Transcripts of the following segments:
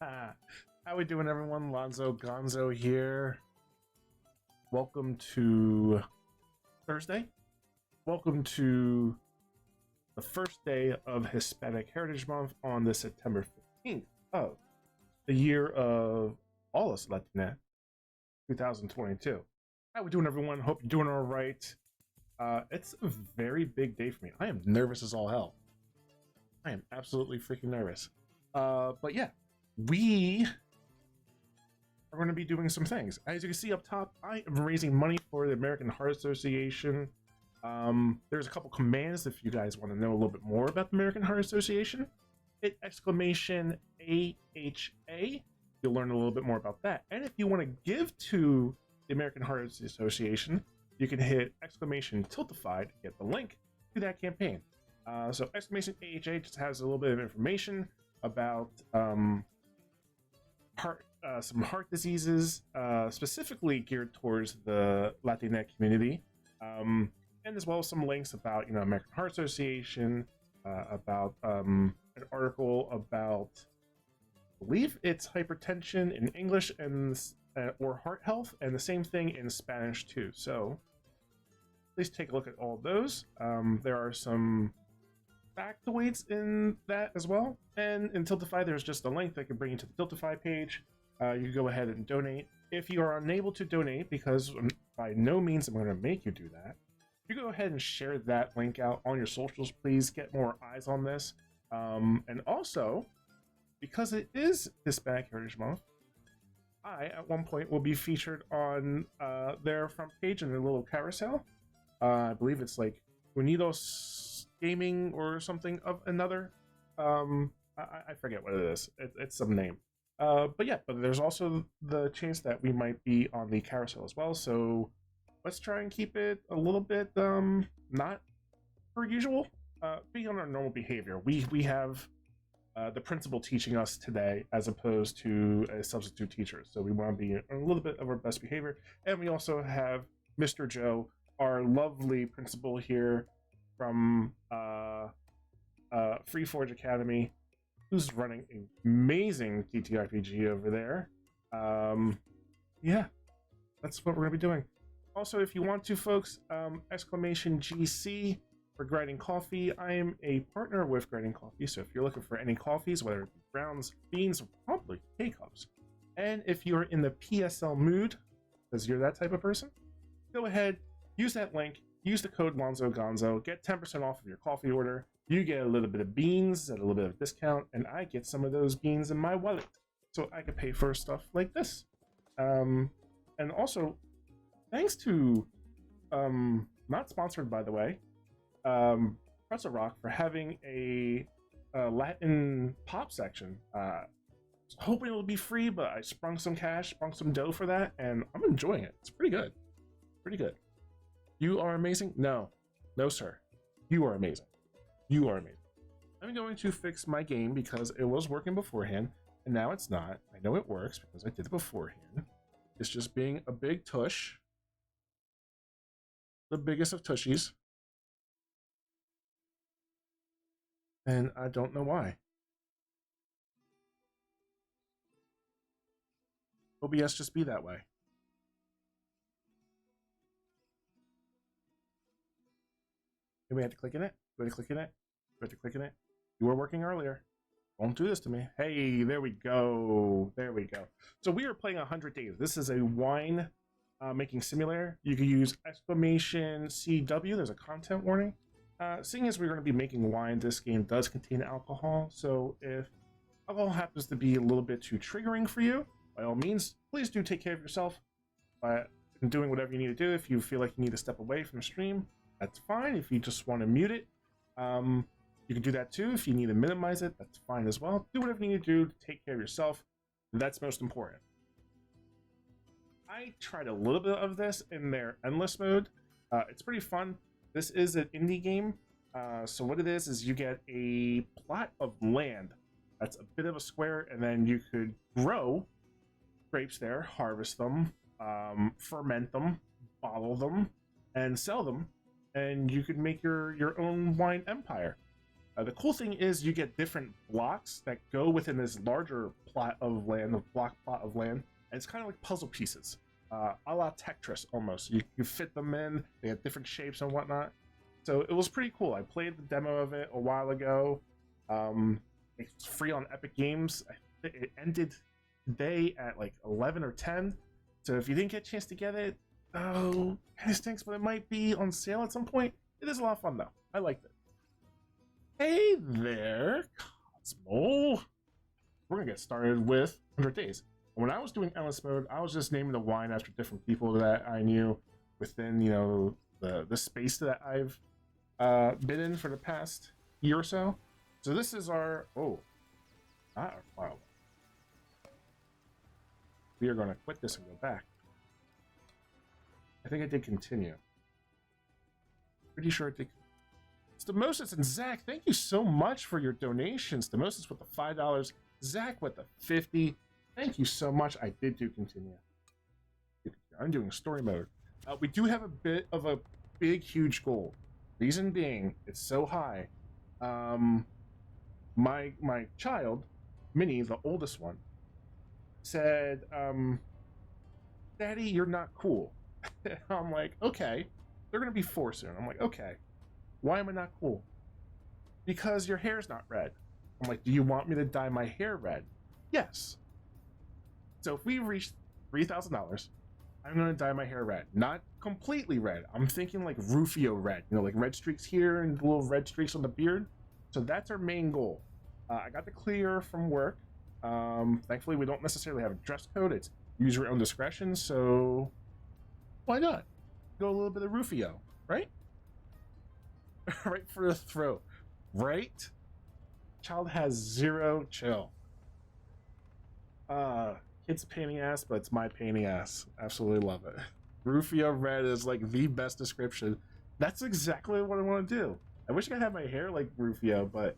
How we doing, everyone? Lonzo Gonzo here. Welcome to Thursday. Welcome to the first day of Hispanic Heritage Month on the September 15th of the year of all us Latina, 2022. How we doing, everyone? Hope you're doing all right. It's a very big day for me. I am nervous as all hell. I am absolutely freaking nervous. But yeah, we are going to be doing some things. As you can see up top, I am raising money for the American Heart Association. There's a couple commands if you guys want to know a little bit more about the American Heart Association. Hit exclamation AHA. You'll learn a little bit more about that. And if you want to give to the American Heart Association, you can hit exclamation Tiltify to get the link to that campaign. So exclamation AHA just has a little bit of information about some heart diseases, specifically geared towards the Latinx community, and as well as some links about American Heart Association, about an article about, I believe it's hypertension in English and or heart health, and the same thing in Spanish too. So please take a look at all those. There are some factoids in that as well, and in Tiltify there's just a link that can bring you to the Tiltify page. You can go ahead and donate. If you are unable to donate, because by no means I'm going to make you do that, you go ahead and share that link out on your socials. Please get more eyes on this. And also, because it is Hispanic Heritage Month, I at one point will be featured on their front page in their little carousel. I believe it's like Unidos Gaming or something of another. I forget what it is. It's some name. But there's also the chance that we might be on the carousel as well. So let's try and keep it a little bit not per usual. Be on our normal behavior. We have the principal teaching us today as opposed to a substitute teacher. So we want to be a little bit of our best behavior. And we also have Mr. Joe, our lovely principal here from Free Forge Academy, who's running an amazing TTRPG over there. Yeah, that's what we're gonna be doing. Also, if you want to, folks, exclamation GC for Grinding Coffee. I am a partner with Grinding Coffee, so if you're looking for any coffees, whether it be grounds, beans, or probably K-Cups, and if you're in the PSL mood, because you're that type of person, go ahead, use that link, use the code Lonzo Gonzo, get 10% off of your coffee order. You get a little bit of beans at a little bit of discount, and I get some of those beans in my wallet, so I can pay for stuff like this. And also, thanks to, not sponsored by the way, Pretzel Rock for having a Latin pop section. Hoping it'll be free, but I sprung some cash, sprung some dough for that, and I'm enjoying it. It's pretty good. Pretty good. You are amazing? No. No, sir. You are amazing. You are amazing. I'm going to fix my game because it was working beforehand, and now it's not. I know it works because I did it beforehand. It's just being a big tush. The biggest of tushies. And I don't know why. OBS just be that way. Do we have to click in it? Do we have to click in it? Do we have to click in it? You were working earlier. Don't do this to me. Hey, there we go. There we go. So we are playing 100 Days. This is a wine making simulator. You can use exclamation CW. There's a content warning. Seeing as we're going to be making wine, this game does contain alcohol. So if alcohol happens to be a little bit too triggering for you, by all means, please do take care of yourself by doing whatever you need to do. If you feel like you need to step away from the stream, that's fine. If you just want to mute it, you can do that too. If you need to minimize it, that's fine as well. Do whatever you need to do to take care of yourself. That's most important. I tried a little bit of this in their endless mode. It's pretty fun. This is an indie game. So what it is you get a plot of land that's a bit of a square, and then you could grow grapes there, harvest them, ferment them, bottle them, and sell them. And you could make your own wine empire. The cool thing is you get different blocks that go within this larger plot of land, a block plot of land, and it's kind of like puzzle pieces, a la Tetris almost. You fit them in, they have different shapes and whatnot. So it was pretty cool. I played the demo of it a while ago. It's free on Epic Games. It ended today at like 11 or 10. So if you didn't get a chance to get it, oh, kind of stinks, but it might be on sale at some point. It is a lot of fun though. I liked it. Hey there, Cosmo. We're gonna get started with 100 Days. When I was doing endless mode, I was just naming the wine after different people that I knew within, you know, the space that I've been in for the past year or so. So this is our not our file. We are going to quit this and go back. I think I did continue. Pretty sure I did. Stamosis and Zach, thank you so much for your donations. Stamosis with the $5, Zach with the 50. Thank you so much. I did do continue. I'm doing story mode. We do have a bit of a big, huge goal. Reason being, it's so high. My child, Minnie, the oldest one, said, Daddy, you're not cool. I'm like, okay. They're gonna be 4 soon. I'm like, okay. Why am I not cool? Because your hair's not red. I'm like, do you want me to dye my hair red? Yes. So if we reach $3,000, I'm gonna dye my hair red. Not completely red. I'm thinking like Rufio red. You know, like red streaks here and little red streaks on the beard. So that's our main goal. I got the clear from work. Thankfully, we don't necessarily have a dress code. It's use your own discretion. So why not go a little bit of Rufio, right? Right for the throat, right? Child has 0 chill. It's a pain in the ass, but it's my pain in the ass. Absolutely love it. Rufio red is like the best description. That's exactly what I want to do. I wish I could have my hair like Rufio, but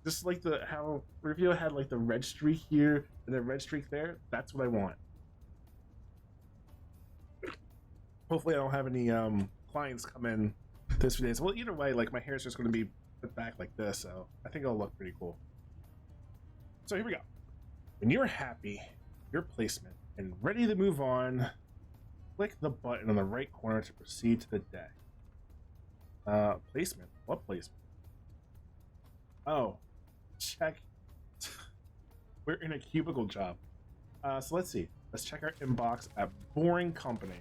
just like how Rufio had like the red streak here and the red streak there, that's what I want. Hopefully I don't have any clients come in this few days. Well, either way, like my hair is just going to be put back like this, so I think it'll look pretty cool. So here we go. When you're happy, your placement, and ready to move on, click the button on the right corner to proceed to the day. Placement? What placement? Oh, check. We're in a cubicle job. So let's see. Let's check our inbox at Boring Company.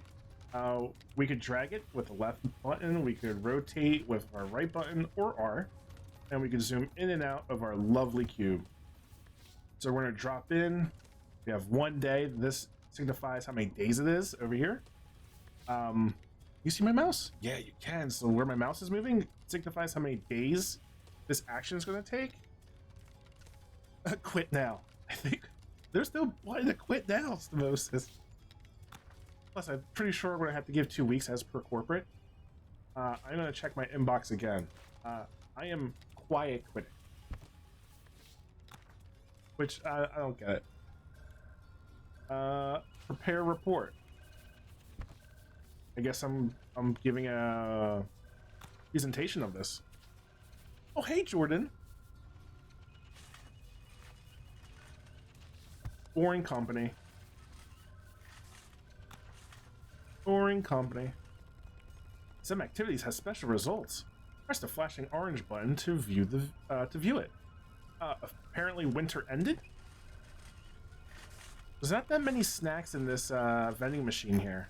We could drag it with the left button, we could rotate with our right button or R, and we could zoom in and out of our lovely cube. So we're going to drop in. We have 1 day. This signifies how many days it is over here. You see my mouse? Yeah, you can. So where my mouse is moving signifies how many days this action is going to take. Quit now. I think there's no button to quit now, Stenosis. Plus, I'm pretty sure we're going to have to give 2 weeks as per corporate. I'm going to check my inbox again. I am quiet quitting. Which, I don't get it. Prepare report. I guess I'm giving a presentation of this. Oh, hey, Jordan. Boring Company. Boring Company. Some activities has special results. Press the flashing orange button to view it. Apparently winter ended? There's not that many snacks in this vending machine here.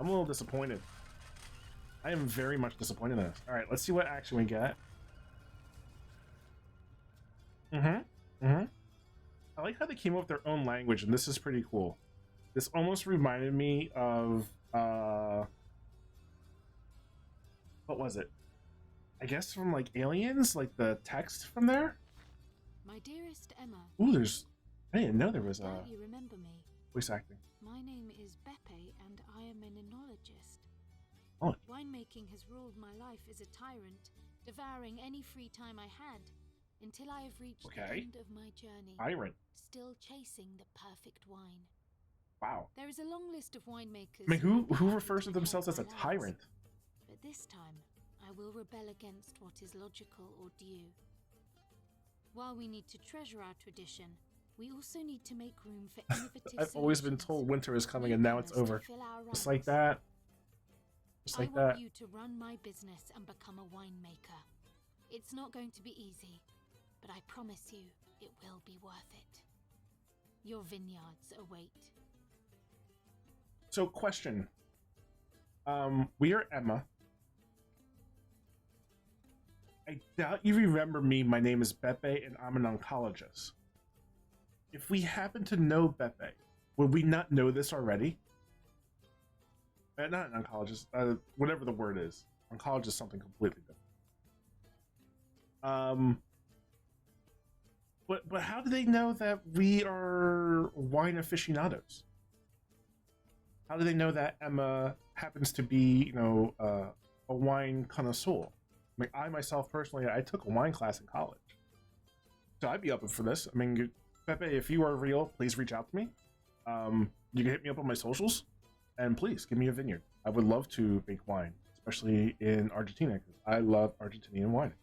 I'm a little disappointed. I am very much disappointed in this. Alright, let's see what action we get. I like how they came up with their own language, and this is pretty cool. This almost reminded me of what was it? I guess from like Aliens, like the text from there. My dearest Emma. Ooh, I didn't know there was You remember me? voice acting. My name is Beppe, and I am an enologist. Oh. Winemaking has ruled my life as a tyrant, devouring any free time I had, until I have reached the end of my journey. Tyrant. Still chasing the perfect wine. Wow. There is a long list of winemakers. I mean, who refers to themselves as a tyrant? But this time, I will rebel against what is logical or due. While we need to treasure our tradition, we also need to make room for innovative I've always been told winter is coming and now it's over. Just like that. Just like that. I want you to run my business and become a winemaker. It's not going to be easy, but I promise you it will be worth it. Your vineyards await. So, question. We are Emma. I doubt you remember me. My name is Beppe, and I'm an oncologist. If we happen to know Beppe, would we not know this already? Not an oncologist, whatever the word is. Oncologist is something completely different. But how do they know that we are wine aficionados? How do they know that Emma happens to be, a wine connoisseur? I mean, I myself personally, I took a wine class in college, so I'd be up for this. I mean, Pepe, if you are real, please reach out to me. You can hit me up on my socials, and please give me a vineyard. I would love to make wine, especially in Argentina, because I love Argentinian wine.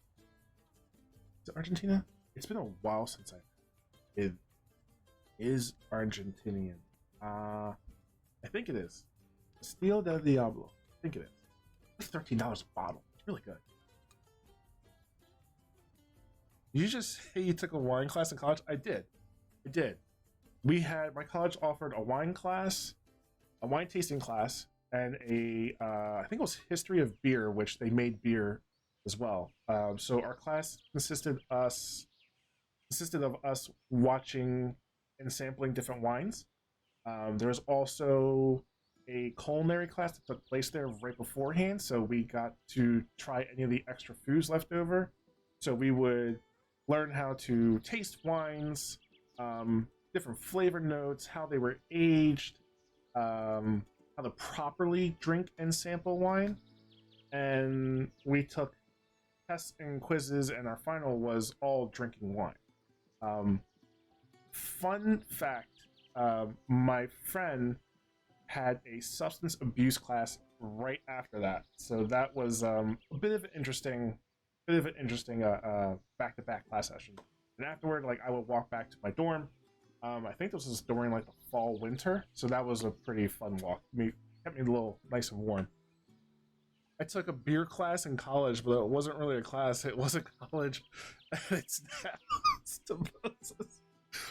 Is it Argentina? It's been a while since it is Argentinian. I think it is. Estilo del Diablo. I think it is. It's $13 a bottle. It's really good. Did you just say you took a wine class in college? I did. My college offered a wine class, a wine tasting class, and I think it was history of beer, which they made beer as well. So our class consisted of us watching and sampling different wines. There was also a culinary class that took place there right beforehand, so we got to try any of the extra foods left over. So we would learn how to taste wines, different flavor notes, how they were aged, how to properly drink and sample wine. And we took tests and quizzes, and our final was all drinking wine. Fun fact, my friend had a substance abuse class right after that, so that was a bit of an interesting back-to-back class session. And afterward, I would walk back to my dorm. I think this was during the fall winter, so that was a pretty fun walk. Kept me a little nice and warm. I took a beer class in college, but it wasn't really a class. It was a college. It's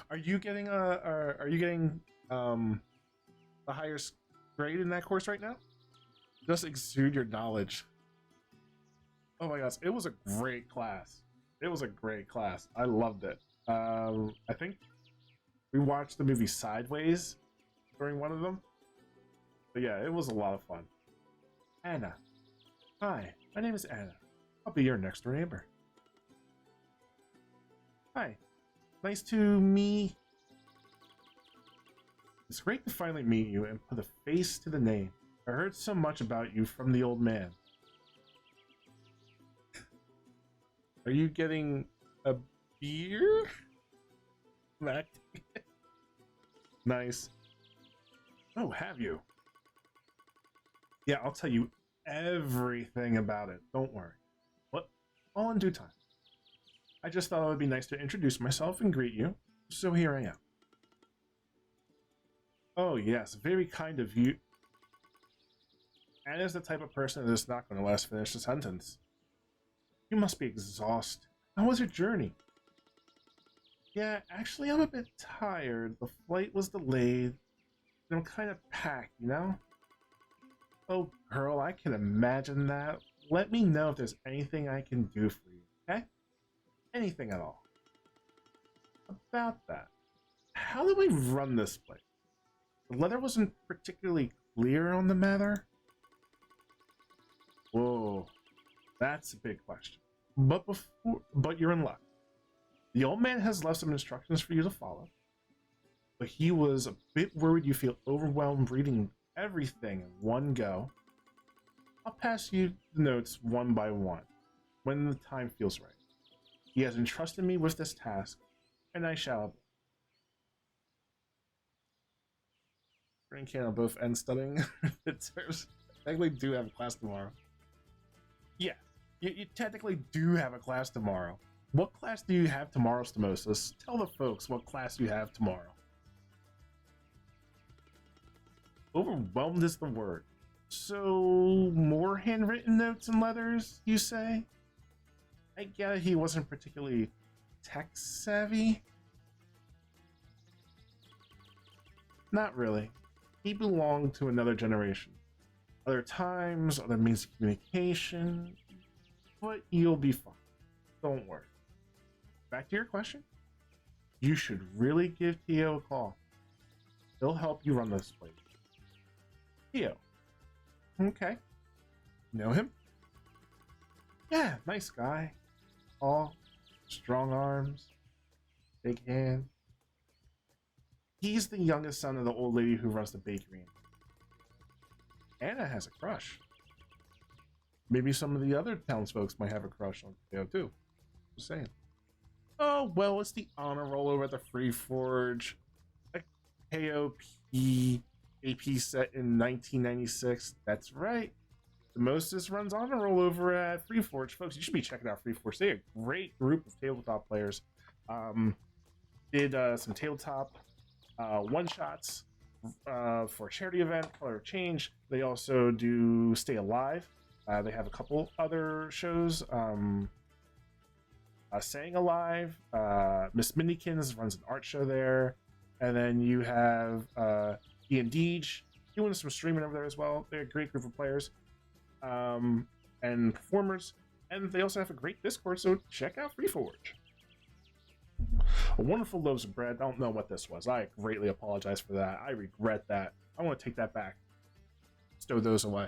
Are you getting the highest grade in that course right now? Just exude your knowledge. Oh my gosh, it was a great class. I loved it. I think we watched the movie Sideways during one of them. But yeah, it was a lot of fun. Anna. Hi, my name is Anna. I'll be your next door neighbor. Hi. Nice to meet. It's great to finally meet you and put a face to the name. I heard so much about you from the old man. Are you getting a beer? Nice. Oh, have you? Yeah, I'll tell you everything about it. Don't worry. What? All in due time. I just thought it would be nice to introduce myself and greet you, so here I am. Oh yes, very kind of you. Anna's the type of person that is not going to let us finish the sentence. You must be exhausted. How was your journey? Yeah, actually I'm a bit tired. The flight was delayed, and I'm kind of packed, you know? Oh girl, I can imagine that. Let me know if there's anything I can do for you, okay? Anything at all. About that, how do we run this place? The letter wasn't particularly clear on the matter. Whoa, that's a big question. But you're in luck. The old man has left some instructions for you to follow, but he was a bit worried you feel overwhelmed reading everything in one go. I'll pass you the notes one by one, when the time feels right. He has entrusted me with this task, and I shall. Green Can on both ends studying. It serves. Technically do have a class tomorrow. Yeah, you technically do have a class tomorrow. What class do you have tomorrow, Stamosis? Tell the folks what class you have tomorrow. Overwhelmed is the word. So, more handwritten notes and letters, you say? I get it, he wasn't particularly tech savvy. Not really. He belonged to another generation. Other times, other means of communication. But you'll be fine. Don't worry. Back to your question. You should really give Tio a call. He'll help you run this place. Tio. Okay. Know him? Yeah, nice guy. Tall, strong arms, big hand. He's the youngest son of the old lady who runs the bakery. Anna has a crush. Maybe some of the other townsfolk might have a crush on Teo too. Just saying. Oh, well, it's the honor roll over at the Free Forge. A KOP AP set in 1996. That's right. The Moses runs honor roll over at Free Forge. Folks, you should be checking out Free Forge. They're a great group of tabletop players. Did some tabletop one-shots for a charity event, Color of Change. They also do Stay Alive. They have a couple other shows. Saying Alive, Miss Minikins runs an art show there, and then you have Ian Deej doing some streaming over there as well. They're a great group of players and performers, and they also have a great Discord, so check out Freeforge. A wonderful loaves of bread. I don't know what this was. I greatly apologize for that. I regret that. I want to take that back. Stow those away.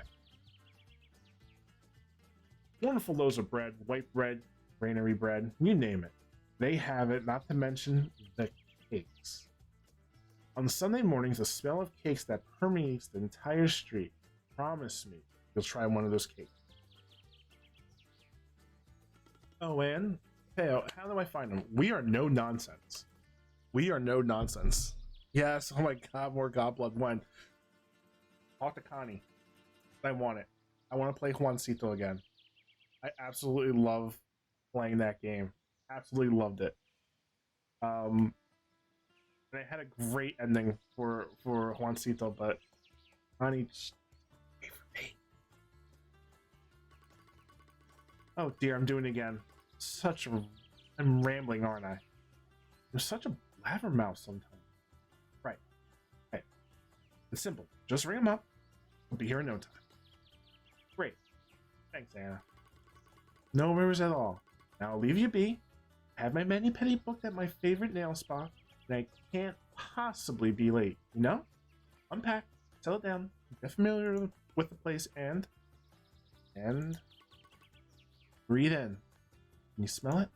Wonderful loaves of bread, white bread, granary bread, you name it. They have it, not to mention the cakes. On Sunday mornings, the smell of cakes that permeates the entire street. Promise me you'll try one of those cakes. Oh, and Teo, how do I find them? We are no nonsense. We are no nonsense. Yes, oh my god, more Godblood. When? Talk to Connie. I want it. I want to play Juancito again. I absolutely love playing that game. Absolutely loved it. And it had a great ending for Juancito, but Connie just gave for me. Oh dear, I'm doing it again. I'm rambling, aren't I? I'm such a blabbermouth sometimes. Right. Okay. It's simple. Just ring him up. We'll be here in no time. Great. Thanks, Anna. No worries at all. Now I'll leave you be. I have my mani-pedi booked at my favorite nail spa, and I can't possibly be late, you know? Unpack, settle down, get familiar with the place, and breathe in. Can you smell it?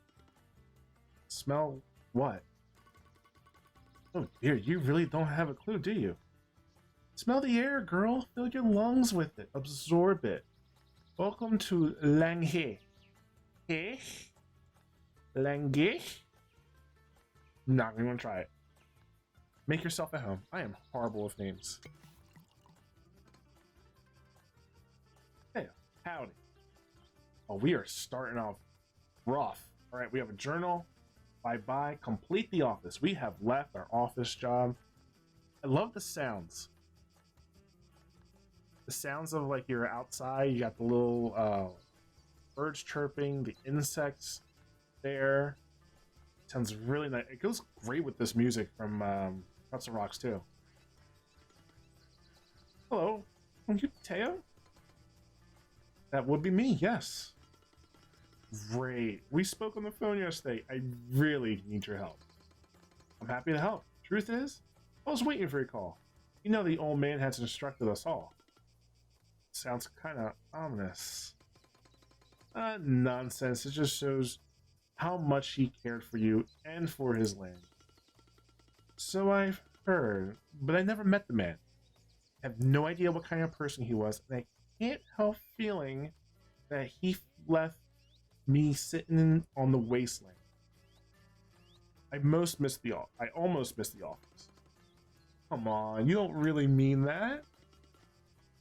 Smell what? Oh dear, you really don't have a clue, do you? Smell the air, girl. Fill your lungs with it. Absorb it. Welcome to Langhe. Hey? Langhe? I'm not even gonna try it. Make yourself at home. I am horrible with names. Hey, howdy. Oh, we are starting off rough. All right, we have a journal. Bye-bye. Complete the office. We have left our office job. I love the sounds. The sounds of like you're outside. You got the little birds chirping, the insects there. Sounds really nice. It goes great with this music from Hudson Rocks too. Hello, are you Teo? That would be me, yes. Great. We spoke on the phone yesterday. I really need your help. I'm happy to help. Truth is, I was waiting for your call. You know the old man has instructed us all. Sounds kind of ominous. Nonsense. It just shows how much he cared for you and for his land. So I've heard, but I never met the man. I have no idea what kind of person he was, and I can't help feeling that he left me sitting on the wasteland. I almost missed the office. Come on, you don't really mean that.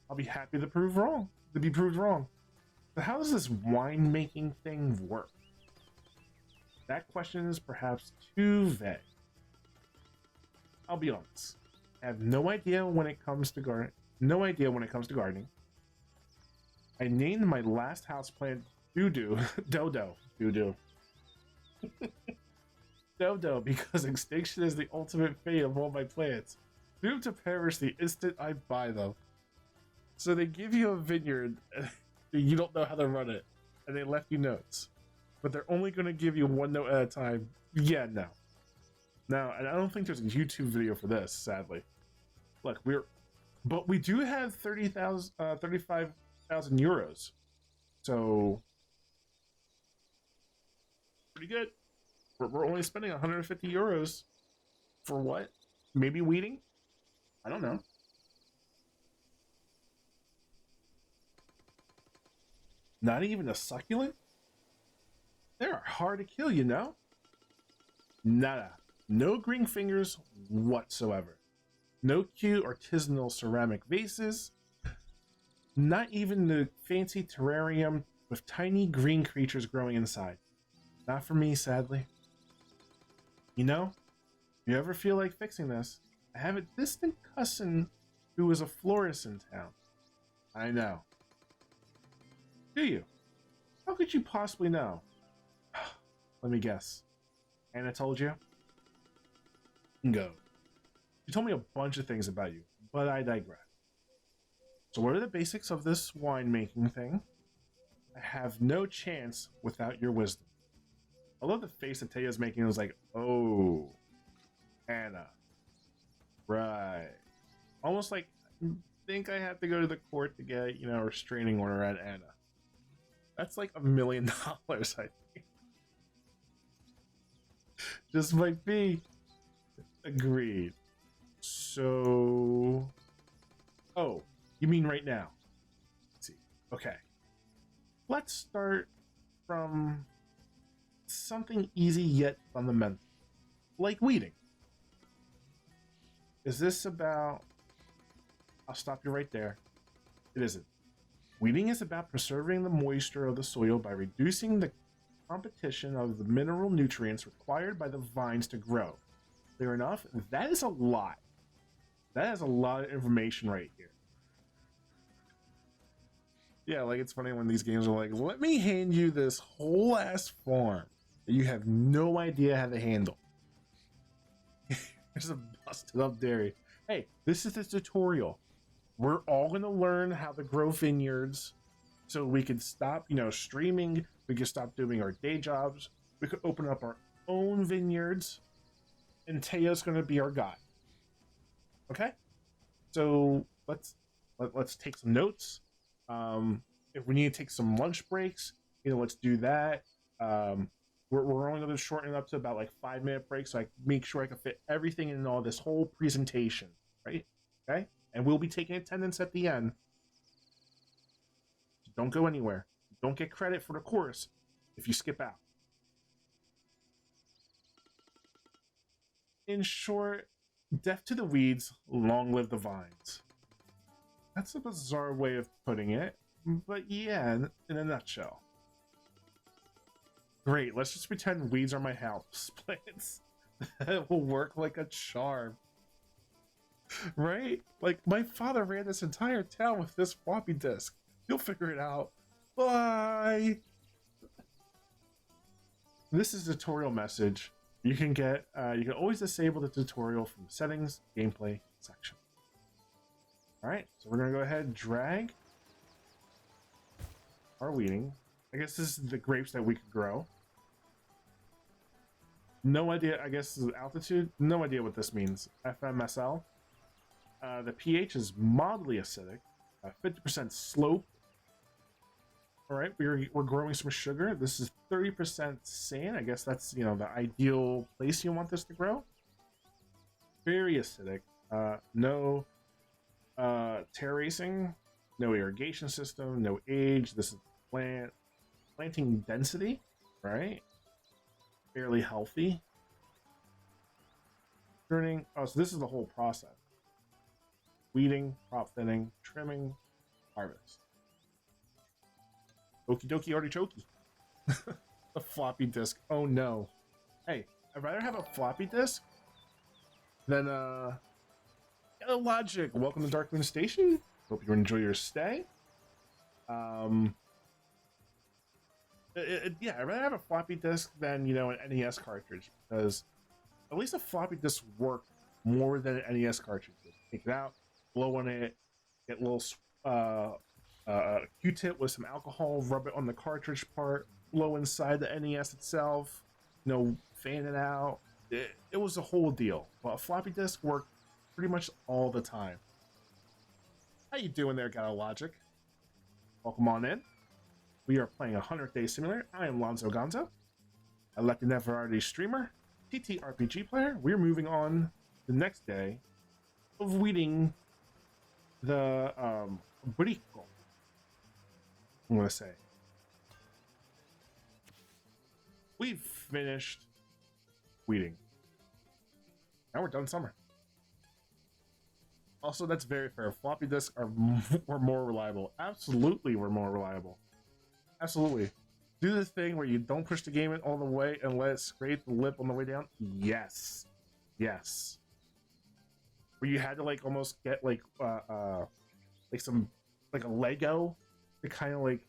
I'll be happy to be proved wrong. But how does this winemaking thing work? That question is perhaps too vague. I'll be honest. I have no idea when it comes to gardening. No idea when it comes to gardening. I named my last houseplant Dodo. Dodo, because extinction is the ultimate fate of all my plants. Doomed to perish the instant I buy them. So they give you a vineyard, and you don't know how to run it, and they left you notes. But they're only going to give you one note at a time. Yeah, no. Now, and I don't think there's a YouTube video for this, sadly. Look, but we do have 35,000 euros. So, pretty good. We're only spending 150 euros for what? Maybe weeding? I don't know. Not even a succulent? They are hard to kill, you know? Nada. No green fingers whatsoever. No cute artisanal ceramic vases. Not even the fancy terrarium with tiny green creatures growing inside. Not for me, sadly. You know, if you ever feel like fixing this, I have a distant cousin who is a florist in town. I know. Do you? How could you possibly know? Let me guess. Anna told you? Go. She told me a bunch of things about you, but I digress. So what are the basics of this winemaking thing? I have no chance without your wisdom. I love the face that Taya's making. It was like, oh, Anna. Right. Almost like, I think I have to go to the court to get, a restraining order on Anna. That's like $1 million, I think. Just might be. Agreed. So, oh, you mean right now? Let's see. Okay. Let's start from something easy yet fundamental, like weeding. Is this about... I'll stop you right there. It isn't. Weeding is about preserving the moisture of the soil by reducing the competition of the mineral nutrients required by the vines to grow. Clear enough? That is a lot. That is a lot of information right here. Yeah, like it's funny when these games are like, let me hand you this whole ass farm that you have no idea how to handle. There's a busted up dairy. Hey, this is the tutorial. We're all going to learn how to grow vineyards so we can stop, streaming. We can stop doing our day jobs. We could open up our own vineyards. And Teo's going to be our guide. Okay? So let's take some notes. If we need to take some lunch breaks, let's do that. We're only going to shorten it up to about like 5-minute breaks, so I make sure I can fit everything in all this whole presentation, right? Okay? And we'll be taking attendance at the end. Don't go anywhere. Don't get credit for the course if you skip out. In short, death to the weeds, long live the vines. That's a bizarre way of putting it, but yeah, in a nutshell. Great, let's just pretend weeds are my house plants. That will work like a charm. Right? Like, my father ran this entire town with this floppy disk. You'll figure it out. Bye! This is a tutorial message. You can always disable the tutorial from the settings, gameplay section. Alright, so we're gonna go ahead and drag our weeding. I guess this is the grapes that we could grow. No idea, I guess this is altitude. No idea what this means. FMSL. The pH is mildly acidic. 50% slope. Alright, we're growing some sugar. This is 30% sand. I guess that's, the ideal place you want this to grow. Very acidic. No terracing, no irrigation system, no age. This is planting density, right? Fairly healthy. Turning. Oh, so this is the whole process: weeding, crop thinning, trimming, harvest. Okie dokie artichoke. The floppy disk. Oh no. Hey, I'd rather have a floppy disk than Hello Logic. Welcome to Darkmoon Station. Hope you enjoy your stay. Um, yeah, I'd rather have a floppy disk than an NES cartridge because at least a floppy disk worked more than an NES cartridge. Take it out, blow on it, get a little Q-tip with some alcohol, rub it on the cartridge part, blow inside the NES itself, fan it out. It was a whole deal. But a floppy disk worked pretty much all the time. How you doing there, Gala Logic? Welcome on in. We are playing 100 Day Simulator. I am Lonzo Gonzo, a Lucky Never Already streamer, TTRPG player. We're moving on the next day of weeding the brico. I'm gonna say we've finished weeding. Now we're done summer. Also, that's very fair. Floppy disks were more reliable. Absolutely, were more reliable. Absolutely. Do the thing where you don't push the game in all the way and let it scrape the lip on the way down. Yes. Yes. Where you had to almost get a Lego to kind of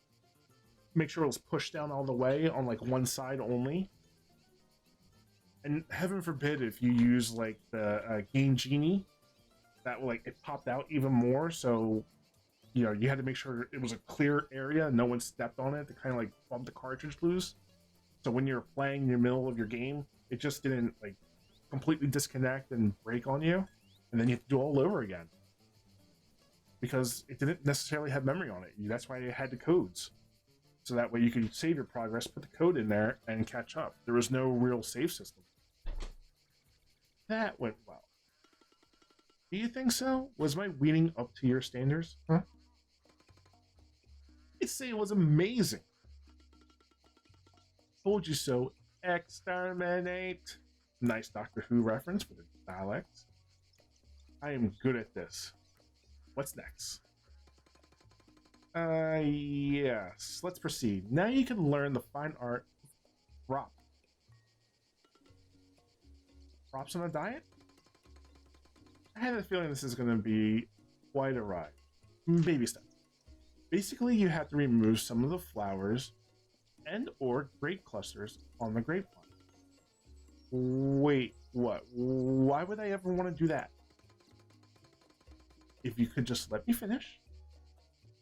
make sure it was pushed down all the way on one side only. And heaven forbid if you use the Game Genie, that it popped out even more. So you had to make sure it was a clear area, no one stepped on it to kind of bump the cartridge loose. So when you're playing in the middle of your game, it just didn't completely disconnect and break on you, and then you have to do it all over again because it didn't necessarily have memory on it. That's why it had the codes, so that way you could save your progress, put the code in there, and catch up. There was no real save system. That went well. Do you think so? Was my weeding up to your standards? Huh? I'd say it was amazing. Told you so. Exterminate. Nice Doctor Who reference for the dialects. I am good at this. What's next? Yes. Let's proceed. Now you can learn the fine art of prop. Props on a diet? I had a feeling this is going to be quite a ride. Baby steps. Basically, you have to remove some of the flowers and or grape clusters on the grapevine. Wait, what? Why would I ever want to do that? If you could just let me finish.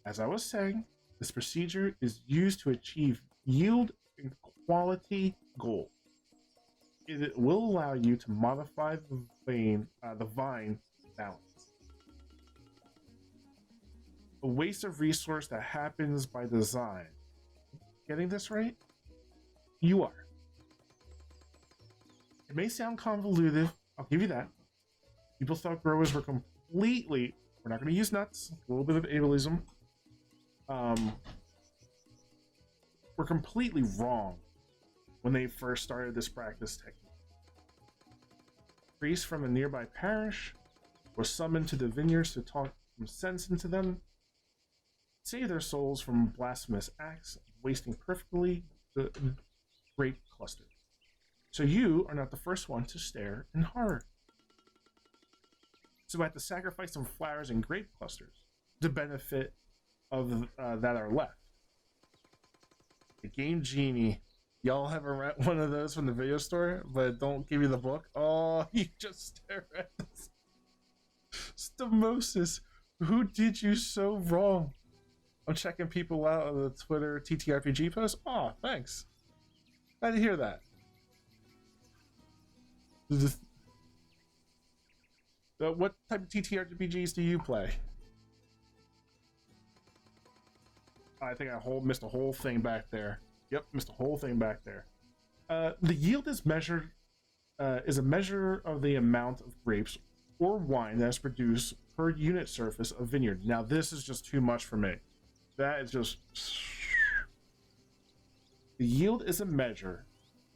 As I was saying, this procedure is used to achieve yield and quality goals. It will allow you to modify the vine balance. A waste of resource that happens by design. Getting this right? You are. It may sound convoluted, I'll give you that. People thought growers were completely, we're not going to use nuts, a little bit of ableism. We're completely wrong when they first started this practice technique. Priests from a nearby parish were summoned to the vineyards to talk some sense into them, save their souls from blasphemous acts, wasting perfectly the grape cluster. So you are not the first one to stare in horror. So I have to sacrifice some flowers and grape clusters to benefit of that are left. The Game Genie. Y'all have one of those from the video store, but don't give you the book? Oh, you just stare at this. Stimosis, who did you so wrong? I'm checking people out on the Twitter TTRPG post. Oh, thanks. Glad to hear that. What type of TTRPGs do you play? I think I missed a whole thing back there. Yep, missed a whole thing back there. The yield is a measure of the amount of grapes or wine that is produced per unit surface of vineyard. Now this is just too much for me. That is just... The yield is a measure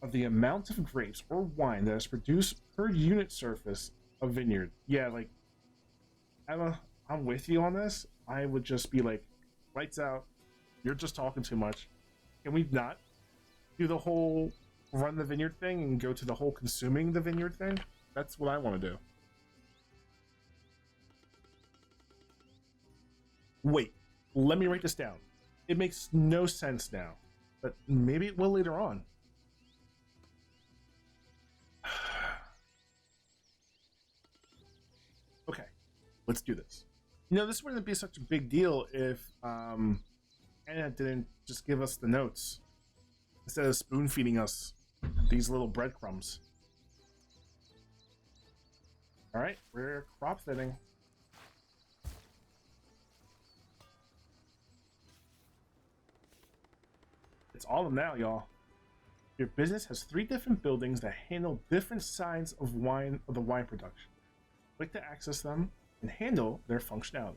of the amount of grapes or wine that is produced per unit surface of vineyard. Yeah, I'm with you on this. I would just be like, lights out. You're just talking too much. Can we not do the whole run the vineyard thing and go to the whole consuming the vineyard thing. That's what I want to do. Wait, let me write this down. It makes no sense now, but maybe it will later on. Okay, let's do this. You know, this wouldn't be such a big deal if Anna didn't just give us the notes instead of spoon feeding us these little breadcrumbs. All right, we're crop thinning. It's autumn now, y'all. Your business has 3 different buildings that handle different sides of the wine production. Click to access them and handle their functionality.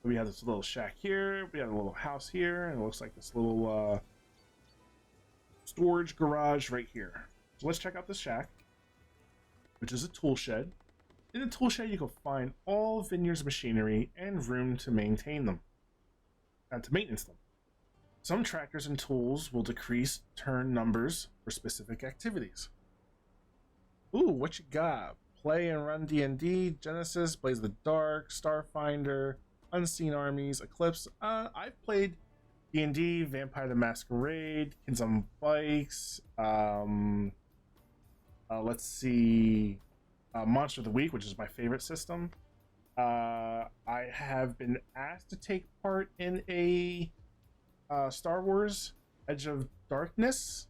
We have this little shack here, we have a little house here, and it looks like this little storage garage right here. So let's check out this shack, which is a tool shed. In the tool shed, you can find all vineyards machinery and room to maintain them, and to maintenance them. Some tractors and tools will decrease turn numbers for specific activities. Ooh, what you got? Play and run D&D, Genesis, Blaze of the Dark, Starfinder, Unseen Armies, Eclipse. I've played D&D, Vampire the Masquerade, Kids on Bikes, let's see, Monster of the Week, which is my favorite system. I have been asked to take part in a Star Wars Edge of Galaxies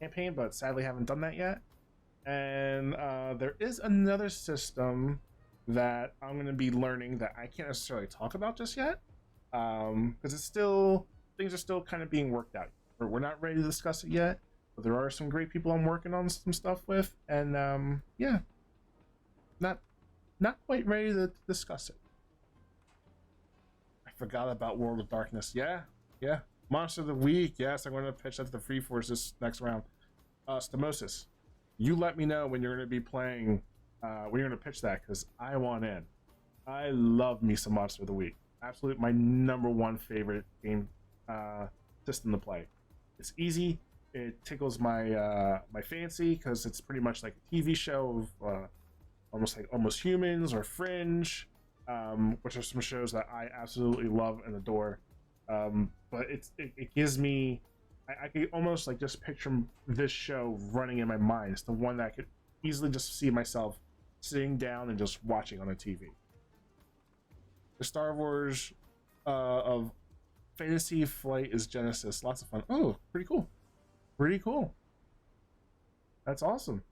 campaign, but sadly haven't done that yet. And there is another system that I'm going to be learning that I can't necessarily talk about just yet, because things are still kind of being worked out. We're not ready to discuss it yet, but there are some great people I'm working on some stuff with, and yeah, not quite ready to discuss it. I forgot about World of Darkness. Yeah. Monster of the Week. Yes, I'm going to pitch that to the Free Force this next round. Stamosis, you let me know when you're going to be playing, when you're going to pitch that, because I want in. I love me some Monster of the Week. Absolutely my number 1 favorite game system to play. It's easy. It tickles my my fancy because it's pretty much like a TV show of almost Humans or Fringe, which are some shows that I absolutely love and adore. But it gives me, I could almost like just picture this show running in my mind. It's the one that I could easily just see myself sitting down and just watching on a TV. The Star Wars of Fantasy Flight is Genesis. Lots of fun. Oh, pretty cool. That's awesome.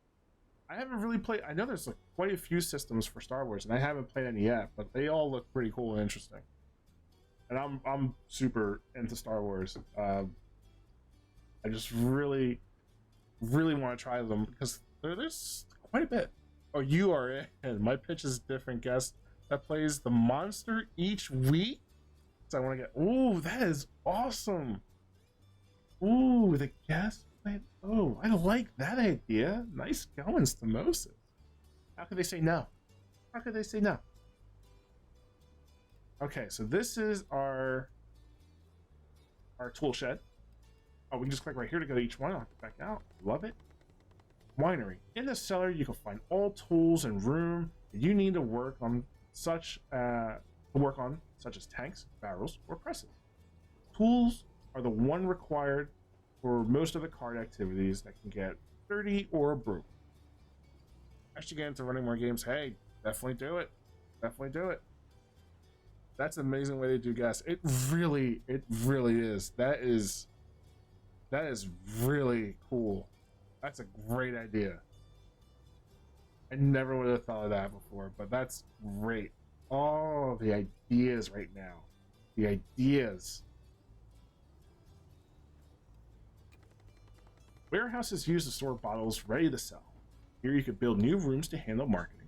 I haven't really played. I know there's like quite a few systems for Star Wars, and I haven't played any yet, but they all look pretty cool and interesting. And I'm super into Star Wars. I just really want to try them because there's quite a bit. Oh, you are in. My pitch is different guest that plays the monster each week. So I want to get. Ooh, that is awesome. Ooh, the guest. Oh, I like that idea. Nice going, Stamosis. How could they say no? Okay, so this is our tool shed. Oh, we can just click right here to go to each one. I'll back out. Love it. Winery. In the cellar, you can find all tools and room that you need to work on, such as tanks, barrels, or presses. Tools are the one required for most of the card activities that can get dirty or broken. As you get into running more games, hey, definitely do it. That's an amazing way to do gas. It really is. That is really cool. That's a great idea. I never would have thought of that before, but that's great. Oh, the ideas right now. The ideas. Warehouse is used to store bottles ready to sell. Here you could build new rooms to handle marketing.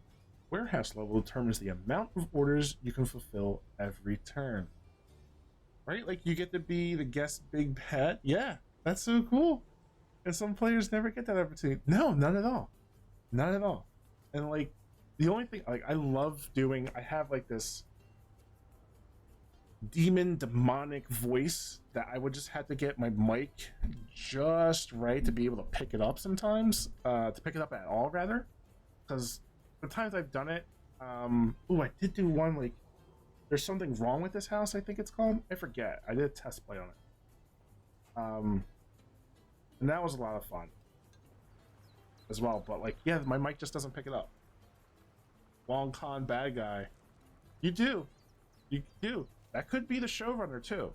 Warehouse level determines the amount of orders you can fulfill every turn. Right? Like you get to be the guest big pet. Yeah, that's so cool. And some players never get that opportunity. No, none at all. And like the only thing like I love doing, I have like this demonic voice that I would just have to get my mic just right to be able to pick it up sometimes, to pick it up at all rather, because the times I've done it, I did do one, like, there's something wrong with this house, I think it's called. I forget. I did a test play on it. And that was a lot of fun as well, but like, yeah, my mic just doesn't pick it up. Long con bad guy. You do. That could be the showrunner too.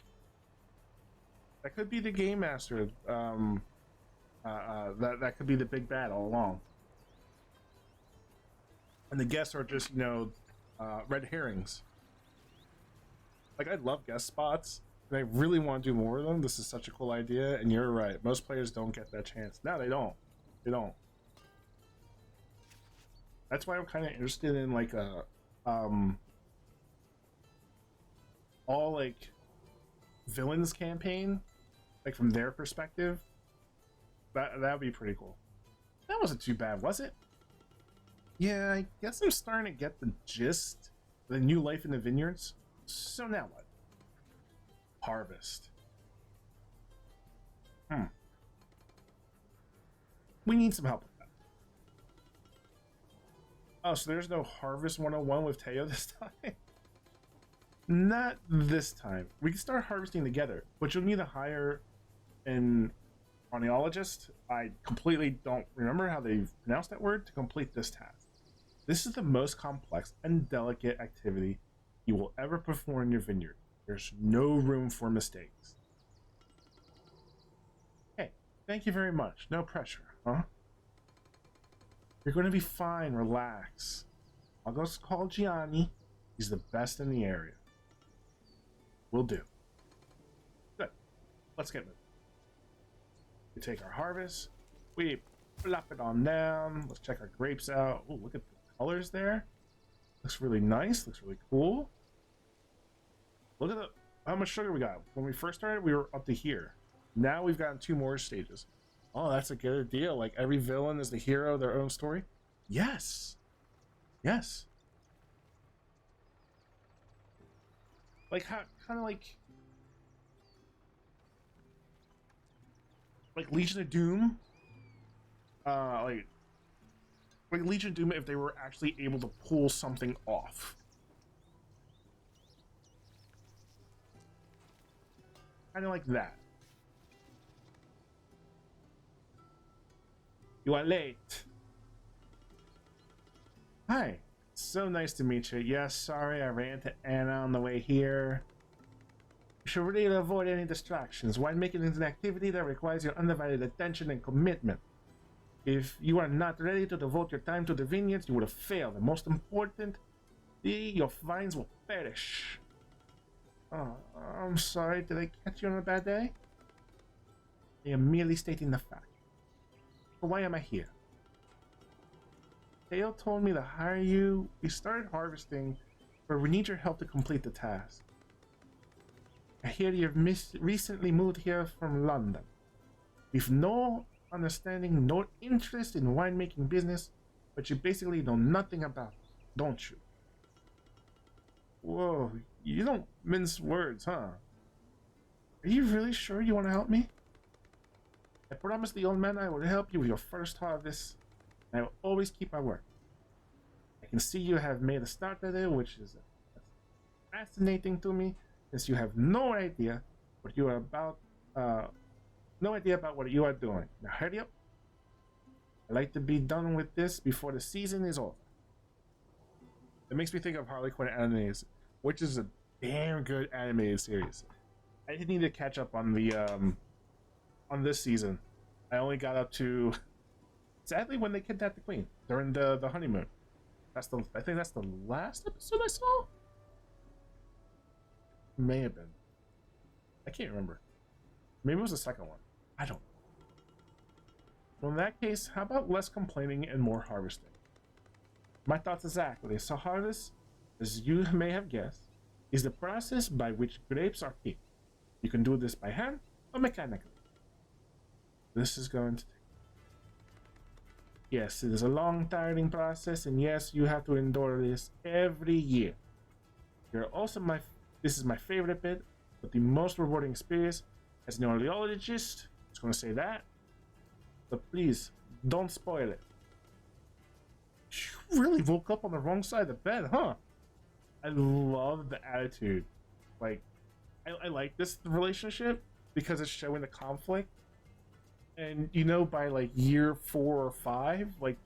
That could be the game master. That could be the big bad all along. And the guests are just, red herrings. Like, I love guest spots, and I really want to do more of them. This is such a cool idea, and you're right. Most players don't get that chance. No, they don't. They don't. That's why I'm kind of interested in, like, all, like, villains campaign, like, from their perspective. That would be pretty cool. That wasn't too bad, was it? Yeah, I guess I'm starting to get the gist. The new life in the vineyards. So now what? Harvest. We need some help with that. Oh, so there's no Harvest 101 with Teo this time? Not this time. We can start harvesting together, but you'll need to hire an ornithologist. I completely don't remember how they pronounce that word to complete this task. This is the most complex and delicate activity you will ever perform in your vineyard. There's no room for mistakes. Hey, thank you very much. No pressure, huh? You're going to be fine. Relax. I'll go call Gianni. He's the best in the area. Will do. Good. Let's get moving. We take our harvest. We plop it on down. Let's check our grapes out. Oh, look at the colors there. Looks really nice. Looks really cool. Look at how much sugar we got. When we first started, we were up to here. Now we've gotten 2 more stages. Oh, that's a good deal. Like, every villain is the hero of their own story? Yes. Yes. Like, how, kind of like Legion of Doom. Like Legion of Doom if they were actually able to pull something off. Kind of like that. You are late. Hi. So nice to meet you. Yes, sorry, I ran into Anna on the way here. You should really avoid any distractions. Winemaking is an activity that requires your undivided attention and commitment. If you are not ready to devote your time to the vineyards, you would have failed. And most important, your vines will perish. Oh, I'm sorry. Did I catch you on a bad day? I am merely stating the fact. But why am I here? Dale told me to hire you. We started harvesting, but we need your help to complete the task. I hear you've recently moved here from London. We've no understanding, no interest in winemaking business, but you basically know nothing about it, don't you? Whoa, you don't mince words, huh? Are you really sure you want to help me? I promised the old man I would help you with your first harvest, and I will always keep my word. I can see you have made a start at it, which is fascinating to me, since you have no idea what you are about, no idea about what you are doing. Now hurry up. I'd like to be done with this before the season is over. It makes me think of Harley Quinn animes, which is a damn good animated series. I didn't need to catch up on the on this season. I only got up to, sadly, when they kidnapped the queen during the honeymoon. I think that's the last episode I saw. May have been. I can't remember. Maybe it was the second one. I don't know. Well, in that case, how about less complaining and more harvesting? My thoughts exactly. So harvest, as you may have guessed, is the process by which grapes are picked. You can do this by hand or mechanically. This is going to take. Yes, it is a long, tiring process, and yes, you have to endure this every year. You're also This is my favorite bit, but the most rewarding experience as an oleologist. I'm just going to say that. But please, don't spoil it. You really woke up on the wrong side of the bed, huh? I love the attitude. Like, I like this relationship because it's showing the conflict. And you know, by like year 4 or 5, like,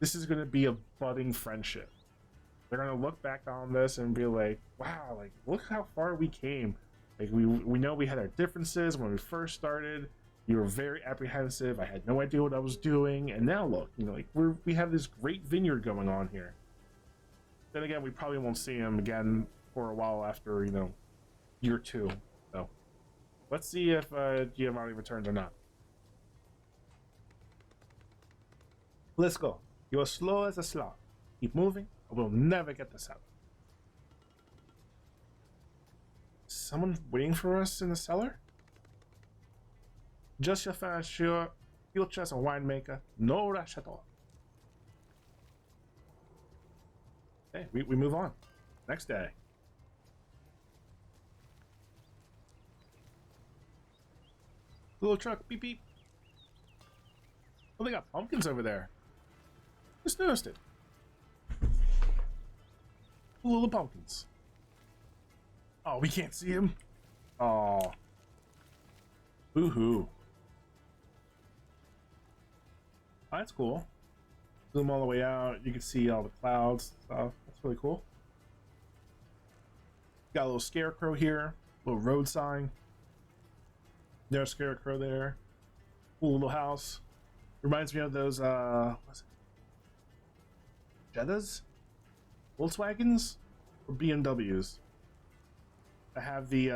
this is going to be a budding friendship. They're going to look back on this and be like, wow, like, look how far we came. Like, we know we had our differences when we first started. You were very apprehensive. I had no idea what I was doing. And now look, you know, like, we have this great vineyard going on here. Then again, we probably won't see him again for a while after, you know, year 2. So let's see if Giovanni returns or not. Let's go. You're slow as a sloth. Keep moving, or we'll never get this out. Someone waiting for us in the cellar? Just your furniture, future as a winemaker, no rush at all. Okay, we move on. Next day. Little truck, beep beep. Oh, they got pumpkins over there. Just noticed it. Little pumpkins. Oh, we can't see him. Oh. Boo-hoo. Oh, that's cool. Zoom all the way out. You can see all the clouds and stuff. That's really cool. Got a little scarecrow here. Little road sign. There's a scarecrow there. Cool little house. Reminds me of those, what's it? Jettas? Volkswagens? Or BMWs? I have the,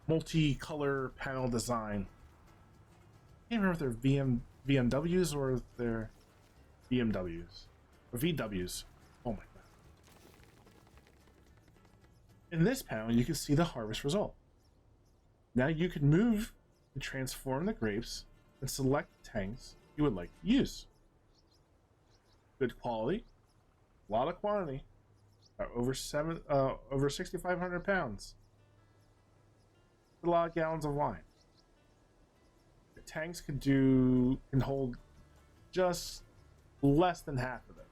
multi-color panel design. I can't remember if they're BMWs or if they're BMWs. Or VWs. Oh my god. In this panel, you can see the harvest result. Now you can move and transform the grapes and select tanks you would like to use. Good quality, a lot of quantity, over 6,500 pounds. A lot of gallons of wine. The tanks can hold just less than half of it.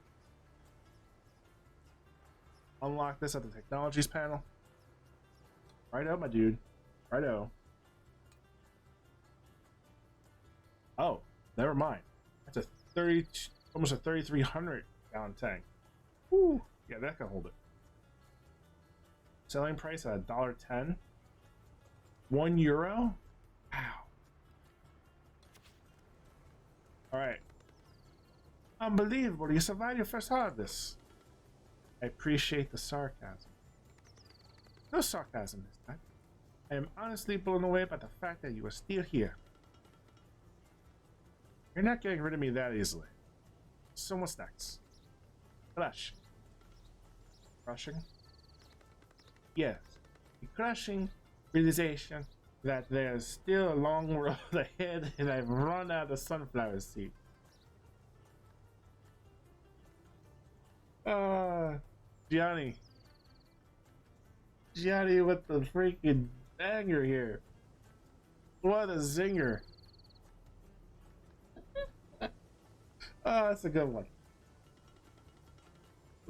Unlock this at the technologies panel. Righto, my dude. Righto. Oh, never mind. That's almost a 3,300 gallon tank. Woo! Yeah, that can hold it. Selling price at $1.10. €1? Wow. Alright. Unbelievable, you survived your first harvest. I appreciate the sarcasm. No sarcasm this time. I am honestly blown away by the fact that you are still here. You're not getting rid of me that easily. So what's next? Crush. Crushing? Yes. The crushing realization that there's still a long road ahead and I've run out of sunflower seed. Gianni. Gianni with the freaking banger here. What a zinger. That's a good one.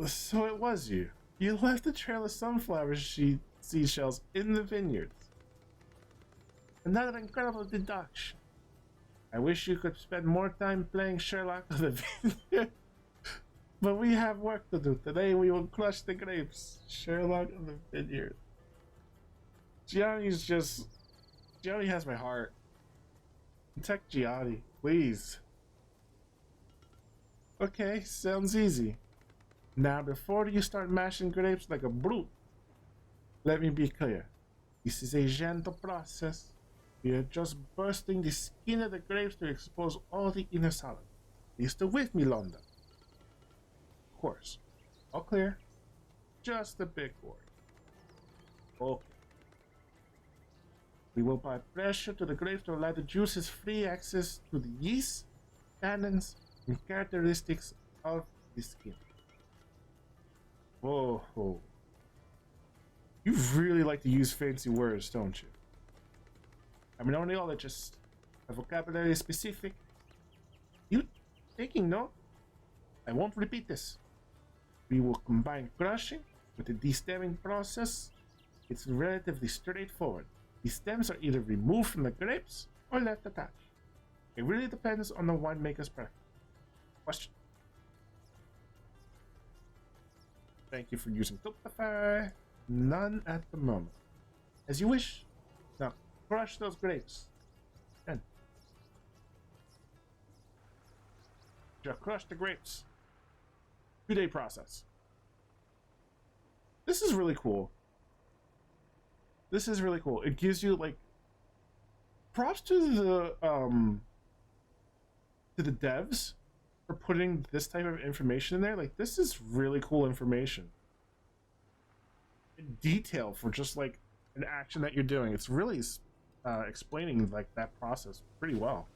So it was you. You left a trail of sunflower seashells in the vineyards. Another incredible deduction. I wish you could spend more time playing Sherlock of the Vineyard. But we have work to do. Today we will crush the grapes. Sherlock of the Vineyard. Gianni has my heart. Protect Gianni, please. Okay, sounds easy. Now before you start mashing grapes like a brute, let me be clear. This is a gentle process. We are just bursting the skin of the grapes to expose all the inner solid. Are you still with me, Londa? Of course. All clear. Just a bit bored. Okay. We will apply pressure to the grapes to allow the juices free access to the yeast, tannins, and characteristics of the skin. Whoa. You really like to use fancy words, don't you? I'm an audiologist. A vocabulary specific. You taking note? I won't repeat this. We will combine crushing with the destemming process. It's relatively straightforward. The stems are either removed from the grapes or left attached. It really depends on the winemaker's preference. Question. Thank you for using Topify. None at the moment. As you wish. Now, crush those grapes. And just crush the grapes. 2-day process. This is really cool. This is really cool. It gives you like props to the devs for putting this type of information in there. Like, this is really cool information in detail for just like an action that you're doing. It's really explaining like that process pretty well.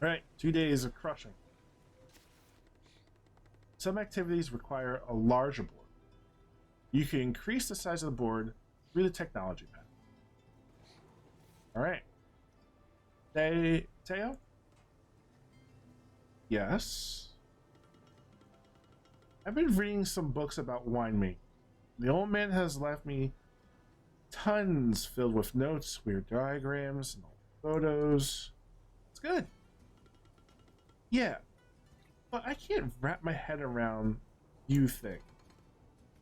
All right, 2 days of crushing. Some activities require a larger board. You can increase the size of the board through the technology pad. All right. Teo? Yes. I've been reading some books about winemaking. The old man has left me tons filled with notes, weird diagrams, and photos. It's good. Yeah. But I can't wrap my head around you thing.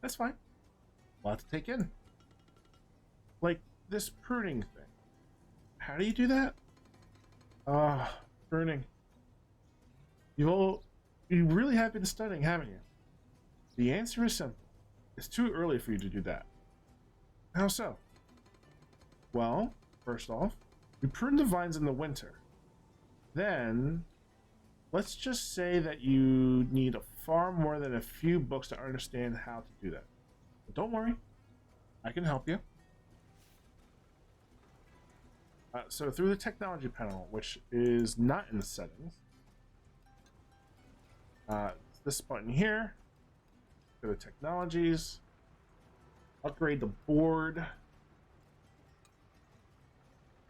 That's fine. A lot to take in. Like this pruning thing. How do you do that? Pruning. You really have been studying, haven't you? The answer is simple. It's too early for you to do that. How so? Well, first off, we prune the vines in the winter. Then, let's just say that you need far more than a few books to understand how to do that. But don't worry, I can help you. So through the technology panel, which is not in the settings, this button here, go to technologies, upgrade the board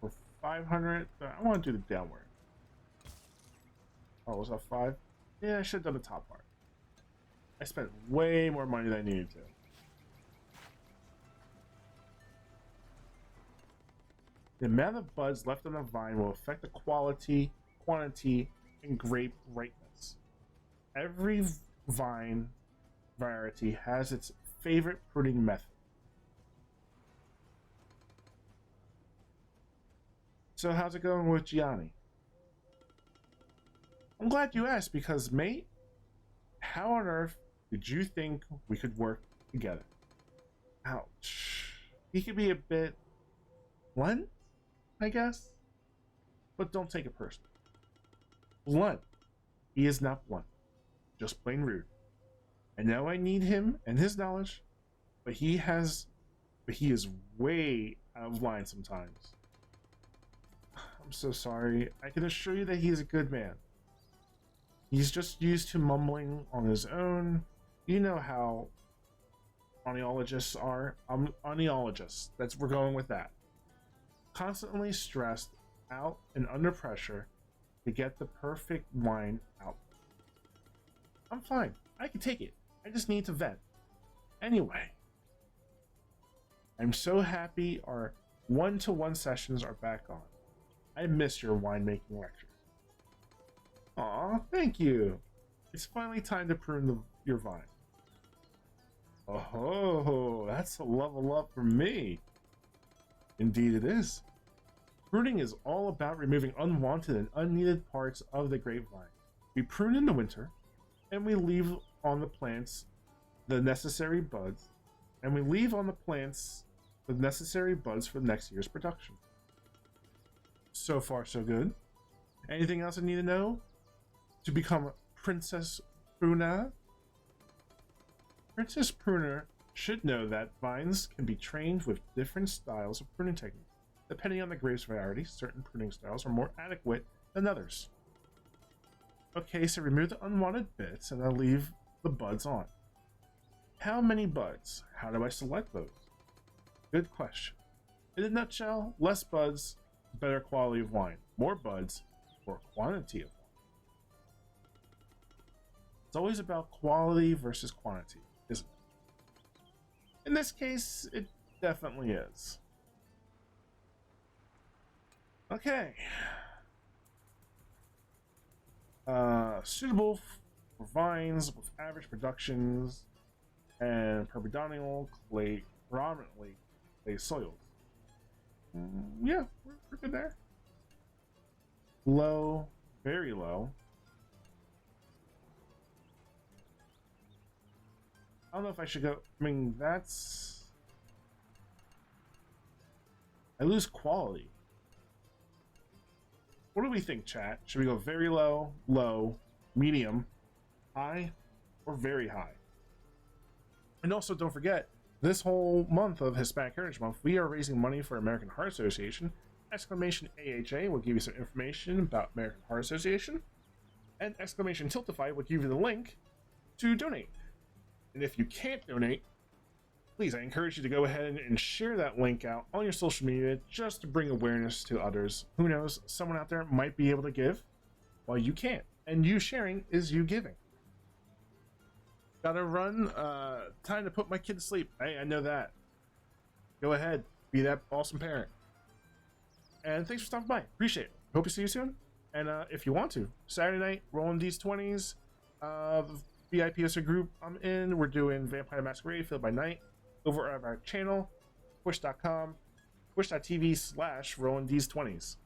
for 500. I want to do the downward. Oh, was that 5? Yeah, I should have done the top part. I spent way more money than I needed to. The amount of buds left on the vine will affect the quality, quantity, and grape ripeness. Every vine variety has its favorite pruning method. So how's it going with Gianni? I'm glad you asked because, mate, how on earth did you think we could work together? Ouch. He could be a bit blunt, I guess, but don't take it personally. Blunt. He is not blunt. Just plain rude. I know I need him and his knowledge, but he is way out of line sometimes. I'm so sorry. I can assure you that he is a good man. He's just used to mumbling on his own. You know how audiologists are. Audiologists. We're going with that. Constantly stressed out and under pressure to get the perfect wine out. I'm fine. I can take it. I just need to vent. Anyway, I'm so happy our one-to-one sessions are back on. I miss your winemaking lectures. Aw, thank you. It's finally time to prune your vine. Oh, that's a level up for me. Indeed it is. Pruning is all about removing unwanted and unneeded parts of the grapevine. We prune in the winter, and we leave on the plants the necessary buds, for the next year's production. So far, so good. Anything else I need to know to become Princess Pruner? Princess Pruner should know that vines can be trained with different styles of pruning techniques. Depending on the grape's variety, certain pruning styles are more adequate than others. Okay, so remove the unwanted bits and I'll leave the buds on. How many buds? How do I select those? Good question. In a nutshell, less buds, better quality of wine. More buds, more quantity of wine. It's always about quality versus quantity, isn't it? In this case, it definitely is. Okay. Suitable for vines with average productions and predominantly clay soils. Yeah, we're good there. Low, very low. I don't know if I should go. I mean, that's. I lose quality. What do we think, chat? Should we go very low, low, medium, high, or very high? And also, don't forget, this whole month of Hispanic Heritage Month, we are raising money for American Heart Association. Exclamation AHA will give you some information about American Heart Association. And exclamation Tiltify will give you the link to donate. And if you can't donate, please, I encourage you to go ahead and share that link out on your social media just to bring awareness to others. Who knows, someone out there might be able to give while you can't. And you sharing is you giving. Gotta run. Time to put my kid to sleep. Hey, I know that. Go ahead. Be that awesome parent. And thanks for stopping by. Appreciate it. Hope to see you soon. And if you want to, Saturday night, rolling these 20s. VIP as a group I'm in. We're doing Vampire Masquerade Field by Night over at our channel, twitch.com, twitch.tv/rolling these 20s.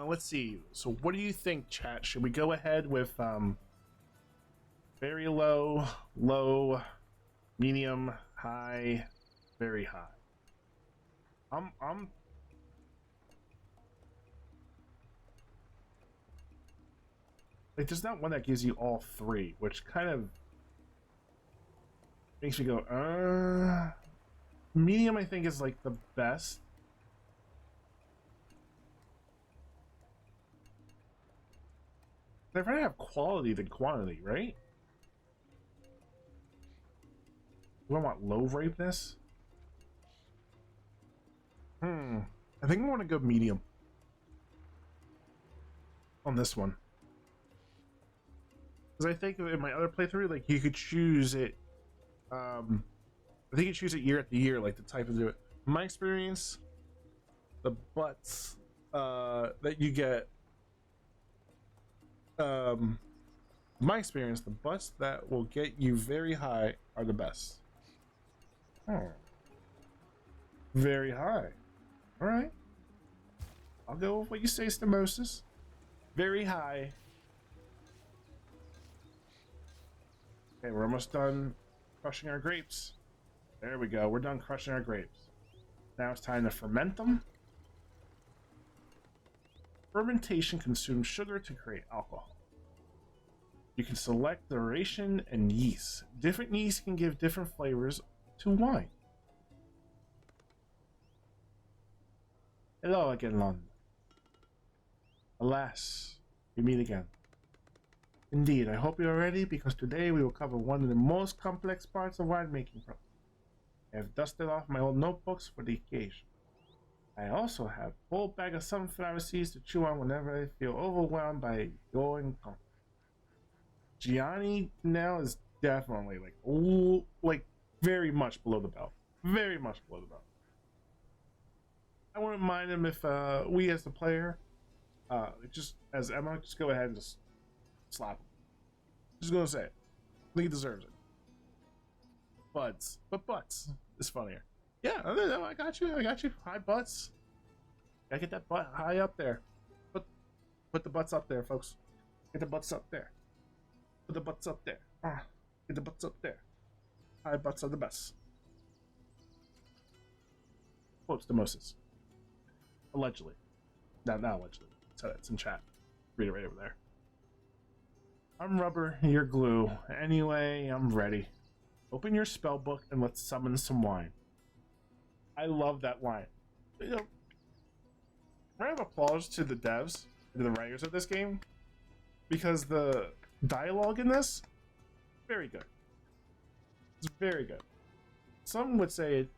Let's see. So what do you think, chat? Should we go ahead with very low, low, medium, high, very high? I'm like, there's not one that gives you all three, which kind of makes me go, medium I think is like the best. I'd rather have quality than quantity, right? Do I want low ripeness? I think I want to go medium on this one. Because I think in my other playthrough, like, you could choose it. I think you choose it year after year, like the type of do it. In my experience, the butts that you get. My experience, the butts that will get you very high are the best. Very high. All right. I'll go with what you say, Stimosis. Very high. Okay, we're almost done crushing our grapes. There we go. We're done crushing our grapes. Now it's time to ferment them. Fermentation consumes sugar to create alcohol. You can select duration and yeast. Different yeast can give different flavors to wine. Hello again, London. Alas, we meet again. Indeed, I hope you're ready, because today we will cover one of the most complex parts of winemaking process. I have dusted off my old notebooks for the occasion. I also have a full bag of sunflower seeds to chew on whenever I feel overwhelmed by growing comfort. Gianni now is definitely like very much below the belt. Very much below the belt. I wouldn't mind him if we as the player, just as Emma, just go ahead and just slap him. Just gonna say it. I think he deserves it. Butts. But butts is funnier. Yeah, I got you. High butts. Gotta get that butt high up there. Put the butts up there, folks. Get the butts up there. Put the butts up there. Get the butts up there. High butts are the best. Quotes to Moses. Allegedly. Not allegedly. It's in chat. Read it right over there. I'm rubber, you're glue. Anyway, I'm ready. Open your spell book and let's summon some wine. I love that line. You know, round of applause to the devs, to the writers of this game, because the dialogue in this very good. It's very good. Some would say it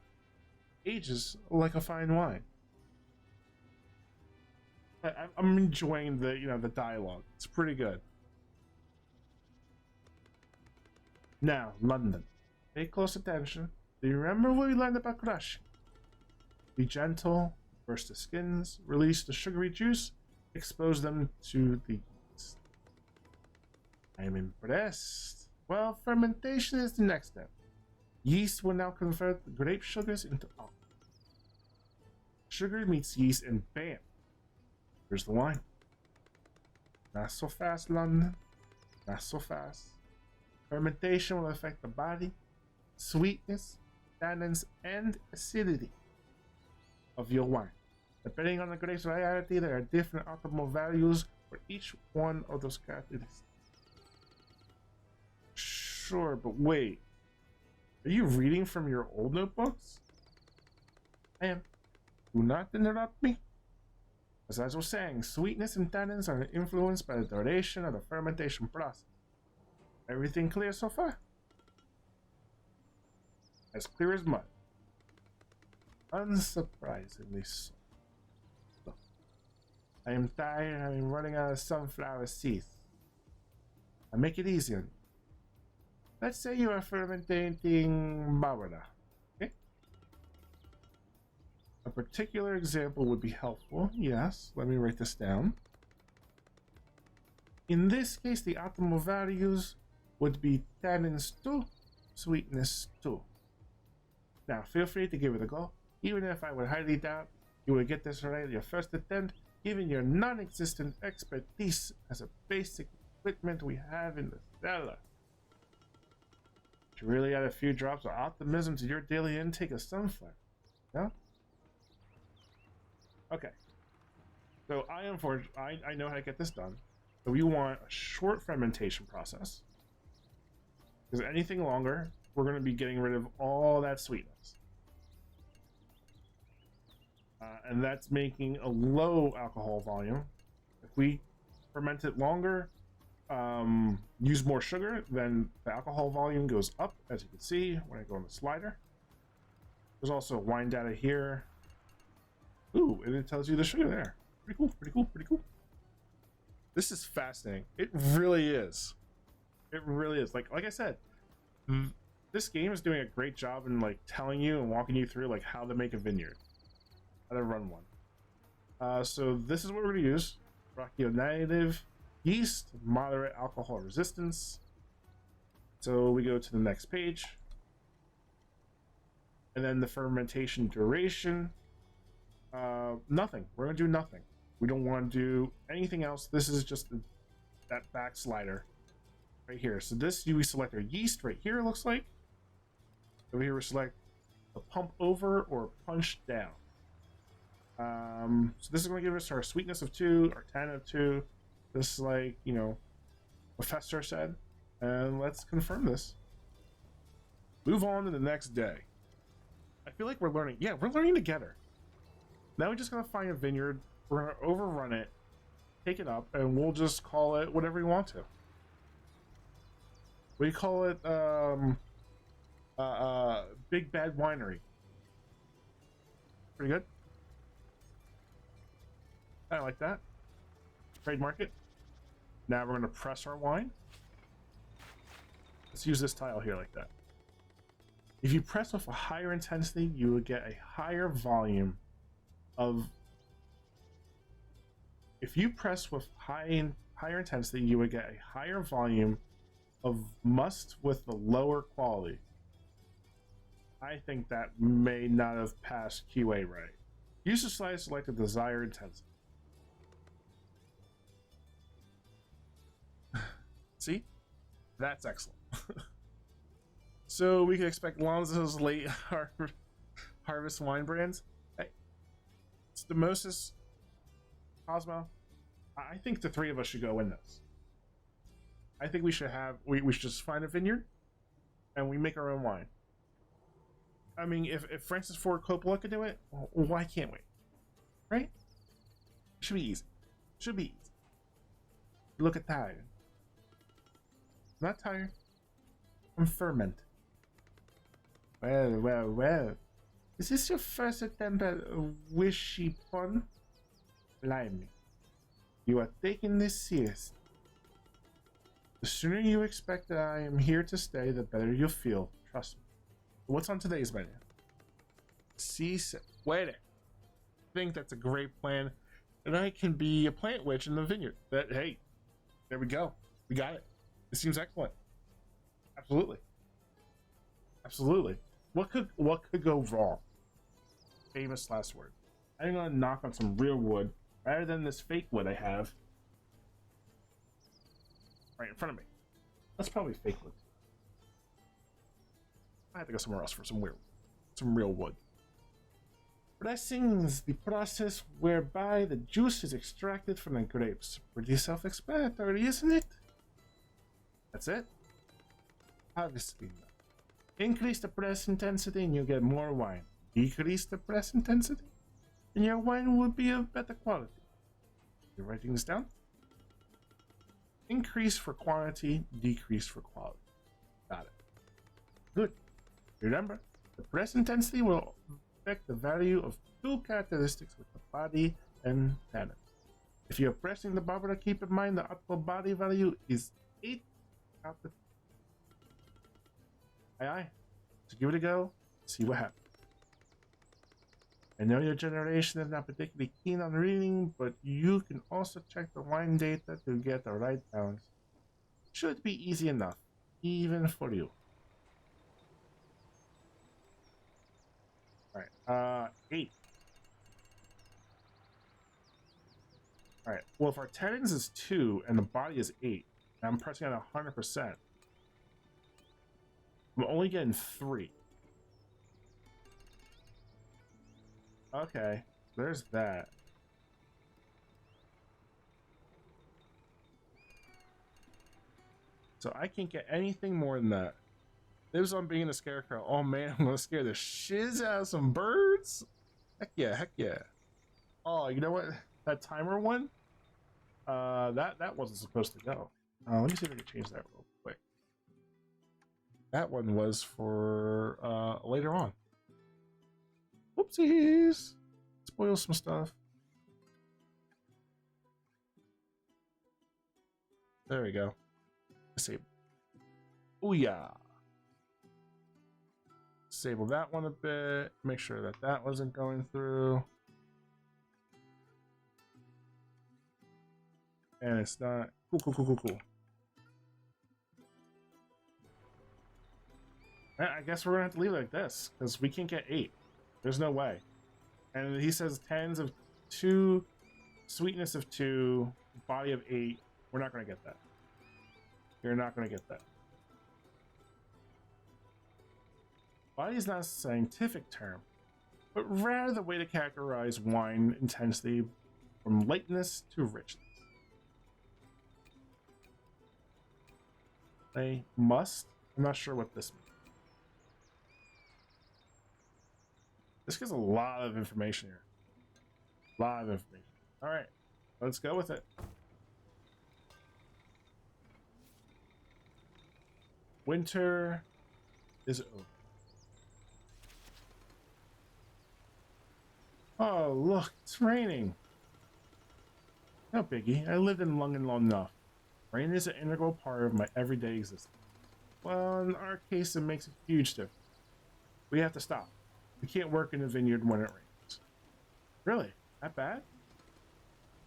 ages like a fine wine. I'm enjoying the dialogue. It's pretty good. Now, London. Pay close attention. Do you remember what we learned about crushing? Be gentle, burst the skins, release the sugary juice, expose them to the yeast. I am impressed. Well, fermentation is the next step. Yeast will now convert the grape sugars into alcohol. Sugar meets yeast and bam! Here's the wine. Not so fast, London. Not so fast. Fermentation will affect the body, sweetness, tannins, and acidity of your wine. Depending on the grape's variety, there are different optimal values for each one of those characteristics. Sure, but wait. Are you reading from your old notebooks? I am. Do not interrupt me. As I was saying, sweetness and tannins are influenced by the duration of the fermentation process. Everything clear so far? As clear as mud. Unsurprisingly so. Look, I am tired. I am running out of sunflower seeds. I make it easier. Let's say you are fermenting Bawada. Okay? A particular example would be helpful. Yes, let me write this down. In this case, the optimal values would be tannins 2, sweetness 2. Now, feel free to give it a go. Even if I would highly doubt you would get this right your first attempt, given your non-existent expertise as a basic equipment we have in the cellar. To really add a few drops of optimism to your daily intake of sunflower. No? Okay. So I know how to get this done. So we want a short fermentation process. Because anything longer, we're going to be getting rid of all that sweetness. And that's making a low alcohol volume. If we ferment it longer, use more sugar, then the alcohol volume goes up, as you can see when I go on the slider. There's also wine data here. Ooh, and it tells you the sugar there. Pretty cool, pretty cool, pretty cool. This is fascinating. It really is. It really is. Like I said, this game is doing a great job in like telling you and walking you through like how to make a vineyard, how to run one. So this is what we're going to use: brachionative yeast, moderate alcohol resistance. So we go to the next page, and then the fermentation duration. Nothing. We're going to do nothing. We don't want to do anything else. This is just that back slider right here. So this, we select our yeast right here, it looks like. Over here we select a pump over or punch down. So this is going to give us our sweetness of 2, our tannin of 2, just like, you know, Professor said. And let's confirm this. Move on to the next day. I feel like we're learning. Yeah, we're learning together. Now we're just going to find a vineyard. We're going to overrun it, take it up, and we'll just call it whatever we want to. We call it Big Bad Winery. Pretty good. I like that. Trademark it. Now we're going to press our wine. Let's use this tile here like that. If you press with a higher intensity, you will get a higher volume of... If you press with higher intensity, you would get a higher volume of must with the lower quality. I think that may not have passed QA right. Use the slide to select the desired intensity. See? That's excellent. So we can expect Lonzo's late harvest wine brands. Hey, it's the Moses, Cosmo. I think the three of us should go in this. I think we should we should just find a vineyard and we make our own wine. I mean, if Francis Ford Coppola could do it, well, why can't we? Right? It should be easy. Should be easy. Look at tired. Not tired. and ferment. Well. Is this your first attempt at a wishy pun? Blimey. You are taking this seriously. The sooner you expect that I am here to stay, the better you'll feel. Trust me. What's on today's menu? Wait it. I think that's a great plan. And I can be a plant witch in the vineyard. Hey, there we go. We got it. It seems excellent. Absolutely. Absolutely. What could go wrong? Famous last word. I'm gonna knock on some real wood rather than this fake wood I have right in front of me. That's probably fake wood. I have to go somewhere else for some real wood. Pressing's the process whereby the juice is extracted from the grapes. Pretty self-explanatory, isn't it? That's it? Obviously not. Increase the press intensity and you get more wine. Decrease the press intensity and your wine will be of better quality. You're writing this down? Increase for quantity, decrease for quality. Got it. Good. Remember, the press intensity will affect the value of two characteristics with the body and tannin. If you're pressing the barber, keep in mind the actual body value is 8 out of 10. Aye. So give it a go, see what happens. I know your generation is not particularly keen on reading, but you can also check the wine data to get the right balance. Should be easy enough, even for you. Alright, 8. Alright, well if our tannins is 2 and the body is 8, and I'm pressing at 100%, I'm only getting 3. Okay, there's that. So I can't get anything more than that. Lives on being a scarecrow. Oh man, I'm gonna scare the shiz out of some birds. Heck yeah. Oh, you know what? That timer one? That wasn't supposed to go. Let me see if I can change that real quick. That one was for later on. Whoopsies! Spoil some stuff. There we go. Disable. Oh yeah. Disable that one a bit. Make sure that that wasn't going through. And it's not. Cool. I guess we're gonna have to leave it like this because we can't get 8. There's no way. And he says tens of 2, sweetness of 2, body of 8. We're not gonna get that. You're not gonna get that. Body is not a scientific term, but rather the way to characterize wine intensity from lightness to richness. They must. I'm not sure what this means. This gives a lot of information here. A lot of information. All right, let's go with it. Winter is over. Oh, look, it's raining. No biggie. I lived in London long enough. Rain is an integral part of my everyday existence. Well, in our case, it makes a huge difference. We have to stop. We can't work in the vineyard when it rains. Really? That bad?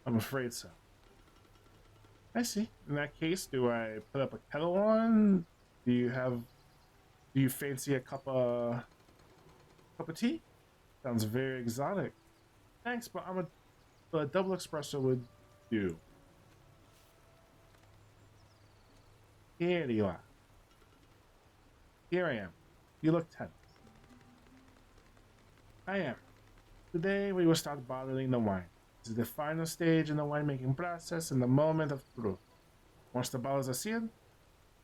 I'm afraid so. I see. In that case, do I put up a kettle on? Do you fancy a cup of tea? Sounds very exotic. Thanks, but a double espresso would do. Here you are. Here I am. You look tense. I am. Today we will start bottling the wine. This is the final stage in the winemaking process and the moment of truth. Once the bottles are sealed,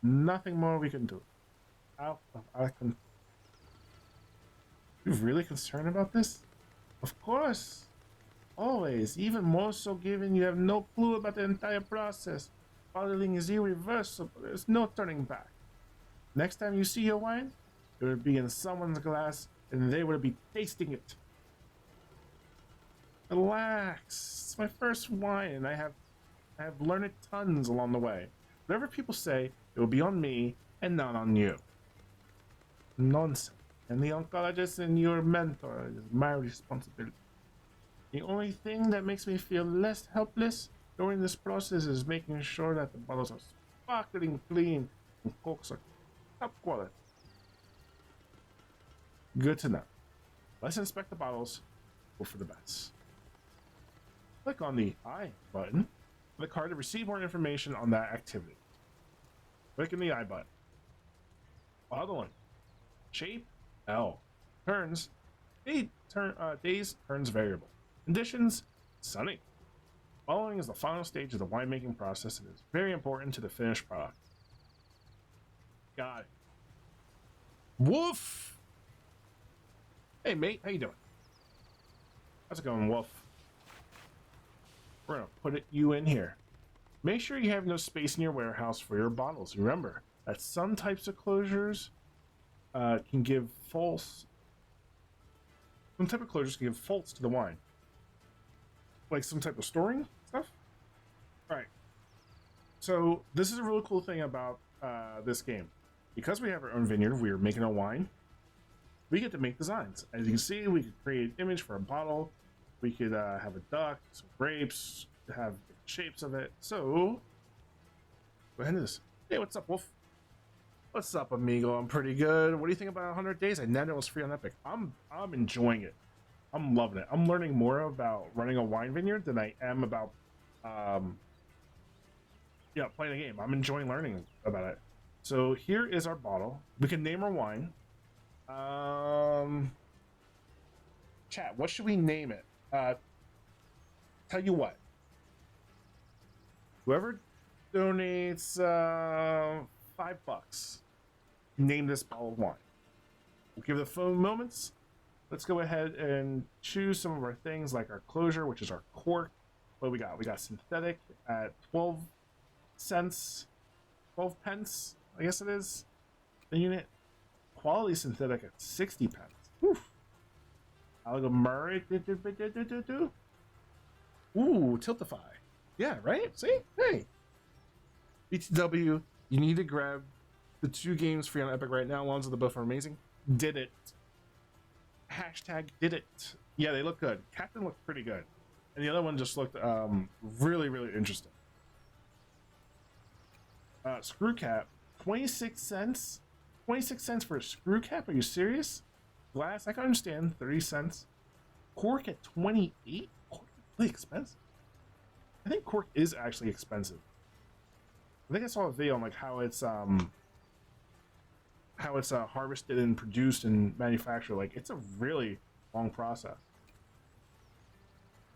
nothing more we can do. You really concerned about this? Of course. Always. Even more so given you have no clue about the entire process. Bottling is irreversible. There's no turning back. Next time you see your wine, it would be in someone's glass and they would be tasting it. Relax. It's my first wine and I have learned tons along the way. Whatever people say, it will be on me and not on you. Nonsense. And the oncologist and your mentor is my responsibility. The only thing that makes me feel less helpless during this process is making sure that the bottles are sparkling clean and corks are top quality. Good to know. Let's inspect the bottles. Hope for the best. Click on the I button on the card to receive more information on that activity. Click in the I button. Other one. Shape L. Turns. Days turns variable. Conditions sunny. Following is the final stage of the winemaking process and is very important to the finished product. Got it. Woof! Hey mate, how you doing? How's it going, Wolf? We're gonna put you in here. Make sure you have no space in your warehouse for your bottles. Remember that some types of closures can give false. Some type of closures can give faults to the wine, like some type of storing stuff. All right. So this is a really cool thing about this game. Because we have our own vineyard, we are making our wine. We get to make designs. As you can see, we could create an image for a bottle. We could have a duck, some grapes, have shapes of it. So, go ahead and do this. Hey, what's up, Wolf? What's up, amigo? I'm pretty good. What do you think about 100 Days? I know it was free on Epic. I'm enjoying it. I'm loving it. I'm learning more about running a wine vineyard than I am about, playing the game. I'm enjoying learning about it. So here is our bottle. We can name our wine. Chat, what should we name it? Tell you what. Whoever donates $5, name this bottle of wine. We'll give it a few moments. Let's go ahead and choose some of our things like our closure, which is our cork. What we got? We got synthetic at 12 cents, 12 pence, I guess it is, the unit. Quality synthetic at 60 pence. Oof. I'll go Murray. Ooh, Tiltify. Yeah, right? See? Hey. BTW, you need to grab the 2 games free on Epic right now. Ones of the both are amazing. Did it. Hashtag did it. Yeah, they look good. Captain looked pretty good. And the other one just looked really, really interesting. Screw cap, 26 cents. 26 cents for a screw cap? Are you serious? Glass, I can understand, 30 cents. Cork at 28? Cork is really expensive. I think cork is actually expensive. I think I saw a video on like how it's harvested and produced and manufactured. Like, it's a really long process.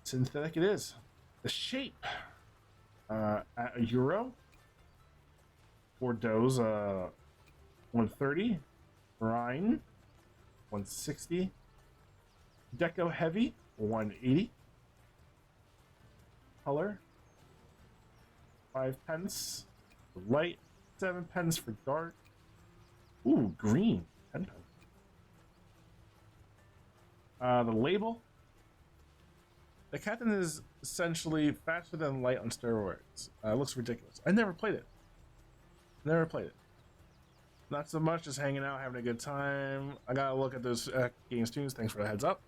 Synthetic it is. The shape at €1. Bordeaux's 130. Rhine 160. Deco Heavy 180. Color 5 pence. Light 7 pence for dark. Ooh, green 10 pence. The label. The Captain is essentially faster than light on steroids. Looks ridiculous. I never played it. Never played it. Not so much, just hanging out, having a good time. I gotta look at those games tunes. Thanks for the heads up.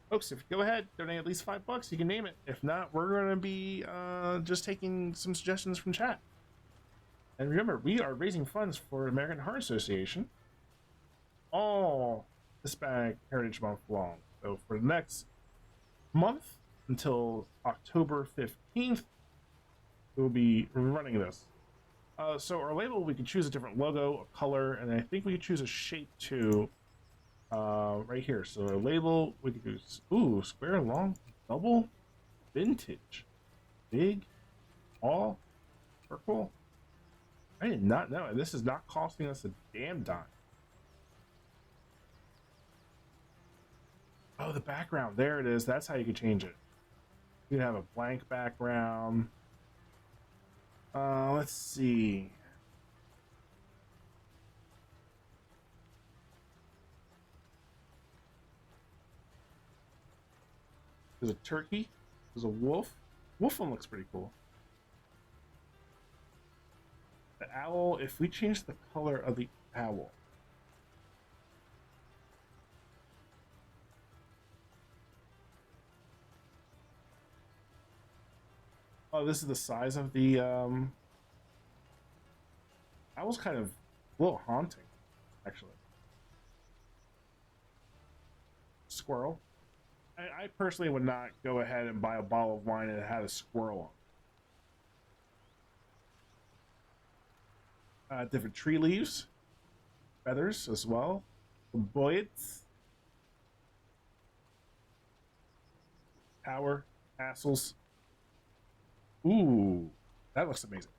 Folks, if you go ahead, donate at least $5, you can name it. If not, we're gonna be just taking some suggestions from chat. And remember, we are raising funds for American Heart Association all Hispanic Heritage Month long. So for the next month until October 15th, we'll be running this. So our label, we can choose a different logo, a color, and I think we could choose a shape too. Right here. So our label, we could use square, long, double, vintage, big, all, purple. I did not know, and this is not costing us a damn dime. Oh, the background, there it is. That's how you can change it. You can have a blank background. Let's see. There's a turkey. There's a wolf. Wolf one looks pretty cool. The owl, if we change the color of the owl. Oh, this is the size of the owl's kind of a little haunting, actually. Squirrel. I personally would not go ahead and buy a bottle of wine that had a squirrel on. Different tree leaves, feathers as well, buoyants, tower, castles. Ooh, that looks amazing.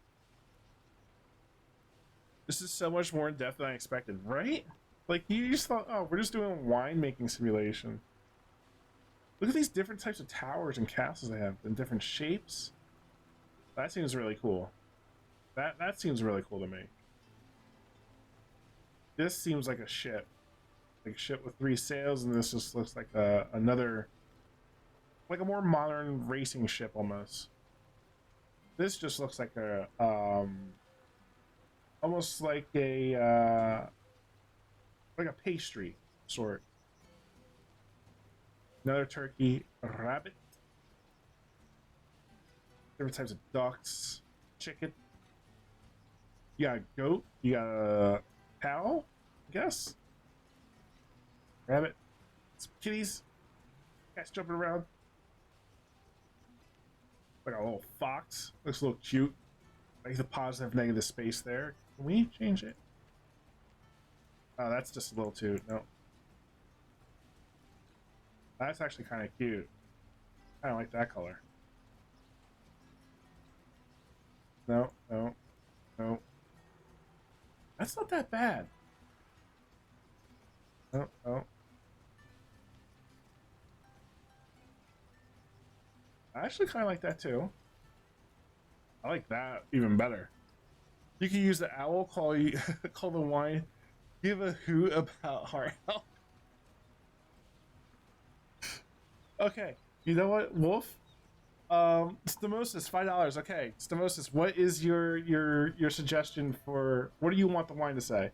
This is so much more in depth than I expected, right? Like, you just thought, oh, we're just doing a winemaking simulation. Look at these different types of towers and castles they have in different shapes. That seems really cool. That seems really cool to me. This seems like a ship. Like a ship with 3 sails, and this just looks like another... like a more modern racing ship, almost. This just looks like a... almost like a pastry sort. Another turkey, a rabbit, different types of ducks, chicken. You got a goat, you got a cow, I guess. Rabbit, some kitties, cats jumping around. Like a little fox, looks a little cute. Like the positive, negative space there. Can we change it? Oh, that's just a little too, no. That's actually kind of cute. I don't like that color. No, no, no. That's not that bad. No, no. I actually kind of like that too. I like that even better. You can use the owl, call the wine, give a hoot about heart health. Okay, you know what, Wolf? Stamosis, $5. Okay, Stamosis, what is your suggestion for what do you want the wine to say?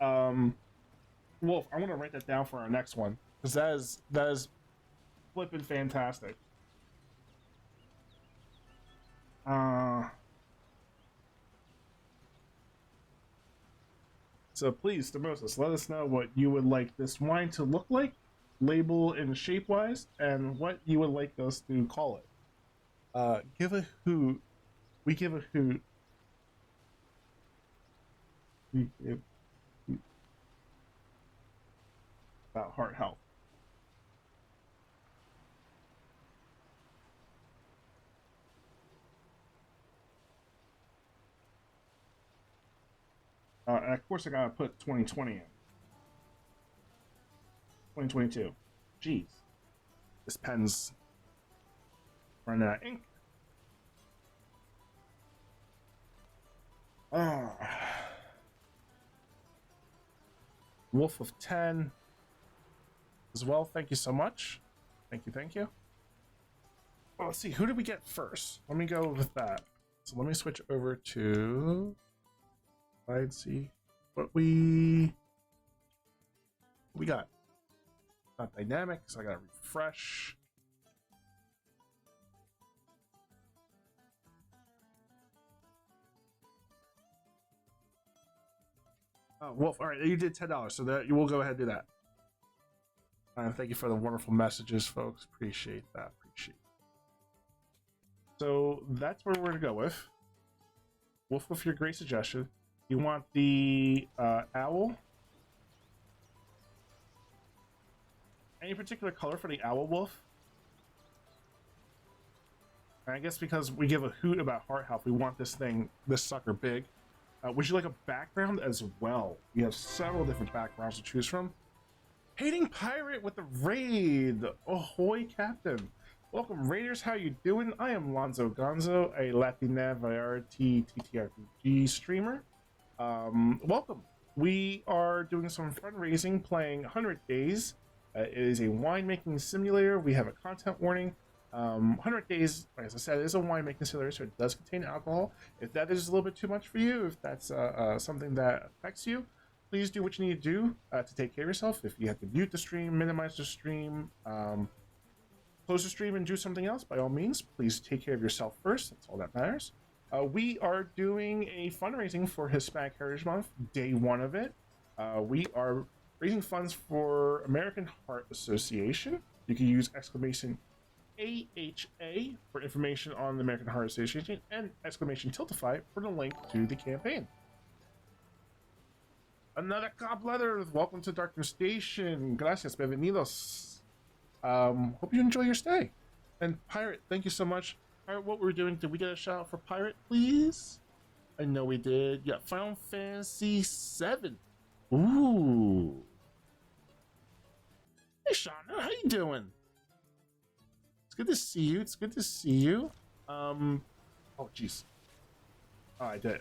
Wolf, I want to write that down for our next one because that is flipping fantastic. So please, Stamosis, let us know what you would like this wine to look like, label and shape wise, and what you would like us to call it. Give a hoot. We give a hoot. We give a hoot about heart health. And of course, I gotta put 2020 in. 2022. Jeez. This pen's running out of ink. Wolf of 10 as well. Thank you so much. Thank you, thank you. Well, let's see. Who did we get first? Let me go with that. So let me switch over to... Let's see what we got. Not dynamic, so I gotta refresh. Wolf, all right, you did $10, so that you will go ahead and do that. Thank you for the wonderful messages, folks. Appreciate that. Appreciate it. So that's where we're gonna go with. Wolf, with your great suggestion. You want the owl? Any particular color for the owl, Wolf? And I guess because we give a hoot about heart health, we want this sucker big. Would you like a background as well? We have several different backgrounds to choose from. Hating Pirate with the raid. Ahoy, Captain. Welcome, Raiders. How you doing? I am Lonzo Gonzo, a Latina variety TTRPG streamer. Welcome. We are doing some fundraising, playing 100 Days, It is a winemaking simulator. We have a content warning. 100 days, like as I said, it is a winemaking simulator, so it does contain alcohol. If that is a little bit too much for you, if that's something that affects you, please do what you need to do to take care of yourself. If you have to mute the stream, minimize the stream, close the stream and do something else, by all means, please take care of yourself first. That's all that matters. We are doing a fundraising for Hispanic Heritage Month, day one of it. We are raising funds for American Heart Association. You can use exclamation AHA for information on the American Heart Association and exclamation Tiltify for the link to the campaign. Another cop leather. Welcome to Darkmoon Station. Gracias, bienvenidos. Hope you enjoy your stay. And Pirate, thank you so much. Pirate, what we're doing, did we get a shout out for Pirate, please? I know we did. Yeah, Final Fantasy 7. Ooh. Hey, Shauna, how you doing? It's good to see you. It's good to see you. Oh, jeez. Oh, I did.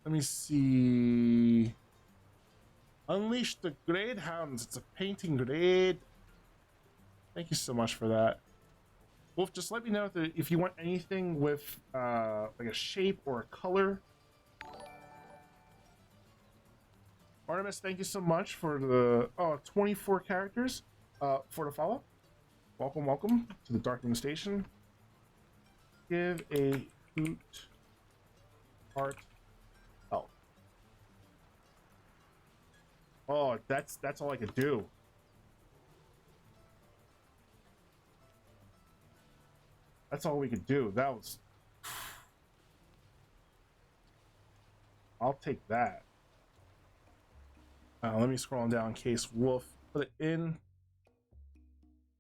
Let me see. Unleash the Grade Hounds. It's a painting grade. Thank you so much for that. Wolf, just let me know if you want anything with like a shape or a color. Artemis, thank you so much for the 24 characters for the follow. Welcome, welcome to the Darkmoon Station. Give a hoot heart. Oh, that's all I could do. That's all we could do. That was... I'll take that. Let me scroll down in case Wolf put it in.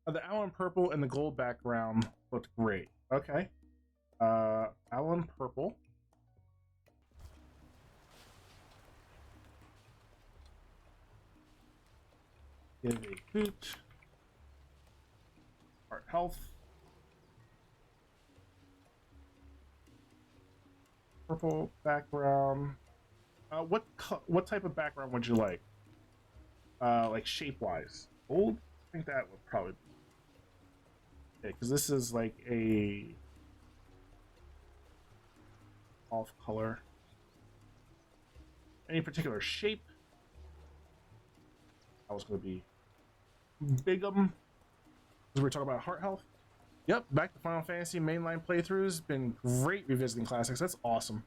The Allen purple and the gold background looked great. Okay. Allen purple. Give a hoot. Heart health. Purple background. What type of background would you like? Like shape wise. Gold? I think that would probably be. Because this is like a off color. Any particular shape? I was going to be Bigum. Because we're talking about heart health. Yep, back to Final Fantasy mainline playthroughs. Been great revisiting classics. That's awesome.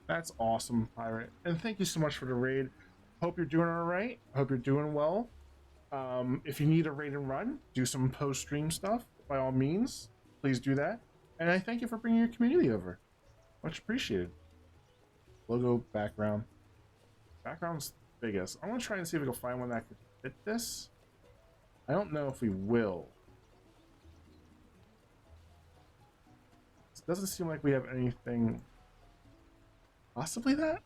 That's awesome, Pirate. And thank you so much for the raid. Hope you're doing all right. Hope you're doing well. If you need a raid and run, do some post-stream stuff. By all means, please do that. And I thank you for bringing your community over. Much appreciated. Logo, background. Background's biggest. I'm going to try and see if we can find one that could fit this. I don't know if we will. It doesn't seem like we have anything. Possibly that?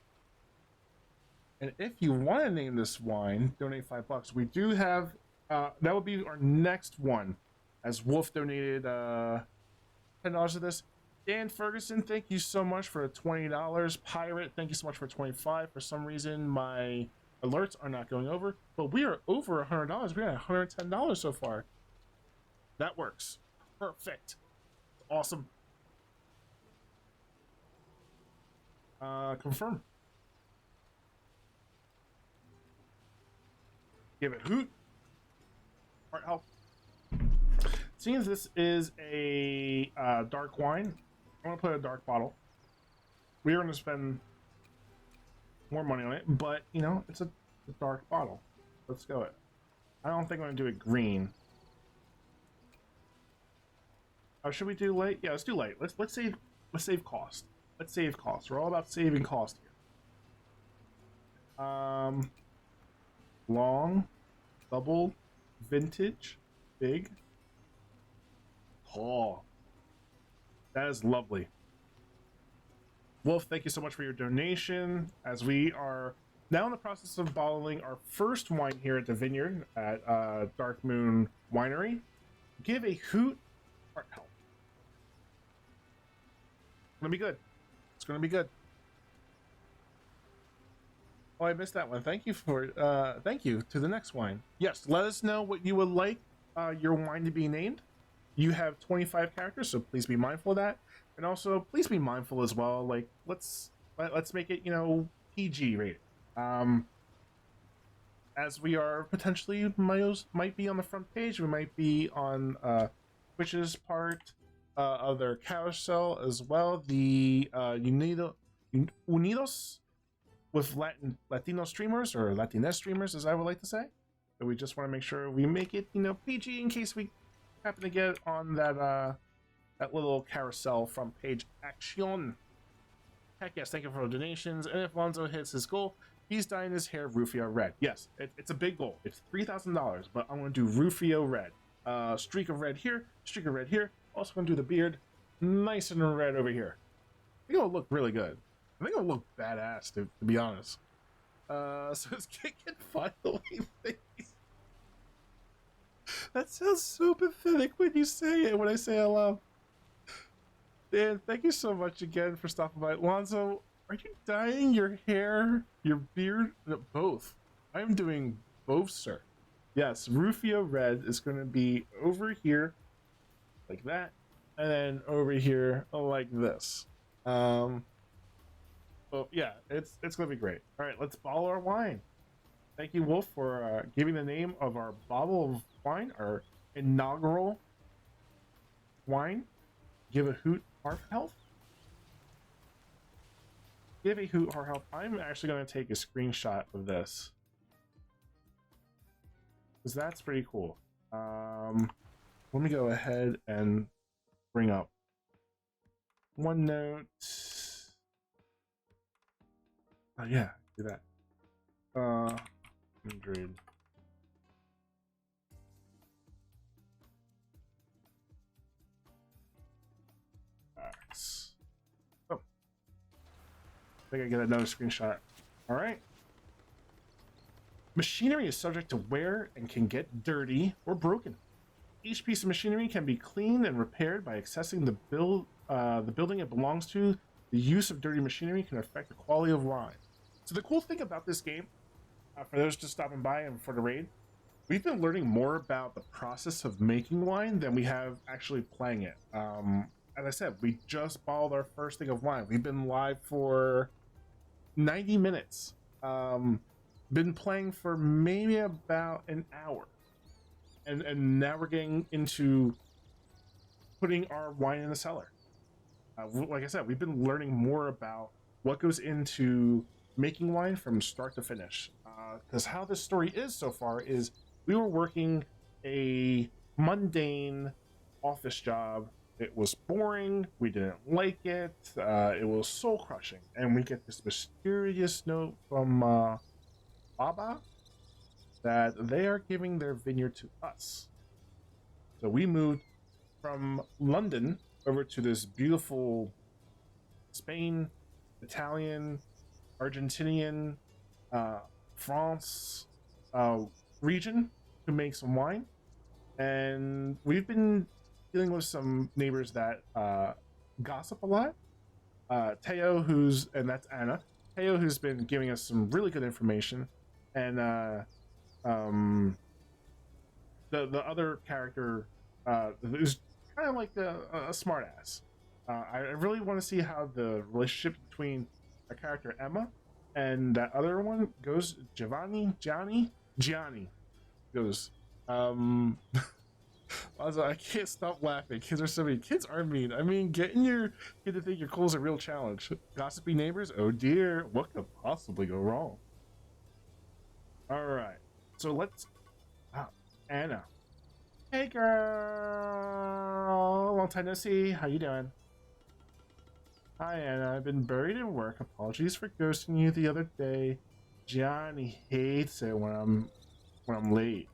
And if you want to name this wine, donate $5. We do have, that would be our next one, as Wolf donated $10 of this. Dan Ferguson, thank you so much for $20. Pirate, thank you so much for $25. For some reason, my alerts are not going over, but we are over $100. We're at $110 so far. That works. Perfect. Awesome. Confirm. Give it hoot. Heart health. Seeing as this is a dark wine, I'm going to put a dark bottle. We are going to spend more money on it, but, you know, it's a dark bottle. Let's go it. I don't think I'm going to do it green. Oh, should we do light? Yeah, let's do light. Let's save cost. Let's save cost. We're all about saving cost here. Long, double, vintage, big. Oh, that is lovely. Wolf, thank you so much for your donation. As we are now in the process of bottling our first wine here at the vineyard at Darkmoon Winery. Give a hoot. Heart health. It's gonna be good. It's gonna be good. Oh, I missed that one. Thank you for thank you to the next wine. Yes, let us know what you would like your wine to be named. You have 25 characters, so please be mindful of that. And also please be mindful as well. Like let's make it, PG rated. Um as we are potentially might be on the front page, we might be on Twitch's part of their carousel as well. The Unidos with Latino streamers or Latinx streamers, as I would like to say. But we just want to make sure we make it, PG in case we happen to get on that little carousel from page action. Heck yes, thank you for the donations. And if Lonzo hits his goal, he's dyeing his hair Rufio red. Yes, it's a big goal. It's $3,000, but I'm going to do Rufio red. Streak of red here, streak of red here. Also going to do the beard nice and red over here. I think it'll look really good. I think it'll look badass, to be honest. So it's kicking finally face. That sounds so pathetic when you say it, when I say it out loud. Dan, thank you so much again for stopping by. Lonzo, are you dyeing your hair, your beard? No, both. I'm doing both, sir. Yes, Rufio red is going to be over here, like that, and then over here, like this. Well, yeah, it's going to be great. All right, let's bottle our wine. Thank you, Wolf, for giving the name of our bottle of wine, our inaugural wine. Give a hoot, heart health. Give a hoot, heart health. I'm actually going to take a screenshot of this, because that's pretty cool. Let me go ahead and bring up OneNote. Oh yeah, do that. 100. Oh, I think I get another screenshot. All right. Machinery is subject to wear and can get dirty or broken. Each piece of machinery can be cleaned and repaired by accessing the building it belongs to. The use of dirty machinery can affect the quality of wine. So the cool thing about this game, for those just stopping by and for the raid, we've been learning more about the process of making wine than we have actually playing it. As I said, we just bottled our first thing of wine. We've been live for 90 minutes. Been playing for maybe about an hour. And now we're getting into putting our wine in the cellar. Like I said, we've been learning more about what goes into making wine from start to finish. Because how this story is so far is we were working a mundane office job. It was boring. We didn't like it. It was soul crushing. And we get this mysterious note from Baba that they are giving their vineyard to us. So we moved from London over to this beautiful Spain, Italian, Argentinian, France region to make some wine. And we've been dealing with some neighbors that gossip a lot. Teo, and that's Anna. Teo, who's been giving us some really good information. And the other character who's kind of like a smart ass. I really want to see how the relationship between a character Emma and that other one goes. Gianni goes. Also, I can't stop laughing because there's so many kids are mean. I mean, getting your kid to think you're cool is a real challenge. Gossipy neighbors, oh dear, what could possibly go wrong? All right, so let's. Anna. Hey, girl. Long time no see. How you doing? Hi, Anna. I've been buried in work. Apologies for ghosting you the other day. Johnny hates it when I'm late.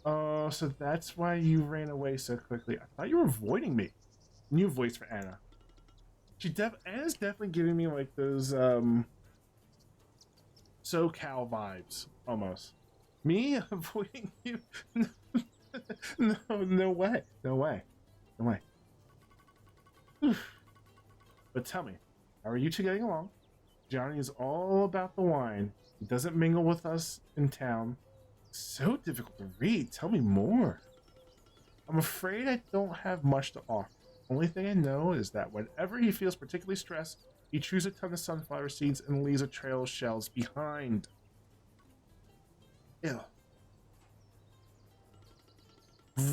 Oh, so that's why you ran away so quickly. I thought you were avoiding me. New voice for Anna. Anna's definitely giving me like those SoCal vibes almost. Me avoiding you? No way. But tell me, how are you two getting along? Johnny is all about the wine. He doesn't mingle with us in town. So difficult to read. Tell me more. I'm afraid I don't have much to offer. Only thing I know is that whenever he feels particularly stressed, he chews a ton of sunflower seeds and leaves a trail of shells behind. Ew.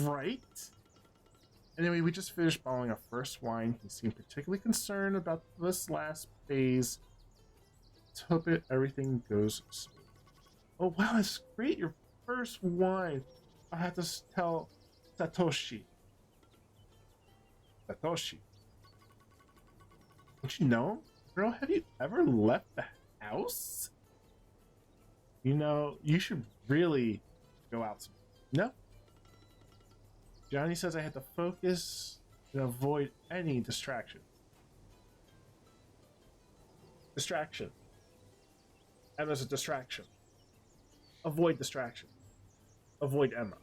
Right? Anyway, we just finished bottling our first wine. He seemed particularly concerned about this last phase. Let's hope everything goes smooth. Oh wow, that's great. Your first wine. I have to tell Satoshi. Satoshi. Don't you know him? Girl, have you ever left the house? You know, you should really go out some. No? Johnny says I had to focus and avoid any distraction. Distraction. Emma's a distraction. Avoid distraction. Avoid Emma.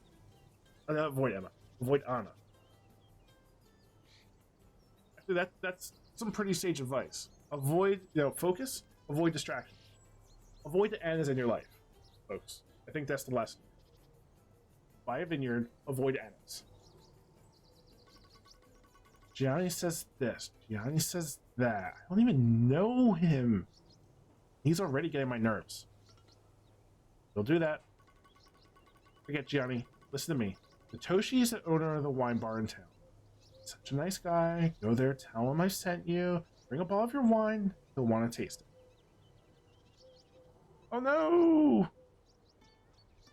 Avoid Emma. Avoid Anna. Actually, that's some pretty sage advice. Avoid, focus. Avoid distraction. Avoid the Annas in your life, folks. I think that's the lesson. Buy a vineyard. Avoid Annas. Gianni says this. Gianni says that. I don't even know him. He's already getting my nerves. He'll do that. Forget Gianni. Listen to me. Satoshi is the owner of the wine bar in town. Such a nice guy. Go there, tell him I sent you. Bring a bottle of your wine. He'll want to taste it. Oh no!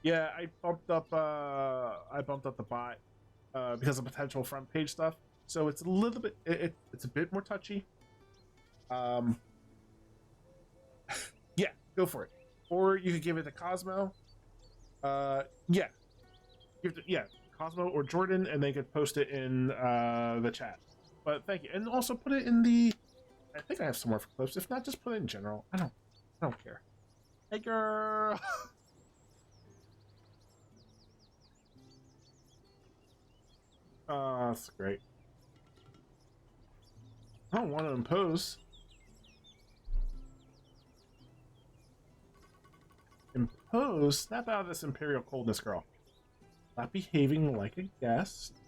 Yeah, I bumped up the bot because of potential front page stuff. So it's a little bit it's a bit more touchy. Yeah, go for it. Or you could give it to Cosmo. Yeah. Cosmo or Jordan, and they could post it in the chat. But thank you. And also put it in the I think I have some more for clips. If not, just put it in general. I don't care. Hey girl. Oh, that's great. I don't want to impose. Impose? Snap out of this imperial coldness, girl. Not behaving like a guest.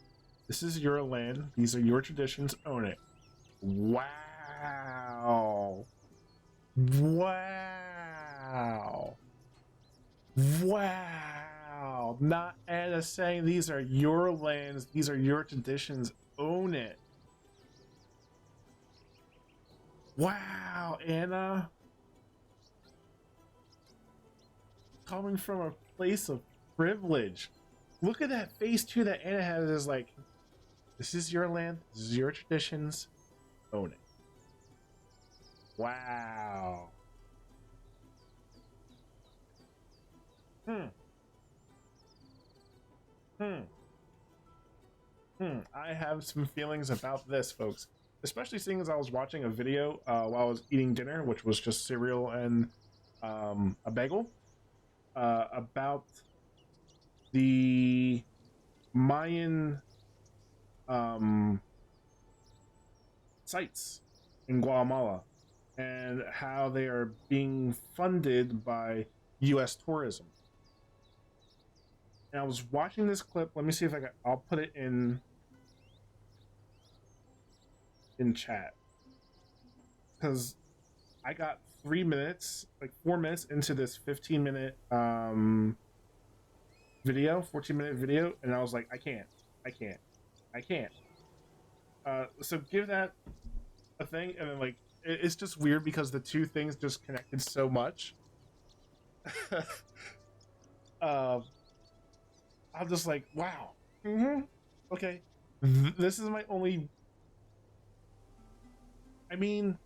This is your land. These are your traditions. Own it. Wow. Wow. Wow. Not Anna saying these are your lands. These are your traditions. Own it. Wow, Anna. Coming from a place of privilege. Look at that face too that Anna has. Is like, this is your land, this is your traditions, own it. Wow. I have some feelings about this, folks. Especially seeing as I was watching a video while I was eating dinner, which was just cereal and a bagel, about the Mayan sites in Guatemala and how they are being funded by U.S. tourism. And I was watching this clip. Let me see if I'll put it in chat, because I got 3 minutes, like 4 minutes into this 15-minute video, 14-minute video, and I was like, I can't. So give that a thing, and then like it's just weird because the two things just connected so much. I'm just like, wow. Okay. This is my only. I mean,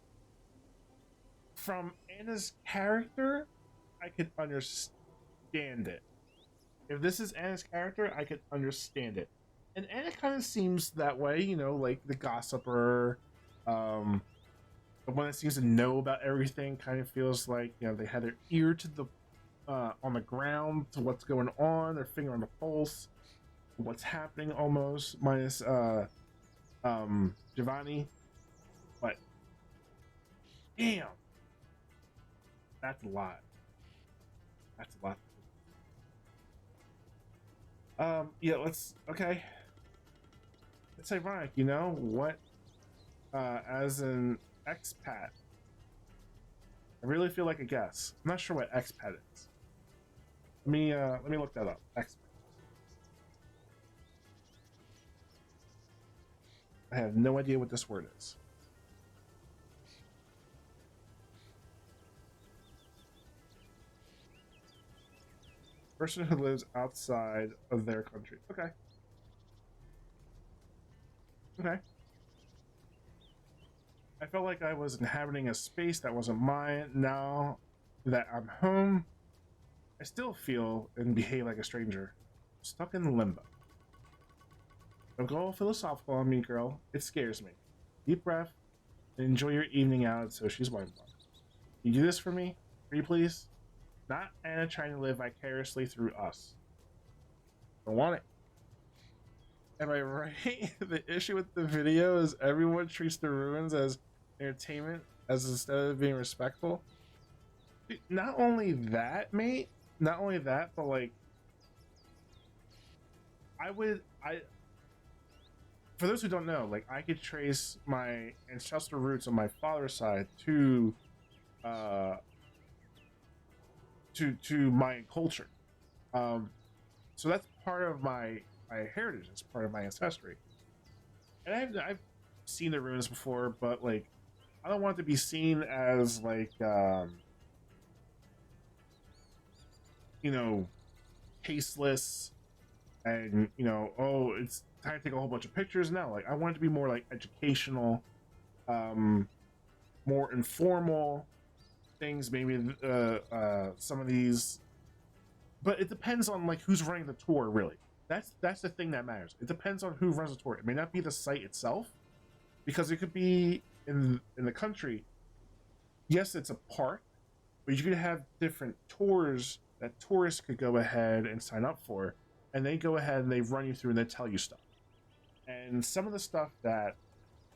from Anna's character, I could understand it. If this is Anna's character, I could understand it. And Anna kind of seems that way, like the gossiper, the one that seems to know about everything. Kind of feels like they had their ear to the on the ground to what's going on, their finger on the pulse, what's happening almost. Minus Giovanni, but damn. That's a lot. That's a lot. Yeah, okay. It's ironic, you know, what, as an expat, I really feel like a guess. I'm not sure what expat is. Let me look that up. Expat. I have no idea what this word is. Person who lives outside of their country. Okay. Okay. I felt like I was inhabiting a space that wasn't mine. Now that I'm home, I still feel and behave like a stranger, stuck in limbo. Don't go all philosophical on me, girl. It scares me. Deep breath and enjoy your evening out. So she's one. You do this for me? Pretty please? Not Anna trying to live vicariously through us. Don't want it. Am I right? The issue with the video is everyone treats the ruins as entertainment as instead of being respectful. Dude, not only that, mate. Not only that, but like, I for those who don't know, like I could trace my ancestral roots on my father's side to my culture. So that's part of my heritage. It's part of my ancestry. And I've seen the ruins before, but like I don't want it to be seen as like you know, tasteless and oh, it's time to take a whole bunch of pictures. Now like I want it to be more like educational, more informal things, maybe some of these, but it depends on like who's running the tour. Really, that's the thing that matters. It depends on who runs the tour. It may not be the site itself, because it could be in the country. Yes, it's a park, but you could have different tours that tourists could go ahead and sign up for, and they go ahead and they run you through and they tell you stuff. And some of the stuff that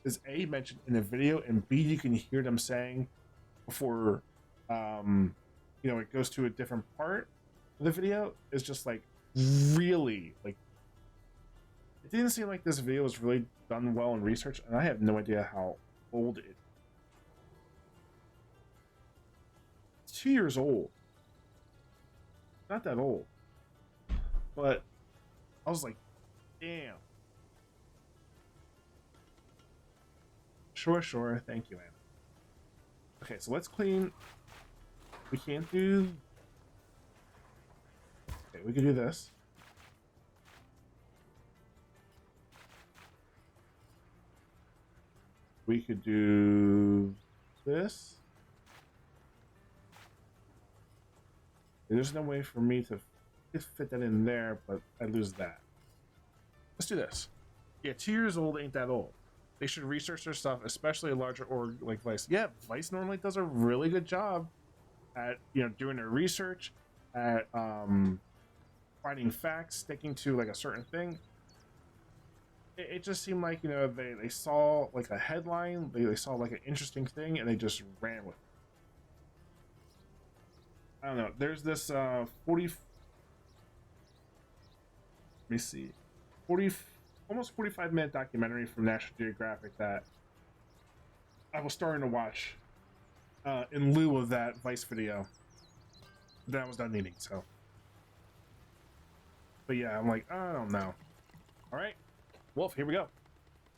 is A, mentioned in the video, and B, you can hear them saying before it goes to a different part of the video, is just like really like, it didn't seem like this video was really done well in research, and I have no idea how old it is. It's 2 years old. Not that old. But I was like, damn. Sure. Thank you, Anna. Okay, so let's clean. We can't do. Okay, we can do this. We could do this. There's no way for me to fit that in there, but I lose that. Let's do this. Yeah, 2 years old ain't that old. They should research their stuff, especially a larger org like Vice. Yeah, Vice normally does a really good job at doing their research, at finding facts, sticking to like a certain thing. It just seemed like they saw like a headline, they saw like an interesting thing, and they just ran with it. I don't know. There's this 40. Let me see, 40, almost 45-minute documentary from National Geographic that I was starting to watch in lieu of that Vice video that I was done needing. So, but yeah, I'm like, I don't know. All right, Wolf, here we go.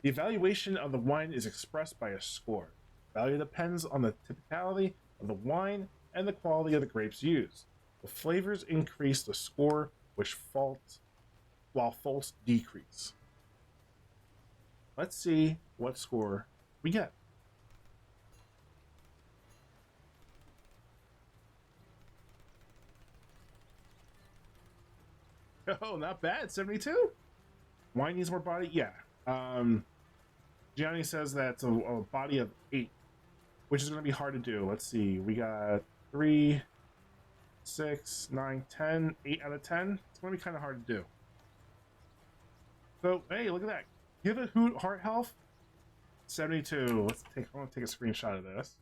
The evaluation of the wine is expressed by a score. Value depends on the typicality of the wine and the quality of the grapes used. The flavors increase the score, while faults decrease. Let's see what score we get. Oh, not bad. 72. Wine needs more body. Yeah. Gianni says that's a body of 8, which is going to be hard to do. Let's see. We got 3, 6, 9, 10, 8 out of 10. It's going to be kind of hard to do. So, hey, look at that. Give it hoot heart health. 72. I want to take a screenshot of this.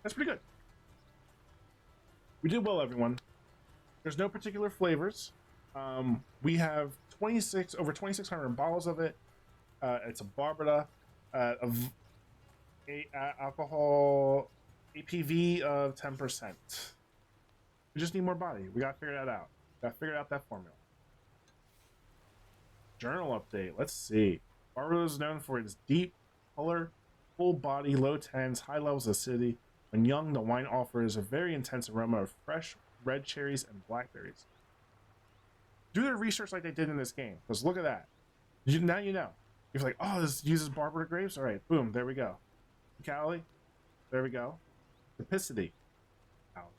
That's pretty good. We did well, everyone. There's no particular flavors. We have over 2,600 bottles of it. It's a Barbara, alcohol APV of 10%. We just need more body. We gotta figure that out. Gotta figure out that formula. Journal update. Let's see. Barbara is known for its deep color, full body, low tannins, high levels of acidity. When young, the wine offers a very intense aroma of fresh red cherries and blackberries. Do their research like they did in this game, because look at that. Now you know. You're like, oh, this uses Barbara grapes? All right, boom, there we go. Cali, there we go. Typicity. Out.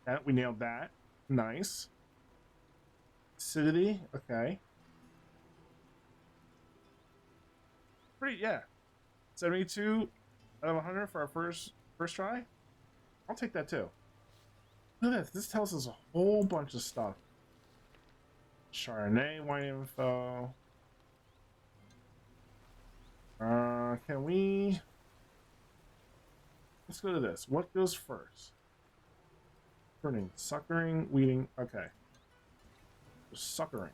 Yeah, we nailed that. Nice. Acidity, okay. Pretty, yeah. 72 out of 100 for our first try. I'll take that too. Look at this. This tells us a whole bunch of stuff. Chardonnay wine info. Can we? Let's go to this. What goes first? Pruning, suckering, weeding. Okay. Suckering.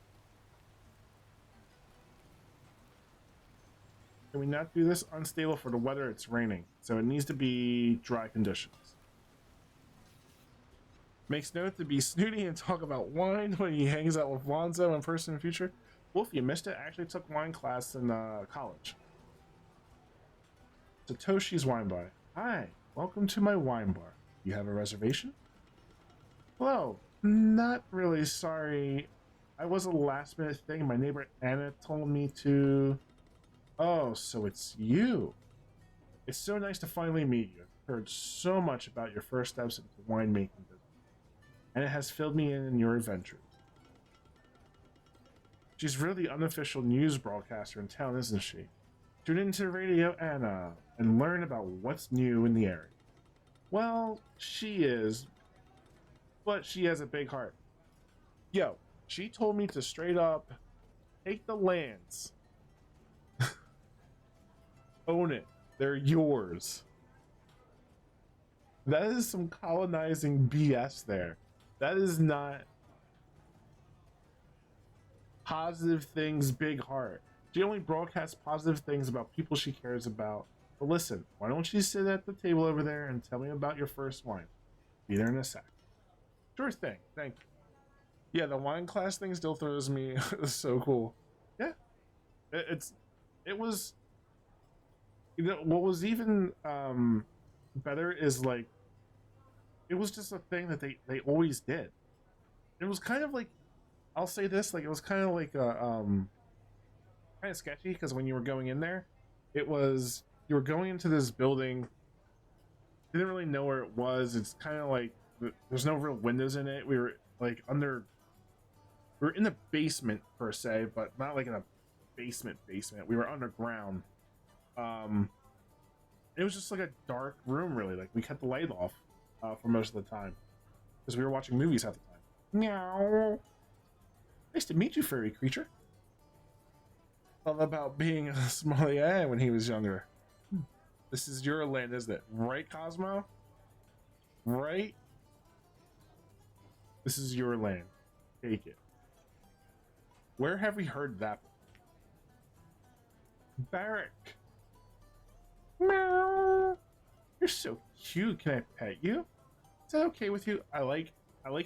Can we not do this? Unstable for the weather. It's raining, so it needs to be dry conditions. Makes note to be snooty and talk about wine when he hangs out with Lonzo in person in the future. Wolf, you missed it. I actually took wine class in college. Satoshi's Wine Bar. Hi, welcome to my wine bar. You have a reservation? Hello. Not really, sorry. I was a last minute thing. My neighbor Anna told me to... Oh, so it's you. It's so nice to finally meet you. I've heard so much about your first steps into winemaking business, and it has filled me in your adventures. She's really the unofficial news broadcaster in town, isn't she? Tune into the radio, Anna, and learn about what's new in the area. Well, she is, but she has a big heart. Yo, she told me to straight up take the lands. Own it. They're yours. That is some colonizing BS there. That is not positive things, big heart. She only broadcasts positive things about people she cares about. But listen, why don't you sit at the table over there and tell me about your first wine? Be there in a sec. Sure thing. Thank you. Yeah, the wine class thing still throws me. It's so cool. Yeah. It was, you know, what was even better is like, it was just a thing that they always did. It was kind of like, I'll say this, like it was kind of like a kind of sketchy, because when you were going in there, it was, you were going into this building, didn't really know where it was. It's kind of like there's no real windows in it. We were like we were in the basement per se, but not like in a basement. We were underground. It was just like a dark room, really. Like we kept the light off for most of the time because we were watching movies half the time. Meow. Nice to meet you, furry creature. All about being a sommelier when he was younger. This is your land, isn't it? Right, Cosmo? Right? This is your land. Take it. Where have we heard that? Barrack. Meow. You're so cute. Can I pet you? Is that okay with you? I like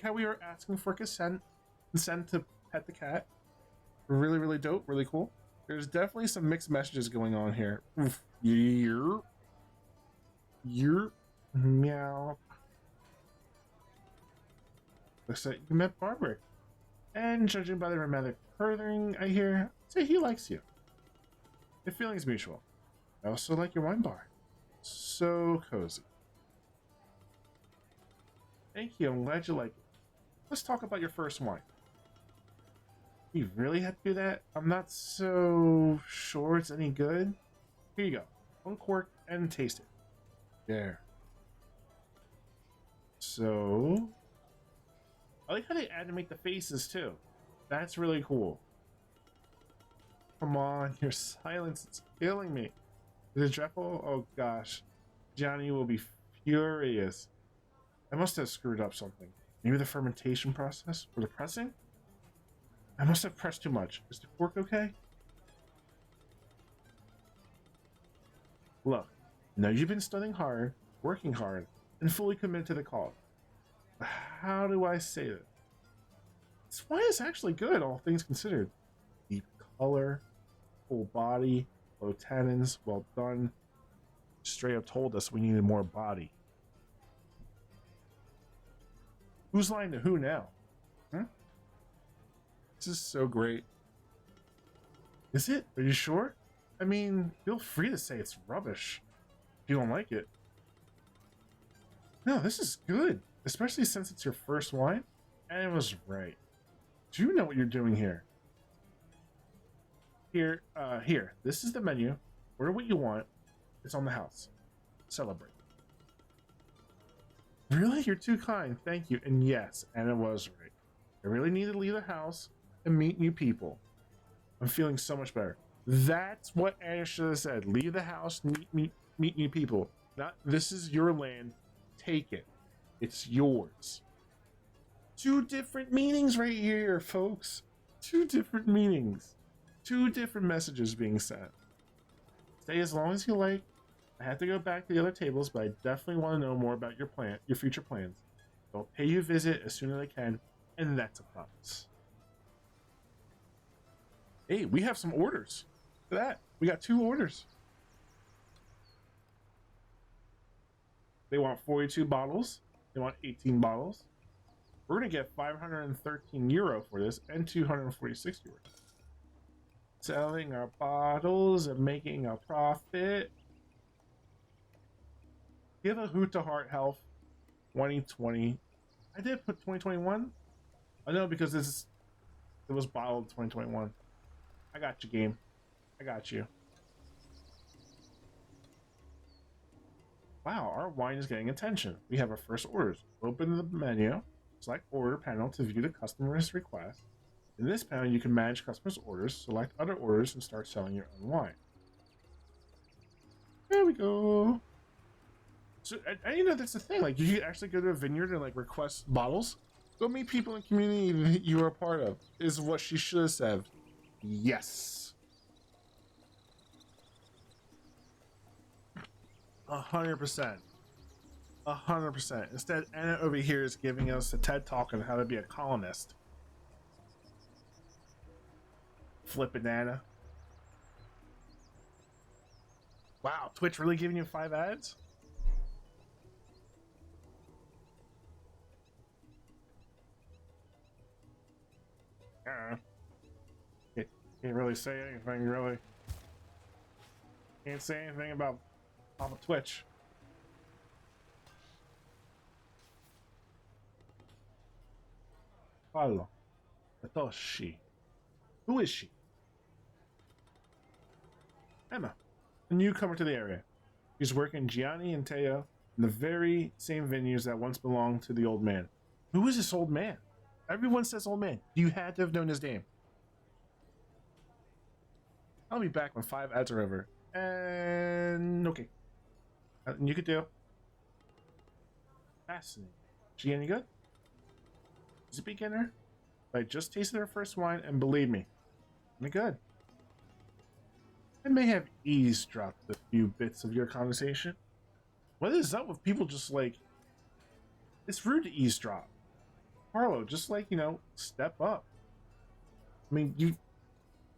how we were asking for consent to pet the cat. Really, really dope. Really cool. There's definitely some mixed messages going on here. Oof. Yerp. Meow. Looks like you met Barbara. And judging by the romantic furthering I hear, say he likes you. The feeling's mutual. I also like your wine bar. So cozy. Thank you, I'm glad you like it. Let's talk about your first wine. You really had to do that? I'm not so sure it's any good. Here you go. Uncork and taste it. There. So... I like how they animate the faces too. That's really cool. Come on, your silence is killing me. Is it dreadful? Oh gosh. Johnny will be furious. I must have screwed up something. Maybe the fermentation process or the pressing? I must have pressed too much. Is the cork okay? Look, now you've been studying hard, working hard, and fully committed to the cause. How do I say it? This wine is actually good, all things considered. Deep color, full body, low tannins, well done. Straight up told us we needed more body. Who's lying to who now? Hmm? This is so great. Is it? Are you sure? I mean, feel free to say it's rubbish if you don't like it. No, this is good, especially since it's your first wine. And it was right. Do you know what you're doing here? Here. This is the menu. Order what you want. It's on the house. Celebrate. Really? You're too kind. Thank you. And yes, Anna was right. I really need to leave the house and meet new people. I'm feeling so much better. That's what Anna should have said. Leave the house, meet new people. Not, this is your land. Take it. It's yours. Two different meanings right here, folks. Two different meanings. Two different messages being sent. Stay as long as you like. I have to go back to the other tables, but I definitely want to know more about your future plans. I'll pay you a visit as soon as I can, and that's a promise. Hey, we have some orders. Look at that. We got 2 orders. They want 42 bottles. They want 18 bottles. We're going to get 513 euro for this and 246 euro. Selling our bottles and making a profit. Give a hoot to Heart Health 2020. I did put 2021. I know because it was bottled 2021. I got you, game. I got you. Wow, our wine is getting attention. We have our first orders. Open the menu, select order panel to view the customer's request. In this panel, you can manage customers' orders, select other orders, and start selling your own wine. There we go. So, and you know, that's the thing. Like, you actually go to a vineyard and, like, request bottles. Go meet people in the community that you are a part of, is what she should have said. Yes. 100%. 100%. Instead, Anna over here is giving us a TED Talk on how to be a colonist. Flippin' Anna. Wow, Twitch really giving you 5 ads? Can't really say anything, really. Can't say anything about Papa Twitch. Hello. Satoshi. Who is she? Emma, a newcomer to the area. She's working Gianni and Teo in the very same venues that once belonged to the old man. Who is this old man? Everyone says old man. You had to have known his name. I'll be back when 5 ads are over. And okay. You could do. Fascinating. She any good? She's a beginner. I just tasted her first wine, and believe me, I'm good. I may have eavesdropped a few bits of your conversation. What is up with people just like... It's rude to eavesdrop. Carlo, just like, you know, step up. I mean, you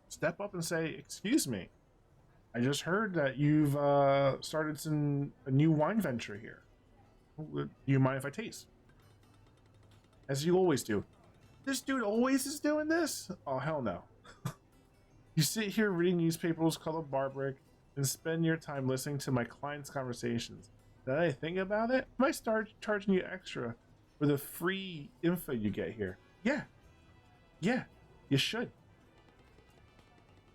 step up and say, excuse me. I just heard that you've started a new wine venture here. Do you mind if I taste? As you always do. This dude always is doing this? Oh, hell no. You sit here reading newspapers, color barbrick, and spend your time listening to my clients' conversations. Then I think about it, I might start charging you extra for the free info you get here. Yeah. Yeah, you should.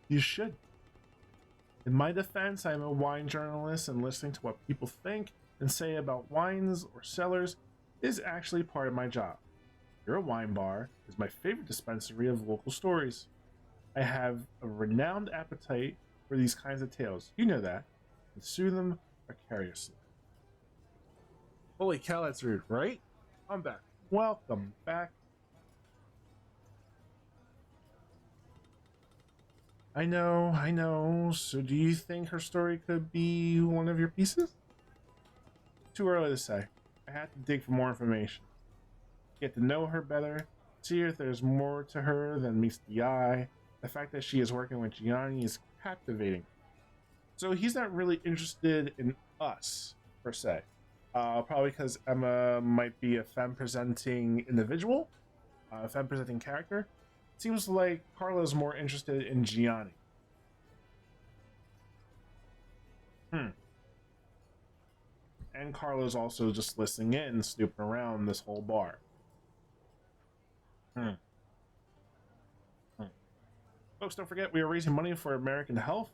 You should. In my defense, I'm a wine journalist, and listening to what people think and say about wines or cellars is actually part of my job. Your Wine Bar is my favorite dispensary of local stories. I have a renowned appetite for these kinds of tales. You know that. And soothe them precariously. Holy cow, that's rude, right? I'm back. Welcome back. I know, I know. So do you think her story could be one of your pieces? Too early to say. I have to dig for more information. Get to know her better, see if there's more to her than meets the eye. The fact that she is working with Gianni is captivating. So he's not really interested in us, per se. Probably because Emma might be a femme-presenting individual, a femme-presenting character. Seems like Carla's more interested in Gianni. And Carla's also just listening in, snooping around this whole bar. Folks, don't forget we are raising money for American Health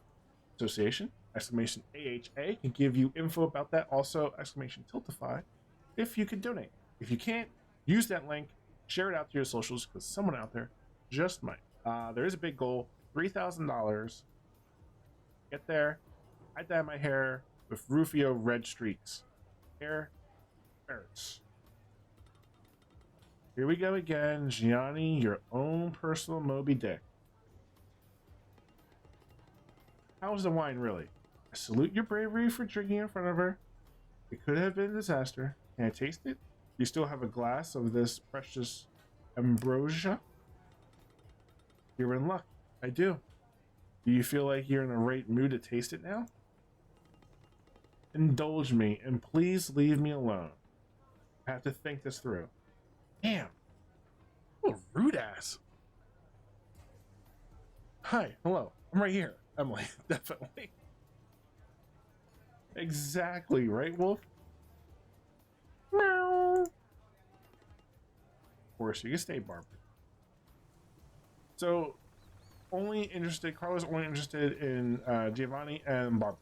Association. Exclamation AHA can give you info about that. Also, exclamation Tiltify if you can donate. If you can't, use that link, share it out to your socials because someone out there just might. There is a big goal, $3,000. Get there. I dye my hair with Rufio red streaks. Hair hurts. Here we go again, Gianni, your own personal Moby Dick. How's the wine really? I salute your bravery for drinking in front of her. It could have been a disaster. Can I taste it? You still have a glass of this precious ambrosia? You're in luck. I do. Do you feel like you're in the right mood to taste it now? Indulge me, and please leave me alone. I have to think this through. Damn. What a rude ass. Hi, hello. I'm right here. Emily, definitely. Exactly, right, Wolf? Meow. Of course, you can stay, Barbara. So, Carla's only interested in Giovanni and Barbara.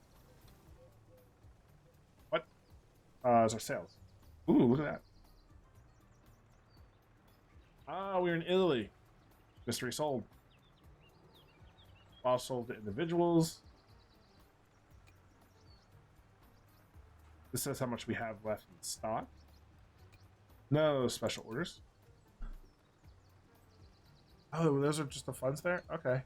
What? Is our sales. Ooh, look at that. Ah, we're in Italy. Mystery sold. While sold to individuals. This says how much we have left in stock. No special orders. Oh, those are just the funds there? Okay.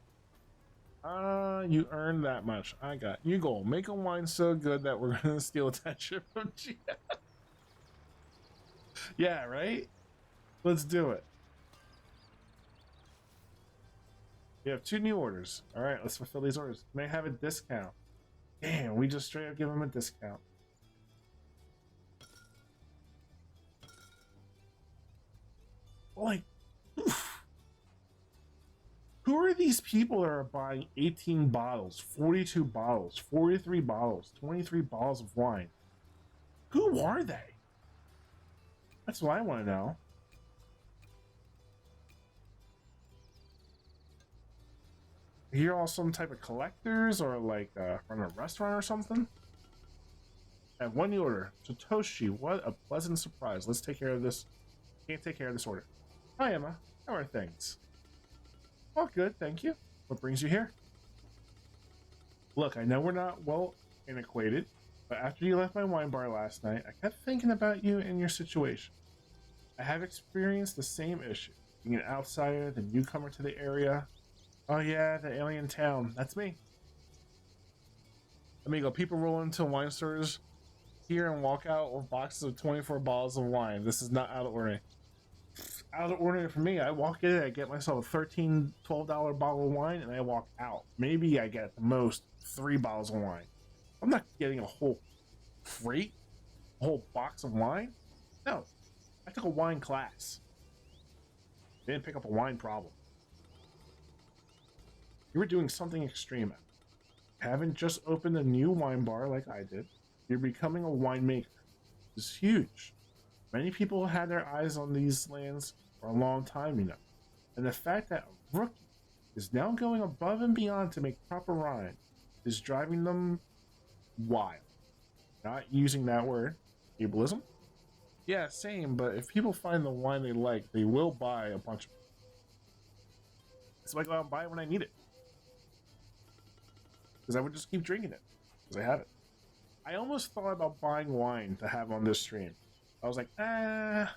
You earned that much. I got you. Goal. Make a wine so good that we're gonna steal attention from Gia. Yeah, right? Let's do it. We have 2 new orders. All right, let's fulfill these orders. May I have a discount? Damn, we just straight up give them a discount. Like, oof. Who are these people that are buying 18 bottles, 42 bottles, 43 bottles, 23 bottles of wine? Who are they? That's what I want to know. You're all some type of collectors or like run a restaurant or something? I have 1 new order. Satoshi, what a pleasant surprise. Let's take care of this. Can't take care of this order. Hi, Emma. How are things? Oh, good, thank you. What brings you here? Look, I know we're not well acquainted, but after you left my wine bar last night, I kept thinking about you and your situation. I have experienced the same issue. Being an outsider, the newcomer to the area. Oh yeah, the alien town. That's me. Amigo, people roll into wine stores here and walk out with boxes of 24 bottles of wine. This is not out of ordinary. Out of ordinary for me. I walk in, I get myself a $13, $12 bottle of wine, and I walk out. Maybe I get at the most 3 bottles of wine. I'm not getting a whole crate, a whole box of wine. No, I took a wine class. Didn't pick up a wine problem. You were doing something extreme. You haven't just opened a new wine bar like I did. You're becoming a winemaker. It's huge. Many people had their eyes on these lands for a long time, you know. And the fact that a rookie is now going above and beyond to make proper wine is driving them wild. Not using that word. Ableism? Yeah, same, but if people find the wine they like, they will buy a bunch of it. So I go out and buy it when I need it. Because I would just keep drinking it. Because I have it. I almost thought about buying wine to have on this stream. I was like, I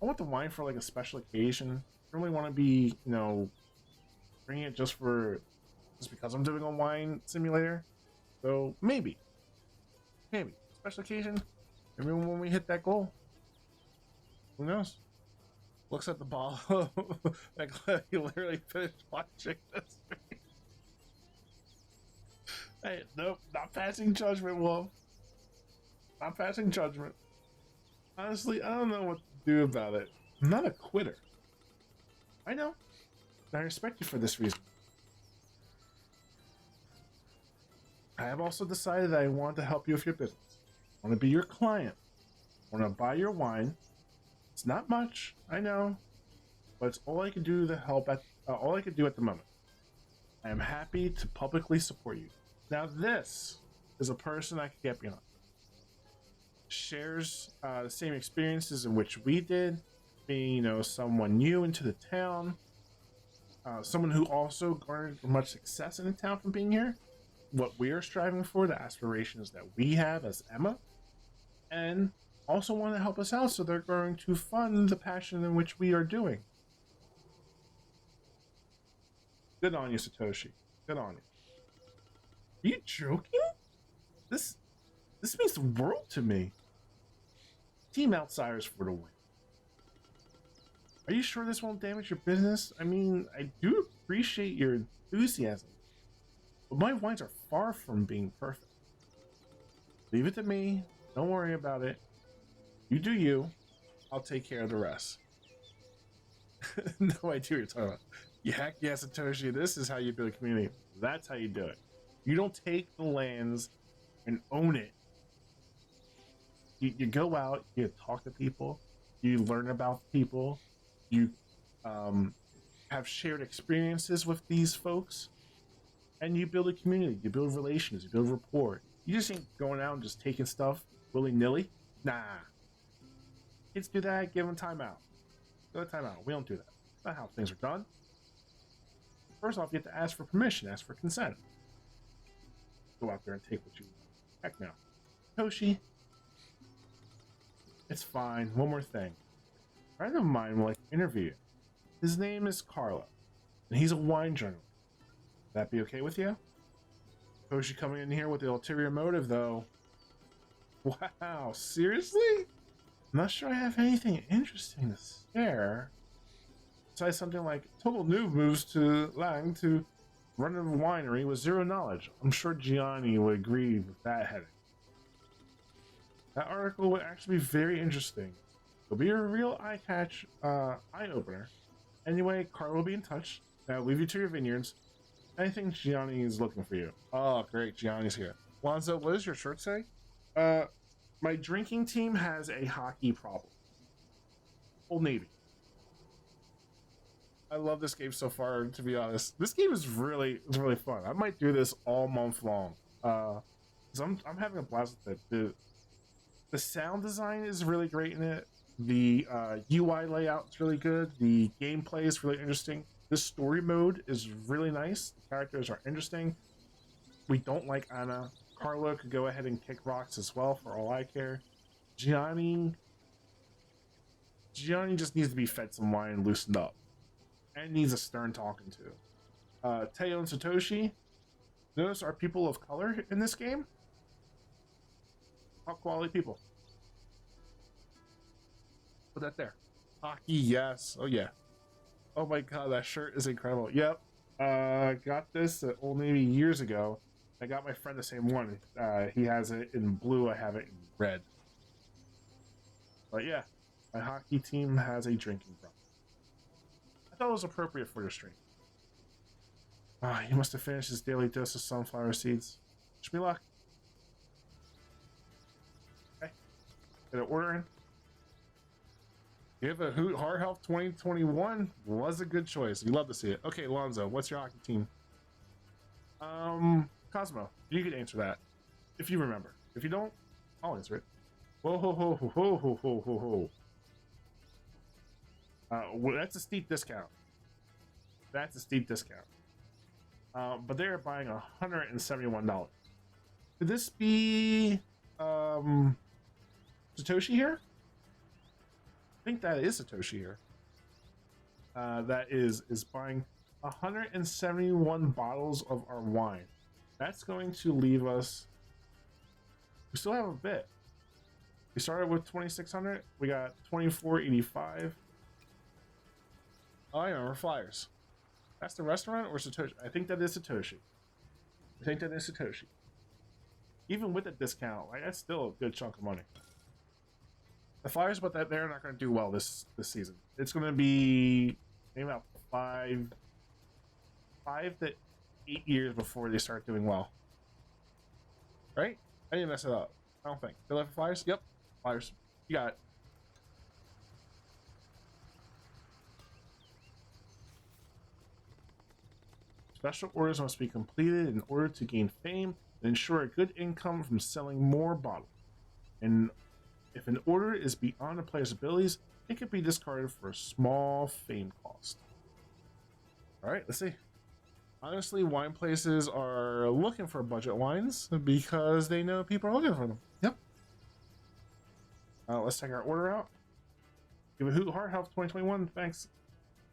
want the wine for like a special occasion. I really want to be, bringing it just because I'm doing a wine simulator. So maybe special occasion. Maybe when we hit that goal, who knows? Looks at the ball. Like he literally finished watching this. Hey, nope, not passing judgment, Wolf. Not passing judgment. Honestly, I don't know what to do about it. I'm not a quitter. I know. I respect you for this reason. I have also decided that I want to help you with your business. I want to be your client. I want to buy your wine. It's not much, I know, but it's all I can do to help all I can do at the moment. I am happy to publicly support you. Now this is a person I could get behind. Shares the same experiences in which we did, being someone new into the town, someone who also garnered much success in the town from being here. What we are striving for, the aspirations that we have as Emma, and also want to help us out, so they're going to fund the passion in which we are doing. Good on you, Satoshi. Good on you. Are you joking? This means the world to me. Team Outsiders for the win. Are you sure this won't damage your business? I mean, I do appreciate your enthusiasm, but my wines are far from being perfect. Leave it to me. Don't worry about it. You do you. I'll take care of the rest. No idea what you're talking about. Yeah, Satoshi, this is how you build a community. That's how you do it. You don't take the lands and own it. You go out, you talk to people, you learn about people, you have shared experiences with these folks, and you build a community, you build relations, you build rapport. You just ain't going out and just taking stuff willy-nilly. Nah. Kids do that, give them time out. Go time out. We don't do that. That's not how things are done. First off, you have to ask for permission, ask for consent. Go out there and take what you want. Heck no. Toshi, it's fine. One more thing. A friend of mine will like to interview you. His name is Carlo, and he's a wine journalist. Would that be okay with you? Toshi coming in here with the ulterior motive, though. Wow, seriously? I'm not sure I have anything interesting to share. Besides something like total noob moves to Lang to run a winery with zero knowledge. I'm sure Gianni would agree with that heading. That article would actually be very interesting. It'll be a real eye-opener. Anyway, Carl will be in touch. Now leave you to your vineyards. I think Gianni is looking for you. Oh, great, Gianni's here. Lonzo, what does your shirt say? My drinking team has a hockey problem. Old Navy. I love this game so far, to be honest. This game is really fun. I might do this all month long. Cause I'm having a blast with it. The sound design is really great in it. The UI layout is really good. The gameplay is really interesting. This story mode is really nice. The characters are interesting. We don't like Anna. Carlo could go ahead and kick rocks as well, for all I care. Gianni just needs to be fed some wine and loosened up. And needs a stern talking to. Teo and Satoshi, those are people of color in this game. Top quality people. Put that there. Hockey, yes. Oh yeah. Oh my god, that shirt is incredible. Yep. Got this at Old Navy years ago. I got my friend the same one. He has it in blue, I have it in red. But yeah, my hockey team has a drinking problem. I thought it was appropriate for your stream. He must have finished his daily dose of sunflower seeds. Wish me luck. Okay. Get an order in. Give a hoot. Heart Health 2021 was a good choice. We love to see it. Okay, Lonzo, what's your hockey team? Cosmo, you can answer that if you remember. If you don't, I'll answer it. Whoa, ho, ho, ho, ho, ho, ho, ho, ho. Well, that's a steep discount. That's a steep discount. But they're buying $171. Could this be Satoshi here? think that is Satoshi here. That is buying 171 bottles of our wine. That's going to leave us. We still have a bit. We started with 2,600. We got 2,485. Oh, I remember flyers. That's the restaurant or Satoshi? I think that is Satoshi. I think that is Satoshi. Even with a discount, like that's still a good chunk of money. The flyers, but that they're not going to do well this season. It's going to be maybe about 5 to 8 years before they start doing well. Right? I didn't mess it up. I don't think. They left flyers? Yep. Flyers. You got it. Special orders must be completed in order to gain fame and ensure a good income from selling more bottles. And if an order is beyond a player's abilities, it can be discarded for a small fame cost. Alright, let's see. Honestly, wine places are looking for budget wines because they know people are looking for them. Yep. Let's take our order out. Give a hoot heart health 2021. Thanks.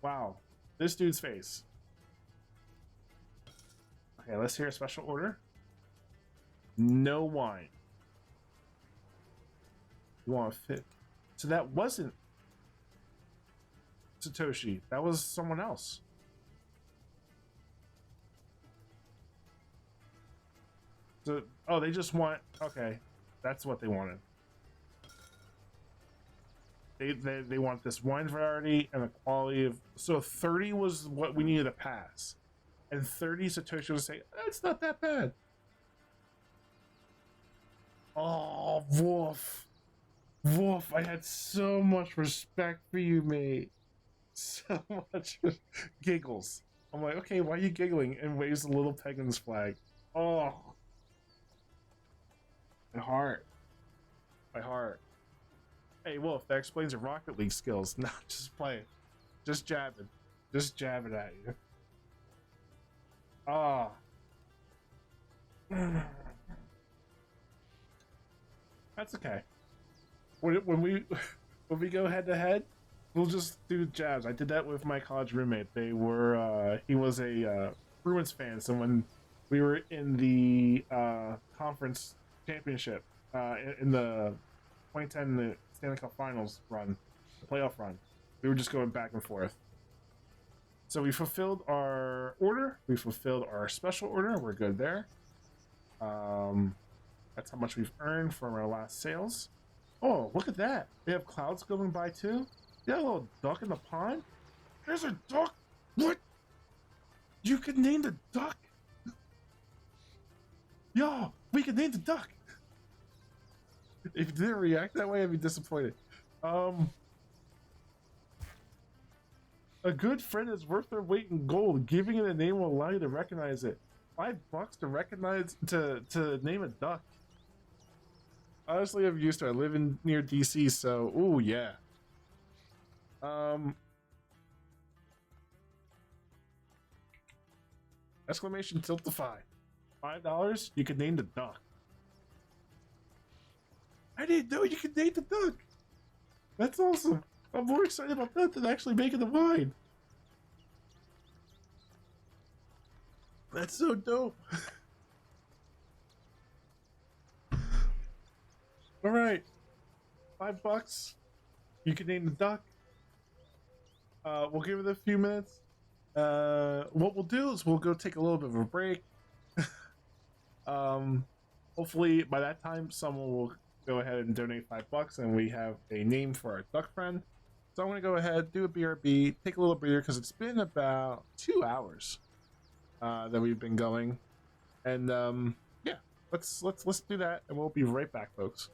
Wow. This dude's face. Okay, let's hear a special order. No wine. You want to fit? So that wasn't Satoshi. That was someone else. So, oh, they just want. Okay, that's what they wanted. They want this wine variety and the quality of. So 30 was what we needed to pass, and 30 Satoshi was saying it's not that bad. Oh, woof. Wolf, I had so much respect for you, mate. So much giggles. I'm like, okay, why are you giggling? And waves the little Pegan's flag. Oh, my heart. My heart. Hey, Wolf, that explains your Rocket League skills. No, just playing. Just jabbing. Just jabbing at you. Ah. That's okay. When we go head to head, we'll just do jabs. I did that with my college roommate. They were he was a Bruins fan, so when we were in the conference championship in the 2010 the Stanley Cup Finals run, the playoff run, we were just going back and forth. So we fulfilled our order. We fulfilled our special order. We're good there. That's how much we've earned from our last sales. Oh, look at that. They have clouds going by too. You got a little duck in the pond? There's a duck? What? You can name the duck? Yo, we can name the duck. If you didn't react that way, I'd be disappointed. A good friend is worth their weight in gold. Giving it a name will allow you to recognize it. $5 to recognize to name a duck. Honestly, I'm used to it. I live near DC, so ooh yeah. Exclamation tiltify. $5, you can name the duck. I didn't know you could name the duck. That's awesome. I'm more excited about that than actually making the wine. That's so dope. All right, $5. You can name the duck. We'll give it a few minutes. What we'll do is we'll go take a little bit of a break. Hopefully by that time someone will go ahead and donate $5 and we have a name for our duck friend. So I'm gonna go ahead, do a BRB, take a little breather because it's been about 2 hours that we've been going. And yeah, let's do that and we'll be right back, folks.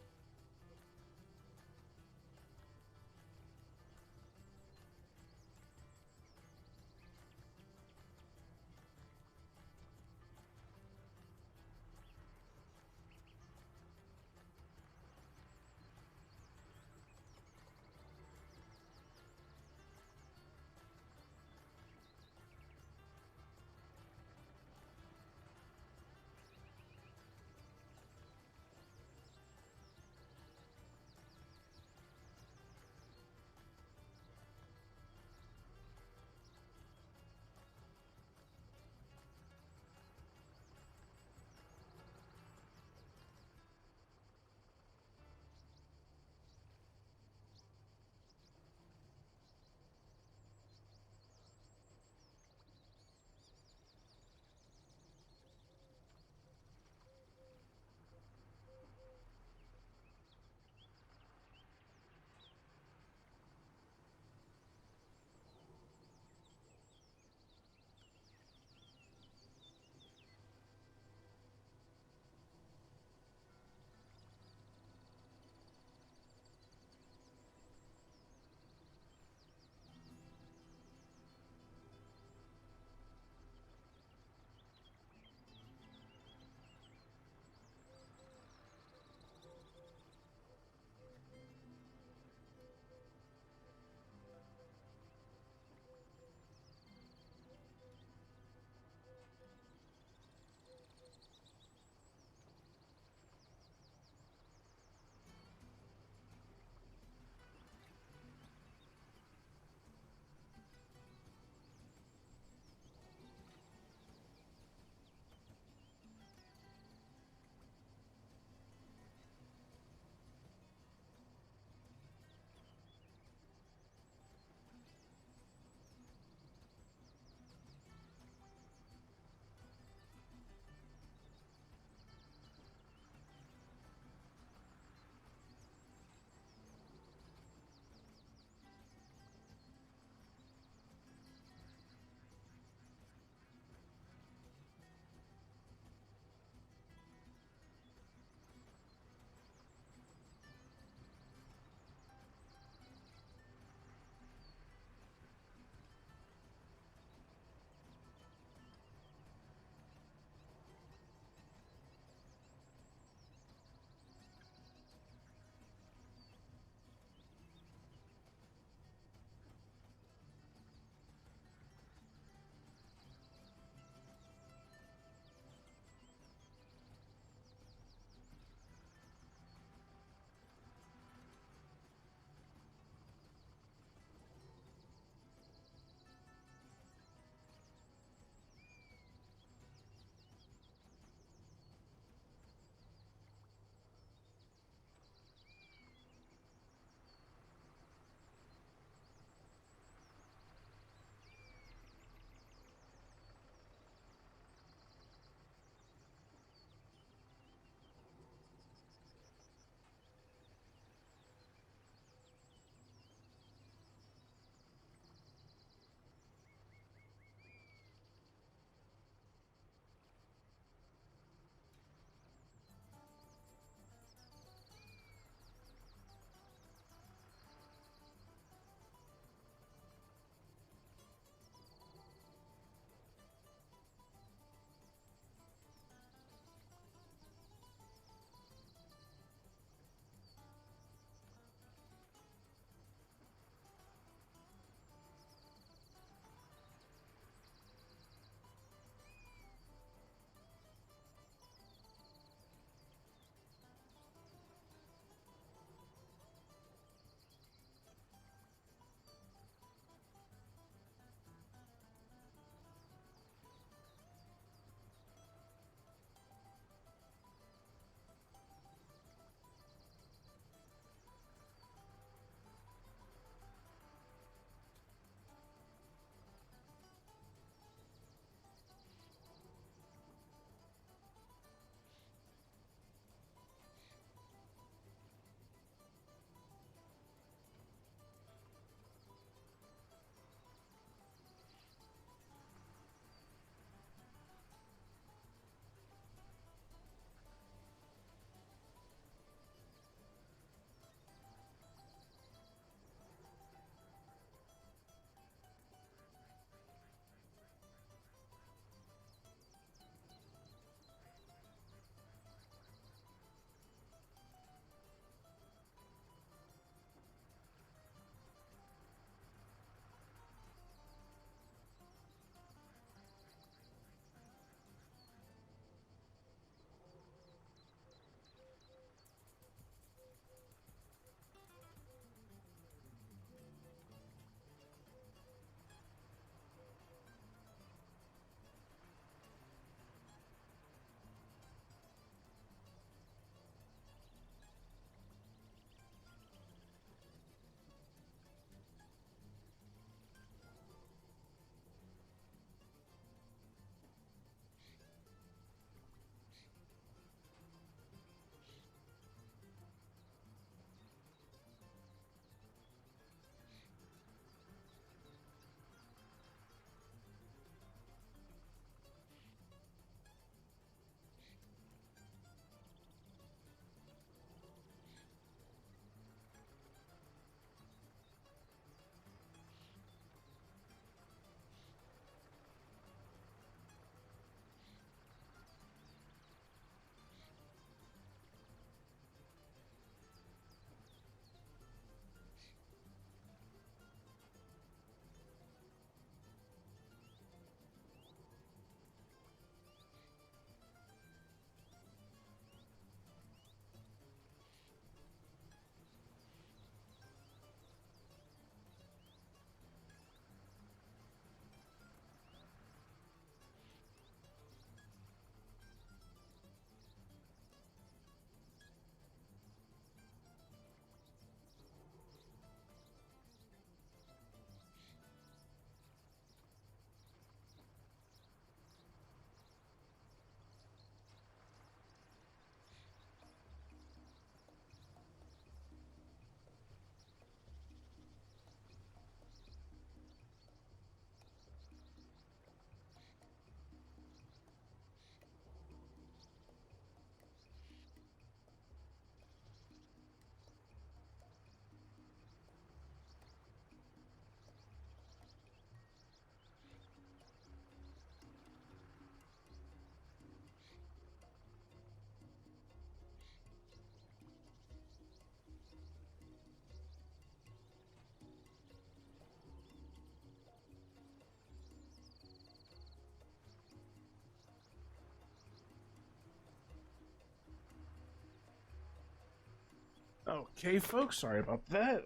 Okay, folks, sorry about that.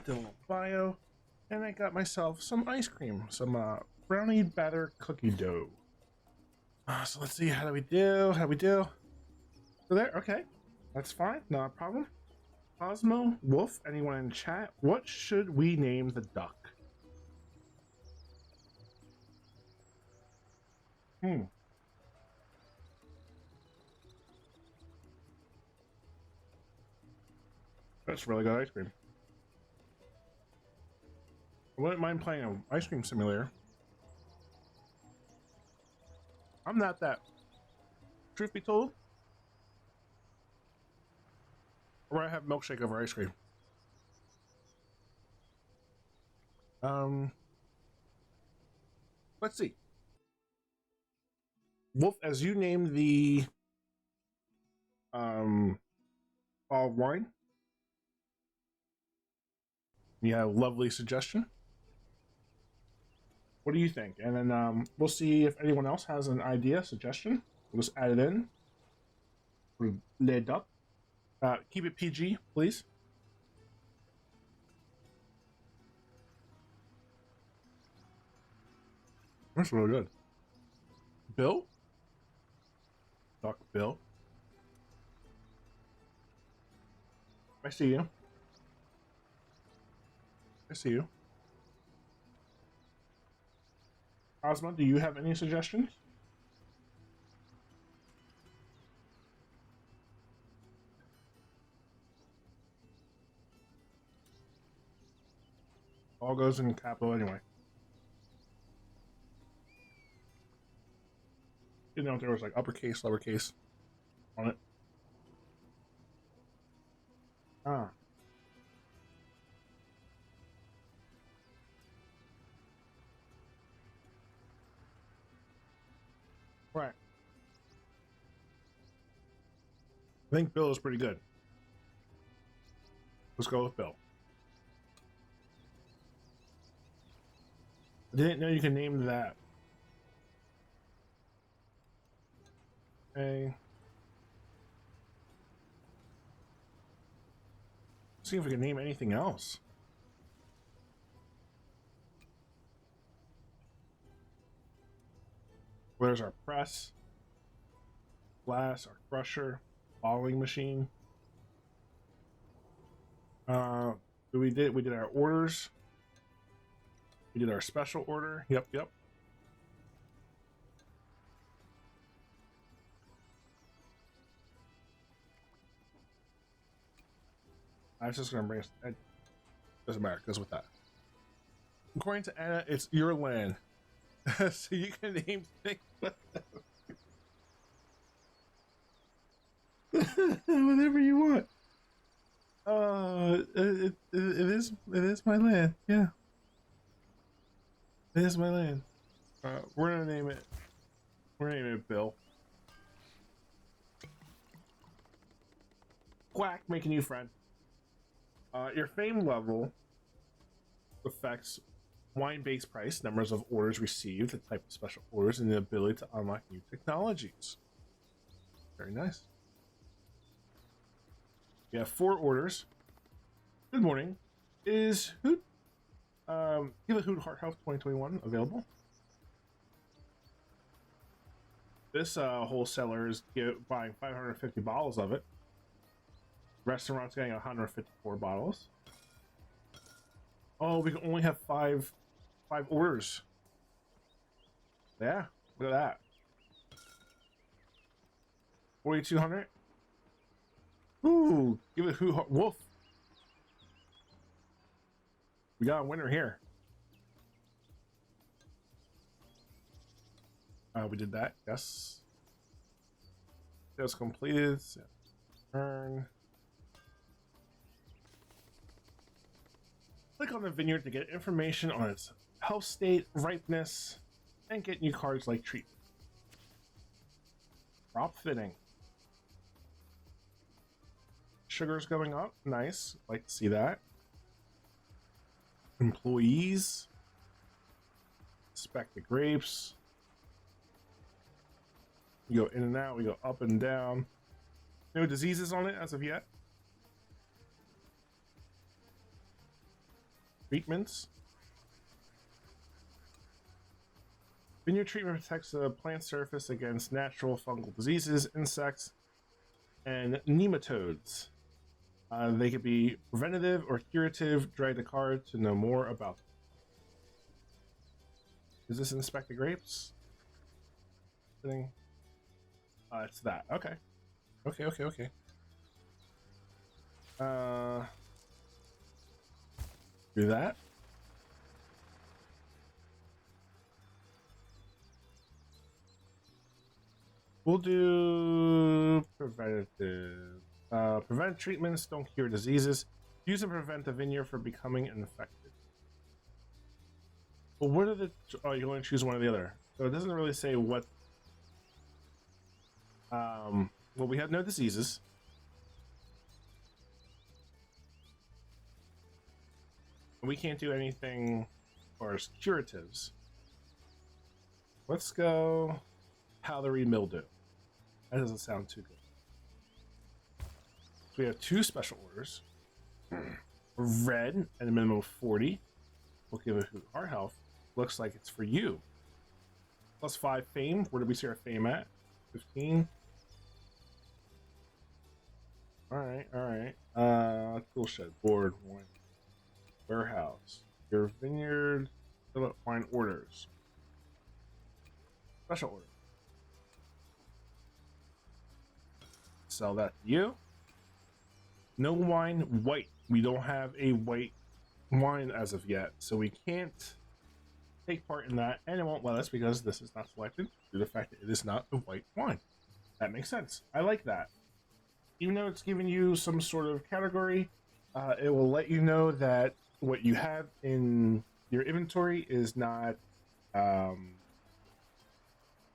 Did a little bio, and I got myself some ice cream, some brownie batter cookie dough. So let's see, how do we do? How do we do? So there, okay, that's fine, not a problem. Cosmo, Wolf, anyone in chat? What should we name the duck? That's really good ice cream. I wouldn't mind playing an ice cream simulator. I'm not that. Truth be told, or I have milkshake over ice cream. Let's see. Wolf, as you name the wine, you have a lovely suggestion. What do you think? And then we'll see if anyone else has an idea, suggestion. We'll just add it in. We'll lay it up. Keep it PG, please. That's really good. Bill? Dr. Bill. I see you. I see you. Ozma, do you have any suggestions? All goes in capital anyway. You know, there was like uppercase, lowercase on it. Ah. Right. I think Bill is pretty good. Let's go with Bill. I didn't know you can name that. Okay. See if we can name anything else. Where's our press? Glass, our crusher, bottling machine. We did our orders. We did our special order. Yep. I was just gonna bring it. Doesn't matter, it goes with that. According to Anna, it's your land. So you can name things whatever you want. It is my land. Yeah, it is my land. We're gonna name it. We're gonna name it Bill. Quack, make a new friend. Your fame level affects wine base price, numbers of orders received, the type of special orders, and the ability to unlock new technologies. Very nice. We have 4 orders. Good morning. Is Hoot Give it Hoot Heart Health 2021 available? This wholesaler is buying 550 bottles of it. Restaurant's getting 154 bottles. Oh, we can only have five orders. Yeah, look at that. 4,200. Ooh, give it Hoot Wolf. We got a winner here. We did that. Yes. Sales completed. Earn. Click on the vineyard to get information on its health state, ripeness, and get new cards like treatment. Crop fitting. Sugar's going up. Nice. Like to see that. Employees. Inspect the grapes. We go in and out. We go up and down. No diseases on it as of yet. treatments. Vineyard treatment protects the plant surface against natural fungal diseases, insects, and nematodes. They could be preventative or curative. Drag the card to know more about them. Is this inspect the grapes? It's that. Okay. Okay. Do that. We'll do preventative. Prevent treatments don't cure diseases. Use and prevent the vineyard from becoming infected. Well, what are the... Oh, you're going to choose one or the other. So it doesn't really say what... Well, we have no diseases. We can't do anything for curatives. Let's go powdery mildew. That doesn't sound too good. So we have 2 special orders. Red at a minimum of 40. We'll give it our health. Looks like it's for you. Plus 5 fame. Where did we see our fame at? 15. Alright. Tool shed. Board. Wine. Warehouse. Your vineyard. Wine orders. Special order. Sell that to you. No wine white. We don't have a white wine as of yet, so we can't take part in that, and it won't let us because this is not selected due to the fact that it is not a white wine. That makes sense. I like that. Even though it's giving you some sort of category, it will let you know that what you have in your inventory is not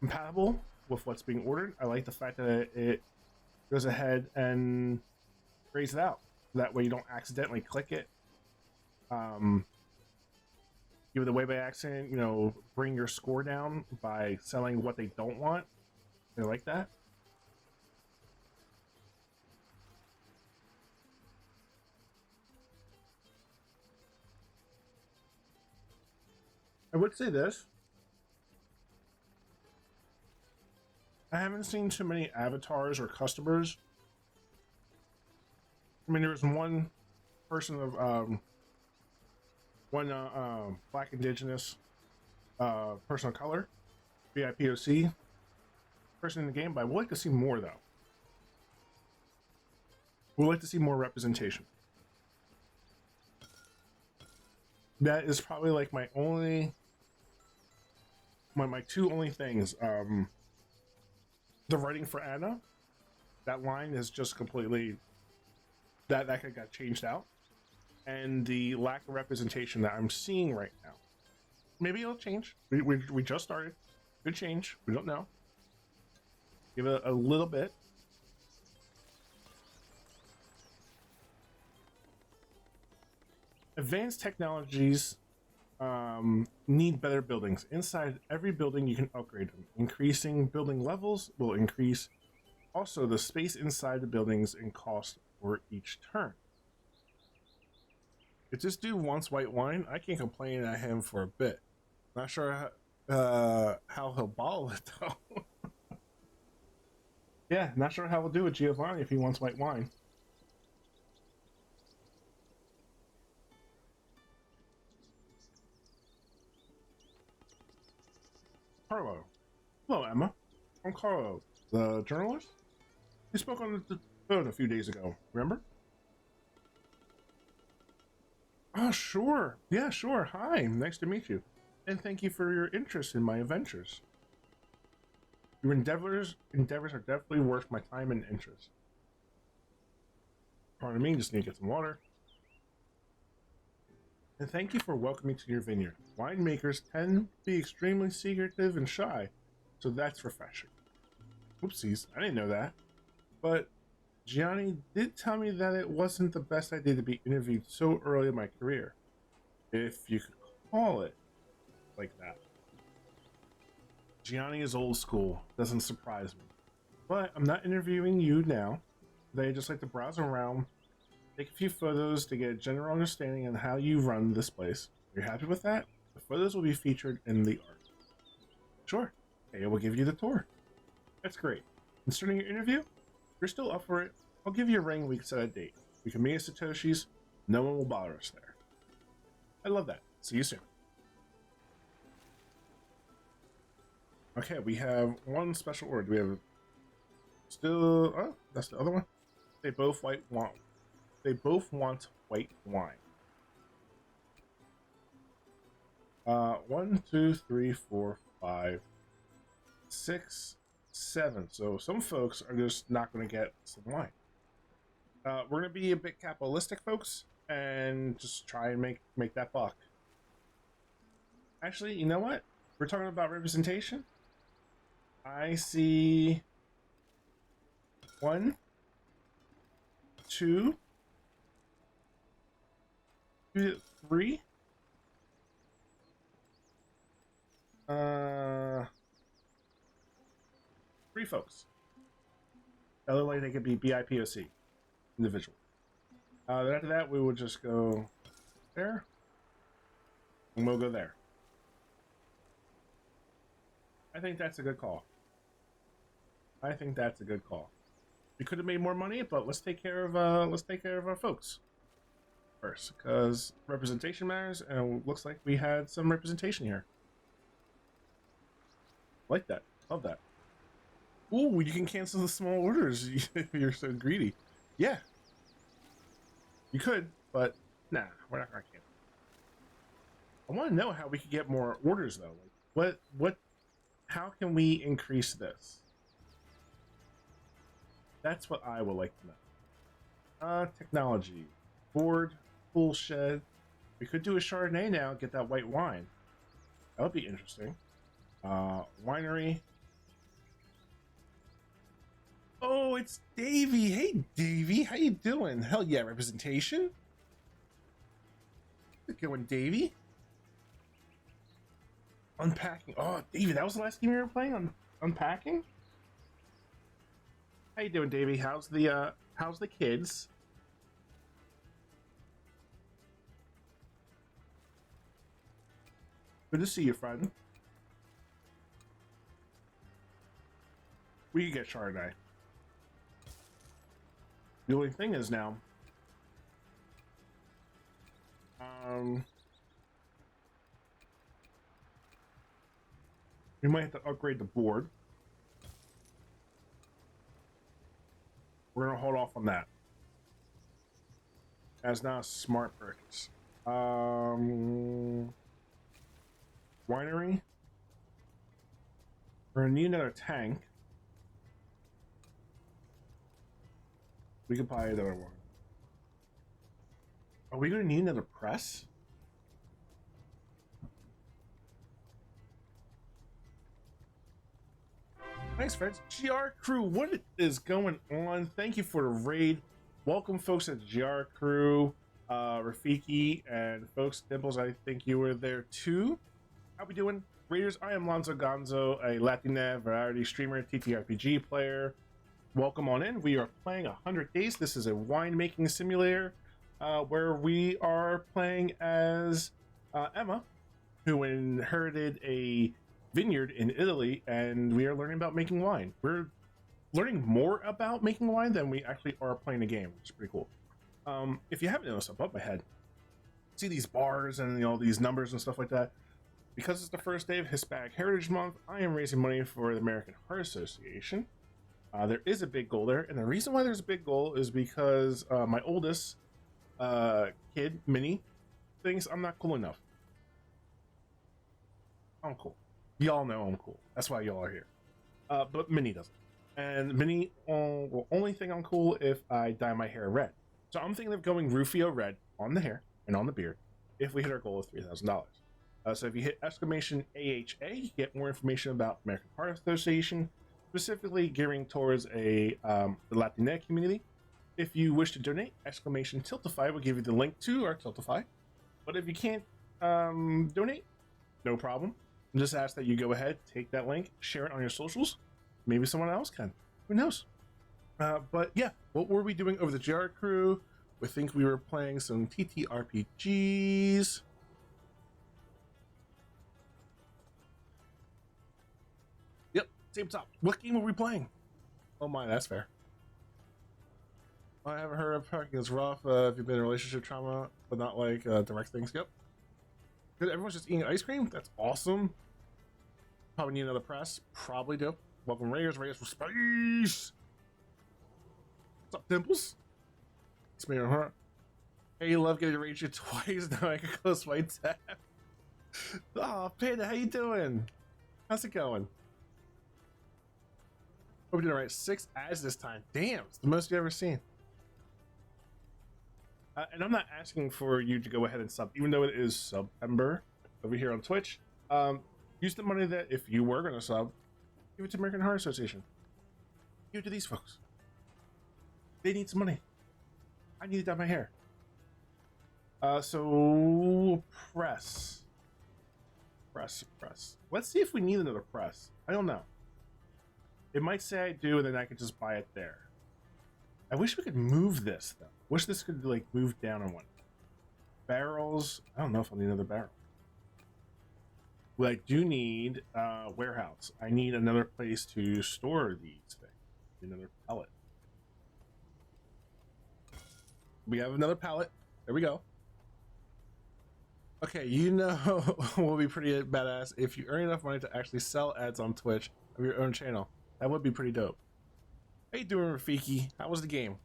compatible with what's being ordered. I like the fact that it goes ahead and grades it out. That way you don't accidentally click it. Give it away by accident, bring your score down by selling what they don't want. They like that. I would say this. I haven't seen too many avatars or customers. I mean, there was one person of one Black Indigenous person of color, BIPOC person in the game, but I would like to see more though. We'd like to see more representation. That is probably like my only, my 2 only things. The writing for Anna, that line is just completely, that got changed out. And the lack of representation that I'm seeing right now. Maybe it'll change. We just started. Could change. We don't know. Give it a little bit. Advanced technologies need better buildings. Inside every building, you can upgrade them. Increasing building levels will increase also the space inside the buildings and cost for each turn. If this dude wants white wine, I can't complain at him for a bit. Not sure how he'll bottle it though. Yeah, not sure how we'll do with Giovanni if he wants white wine. Carlo. Hello, Emma. I'm Carlo, the journalist. You spoke on the phone a few days ago, remember? Oh, sure. Yeah, sure. Hi, nice to meet you. And thank you for your interest in my adventures. Your endeavors are definitely worth my time and interest. Pardon me, just need to get some water. And thank you for welcoming me to your vineyard. Winemakers tend to be extremely secretive and shy, so that's refreshing. Oopsies, I didn't know that. But Gianni did tell me that it wasn't the best idea to be interviewed so early in my career, if you could call it like that. Gianni is old school, doesn't surprise me. But I'm not interviewing you now. They just like to browse around take a few photos to get a general understanding on how you run this place. If you're happy with that, the photos will be featured in the art. Sure, okay, we'll give you the tour. That's great. Concerning your interview, if you're still up for it, I'll give you a ring, we can set a date. We can meet at Satoshi's, no one will bother us there. I love that. See you soon. Okay, we have one special order. We have still, oh, that's the other one. They both want white wine. 1, 2, 3, 4, 5, 6, 7. So some folks are just not going to get some wine. We're going to be a bit capitalistic, folks, and just try and make that buck. Actually, you know what? We're talking about representation. I see 1, 2, 3. 3 folks. That look like they could be BIPOC individual. After that, we will just go there, and we'll go there. I think that's a good call. I think that's a good call. We could have made more money, but let's take care of our folks first, because representation matters, and it looks like we had some representation here. Like that. Love that. Ooh, you can cancel the small orders if you're so greedy. Yeah. You could, but nah, we're not gonna cancel. I want to know how we could get more orders though. Like, how can we increase this? That's what I would like to know. Technology. Board, pool shed. We could do a Chardonnay now and get that white wine. That would be interesting. Winery. Oh, it's Davey. Hey, Davey. How you doing? Hell yeah, representation. How's it going, Davey? Unpacking. Oh, Davey, that was the last game you were playing on Unpacking? How you doing, Davey? How's the kids? Good to see you, friend. We can get Chardonnay. The only thing is now, we might have to upgrade the board. We're gonna hold off on that. That's not a smart purchase. Winery. We're gonna need another tank. We could buy another one. Are we gonna need another press? Thanks, friends. GR Crew, what is going on? Thank you for the raid. Welcome, folks, at the GR Crew. Rafiki and folks, Dimples, I think you were there too. How we doing? Raiders, I am Lonzo Gonzo, a Latina variety streamer, TTRPG player. Welcome on in. We are playing 100 Days. This is a winemaking simulator where we are playing as Emma, who inherited a vineyard in Italy, and we are learning about making wine. We're learning more about making wine than we actually are playing the game, which is pretty cool. If you haven't noticed, above my head, see these bars and these numbers and stuff like that. Because it's the first day of Hispanic Heritage Month, I am raising money for the American Heart Association. There is a big goal there, and the reason why there's a big goal is because my oldest kid, Minnie, thinks I'm not cool enough. I'm cool. Y'all know I'm cool. That's why y'all are here. But Minnie doesn't. And Minnie will only think I'm cool if I dye my hair red. So I'm thinking of going Rufio red on the hair and on the beard if we hit our goal of $3,000. So if you hit exclamation AHA, you get more information about American Heart Association, specifically gearing towards the Latina community. If you wish to donate, exclamation Tiltify will give you the link to our Tiltify. But if you can't donate, no problem. Just ask that you go ahead, take that link, share it on your socials. Maybe someone else can. Who knows? But yeah, what were we doing over the GR Crew? We think we were playing some TTRPGs. Yep, tabletop. What game are we playing? Oh my, that's fair. I haven't heard of parking is rough if you've been in relationship trauma, but not like direct things. Yep. Good. Everyone's just eating ice cream? That's awesome. Probably need another press. Probably do. Welcome Raiders. Raiders for space. What's up, Dimples? It's me and her. Hey, you love getting to rage you twice. Now I can close my tab. Oh, Panda, how you doing? How's it going? Hope you're doing all right. 6 ads this time. Damn, it's the most you've ever seen. And I'm not asking for you to go ahead and sub, even though it is September over here on Twitch. Use the money that, if you were going to sub, give it to American Heart Association. Give it to these folks. They need some money. I need to dye my hair. So press. Let's see if we need another press. I don't know. It might say I do, and then I could just buy it there. I wish we could move this though. Wish this could like move down on one. Barrels. I don't know if I'll need another barrel. Well, I do need warehouse. I need another place to store these things. Another pallet. We have another pallet. There we go. Okay, you know what will be pretty badass if you earn enough money to actually sell ads on Twitch of your own channel. That would be pretty dope. How you doing, Rafiki? How was the game?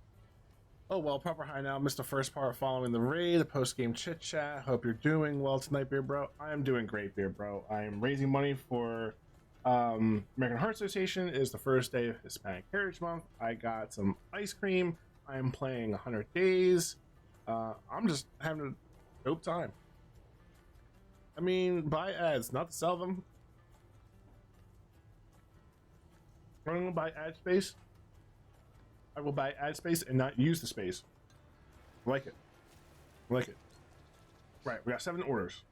Oh well, proper high now. Missed the first part following the raid, the post-game chit-chat. Hope you're doing well tonight, Beer Bro. I am doing great, Beer Bro. I am raising money for American Heart Association. It is the first day of Hispanic Heritage Month. I got some ice cream. I am playing 100 Days. I'm just having a dope time. I mean, buy ads, not to sell them. I'm going to buy ad space. I will buy ad space and not use the space. I like it. I like it. Right, we got 7 orders.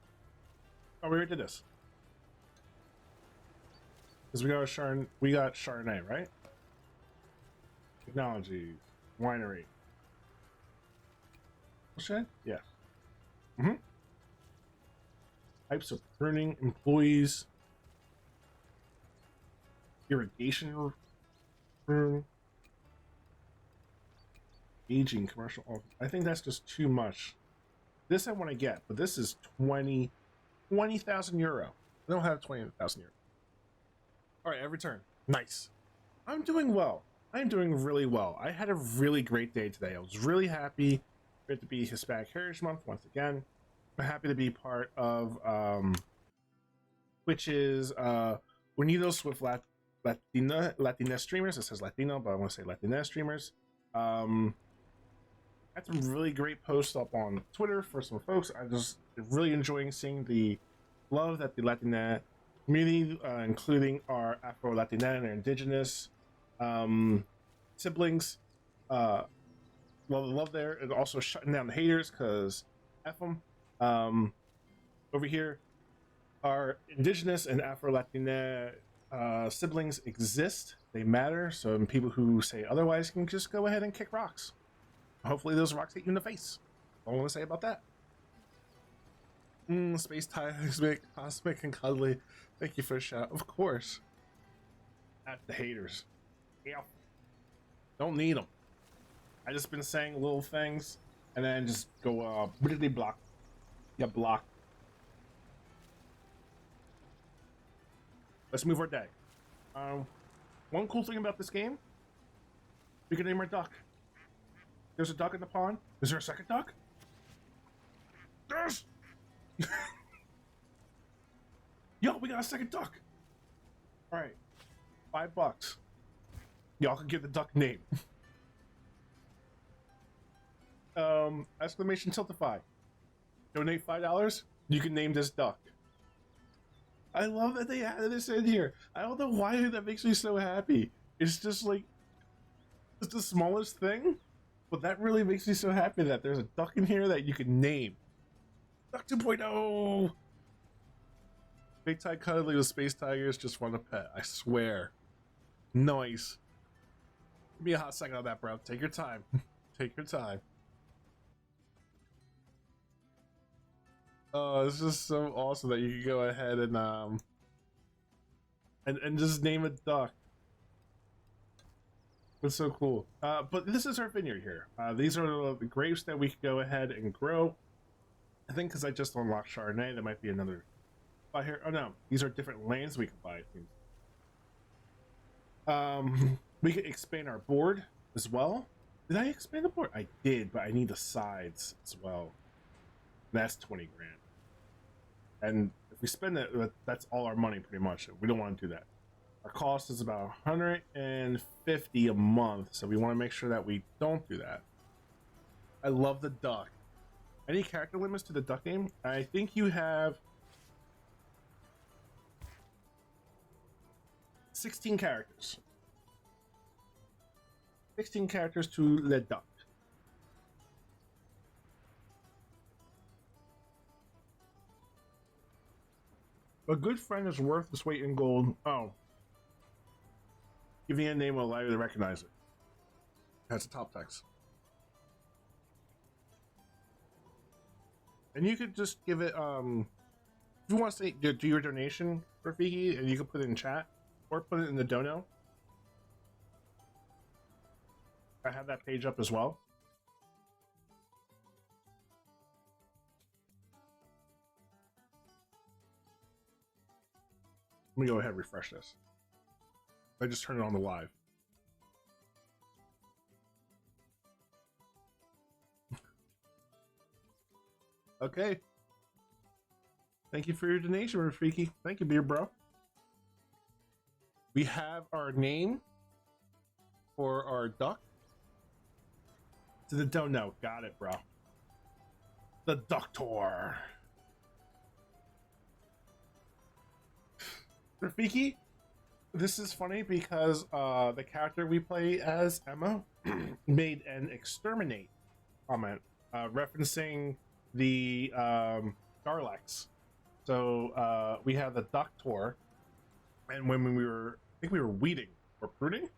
Oh, we already did this. Because we got Chardonnay, right? Technology, winery. Bullshit? Yes. Mm-hmm. Types of pruning, employees, irrigation room, aging commercial office. I think that's just too much. This I want to get, but this is 20,000 euro. I don't have 20,000 euro. All right, I return. Nice. I'm doing well. I'm doing really well. I had a really great day today. I was really happy for it to be Hispanic Heritage Month once again. I'm happy to be part of which is Unidos with Latina streamers. It says Latino, but I want to say Latina streamers. Had some really great posts up on Twitter for some folks. I just really enjoying seeing the love that the Latina community, including our Afro-Latina and our indigenous siblings, well, the love there, and also shutting down the haters because F them. Over here, our indigenous and Afro-Latina siblings exist. They matter. So people who say otherwise can just go ahead and kick rocks. Hopefully those rocks hit you in the face. All I want to say about that. Space time, cosmic and cuddly. Thank you for a shout. Of course. At the haters. Yeah. Don't need them. I just been saying little things and then just go really block. Get blocked. Let's move our day. One cool thing about this game, we can name our duck. There's a duck in the pond. Is there a second duck? Yes! Yo, we got a second duck. All right, $5. Y'all can give the duck name. Exclamation Tiltify. Donate $5. You can name this duck. I love that they added this in here. I don't know why that makes me so happy. It's just like, it's the smallest thing, but that really makes me so happy that there's a duck in here that you can name. Duck 2.0! Big Tie Cuddly with Space Tigers just want a pet, I swear. Nice. Give me a hot second on that, bro. Take your time. Take your time. Oh, it's just so awesome that you can go ahead and just name a duck. It's so cool. But this is our vineyard here. These are the grapes that we could go ahead and grow. I think because I just unlocked Chardonnay, there might be another spot here. Oh no, these are different lands we can buy. It seems. We could expand our board as well. Did I expand the board? I did, but I need the sides as well. That's 20 grand. And if we spend it, that's all our money pretty much. We don't want to do that. Our cost is about 150 a month, so we want to make sure that we don't do that. I love the duck. Any character limits to the duck game? I think you have 16 characters. 16 characters to the duck. A good friend is worth its weight in gold. Oh. Giving a name will allow you to recognize it. That's a top text. And you could just give it, if you want to say, do your donation for Fiki, and you can put it in chat, or put it in the dono. I have that page up as well. Let me go ahead and refresh this. I just turned it on the live. Okay. Thank you for your donation, Rafiki. Thank you, beer bro. We have our name for our duck. To the don't know. Got it, bro. The Doctor. Rafiki, this is funny because the character we play as, Emma, made an exterminate comment referencing the Darlex. So we have the Doctor, and when we were, I think we were weeding or pruning,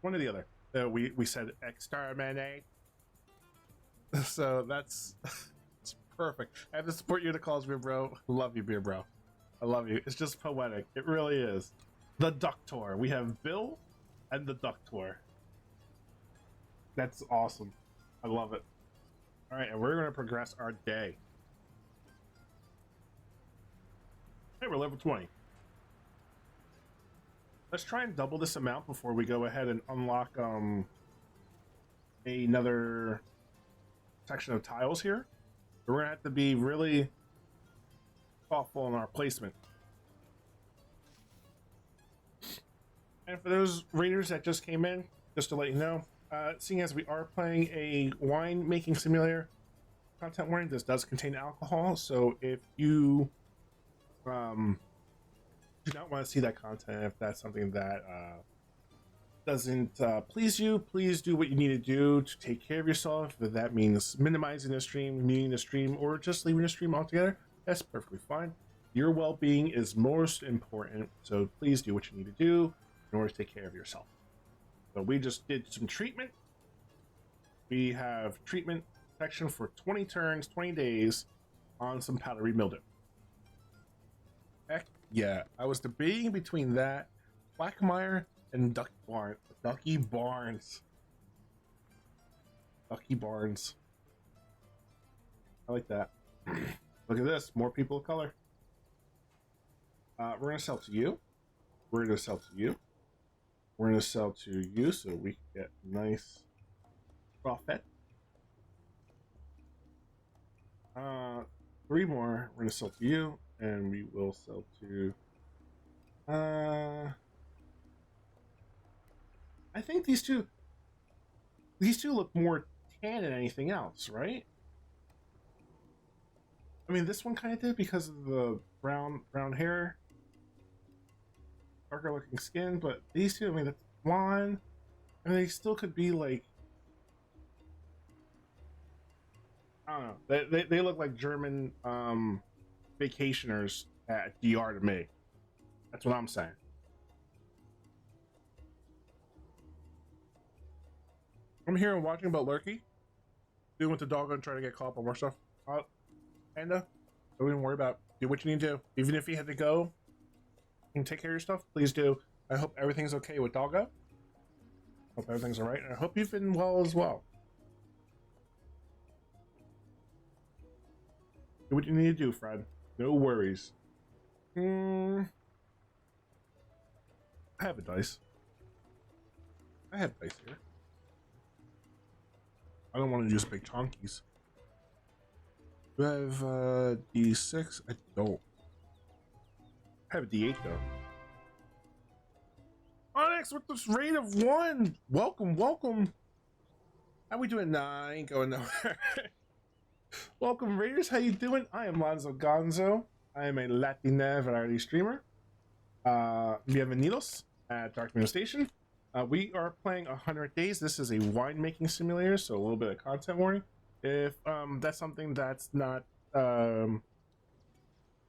one or the other. We said exterminate. So that's it's perfect. I have to support you to calls, beer bro. Love you, beer bro. I love you. It's just poetic. It really is. The Doctor. We have Bill and the Doctor. That's awesome. I love it. All right, and we're going to progress our day. Hey, we're level 20. Let's try and double this amount before we go ahead and unlock another section of tiles here. We're going to have to be really thoughtful in our placement. And for those readers that just came in, just to let you know, seeing as we are playing a wine making simulator, content warning, this does contain alcohol, so if you do not want to see that content, if that's something that doesn't please you, please do what you need to do to take care of yourself. If that means minimizing the stream, muting the stream, or just leaving the stream altogether, that's perfectly fine. Your well-being is most important, so please do what you need to do in order to take care of yourself. So we just did some treatment. We have treatment protection for 20 turns, 20 days on some powdery mildew. Heck yeah, I was debating between that, Quagmire, and Ducky Barnes. Ducky Barnes. I like that. Look at this, more people of color. We're gonna sell to you. We're gonna sell to you. We're gonna sell to you so we can get nice profit. 3 more. We're gonna sell to you, and we will sell to. I think these two look more tan than anything else, right? I mean, this one kind of did because of the brown hair, darker looking skin, but these two, I mean, that's blonde. I mean, they still could be like, I don't know. They look like German vacationers at DR to me. That's what I'm saying. I'm here and watching about Lurky. Doing with the dog and trying to get caught up on more stuff. Panda? Don't even worry about it. Do what you need to do. Even if you had to go and take care of your stuff, please do. I hope everything's okay with Doggo. Hope everything's alright, and I hope you've been well as well. Do what you need to do, Fred. No worries. I have a dice. I have dice here. I don't want to use big chonkies. Do I have D6? I don't. I have a D8 though. Onyx with this rate of 1! Welcome, welcome! How we doing? Nah, I ain't going nowhere. Welcome, Raiders. How you doing? I am Lonzo Gonzo. I am a Latina variety streamer. Bienvenidos at Darkmoon Station. We are playing 100 Days. This is a winemaking simulator, so a little bit of content warning. If that's something that's not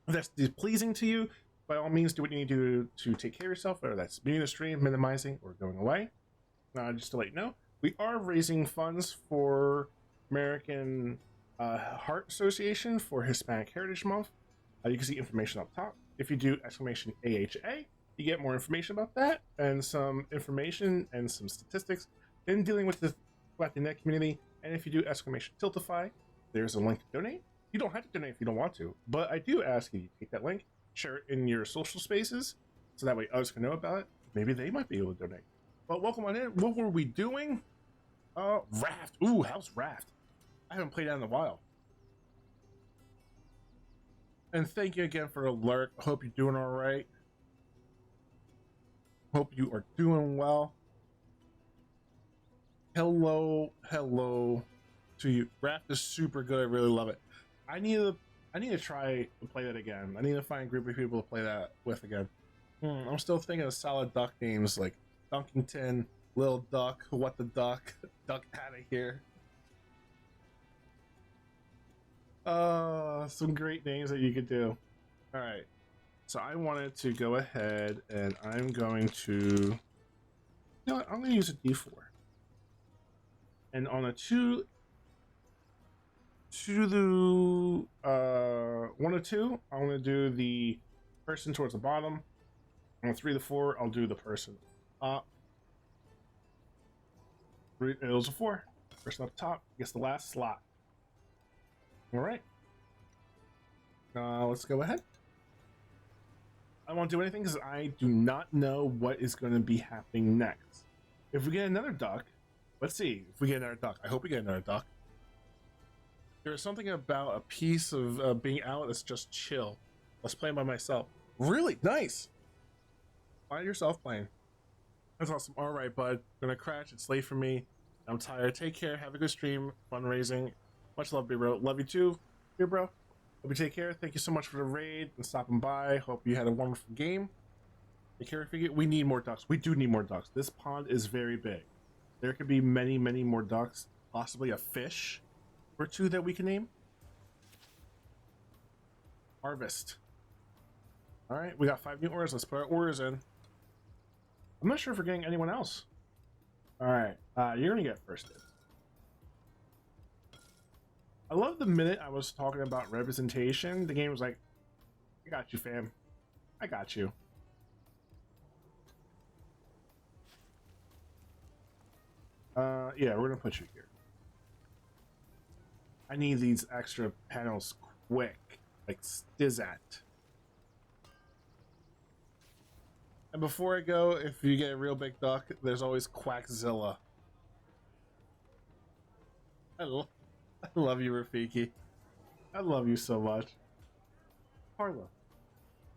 that's displeasing to you, by all means, do what you need to do to take care of yourself, whether that's muting the stream, minimizing, or going away. Just to let you know, we are raising funds for American Heart Association for Hispanic Heritage Month. You can see information up top. If you do exclamation AHA, you get more information about that and some information and some statistics in dealing with the Latinx community. And if you do exclamation Tiltify, there's a link to donate. You don't have to donate if you don't want to, but I do ask you to take that link, share it in your social spaces, so that way others can know about it. Maybe they might be able to donate. But welcome on in. What were we doing? Raft. Ooh, how's Raft? I haven't played that in a while. And thank you again for the lurk. Hope you're doing all right. Hope you are doing well. Hello to you. Raft is super good. I really love it. I need to try to play that again. I need to find a group of people to play that with again. I'm still thinking of solid duck names like Dunkington, Lil Duck, What the Duck, Duck Out of Here. Some great names that you could do. All right, so I wanted to go ahead and I'm going to, you know what, I'm going to use a D4. And on a 2 to the 1 to 2, I'm going to do the person towards the bottom. On a 3 to 4, I'll do the person up. It was a 4. Person up top gets the last slot. All right. Let's go ahead. I won't do anything because I do not know what is going to be happening next. If we get another duck, let's see if we get another duck. I hope we get another duck. There's something about a piece of being out that's just chill. Let's play by myself. Really nice. Find yourself playing. That's awesome. All right, bud. Gonna crash. It's late for me. I'm tired. Take care. Have a good stream. Fundraising. Much love, bro. Love you too, here, bro. Hope you take care. Thank you so much for the raid and stopping by. Hope you had a wonderful game. Take care. We need more ducks. We do need more ducks. This pond is very big. There could be many, many more ducks. Possibly a fish or 2 that we can name. Harvest. All right, we got 5 new orders. Let's put our orders in. I'm not sure if we're getting anyone else. All right, you're gonna get first dibs. I love the minute I was talking about representation, the game was like, I got you, fam. I got you. Yeah, we're gonna put you here. I need these extra panels quick, like Stizat. And before I go, if you get a real big duck, there's always Quackzilla. I love you, Rafiki. I love you so much. Carla.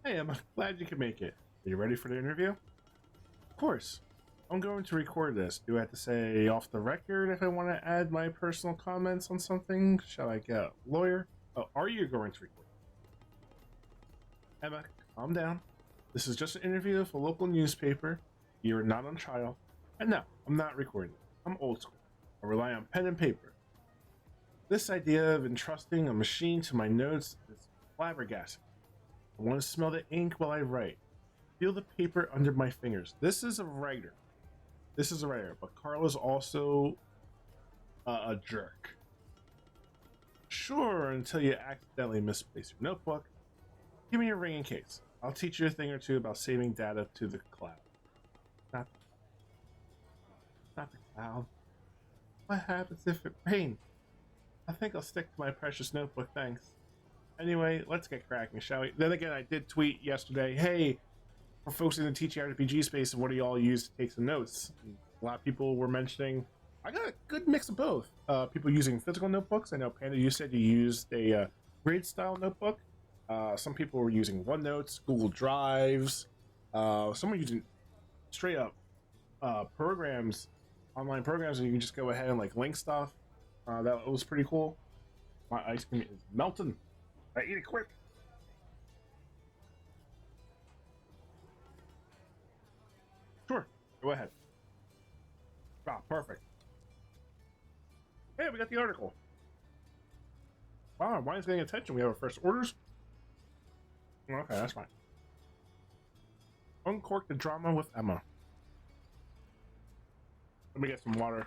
Hey, I'm glad you could make it. Are you ready for the interview? Of course. I'm going to record this. Do I have to say off the record if I want to add my personal comments on something? Shall I get a lawyer? Oh, are you going to record? Emma, calm down. This is just an interview with a local newspaper. You're not on trial. And no, I'm not recording. I'm old school. I rely on pen and paper. This idea of entrusting a machine to my notes is flabbergasting. I want to smell the ink while I write. Feel the paper under my fingers. This is a writer. This is a writer, but Carla's also a jerk. Sure, until you accidentally misplace your notebook. Give me your ring and case. I'll teach you a thing or two about saving data to the cloud. Not, not the cloud. What happens if it rains? I think I'll stick to my precious notebook, thanks. Anyway, let's get cracking, shall we? Then again, I did tweet yesterday, hey, for folks in the TTRPG space, what do y'all use to take some notes? A lot of people were mentioning, I got a good mix of both. People using physical notebooks. I know, Panda, you said you used a grade-style notebook. Some people were using OneNotes, Google Drives. Some were using straight-up programs, online programs, and you can just go ahead and like link stuff. That was pretty cool. My ice cream is melting. I eat it quick. Sure, go ahead. Ah, perfect. Hey, we got the article. Wow, wine's getting attention. We have our first orders. Okay, that's fine. Uncork the drama with Emma. Let me get some water.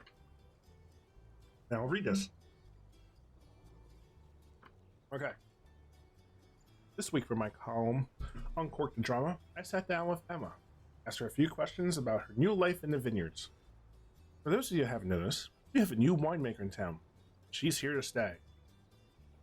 Now I'll read this. Okay. This week for my column, Uncork the Drama, I sat down with Emma, asked her a few questions about her new life in the vineyards. For those of you who haven't noticed, we have a new winemaker in town. She's here to stay.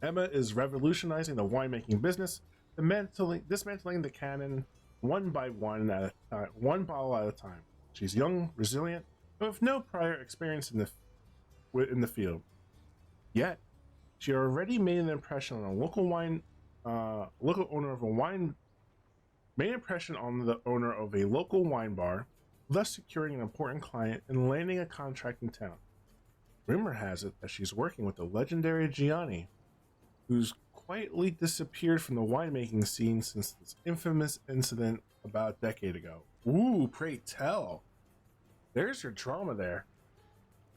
Emma is revolutionizing the winemaking business, dismantling the canon one by one at a time, one bottle at a time. She's young, resilient, but with no prior experience in the field. Yet, she already made an impression on a local owner of a wine. Made an impression on the owner of a local wine bar, thus securing an important client and landing a contract in town. Rumor has it that she's working with the legendary Gianni, who's quietly disappeared from the winemaking scene since this infamous incident about a decade ago. Ooh, pray tell. There's your drama there.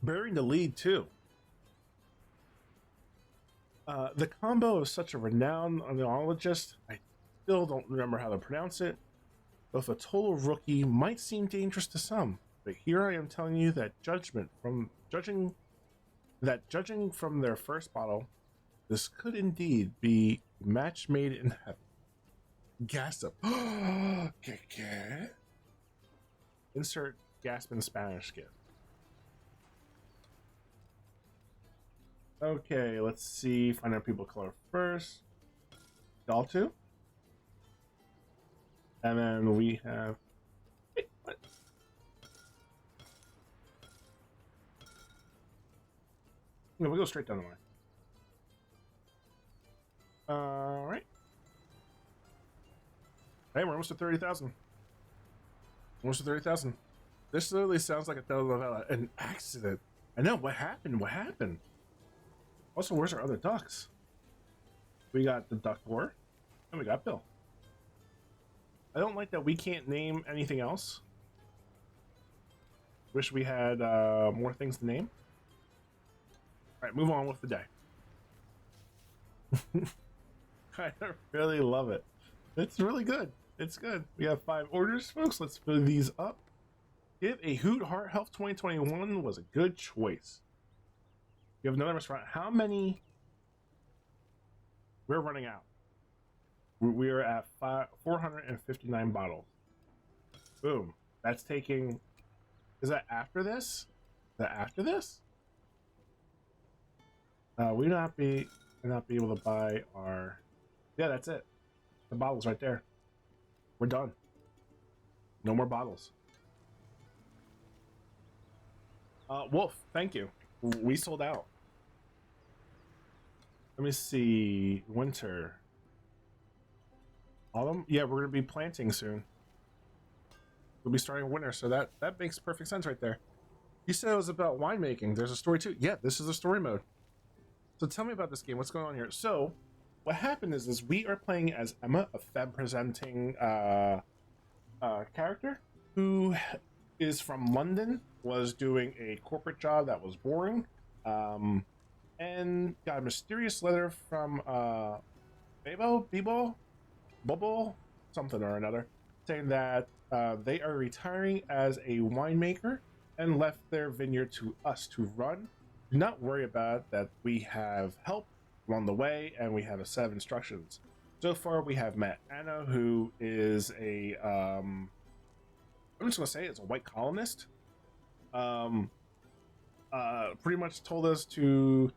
Bearing the lead, too. The combo of such a renowned oenologist, I still don't remember how to pronounce it, both a total rookie might seem dangerous to some, but here I am telling you that judging from their first bottle, this could indeed be a match made in heaven. Gossip. Insert gasp in Spanish gift. Okay, let's see. Find out people color first. Daltu. And then we have. Wait, what? No, we go straight down the line. All right. Hey, we're almost at 30,000. Almost at 30,000. This literally sounds like a telenovela. An accident. I know. What happened? What happened? Also, where's our other ducks? We got the duck boar, and we got Bill. I don't like that we can't name anything else. Wish we had more things to name. All right, move on with the day. I really love it. It's really good. It's good. We have 5 orders, folks. Let's fill these up. Give a hoot. Heart Health 2021 was a good choice. You have another restaurant. How many? We're running out. We are at 459 bottles. Boom. That's taking. Is that after this? Is that after this? We not be able to buy our. Yeah, that's it. The bottles right there. We're done. No more bottles. Wolf, thank you. We sold out. Let me see. Winter. Autumn? Yeah, we're going to be planting soon. We'll be starting winter, so that makes perfect sense right there. You said it was about winemaking. There's a story too. Yeah, this is a story mode. So tell me about this game. What's going on here? So, what happened is we are playing as Emma, a femme-presenting character who is from London, was doing a corporate job that was boring, and got a mysterious letter from Bubble, something or another, saying that they are retiring as a winemaker and left their vineyard to us to run. Do not worry about it, that we have help along the way, and we have a set of instructions. So far, we have met Anna, who is a I'm just gonna say it's a white colonist. Pretty much told us to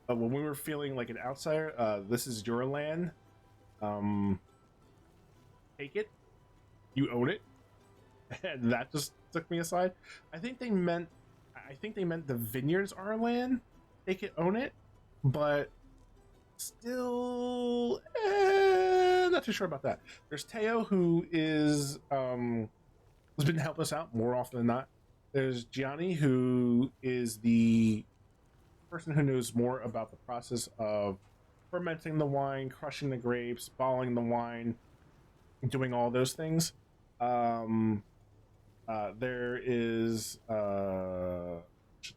when we were feeling like an outsider, this is your land. Take it, you own it, and that just took me aside. I think they meant the vineyards are land. Take it, own it, but still, not too sure about that. There's Teo, who is has been helping us out more often than not. There's Gianni, who is the person who knows more about the process of fermenting the wine, crushing the grapes, bottling the wine, doing all those things. There is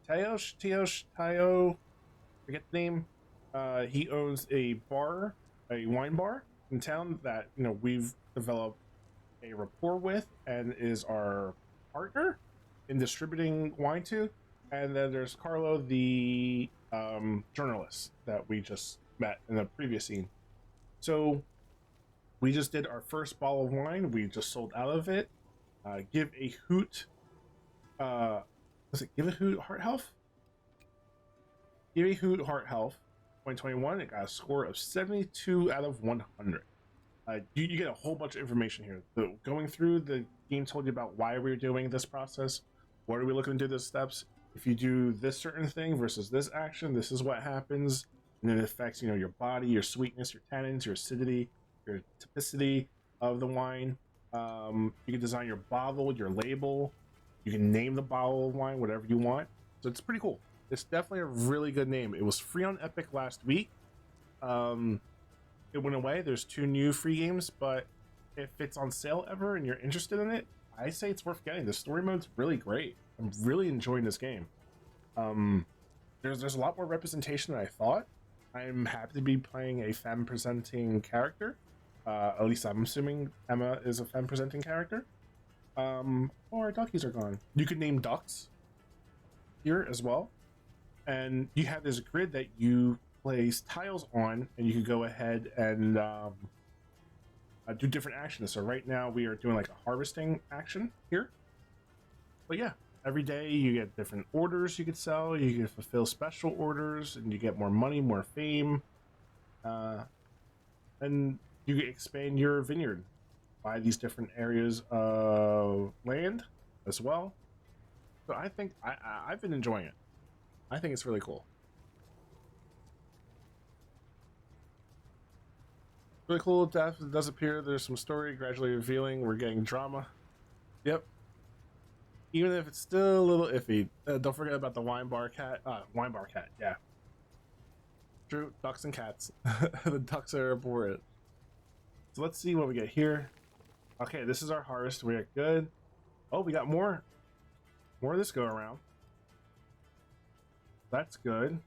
Teo, forget the name. He owns a wine bar in town that we've developed a rapport with and is our partner in distributing wine to. And then there's Carlo, the journalist that we just met in the previous scene. So we just did our first bottle of wine. We just sold out of it. Give a hoot. Give a hoot heart health? Give a hoot heart health 2021. It got a score of 72 out of 100. You get a whole bunch of information here. Going through the game told you about why we're doing this process. What are we looking to do the steps? If you do this certain thing versus this action, this is what happens, and it affects your body, your sweetness, your tannins, your acidity, your typicity of the wine. You can design your bottle, your label. You can name the bottle of wine whatever you want. So it's pretty cool. It's definitely a really good name. It was free on Epic last week. It went away. There's 2 new free games, but if it's on sale ever and you're interested in it, I say it's worth getting. The story mode's really great. I'm really enjoying this game. There's a lot more representation than I thought. I'm happy to be playing a femme presenting character. At least I'm assuming Emma is a femme presenting character. Oh, our duckies are gone. You could name ducks here as well. And you have this grid that you place tiles on, and you can go ahead and do different actions. So right now we are doing like a harvesting action here. But yeah, every day you get different orders you could sell. You can fulfill special orders, and you get more money, more fame. And you can expand your vineyard, buy these different areas of land as well. So I think I've been enjoying it. I think it's really cool. Really cool. Death does appear. There's some story gradually revealing. We're getting drama. Yep. Even if it's still a little iffy. Don't forget about the wine bar cat. Yeah. True. Ducks and cats. The ducks are abhorrent. So let's see what we get here. Okay, this is our harvest. We are good. Oh, we got more. More of this go around. That's good.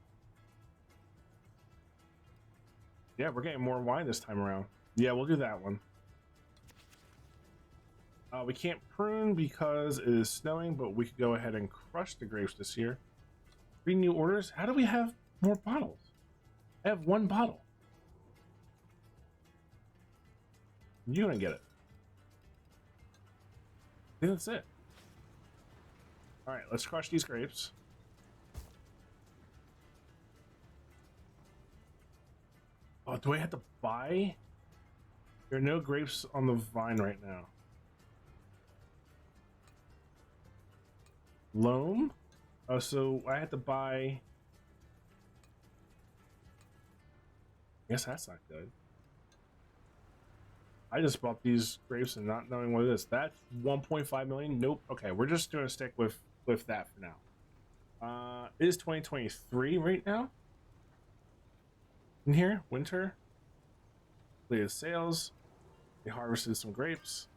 Yeah, we're getting more wine this time around. Yeah, we'll do that one. We can't prune because it is snowing, but we could go ahead and crush the grapes this year. 3 new orders. How do we have more bottles? I have 1 bottle. You're gonna get it. I think that's it. All right, let's crush these grapes. Oh, do I have to buy? There are no grapes on the vine right now. Loam? Oh, so I had to buy. I guess that's not good. I just bought these grapes and not knowing what it is. That's 1.5 million. Nope. Okay, we're just gonna stick with that for now. It is 2023 right now. In here, winter. Latest sales. They harvested some grapes.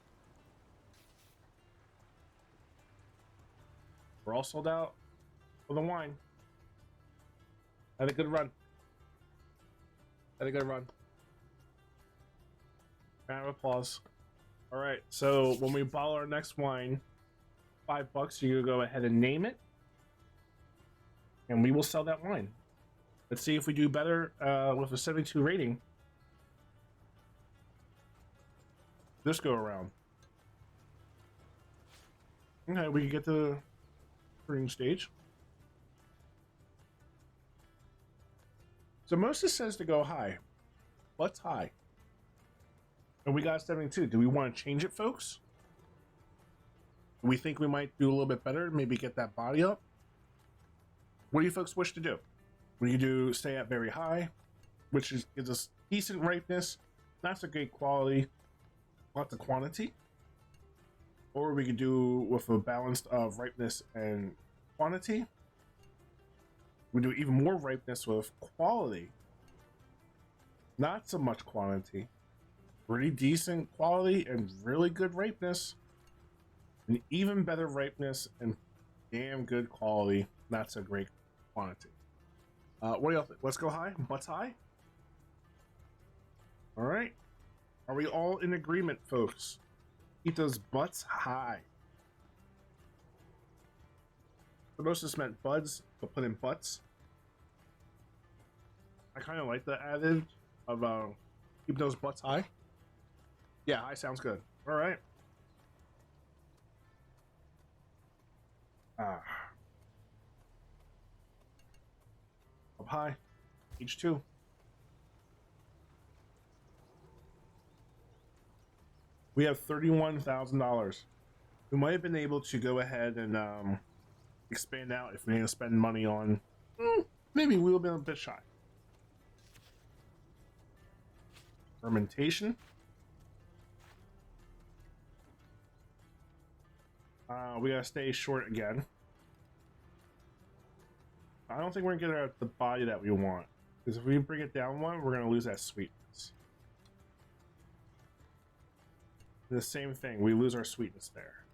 We're all sold out for the wine. Had a good run. Round of applause. All right, so when we bottle our next wine, $5, you go ahead and name it, and we will sell that wine. Let's see if we do better with a 72 rating this go around. Okay, we can get the spring stage. So Moses says to go high. What's high? And we got 72. Do we want to change it, folks? We think we might do a little bit better, maybe get that body up. What do you folks wish to do? We do stay at very high, which gives us decent ripeness, not so great quality, lots of quantity. Or we could do with a balance of ripeness and quantity. We do even more ripeness with quality, not so much quantity. Pretty decent quality and really good ripeness, and even better ripeness and damn good quality, not so great quantity. What do y'all think? Let's go high. What's high? All right. Are we all in agreement, folks? Keep those butts high. The most just meant buds, but put in butts. I kind of like the adage of keep those butts high. Yeah, high sounds good. All right. Up high. H2. We have $31,000. We might have been able to go ahead and expand out if we need to spend money on. Maybe we'll be a bit shy. Fermentation. We gotta stay short again. I don't think we're gonna get the body that we want, because if we bring it down one, we're gonna lose that sweetness. The same thing, we lose our sweetness there.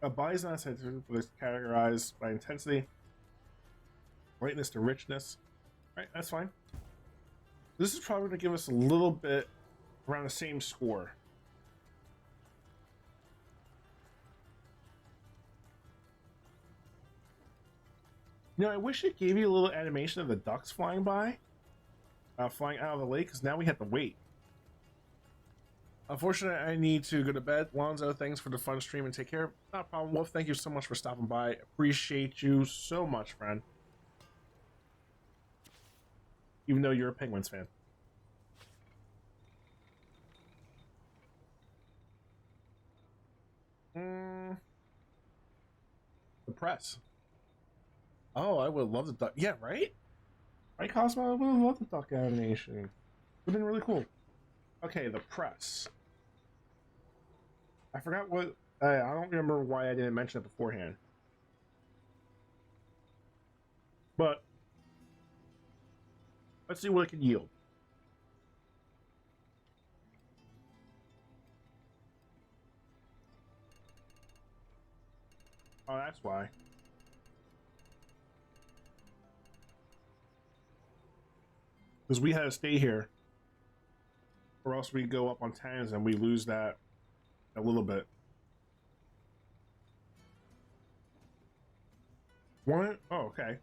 A body is not scientific, but it's categorized by intensity, lightness to richness. All right, that's fine. This is probably going to give us a little bit around the same score. You know, I wish it gave you a little animation of the ducks flying by, flying out of the lake, because now we have to wait. Unfortunately, I need to go to bed. Lonzo, thanks for the fun stream and take care. Not a problem. Wolf, thank you so much for stopping by. Appreciate you so much, friend. Even though you're a Penguins fan. The press. Oh, I would love the duck. Yeah, right? Right, Cosmo? I would have loved the duck animation. Would have been really cool. Okay, the press. I forgot what... I don't remember why I didn't mention it beforehand. But let's see what it can yield. Oh, that's why. Because we had to stay here, or else we go up on tens and we lose that a little bit. One, oh, okay.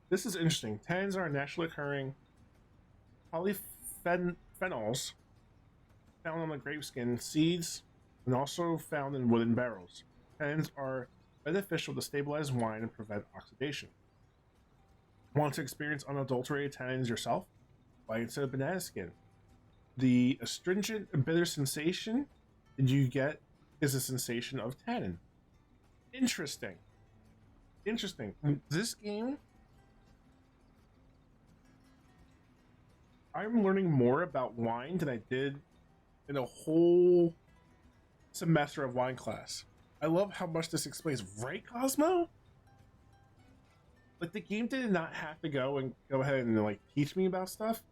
This is interesting. Tannins are naturally occurring polyphenols found on the grape skin, seeds, and also found in wooden barrels. Tannins are beneficial to stabilize wine and prevent oxidation. Want to experience unadulterated tannins yourself? Buy instead of banana skin. The astringent bitter sensation that you get is a sensation of tannin. Interesting. Interesting. This game, I'm learning more about wine than I did in a whole semester of wine class. I love how much this explains, right, Cosmo? Like, the game did not have to go ahead and like teach me about stuff.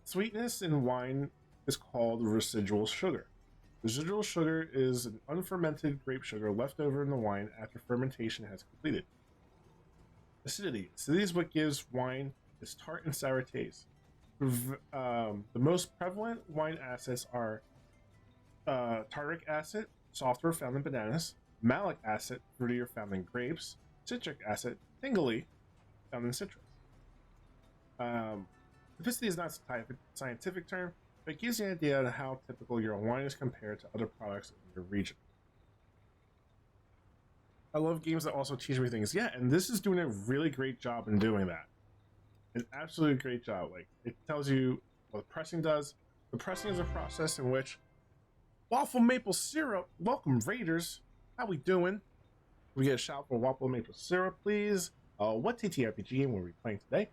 Sweetness in wine is called residual sugar. Residual sugar is an unfermented grape sugar left over in the wine after fermentation has completed. Acidity. Acidity is what gives wine its tart and sour taste. The most prevalent wine acids are tartaric acid, softer, found in bananas; malic acid, fruitier, found in grapes; citric acid, tingly, found in citrus. Typicity is not a scientific term, but it gives you an idea of how typical your wine is compared to other products in your region. I love games that also teach me things. Yeah, and this is doing a really great job in doing that. An absolutely great job. Like, it tells you what pressing does. The pressing is a process in which waffle maple syrup. Welcome, Raiders. How we doing? We get a shout for waffle maple syrup, please. What TTRPG game were we playing today?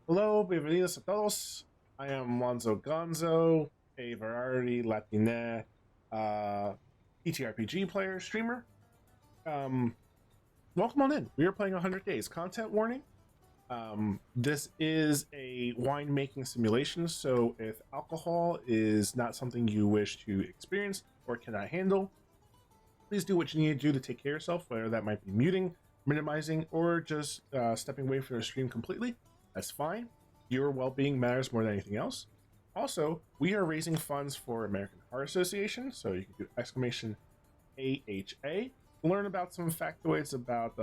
Hello, bienvenidos a todos. I am Lonzo Gonzo, a variety Latina TTRPG player, streamer. Welcome on in. We are playing 100 Days. Content warning. This is a winemaking simulation, so if alcohol is not something you wish to experience or cannot handle, please do what you need to do to take care of yourself, whether that might be muting, minimizing, or just stepping away from the stream completely. That's fine. Your well-being matters more than anything else. Also, we are raising funds for American Heart Association, so you can do exclamation AHA. Learn about some factoids about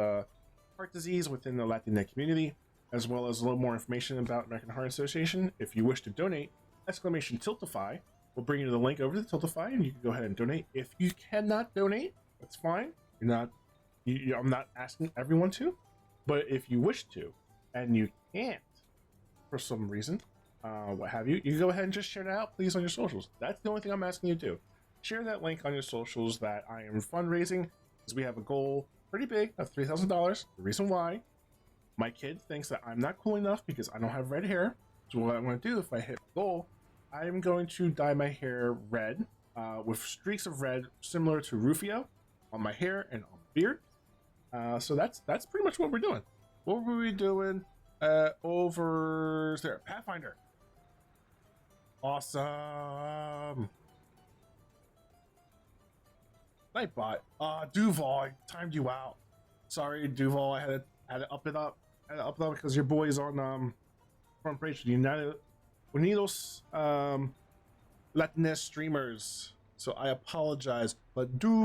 heart disease within the Latinx community, as well as a little more information about American Heart Association. If you wish to donate, exclamation Tiltify will bring you to the link over to Tiltify, and you can go ahead and donate. If you cannot donate, that's fine. I'm not asking everyone to, but if you wish to, and you can't for some reason, what have you, you can go ahead and just share that out, please, on your socials. That's the only thing I'm asking you to do. Share that link on your socials that I am fundraising, because we have a goal pretty big of $3,000. The reason why, my kid thinks that I'm not cool enough because I don't have red hair. So what I'm going to do if I hit the goal, I'm going to dye my hair red with streaks of red similar to Rufio on my hair and on my beard. So that's pretty much what we're doing. What were we doing over there? Pathfinder. Awesome. Nightbot. Duval, I timed you out. Sorry, Duval, I had to up it up. I had to up it up because your boy is on front page Unidos Latinx streamers. So I apologize. But Duval,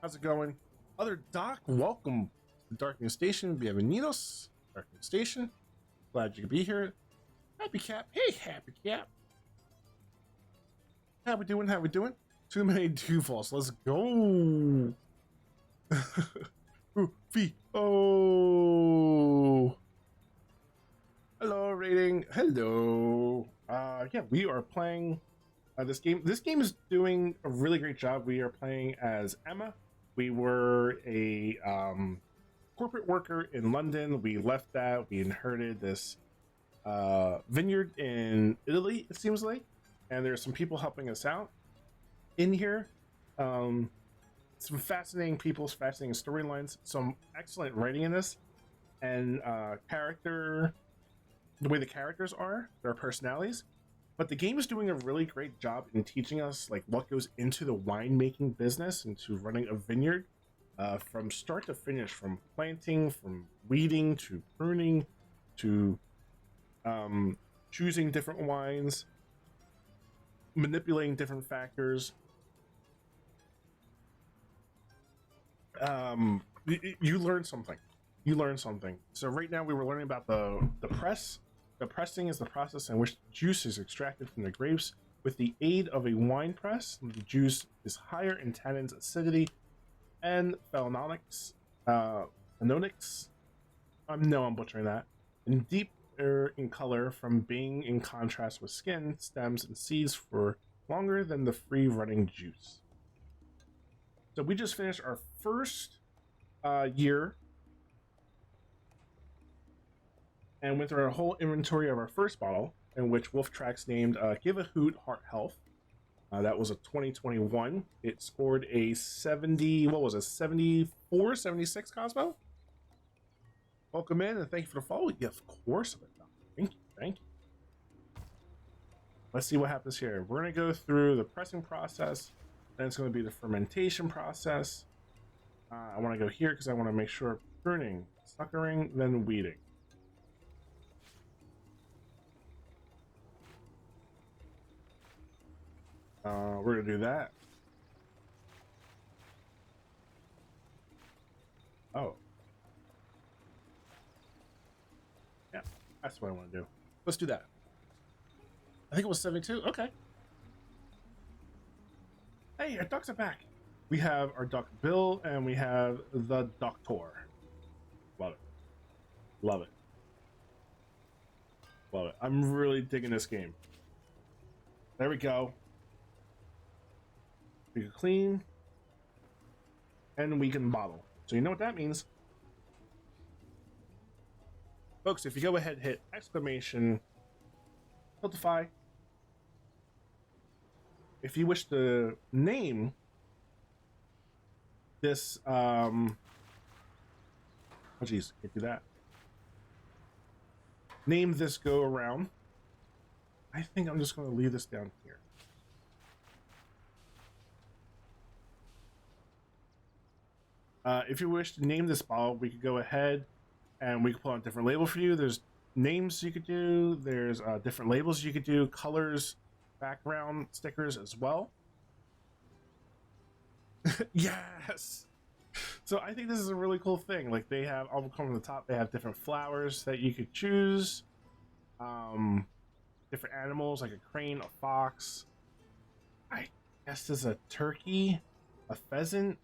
how's it going? Other Doc, welcome to Darkmoon Station. Bienvenidos. Darkmoon Station. Glad you could be here. Happy Cap. Hey, Happy Cap. How we doing? How we doing? Too many Duvals. Let's go. Oh. Hello, rating. Hello. Yeah, we are playing this game. This game is doing a really great job. We are playing as Emma. We were a corporate worker in London. We left that. We inherited this vineyard in Italy, it seems like. And there's some people helping us out in here. Some fascinating people, fascinating storylines, some excellent writing in this, and the way the characters are, their personalities. But the game is doing a really great job in teaching us like what goes into the winemaking business, into running a vineyard, from start to finish, from planting, from weeding to pruning, to choosing different wines, manipulating different factors. You learn something. So right now we were learning about the press. The pressing is the process in which juice is extracted from the grapes with the aid of a wine press. The juice is higher in tannins, acidity, and phenolics. Phenonics. I'm butchering that. And deeper in color from being in contrast with skin, stems, and seeds for longer than the free-running juice. So we just finished our first year and went through our whole inventory of our first bottle, in which Wolf Tracks named Give a Hoot Heart Health. That was a 2021. It scored a 70, what was it, 74, 76, Cosmo? Welcome in, and thank you for the follow. Yeah, of course. Thank you. Let's see what happens here. We're going to go through the pressing process, then it's going to be the fermentation process. I want to go here because I want to make sure pruning, suckering, then weeding. We're going to do that. That's what I want to do. Let's do that. I think it was 72. Okay. Hey, our ducks are back. We have our duck Bill and we have the Doctor. Love it. Love it. Love it. I'm really digging this game. There we go. We can clean and we can bottle. So you know what that means. Folks, if you go ahead and hit exclamation Tiltify, if you wish to name this oh geez, can't do that. Name this go around. I think I'm just going to leave this down here. If you wish to name this bottle, we could go ahead and we could put on a different label for you. There's names you could do. There's different labels you could do, colors, background stickers as well. Yes. So I think this is a really cool thing. Like they have, all come from the top, they have different flowers that you could choose. Different animals like a crane, a fox. I guess there's a turkey, a pheasant.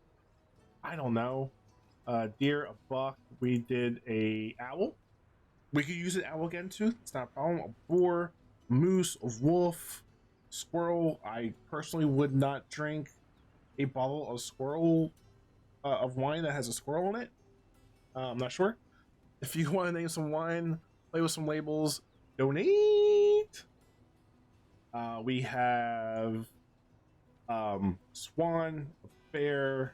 I don't know. A deer, a buck. We did a owl. We could use an owl again too. It's not a problem. A boar, a moose, a wolf, squirrel. I personally would not drink a bottle of squirrel of wine that has a squirrel in it. I'm not sure. If you want to name some wine, play with some labels, donate. We have swan, a bear,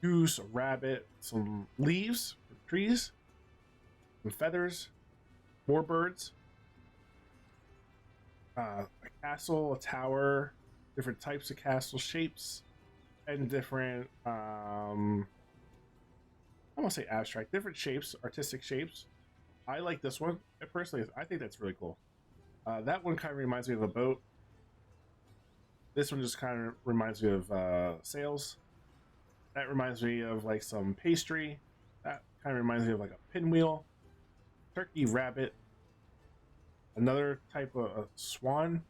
goose, a rabbit, some leaves from trees, some feathers, more birds, a castle, a tower, different types of castle shapes, and different I won't say abstract, different shapes, artistic shapes. I like this one personally. I think that's really cool. That one kind of reminds me of a boat. This one just kind of reminds me of sails. That reminds me of like some pastry. That kind of reminds me of like a pinwheel. Turkey, rabbit. Another type of swan.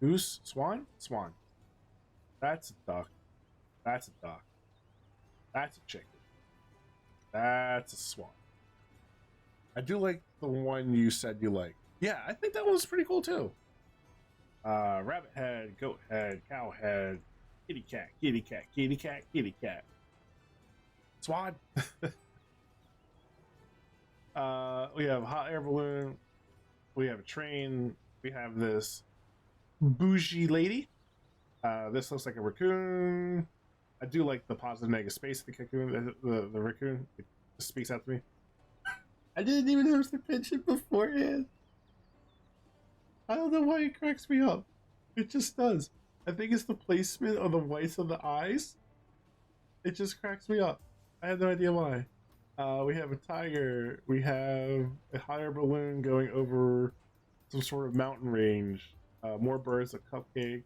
Goose, swan? Swan. That's a duck. That's a duck. That's a chicken. That's a swan. I do like the one you said you like. Yeah, I think that one's pretty cool too. Rabbit head, goat head, cow head, kitty cat, kitty cat, kitty cat, kitty cat. Swan. We have a hot air balloon. We have a train. We have this bougie lady. This looks like a raccoon. I do like the positive negative space of the cocoon. The raccoon, it speaks out to me. I didn't even notice the picture beforehand. I don't know why it cracks me up. It just does. I think it's the placement of the whites of the eyes. It just cracks me up. I have no idea why. We have a tiger. We have a hot air balloon going over some sort of mountain range. More birds, a cupcake.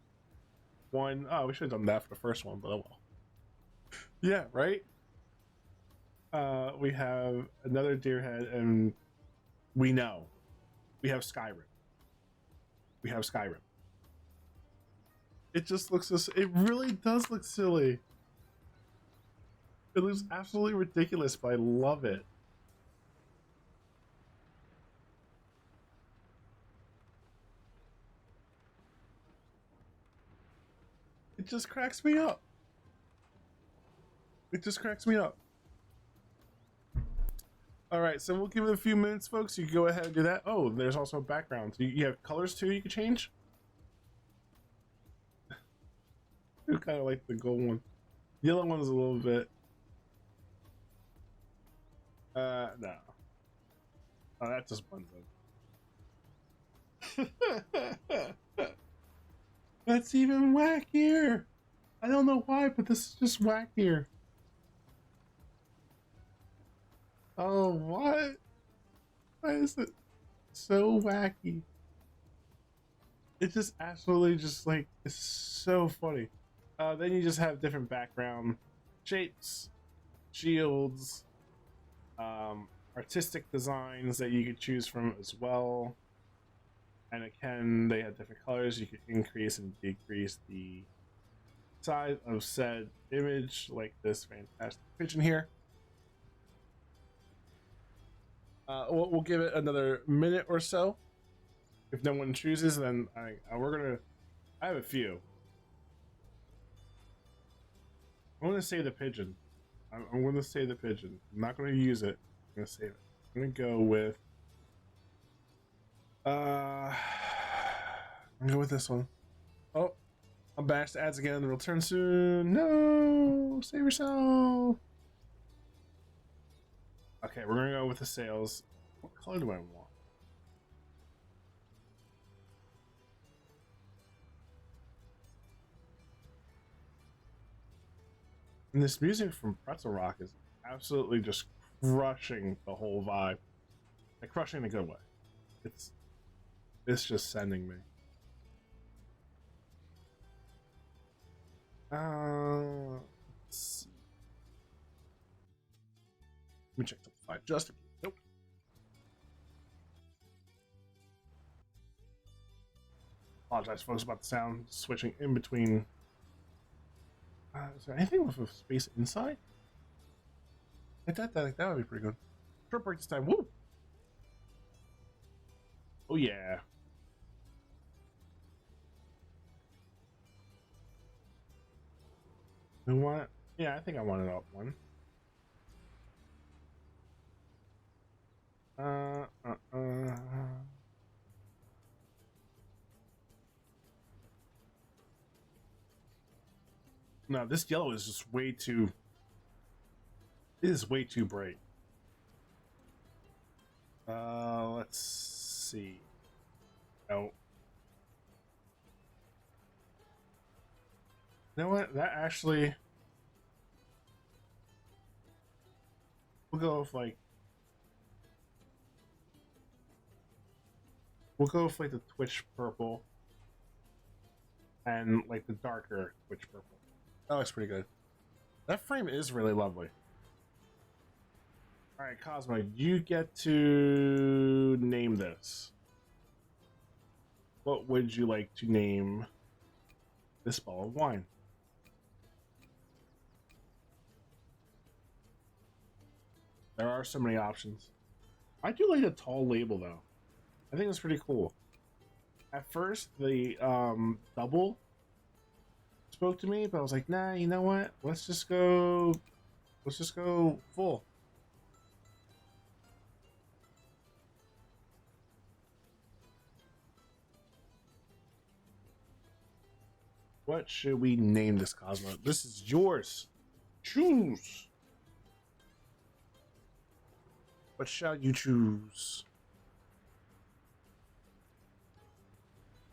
One, oh, we should have done that for the first one, but oh well. Yeah, right? We have another deer head, and we know. We have Skyrim. We have Skyrim. It just looks this. It really does look silly. It looks absolutely ridiculous, but I love it. It just cracks me up. It just cracks me up. All right, so we'll give it a few minutes, folks. You can go ahead and do that. Oh, there's also a background. You have colors too you can change? I kind of like the gold one. Yellow one is a little bit... no. Oh, that just blends in. That's even wackier. I don't know why, but this is just wackier. Oh, what? Why is it so wacky? It just absolutely just like, it's so funny. Then you just have different background shapes, shields, artistic designs that you could choose from as well. And again, they have different colors. You could increase and decrease the size of said image, like this fantastic pigeon here. We'll give it another minute or so. If no one chooses, then I have a few. I'm gonna save the pigeon. I'm gonna save the pigeon. I'm not gonna use it. I'm gonna save it. I'm gonna go with I'm gonna go with this one. Oh, I'm back to ads again. They'll return soon. No, save yourself. Okay, we're gonna go with the sails. What color do I want? And this music from Pretzel Rock is absolutely just crushing the whole vibe. Like crushing in a good way. It's just sending me. Let's see. Let me check the file just in case. Nope. Apologize, folks, about the sound switching in between. Is there anything with a space inside? That would be pretty good. Short break this time. Woo! Oh yeah. You know what? Yeah, I think I wanted up one. No, this yellow is just way too. It is way too bright. Let's see. Oh. You know what? That actually. We'll go with like. We'll go with like the Twitch purple. And like the darker Twitch purple. That looks pretty good. That frame is really lovely. Alright, Cosmo, you get to name this. What would you like to name this bottle of wine? There are so many options. I do like the tall label though. I think it's pretty cool. At first, the double spoke to me, but I was like, nah, you know what? Let's just go full. What should we name this, Cosmo? This is yours. Choose. What shall you choose?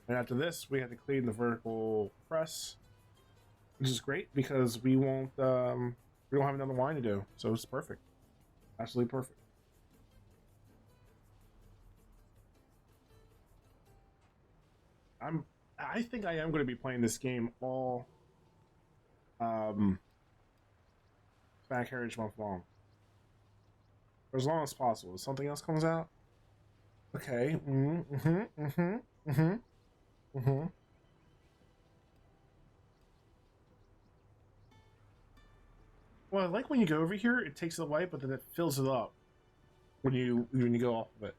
And after this, we have to clean the vertical press, which is great because we don't have another wine to do, so it's perfect, absolutely perfect. I think I am going to be playing this game all Hispanic Heritage Month long, for as long as possible. If something else comes out, okay. Well, I like when you go over here, it takes the light, but then it fills it up when you go off of it.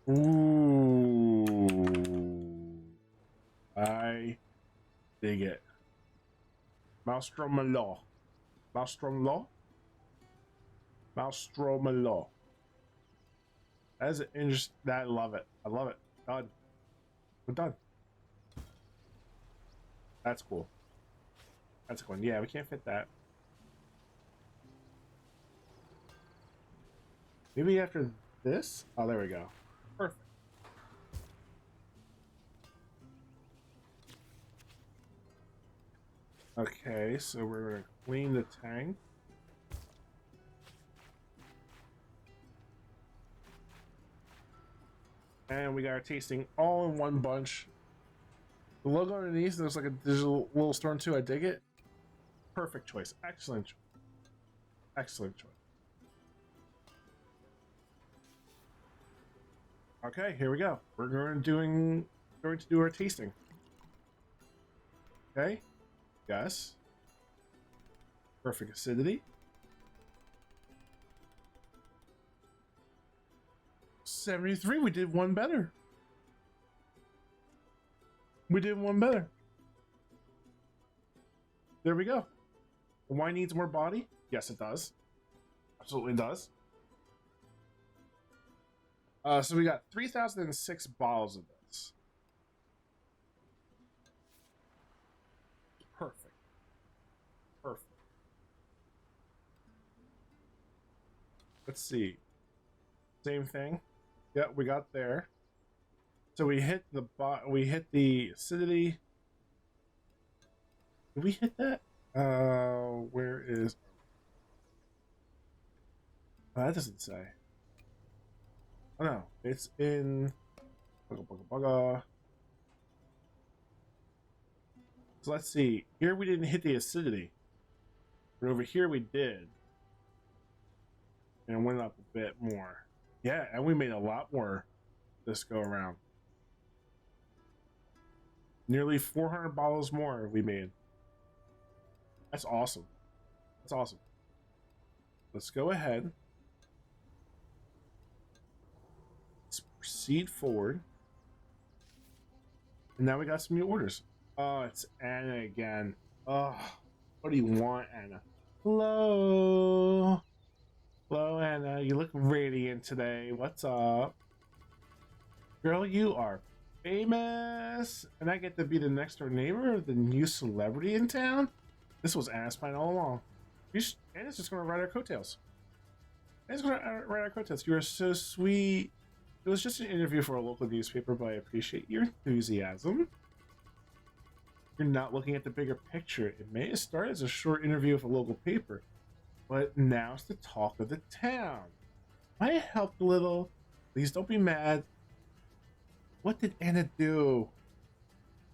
Ooh, I dig it. Maelstrom Law. Maelstrom Law. Maelstrom Law. That is an interesting. I love it. I love it. Done. We're done. That's cool. That's cool. Yeah, we can't fit that. Maybe after this? Oh, there we go. Perfect. Okay, so we're going to clean the tank. And we got our tasting all in one bunch. The logo underneath, there's like a digital little storm too. I dig it. Perfect choice. Excellent choice. Excellent choice. Okay, here we go. We're going to do our tasting. Okay. Yes. Perfect acidity. 73. We did one better. We did one better. There we go. The wine needs more body. Yes, it does. Absolutely does. So we got 3,006 bottles of this. Perfect. Perfect. Let's see. Same thing. Yeah, we got there. So we hit the acidity. Did we hit that? Where is? Oh, that doesn't say. Oh no, it's in. Bugga, bugga, bugga. So let's see. Here we didn't hit the acidity, but over here we did, and it went up a bit more. Yeah, and we made a lot more this go around. Nearly 400 bottles more we made. That's awesome. That's awesome. Let's go ahead. Let's proceed forward. And now we got some new orders. Oh, it's Anna again. Oh, what do you want, Anna? Hello. Hello, Anna. You look radiant today. What's up? Girl, you are famous. And I get to be the next door neighbor of the new celebrity in town? This was Anna's plan all along. Anna's just going to ride our coattails. Anna's going to ride our coattails. You are so sweet. It was just an interview for a local newspaper, but I appreciate your enthusiasm. You're not looking at the bigger picture. It may have started as a short interview with a local paper, but now it's the talk of the town. I helped a little. Please don't be mad. What did Anna do?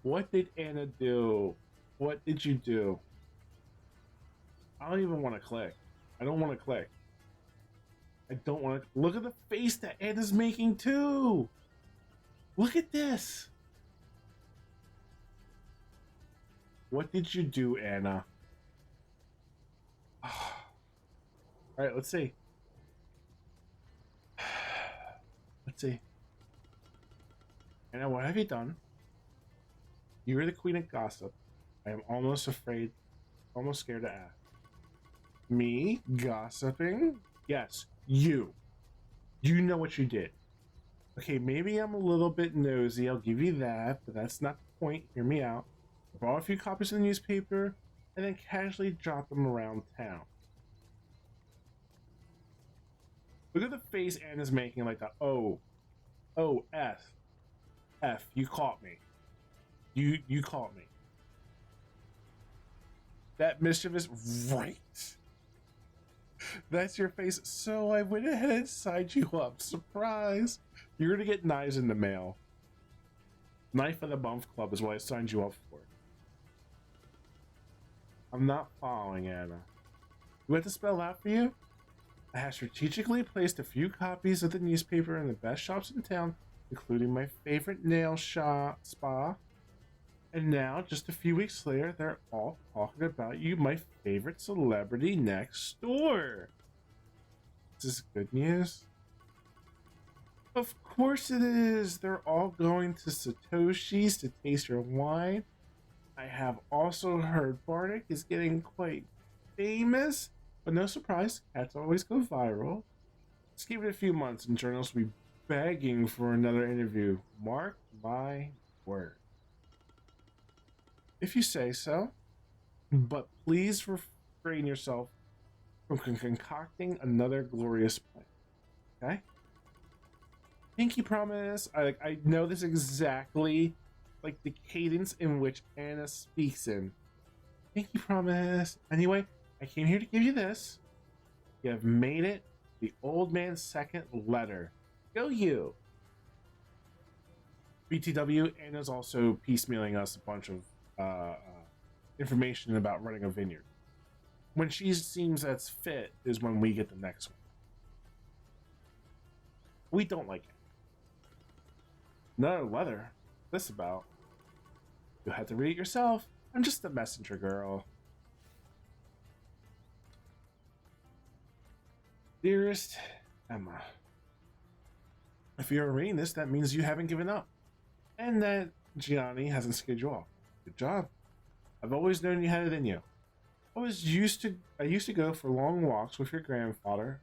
What did Anna do? What did you do? I don't even want to click. I don't want to click. I don't want to. Look at the face that Anna's making too. Look at this. What did you do, Anna? All right, let's see. Let's see. Anna, what have you done? You're the queen of gossip. I am almost afraid, almost scared to ask. Me? Gossiping? Yes, you. You know what you did. Okay, maybe I'm a little bit nosy, I'll give you that, but that's not the point. Hear me out. I bought a few copies of the newspaper and then casually dropped them around town. Look at the face Anna's making, like that. Oh, F, you caught me. You caught me. That mischievous, right? That's your face. So I went ahead and signed you up. Surprise! You're gonna get knives in the mail. Knife of the Month Club is what I signed you up for. I'm not following, Anna. You want to spell out for you? I have strategically placed a few copies of the newspaper in the best shops in town, including my favorite nail spa. And now, just a few weeks later, they're all talking about you, my favorite celebrity next door. Is this good news? Of course it is. They're all going to Satoshi's to taste your wine. I have also heard Bardic is getting quite famous, but no surprise, cats always go viral. Just give it a few months and journalists will be begging for another interview. Mark my word. If you say so, but please refrain yourself from concocting another glorious plan. Okay? Pinky promise. I know this exactly, like the cadence in which Anna speaks in. Pinky promise. Anyway, I came here to give you this. You have made it the old man's second letter. Go you. BTW, Anna's also piecemealing us a bunch of information about running a vineyard. When she seems that's fit is when we get the next one. We don't like it. No leather. This about? You'll have to read it yourself. I'm just a messenger girl. Dearest Emma, if you're reading this, that means you haven't given up. And that Gianni hasn't scared you off. Good job. I've always known you had it in you. I used to go for long walks with your grandfather,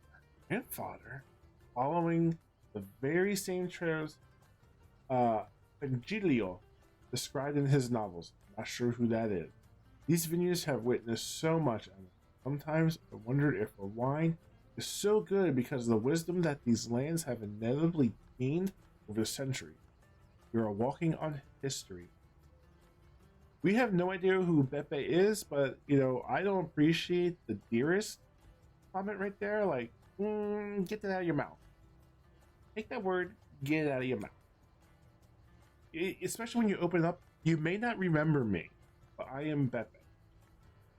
following the very same trails Virgilio described in his novels. Not sure who that is. These vineyards have witnessed so much, and sometimes I wondered if the wine is so good because of the wisdom that these lands have inevitably gained over the centuries. We are walking on history. We have no idea who Beppe is, but I don't appreciate the dearest comment right there. Like, get that out of your mouth. Take that word, get it out of your mouth. Especially when you open it up, you may not remember me, but I am Beppe.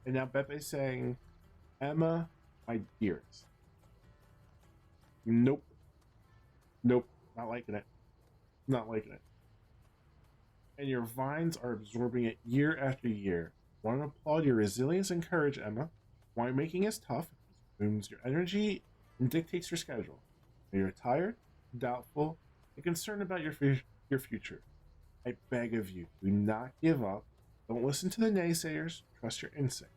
And now Beppe's saying, Emma, my dearest. Nope. Nope. Not liking it. Not liking it. And your vines are absorbing it year after year. Want to applaud your resilience and courage, Emma. Winemaking is tough. It consumes your energy and dictates your schedule. When you're tired, doubtful, and concerned about your future, I beg of you, do not give up. Don't listen to the naysayers. Trust your instinct.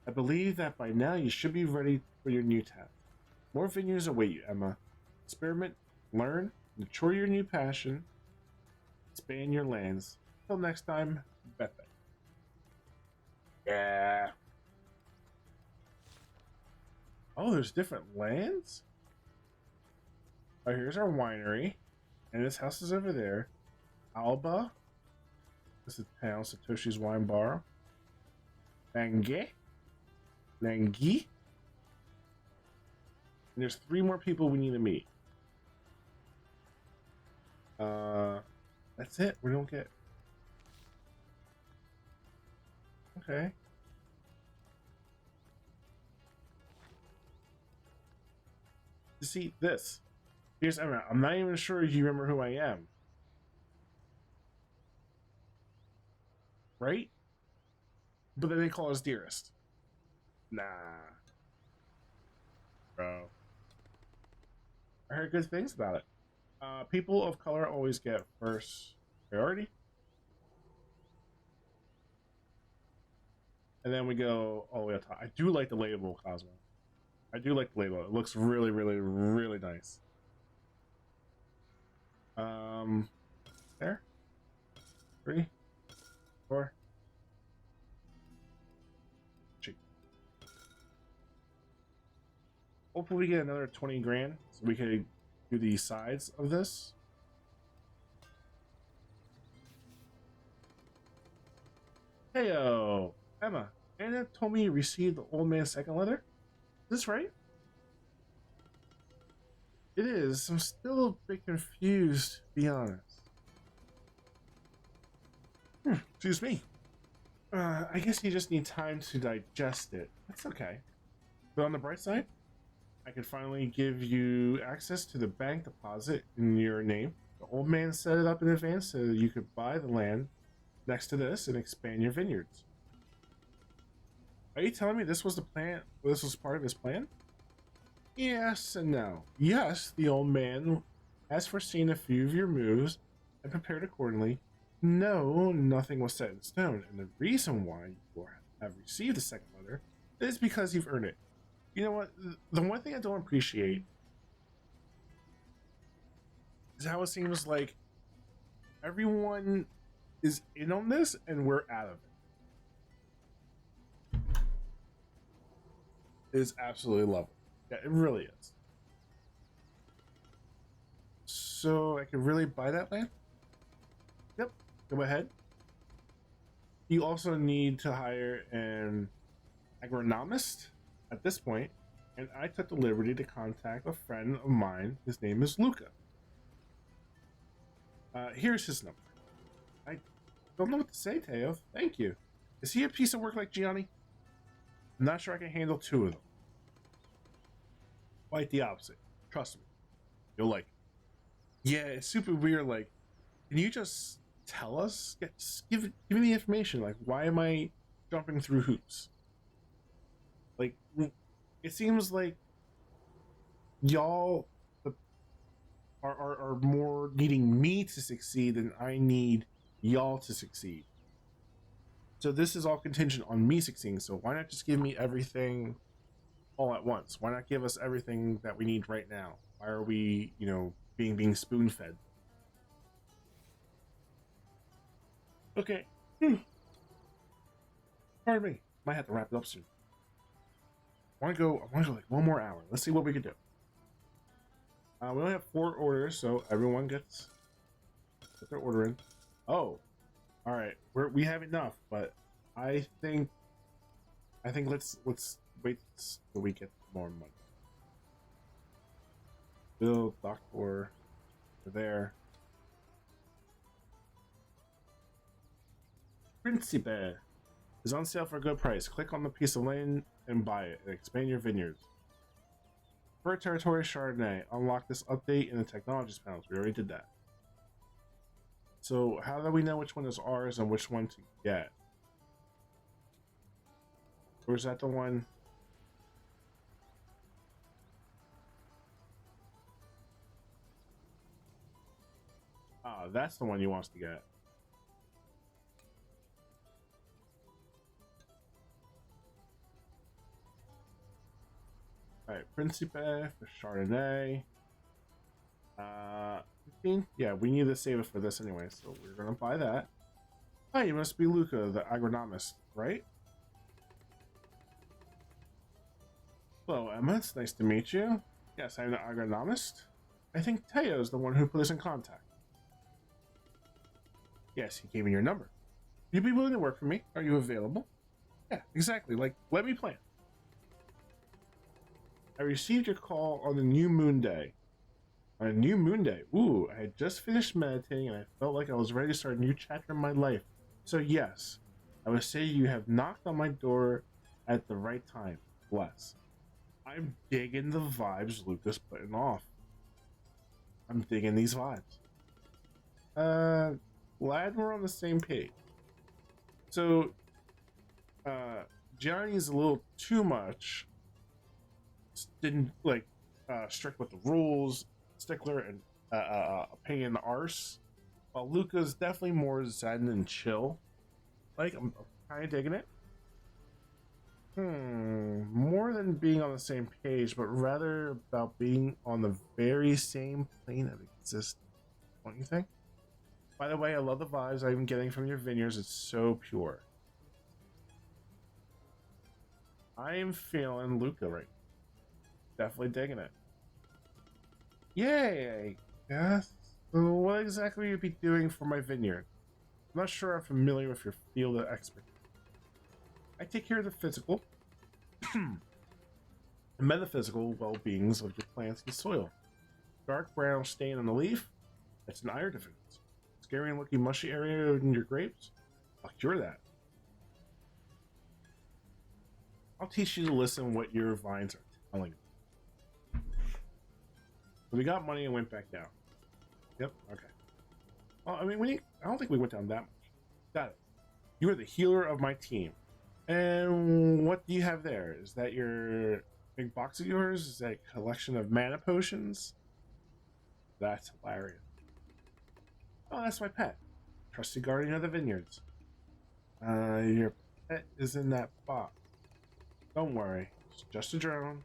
I believe that by now you should be ready for your new task. More vineyards await you, Emma. Experiment, learn, mature your new passion, expand your lands. Till next time, Beppe. Yeah. Oh, there's different lands? Oh, here's our winery. And this house is over there. Alba. This is town, Satoshi's Wine Bar. Lange. And there's 3 more people we need to meet. That's it. We don't get... Okay. You see, this. Here's Emma. I'm not even sure if you remember who I am. Right? But then they call us dearest. Nah. Bro. I heard good things about it. People of color always get first priority. And then we go all the way up top. I do like the label, Cosmo. I do like the label. It looks really, really, really nice. There. 3, 4. Hopefully we get another 20 grand so we can do the sides of this. Heyo, Emma. Anna told me you received the old man's second letter. Is this right? It is. I'm still a bit confused, to be honest. Excuse me. I guess you just need time to digest it. That's okay. But on the bright side, I can finally give you access to the bank deposit in your name. The old man set it up in advance so you could buy the land next to this and expand your vineyards. Are you telling me this was the plan? This was part of his plan? Yes and no. Yes, the old man has foreseen a few of your moves and prepared accordingly. No, nothing was set in stone, and the reason why you have received the second letter is because you've earned it. You know what? The one thing I don't appreciate is how it seems like everyone is in on this and we're out of it. It is absolutely lovely. Yeah, it really is. So I can really buy that land? Yep. Go ahead. You also need to hire an agronomist at this point, and I took the liberty to contact a friend of mine. His name is Luca. Here's his number. I don't know what to say, Teo. Thank you. Is he a piece of work like Gianni? I'm not sure I can handle 2 of them. Quite the opposite. Trust me. You'll like Yeah, it's super weird. Like, can you just tell us? Just give me the information. Like, why am I jumping through hoops? Like, it seems like y'all are more needing me to succeed than I need y'all to succeed. So this is all contingent on me succeeding. So why not just give me everything all at once? Why not give us everything that we need right now? Why are we, being spoon fed? Okay. Pardon me. Might have to wrap it up soon. I want to go like one more hour. Let's see what we can do. We only have 4 orders, so everyone gets put their order in. Oh, all right. We have enough, but I think let's wait till we get more money. Bill, Doctor, there. Principe is on sale for a good price. Click on the piece of land and buy it and expand your vineyards. For territory Chardonnay, unlock this update in the technologies panels. We already did that. So how do we know which one is ours and which one to get? Or is that the one? Ah, that's the one you want us to get. Alright, Principe for Chardonnay. 15? Yeah, we need to save it for this anyway, so we're gonna buy that. Oh, you must be Luca, the agronomist, right? Hello, Emma. It's nice to meet you. Yes, I'm the agronomist. I think Teo is the one who put us in contact. Yes, he gave me your number. You'd be willing to work for me? Are you available? Yeah, exactly. Like, let me plan. I received your call on the new moon day. On a new moon day. Ooh, I had just finished meditating and I felt like I was ready to start a new chapter in my life. So yes, I would say you have knocked on my door at the right time. Bless. I'm digging the vibes Lucas putting off. I'm digging these vibes. Glad we're on the same page. So, Johnny's a little too much. Didn't strict with the rules, stickler, and a pain in the arse. While Luca's definitely more zen and chill. Like, I'm kind of digging it. More than being on the same page, but rather about being on the very same plane of existence. Don't you think? By the way, I love the vibes I'm getting from your vineyards. It's so pure. I am feeling Luca right now. Definitely digging it. Yay! Yes. So what exactly will you be doing for my vineyard? I'm not sure I'm familiar with your field of expertise. I take care of the physical and metaphysical well-beings of your plants and soil. Dark brown stain on the leaf, that's an iron deficiency. Scary and looking mushy area in your grapes, I'll cure that. I'll teach you to listen what your vines are telling you. So we got money and went back down. Yep, okay. Well, I mean, I don't think we went down that much. Got it. You are the healer of my team. And what do you have there? Is that your big box of yours? Is that a collection of mana potions? That's hilarious. Oh, that's my pet. Trusty guardian of the vineyards. Your pet is in that box. Don't worry. It's just a drone.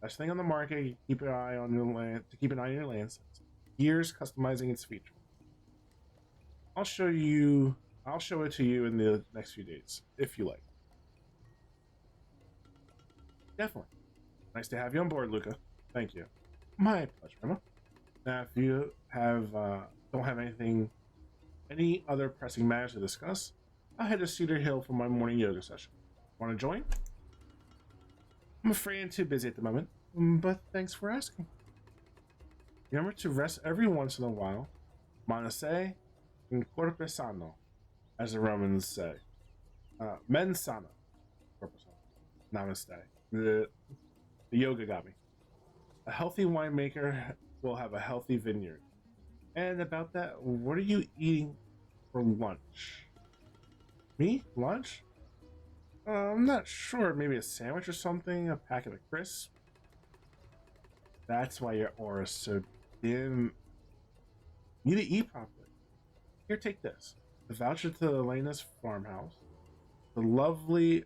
Best thing on the market. Keep an eye on your land. To keep an eye on your land. Years customizing its features. I'll show it to you in the next few days, if you like. Definitely. Nice to have you on board, Luca. Thank you. My pleasure, Emma. Now, if you don't have any other pressing matters to discuss, I'll head to Cedar Hill for my morning yoga session. Want to join? I'm afraid I'm too busy at the moment, but thanks for asking. Remember to rest every once in a while. Manase in corpore sano, as the Romans say. Mens sana. Corpore sano. Namaste. The yoga got me. A healthy winemaker will have a healthy vineyard. And about that, what are you eating for lunch? Me? Lunch? I'm not sure. Maybe a sandwich or something, a packet of crisps. That's why your aura's so dim. You need to eat properly. Here, take this. The voucher to Elena's farmhouse. The lovely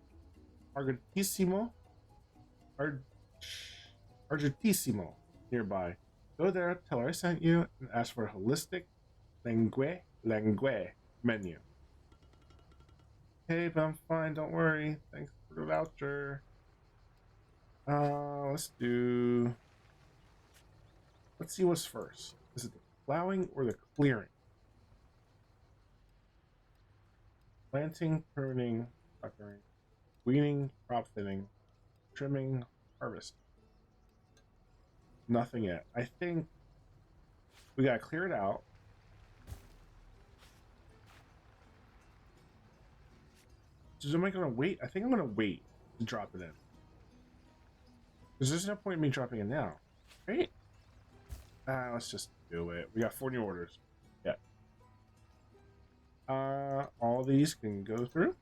Argentissimo, Ar- Argentissimo nearby. Go there, tell her I sent you, and ask for a holistic langue menu. Hey, but I'm fine, don't worry. Thanks for the voucher. Let's do. Let's see what's first. Is it the plowing or the clearing? Planting, pruning, puckering, weeding, crop thinning, trimming, harvest. Nothing yet. I think we gotta clear it out. So am I gonna wait? I think I'm gonna wait to drop it in. Because there's no point in me dropping it now. Right? Let's just do it. We got 4 new orders. Yeah. All these can go through.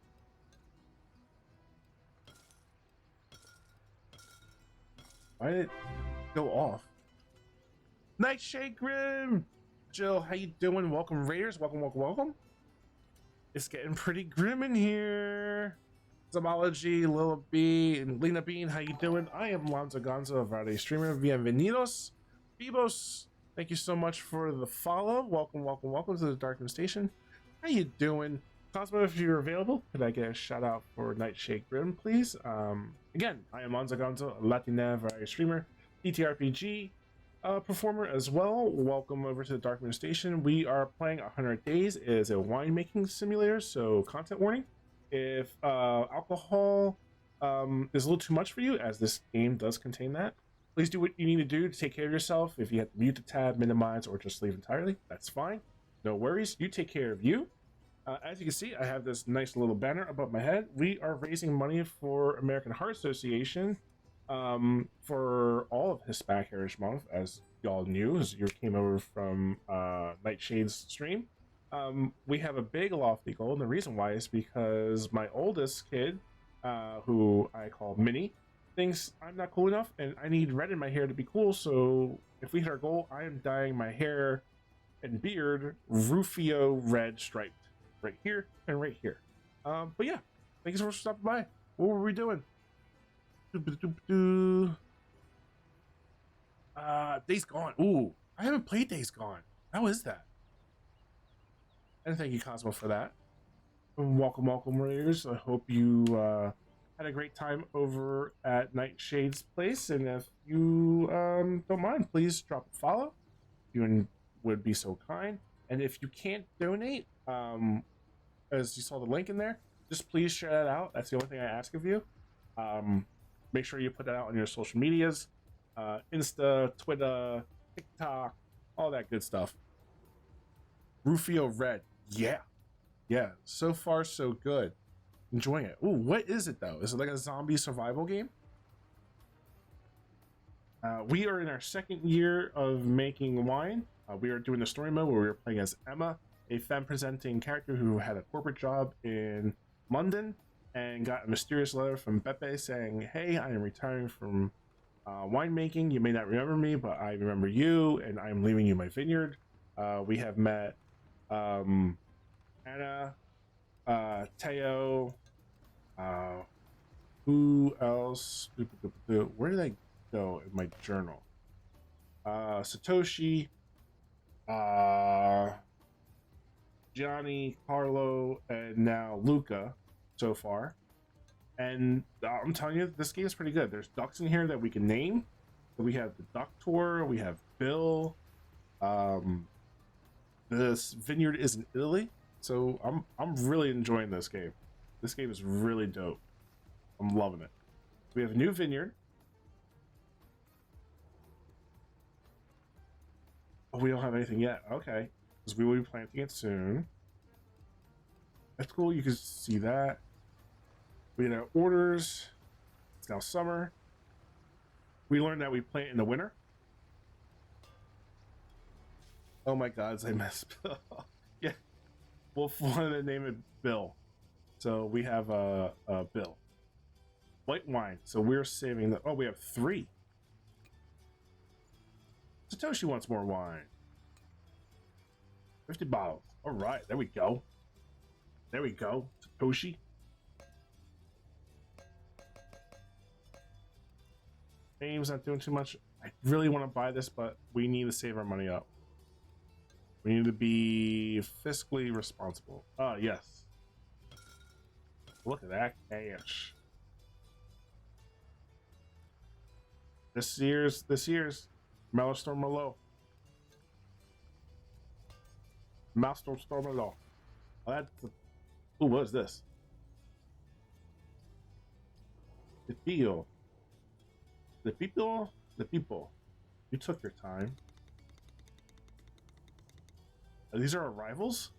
Why did it go off? Nightshade Grim! Jill, how you doing? Welcome, Raiders. Welcome, welcome, welcome. It's getting pretty grim in here. Zomology, Lila B, and Lena Bean, how you doing? I am Lonzo Gonzo, a Friday streamer. Bienvenidos. Bibos, thank you so much for the follow. Welcome, welcome, welcome to the Darkmoon Station. How you doing? Cosmo, if you're available, could I get a shout out for Nightshade Grim, please? Again, I am Lonzo Gonzo, a Latina variety streamer, DTRPG performer as well. Welcome over to the Darkmoon Station. We are playing 100 Days. It is a winemaking simulator, so content warning. If alcohol is a little too much for you, as this game does contain that, please do what you need to do to take care of yourself. If you have to mute the tab, minimize, or just leave entirely, that's fine. No worries. You take care of you. As you can see, I have this nice little banner above my head. We are raising money for American Heart Association for all of Hispanic Heritage Month, as y'all knew, as you came over from Nightshade's stream. We have a big lofty goal, and the reason why is because my oldest kid, who I call Minnie, thinks I'm not cool enough, and I need red in my hair to be cool. So if we hit our goal, I am dyeing my hair and beard Rufio red striped, right here and right here. But yeah, thank you so much for stopping by. What were we doing? Days Gone. Ooh, I haven't played Days Gone. How is that? And thank you, Cosmo, for that. And welcome, welcome, Raiders. I hope you had a great time over at Nightshade's place. And if you don't mind, please drop a follow. You would be so kind. And if you can't donate, as you saw the link in there, just please share that out. That's the only thing I ask of you. Make sure you put that out on your social medias, Insta, Twitter, TikTok, all that good stuff. Rufio Red, yeah. So far, so good. Enjoying it. Ooh, what is it though? Is it like a zombie survival game? We are in our 2nd year of making wine. We are doing the story mode where we are playing as Emma, a femme-presenting character who had a corporate job in London and got a mysterious letter from Beppe saying, "Hey, I am retiring from winemaking. You may not remember me, but I remember you, and I'm leaving you my vineyard." We have met Anna, Teo, who else? Where did I go in my journal? Satoshi, Johnny, Carlo, and now Luca so far. And I'm telling you, this game is pretty good. There's ducks in here that we can name. We have the duck tour. We have Bill. This vineyard is in Italy, so I'm really enjoying this game. This game is really dope. I'm loving it. We have a new vineyard. Oh, we don't have anything yet. Okay, because we will be planting it soon. That's cool. You can see that. We had our orders. It's now summer. We learned that we plant in the winter. Oh my God, I messed Bill. Yeah, Wolf wanted to name it Bill, so we have Bill. White wine. So we're saving the. Oh, we have 3. Satoshi wants more wine. 50 bottles. All right, there we go. There we go. Satoshi. Name's not doing too much. I really want to buy this, but we need to save our money up. We need to be fiscally responsible. Oh, yes. Look at that cash. This year's Maelstrom Merlot. Maelstrom Merlot. Oh, that's ooh, what is this? The deal. The people. You took your time. These are our rivals?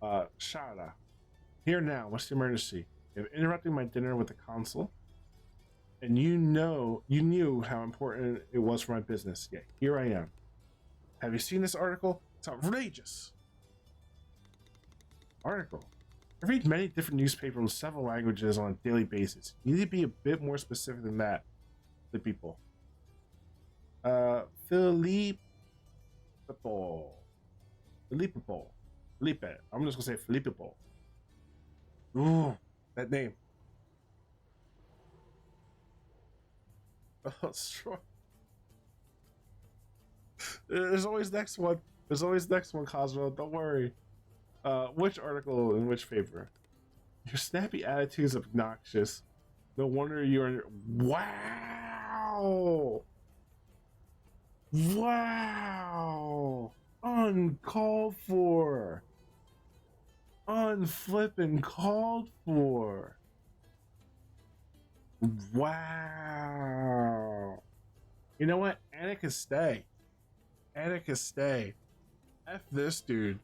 Shada. Here now, what's the emergency? You're interrupting my dinner with the consul. And you knew how important it was for my business. Yeah, here I am. Have you seen this article? It's outrageous. Article. I read many different newspapers in several languages on a daily basis. You need to be a bit more specific than that, the people. Felipe. I'm just gonna say Felipe. Ooh, that name. Oh, strong. There's always next one. There's always next one, Cosmo. Don't worry. Which article in which paper? Your snappy attitude is obnoxious. No wonder you're. Wow. Wow. Uncalled for. Unflippin' called for. Wow. You know what? Annika, stay. Annika, stay. F this dude.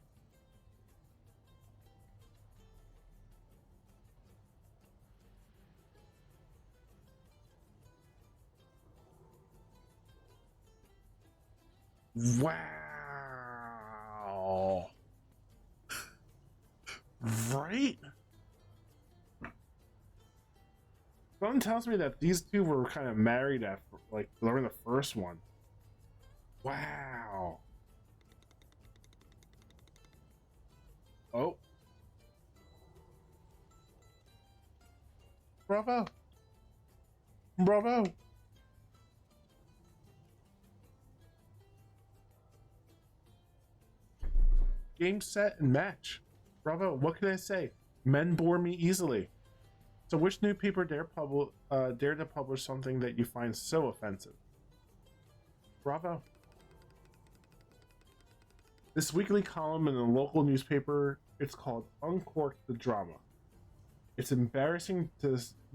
Wow. Right? Someone tells me that these two were kind of married at, like, during the first one. Wow. Oh. Bravo. Bravo. Game, set, and match. Bravo. What can I say? Men bore me easily. So which newspaper dare to publish something that you find so offensive? Bravo. This weekly column in a local newspaper, it's called Uncork the Drama. It's embarrassing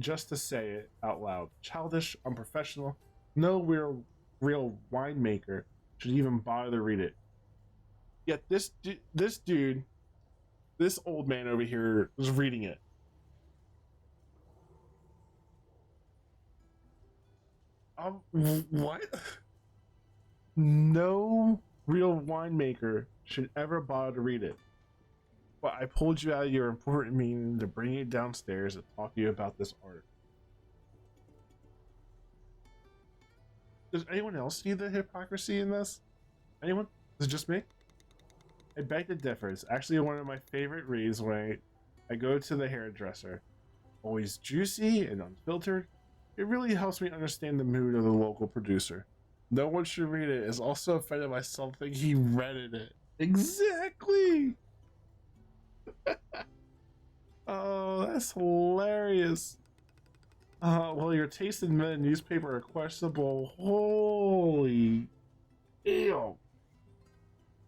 just to say it out loud. Childish, unprofessional. No real winemaker should even bother to read it. Yet this dude, this old man over here is reading it. What? No real winemaker should ever bother to read it. But I pulled you out of your important meeting to bring you downstairs to talk to you about this article. Does anyone else see the hypocrisy in this? Anyone? Is it just me? I beg to differ. It's actually one of my favorite reads when I go to the hairdresser. Always juicy and unfiltered. It really helps me understand the mood of the local producer. No one should read it. Is also offended by something he read in it. Exactly. Oh, that's hilarious. Well, your taste in men newspaper are questionable. Holy ew.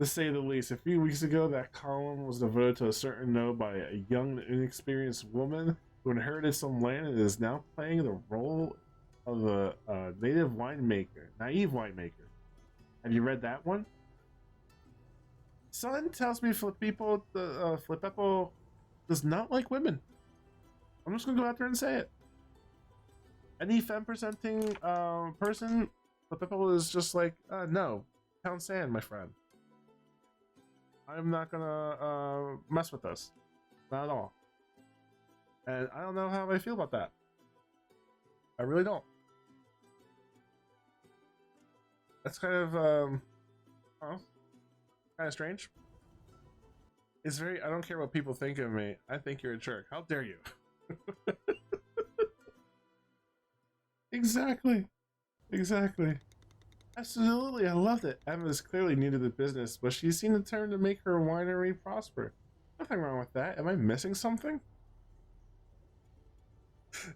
To say the least, a few weeks ago, that column was devoted to a certain note by a young, inexperienced woman who inherited some land and is now playing the role of a naive winemaker. Have you read that one? Son tells me Flipepo does not like women. I'm just gonna go out there and say it. Any femme presenting person, But people is just like, no, pound sand, my friend. I'm not gonna mess with this. Not at all. And I don't know how I feel about that. I really don't. That's kind of kind of strange. It's very, I don't care what people think of me. I think you're a jerk. How dare you? Exactly. Exactly. Absolutely, I loved it. Emma's clearly new to the business, but she's seen the turn to make her winery prosper. Nothing wrong with that. Am I missing something?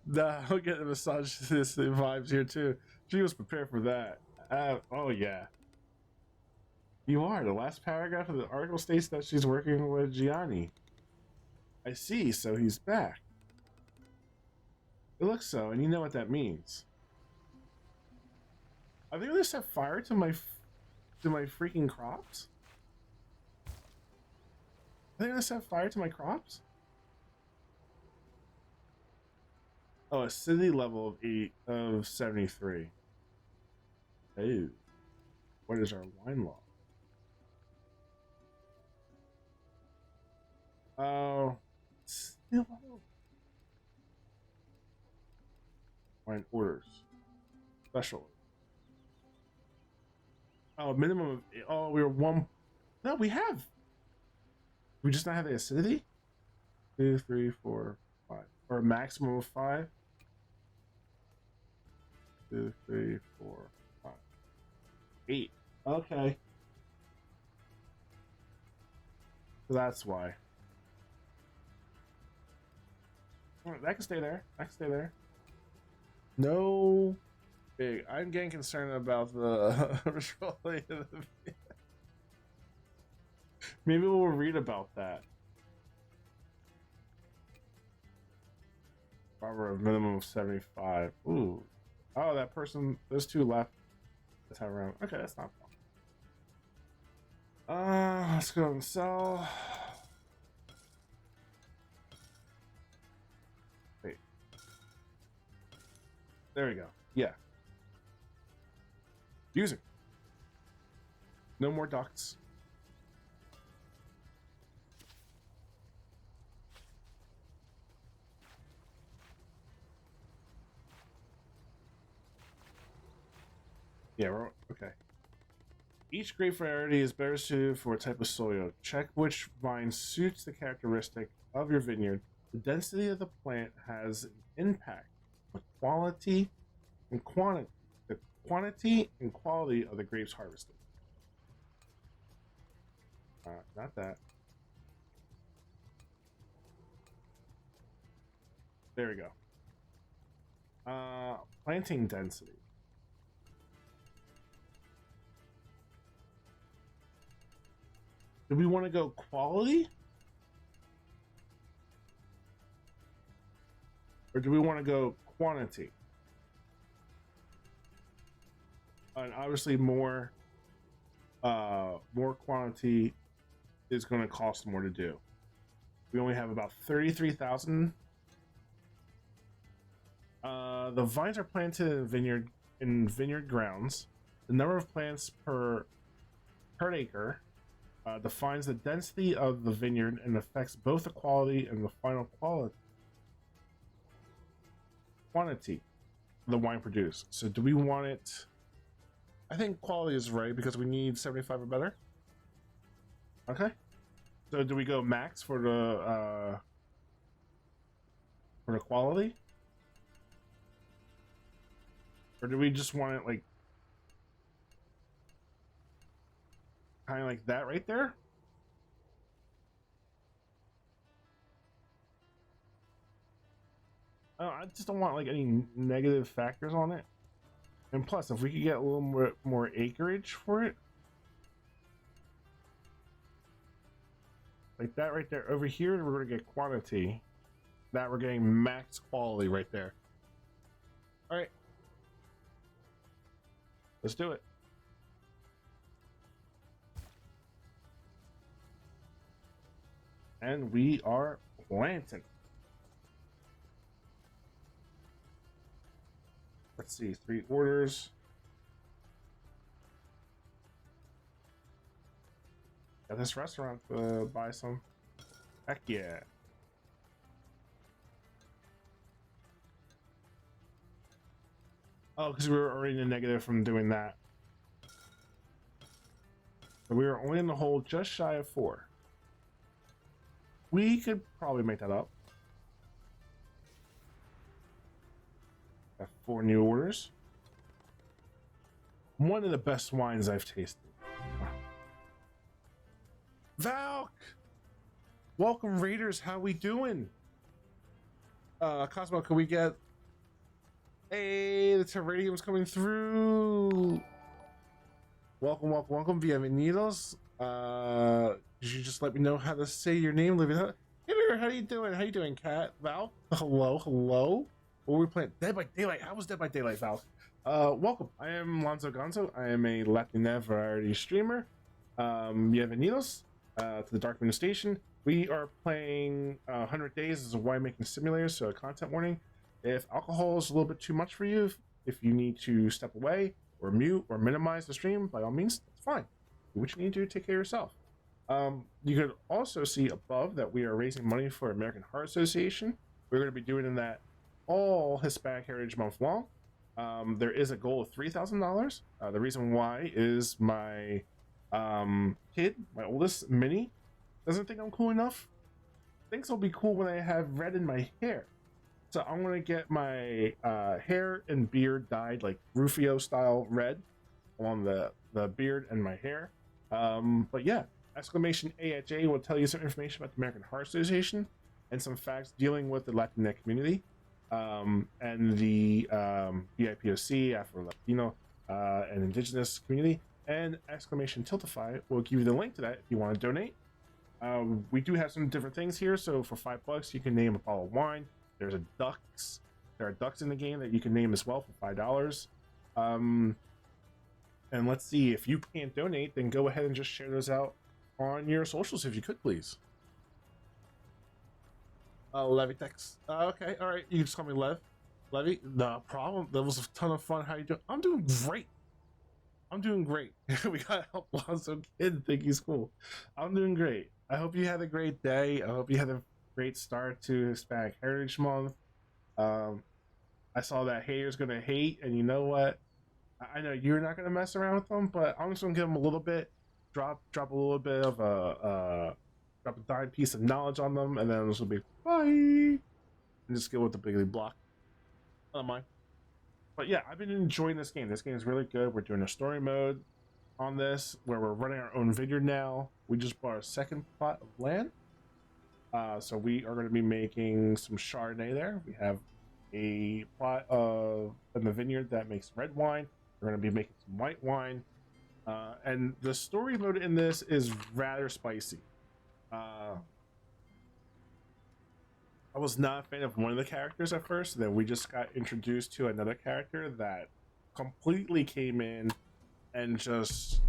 Nah, I'll get a massage this vibes here too. She was prepared for that. Oh yeah. You are. The last paragraph of the article states that she's working with Gianni. I see, so he's back. It looks so, and you know what that means. Are they gonna set fire to my freaking crops? Are they gonna set fire to my crops? Oh, acidity level of 73. Oh, what is our wine law? Oh, still wine orders, special. Oh, minimum of, oh, we were one. No, we have. We just not have the acidity. 2, 3, 4, 5, or a maximum of 5. 2, 3, 4, 5, 8. Okay. So that's why. That can stay there. That can stay there. No big. I'm getting concerned about the petroleum. Maybe we'll read about that. Power of minimum of 75. Ooh. Oh, that person. Those two left. That's how around. Okay, that's not fun. Let's go and sell. Wait. There we go. Yeah. Using. No more ducts. Yeah, we're okay. Each grape variety is better suited for a type of soil. Check which vine suits the characteristic of your vineyard. The density of the plant has an impact on quality and quantity. The quantity and quality of the grapes harvested. Not that. There we go. Planting density. Do we want to go quality? Or do we want to go quantity? And obviously more quantity is going to cost more to do. We only have about 33,000. The vines are planted in vineyard grounds. The number of plants per acre defines the density of the vineyard and affects both the quality and the final quantity of the wine produced. So do we want it? I think quality is right because we need 75 or better. Okay. So do we go max for the quality? Or do we just want it like kind of like that right there? I just don't want like any negative factors on it. And plus, if we could get a little more acreage for it, like that right there. Over here, we're going to get quantity. That we're getting max quality right there. All right, let's do it. And we are planting. Let's see, 3 orders. Got this restaurant to buy some. Heck yeah. Oh, because we were already in the negative from doing that. So we were only in the hole just shy of 4. We could probably make that up. Got 4 new orders. One of the best wines I've tasted. Valk! Welcome, Raiders. How we doing? Cosmo, can we get... Hey, the Terradium's coming through. Welcome, welcome, welcome. Bienvenidos. Could you just let me know how to say your name? Live it up. Hey there, how you doing? How you doing, Cat? Val? Hello, hello. What were we playing? Dead by Daylight. How was Dead by Daylight, Val? Welcome. I am Lonzo Gonzo. I am a Latina variety streamer. Bienvenidos to the Darkmoon station. We are playing 100 Days as a winemaking simulator, so a content warning. If alcohol is a little bit too much for you, if you need to step away or mute or minimize the stream, by all means, that's fine. Do what you need to do to take care of yourself. You could also see above that we are raising money for American Heart Association. We're going to be doing that all Hispanic Heritage Month long. There is a goal of $3,000. The reason why is my kid, my oldest, Minnie, doesn't think I'm cool enough. Thinks I'll be cool when I have red in my hair. So I'm going to get my hair and beard dyed like Rufio style red along the beard and my hair. But yeah, exclamation AHA will tell you some information about the American Heart Association and some facts dealing with the Latinx community and the BIPOC, Afro-Latino, and Indigenous community. And exclamation Tiltify will give you the link to that if you want to donate. We do have some different things here. So for $5, you can name a bottle of wine. There are ducks in the game that you can name as well for $5. And let's see, if you can't donate, then go ahead and just share those out on your socials if you could, please. Levitex. Okay, all right. You can just call me Lev. Levy, no problem. That was a ton of fun. How you doing? I'm doing great. I'm doing great. We got help Lonzo Kid think he's cool. I'm doing great. I hope you had a great day. I hope you had a great start to Hispanic Heritage Month. I saw that haters gonna hate, and you know what? I know you're not gonna mess around with them, but I'm just gonna give them a little bit, drop a little bit of drop a dime piece of knowledge on them, and then this will be bye, and just go with the bigly block. I don't mind. But yeah, I've been enjoying this game. This game is really good. We're doing a story mode on this where we're running our own vineyard now. We just bought our second plot of land. So we are going to be making some Chardonnay there. We have a plot in the vineyard that makes red wine. We're going to be making some white wine. And the story mode in this is rather spicy. I was not a fan of one of the characters at first. Then we just got introduced to another character that completely came in and just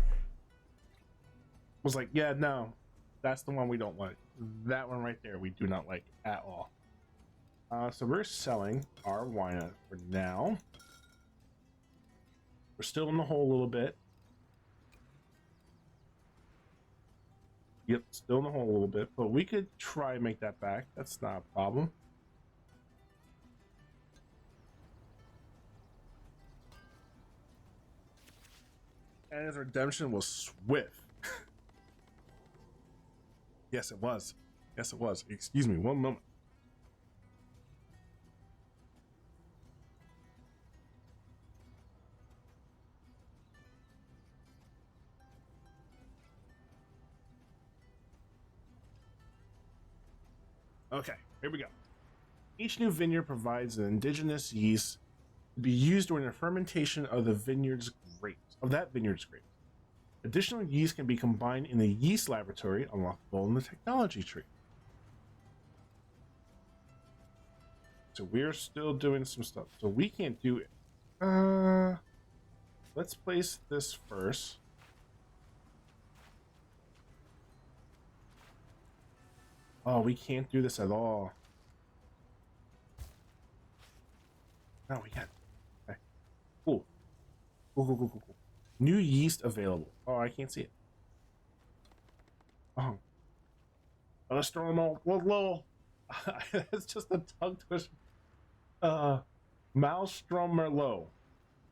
was like, yeah, no, that's the one we don't like. That one right there we do not like at all. So we're selling our wine for now. We're still in the hole a little bit. Yep, still in the hole a little bit, but we could try and make that back. That's not a problem. And his redemption was swift. Yes, it was. Yes, it was. Excuse me, one moment. Okay, here we go. Each new vineyard provides an indigenous yeast to be used during the fermentation of the vineyard's grapes. Additional yeast can be combined in the yeast laboratory unlockable in the technology tree. So we're still doing some stuff. So we can't do it. Let's place this first. Oh, we can't do this at all. No, we can't. Okay. Cool. Cool. New yeast available. Oh, I can't see it. Oh, astronomical. Well, it's just a tongue twister. Maelstrom Merlot.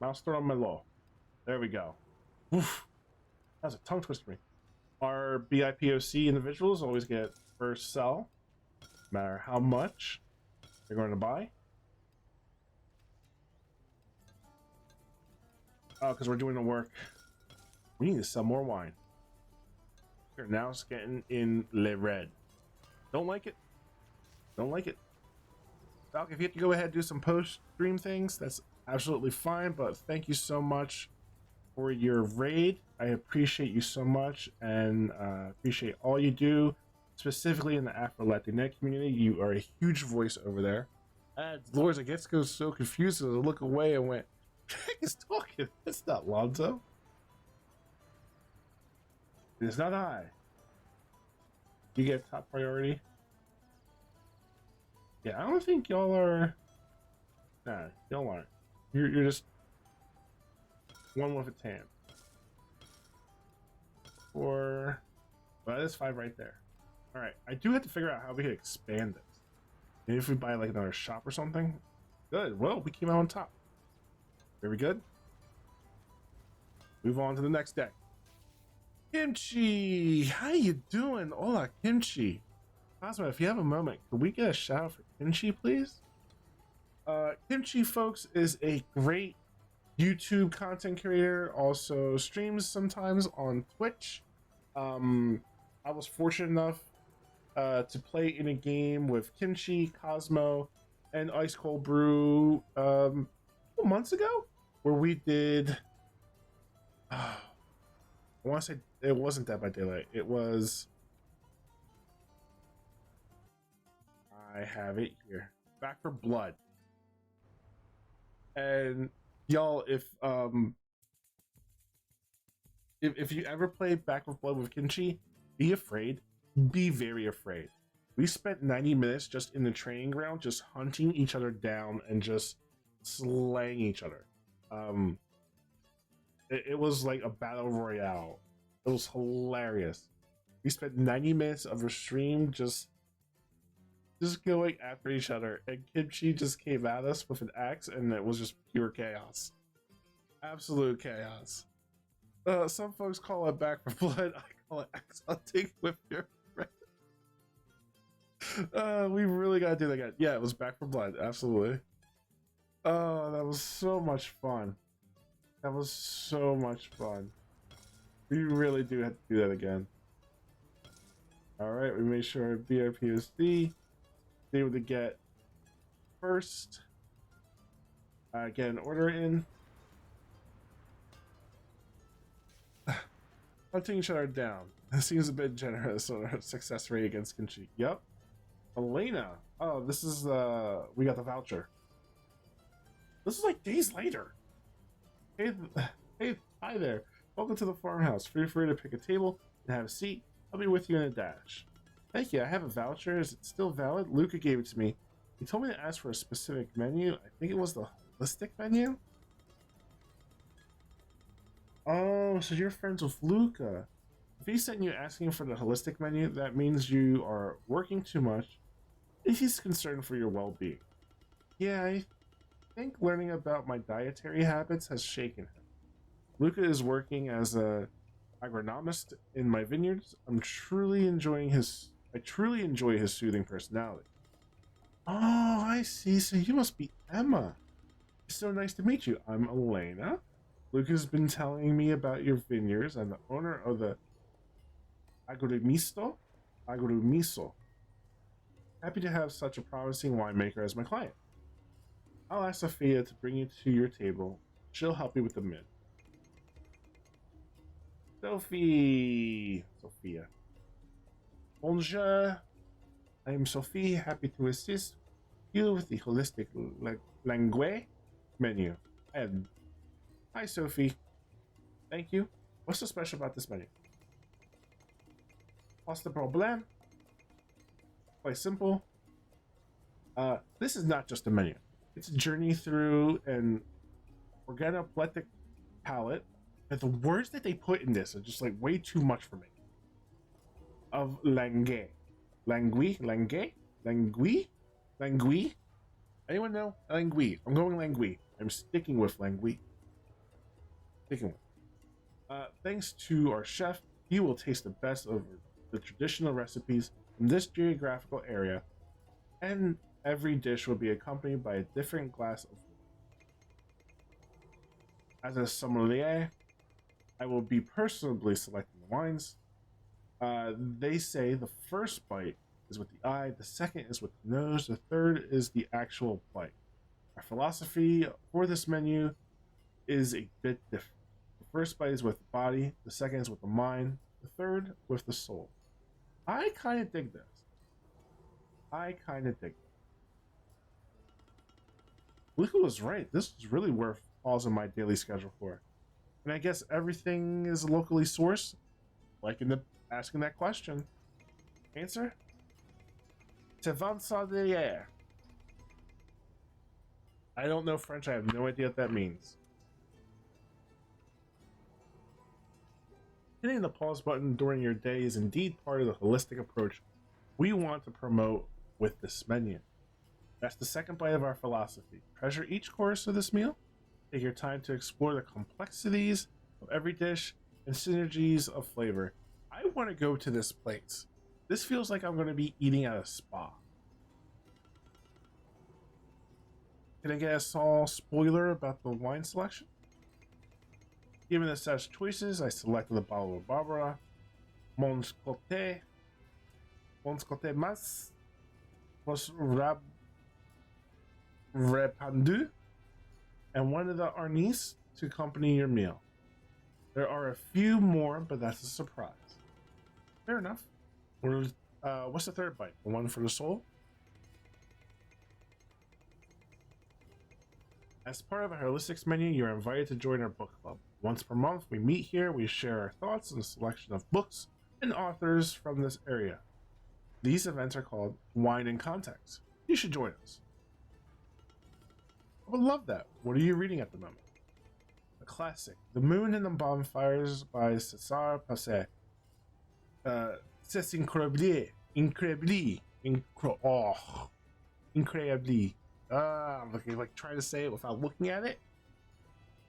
Maelstrom Merlot. There we go. Oof. That was a tongue twister me. Our BIPOC individuals always get first sell, no matter how much they're going to buy. Oh, because we're doing the work. We need to sell more wine. We're now getting in Le Red. Don't like it. Don't like it. Doc, if you have to go ahead and do some post-stream things, that's absolutely fine, but thank you so much for your raid. I appreciate you so much, and appreciate all you do, specifically in the Afro-Latinx community. You are a huge voice over there. Lord, I guess I was so confused as I look away and went, heck is talking? It's not Lonzo. It's not I. You get top priority. Yeah, I don't think y'all are. Nah, y'all aren't. You're just one with a tan. Well, that is 5 right there. All right, I do have to figure out how we can expand this. Maybe if we buy like another shop or something. Good. Well, we came out on top. Very good. Move on to the next deck. Kimchi, how you doing? Hola, Kimchi. Cosmo, if you have a moment, could we get a shout out for Kimchi, please? Kimchi, folks, is a great YouTube content creator. Also streams sometimes on Twitch. I was fortunate enough to play in a game with Kimchi, Cosmo, and Ice Cold Brew a couple months ago, where we did. I want to say it wasn't Dead by Daylight. It was. I have it here. Back for Blood. And y'all, if you ever play Back for Blood with Kimchi, be afraid. Be very afraid. We spent 90 minutes just in the training ground, just hunting each other down and just slaying each other. It was like a battle royale. It was hilarious. We spent 90 minutes of a stream just going after each other, and Kimchi just came at us with an axe, and it was just pure chaos. Absolute chaos. Some folks call it Back for Blood. I call it axe hunting with your friend. We really gotta do that again. Yeah, it was Back for Blood. Absolutely. Oh, that was so much fun. That was so much fun. We really do have to do that again. Alright, we made sure our BRPSD be able to get first. Get an order in. Hunting each other down. That seems a bit generous on our success rate against Kimchi. Yep. Elena. Oh, this is we got the voucher. This is like days later. Hey, hi there. Welcome to the farmhouse. Feel free to pick a table and have a seat. I'll be with you in a dash. Thank you. I have a voucher. Is it still valid? Luca gave it to me. He told me to ask for a specific menu. I think it was the holistic menu. Oh, so you're friends with Luca. If he sent you asking for the holistic menu, that means you are working too much. He's concerned for your well-being. Yeah, I think learning about my dietary habits has shaken him. Luca is working as a agronomist in my vineyards. I truly enjoy his soothing personality. Oh, I see. So you must be Emma. It's so nice to meet you. I'm Elena. Luca's been telling me about your vineyards. I'm the owner of the Agrumiso. Happy to have such a promising winemaker as my client. I'll ask Sophia to bring you to your table. She'll help you with the mint. Sophia. Bonjour. I am Sophie. Happy to assist you with the holistic langue menu. Hi, Sophie. Thank you. What's so special about this menu? What's the problem? Quite simple. This is not just a menu. It's a journey through an organoleptic palette. And the words that they put in this are just like way too much for me. of langue. Langui? Langue? Langui? Langui? Anyone know? Langui. I'm going Langui. I'm sticking with Langui. Sticking with. Thanks to our chef, he will taste the best of the traditional recipes from this geographical area, and every dish will be accompanied by a different glass of wine. As a sommelier, I will be personally selecting the wines. They say the first bite is with the eye, the second is with the nose, the third is the actual bite. Our philosophy for this menu is a bit different. The first bite is with the body, the second is with the mind, the third with the soul. I kind of dig this. I kind of dig it. Luca was right. This is really worth pausing my daily schedule for. And I guess everything is locally sourced, like in the asking that question. Answer? C'est Vincent derrière. I don't know French. I have no idea what that means. Hitting the pause button during your day is indeed part of the holistic approach we want to promote with this menu. That's the second bite of our philosophy. Treasure each course of this meal. Take your time to explore the complexities of every dish and synergies of flavor. I want to go to this place. This feels like I'm going to be eating at a spa. Can I get a small spoiler about the wine selection? Given the such choices, I selected the bottle of Barbara, Monscote Mas, plus Repandu, and one of the Arnis to accompany your meal. There are a few more, but that's a surprise. Fair enough. What's the third bite? The one for the soul? As part of our Holistics menu, you're invited to join our book club. Once per month, we meet here, we share our thoughts on a selection of books and authors from this area. These events are called Wine in Context. You should join us. I would love that. What are you reading at the moment? A classic, The Moon and the Bonfires by César Passet. C'est incroyable. Incroyable. I'm like trying to say it without looking at it.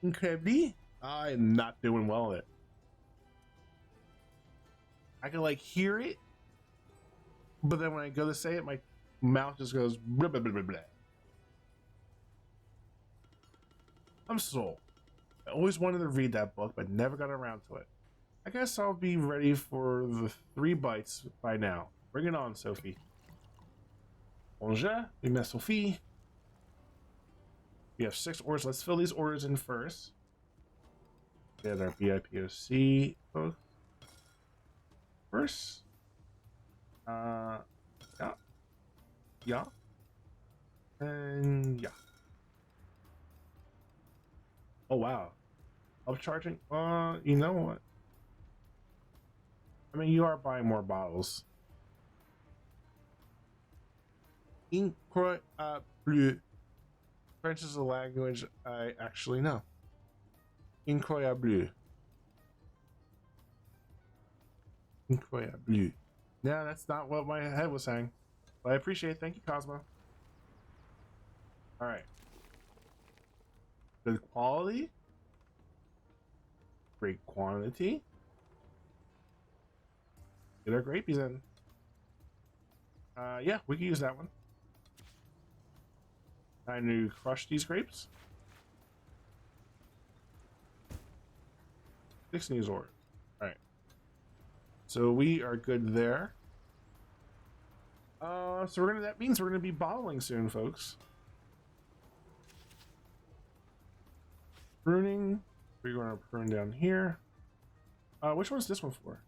Incroyable. I am not doing well with it. I can like hear it, but then when I go to say it, my mouth just goes blah blah blah blah blah. I'm sold. I always wanted to read that book, but never got around to it. I guess I'll be ready for the 3 bites by now. Bring it on, Sophie. Bonjour, we met Sophie. We have 6 orders. Let's fill these orders in first. Get our BIPOC both first. Yeah. Yeah. And yeah. Oh wow. Upcharging? You know what? I mean, you are buying more bottles. Incroyable. French is a language I actually know. Incroyable. Incroyable. Yeah, that's not what my head was saying. But I appreciate it. Thank you, Cosmo. Alright. Good quality. Great quantity. Get our grapies in. Yeah, we can use that one. Time to crush these grapes. 6 news order. Alright. So we are good there. So that means we're gonna be bottling soon, folks. Pruning. We're gonna prune down here. Which one's this one for?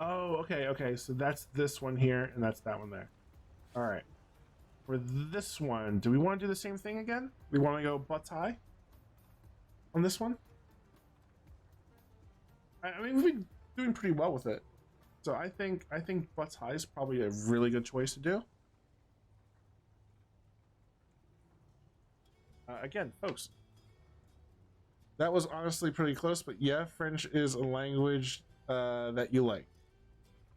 Oh, okay. So that's this one here, and that's that one there. Alright. For this one, do we want to do the same thing again? We want to go butts high on this one? I mean, we've been doing pretty well with it. So I think butts high is probably a really good choice to do. Again, folks, that was honestly pretty close, but yeah, French is a language that you like.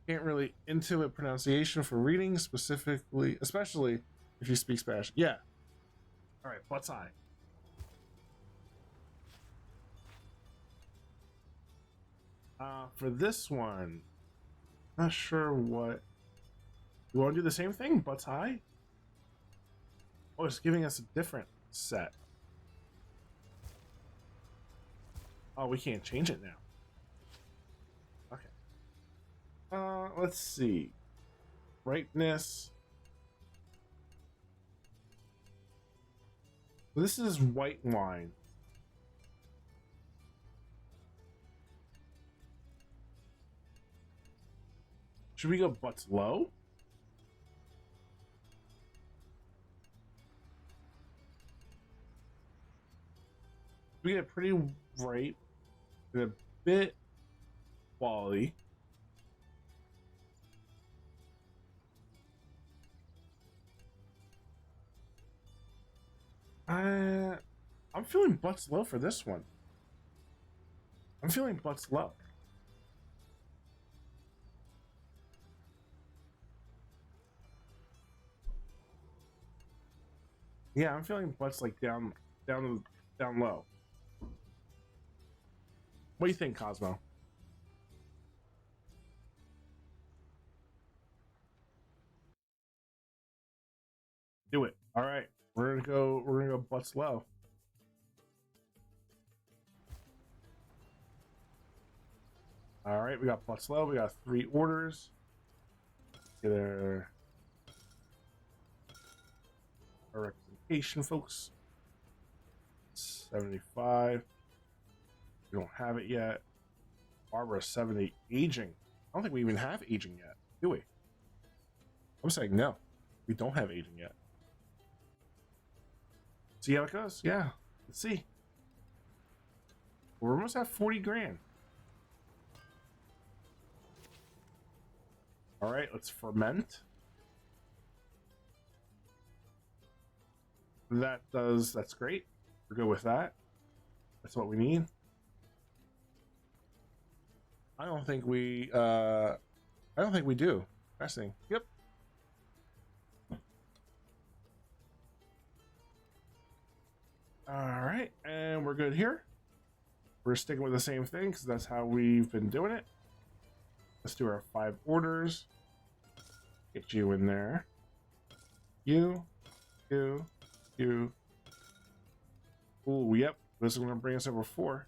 Can't really intuit pronunciation for reading specifically, especially if you speak Spanish. Yeah. All right, what's I? For this one, not sure what. You want to do the same thing? Butts high? Oh, it's giving us a different set. Oh, we can't change it now. Okay. Let's see. Brightness. This is white wine. Should we go butts low? We get pretty bright and a bit quality. I'm feeling butts low for this one. I'm feeling butts low. Yeah, I'm feeling butts like down low. What do you think, Cosmo? Do it. All right, we're gonna go butts low. All right, we got butts low. We got 3 orders. Get our representation, folks. 75. We don't have it yet. Barbara 70. Aging. I don't think we even have aging yet, do we? I'm saying no. We don't have aging yet. See how it goes? Yeah. Let's see. We're almost at 40 grand. All right, let's ferment. That's great. We're good with that. That's what we need. I don't think we do. Fascinating. Yep. All right, and we're good here. We're sticking with the same thing because that's how we've been doing it. Let's do our 5 orders. Get you in there. You. Ooh, yep. This is going to bring us over 4.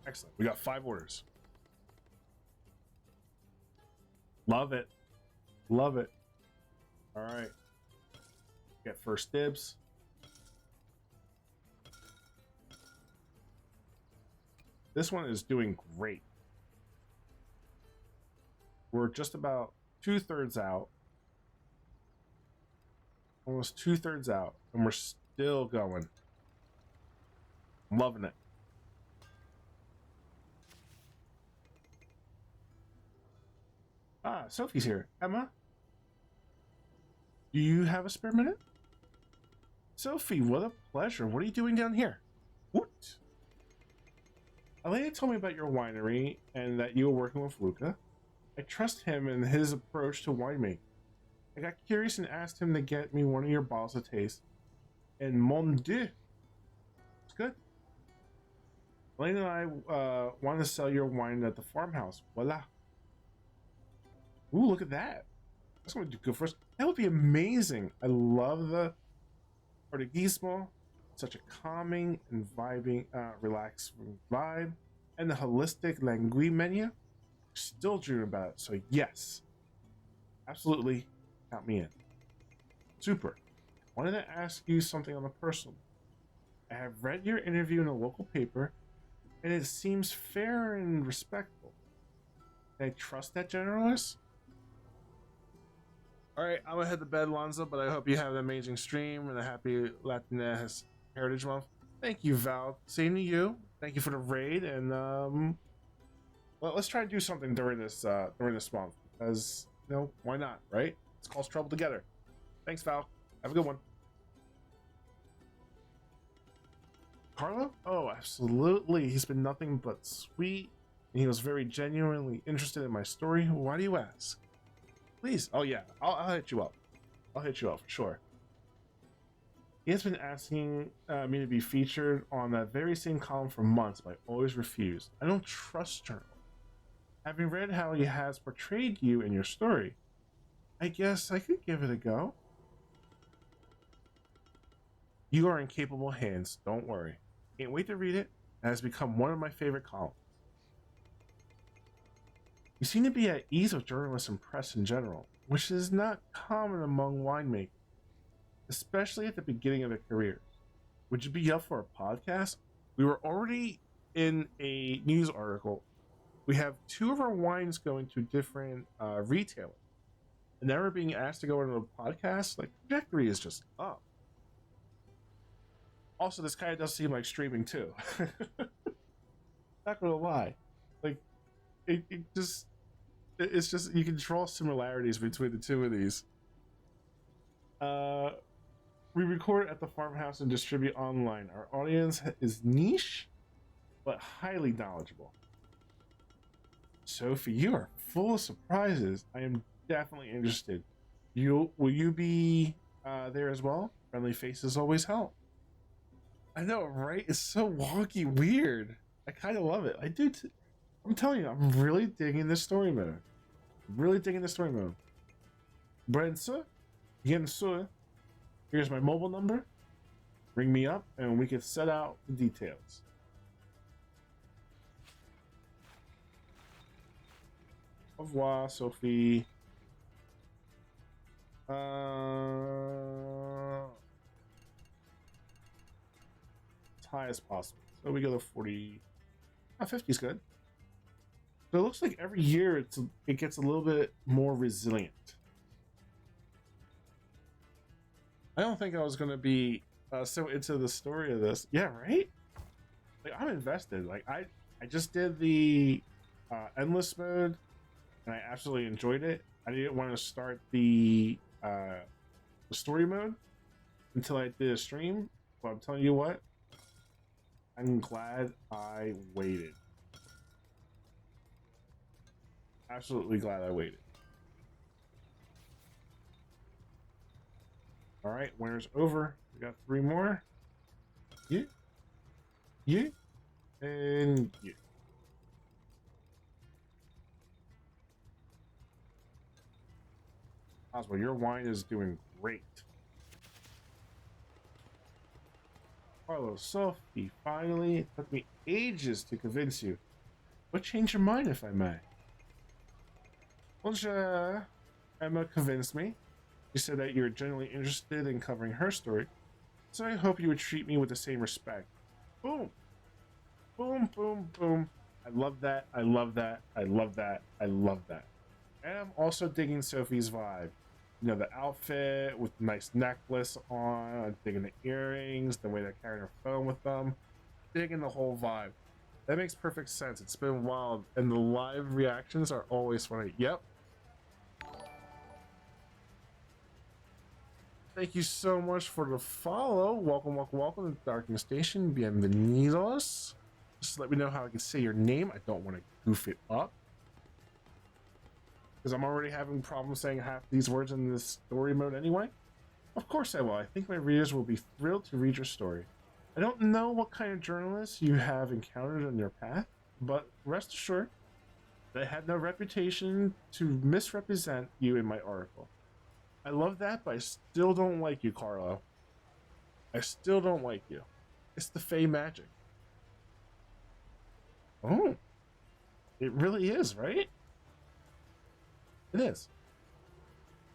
Excellent. We got 5 orders. Love it. Love it. All right. Get first dibs. This one is doing great. We're just about 2/3 out. Almost 2/3 out. And we're still going. I'm loving it. Ah, Sophie's here. Emma? Do you have a spare minute? Sophie, what a pleasure. What are you doing down here? What? Elena told me about your winery and that you were working with Luca. I trust him and his approach to winemaking. I got curious and asked him to get me one of your bottles to taste. And mon dieu, it's good. Elena and I want to sell your wine at the farmhouse. Voila. Ooh, look at that. That's going to do good for us. That would be amazing. I love the Portuguesmo. Such a calming and vibing, relaxed vibe. And the holistic Langui menu. Still dreaming about it. So yes. Absolutely. Count me in. Super. Wanted to ask you something on the personal. I have read your interview in a local paper, and it seems fair and respectful. Can I trust that generalist? Alright, I'm gonna head to bed, Lonzo, but I hope you have an amazing stream and a happy Latinx Heritage Month. Thank you, Val. Same to you. Thank you for the raid, and well, let's try to do something during this month, because why not, right? Let's cause trouble together. Thanks, Val. Have a good one. Carlo? Oh, absolutely. He's been nothing but sweet, and he was very genuinely interested in my story. Why do you ask? Please. Oh, yeah. I'll hit you up. I'll hit you up for sure. He has been asking me to be featured on that very same column for months, but I always refuse. I don't trust journalists. Having read how he has portrayed you in your story, I guess I could give it a go. You are in capable hands, don't worry. Can't wait to read it. It has become one of my favorite columns. You seem to be at ease with journalists and press in general, which is not common among winemakers, especially at the beginning of their careers. Would you be up for a podcast? We were already in a news article. We have 2 of our wines going to different retailers, and now we're being asked to go into a podcast. Like, trajectory is just up. Also, this kind of does seem like streaming too. Not gonna lie, like it's just you can draw similarities between the 2 of these. We record at the farmhouse and distribute online. Our audience is niche, but highly knowledgeable. Sophie, you are full of surprises. I am definitely interested. Will you be there as well? Friendly faces always help. I know, right? It's so wonky weird. I kind of love it. I do. I'm telling you, I'm really digging this story mode. Really digging the story mode. Brensa, Yensu, here's my mobile number. Ring me up and we can set out the details. Au revoir, Sophie. As high as possible. So we go to 40. 50 is good. So it looks like every year it gets a little bit more resilient. I don't think I was going to be so into the story of this. Yeah, right? Like, I'm invested. Like, I just did the endless mode, and I absolutely enjoyed it. I didn't want to start the story mode until I did a stream, but I'm telling you what, I'm glad I waited. Absolutely glad I waited. All right, winter's over. We got 3 more. Yeah, yeah, and yeah. Oswald, your wine is doing great. Carlos, Sophie, finally. It took me ages to convince you. What changed your mind, if I may? Well, Emma convinced me. She said that you're genuinely interested in covering her story, so I hope you would treat me with the same respect. Boom. Boom, boom, boom. I love that. I love that. I love that. I love that. And I'm also digging Sophie's vibe. You know, the outfit with the nice necklace on. I'm digging the earrings, the way they're carrying her phone with them. Digging the whole vibe. That makes perfect sense. It's been wild, and the live reactions are always funny. Yep. Thank you so much for the follow. Welcome, welcome, welcome to Darkmoon Station. Bienvenidos. Just let me know how I can say your name. I don't want to goof it up, because I'm already having problems saying half these words in this story mode anyway. Of course I will. I think my readers will be thrilled to read your story. I don't know what kind of journalists you have encountered on your path, but rest assured that I had no reputation to misrepresent you in my article. I love that, but I still don't like you, Carlo. I still don't like you. It's the Fey magic. Oh. It really is, right? It is.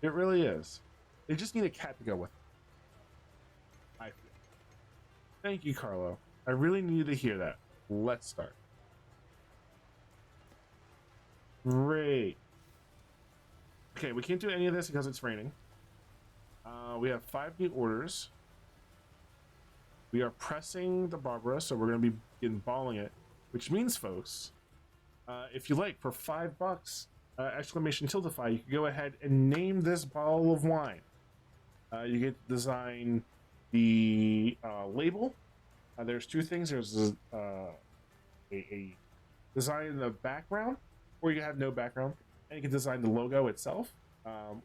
It really is. They just need a cat to go with it, I feel. Thank you, Carlo. I really needed to hear that. Let's start. Great. Okay, we can't do any of this because it's raining. We have 5 new orders. We are pressing the Barbara, so we're going to be balling it, which means, folks, if you like, for $5, exclamation tiltify, you can go ahead and name this bottle of wine. You get to design the label, There's two things. There's a design in the background, or you have no background, and you can design the logo itself,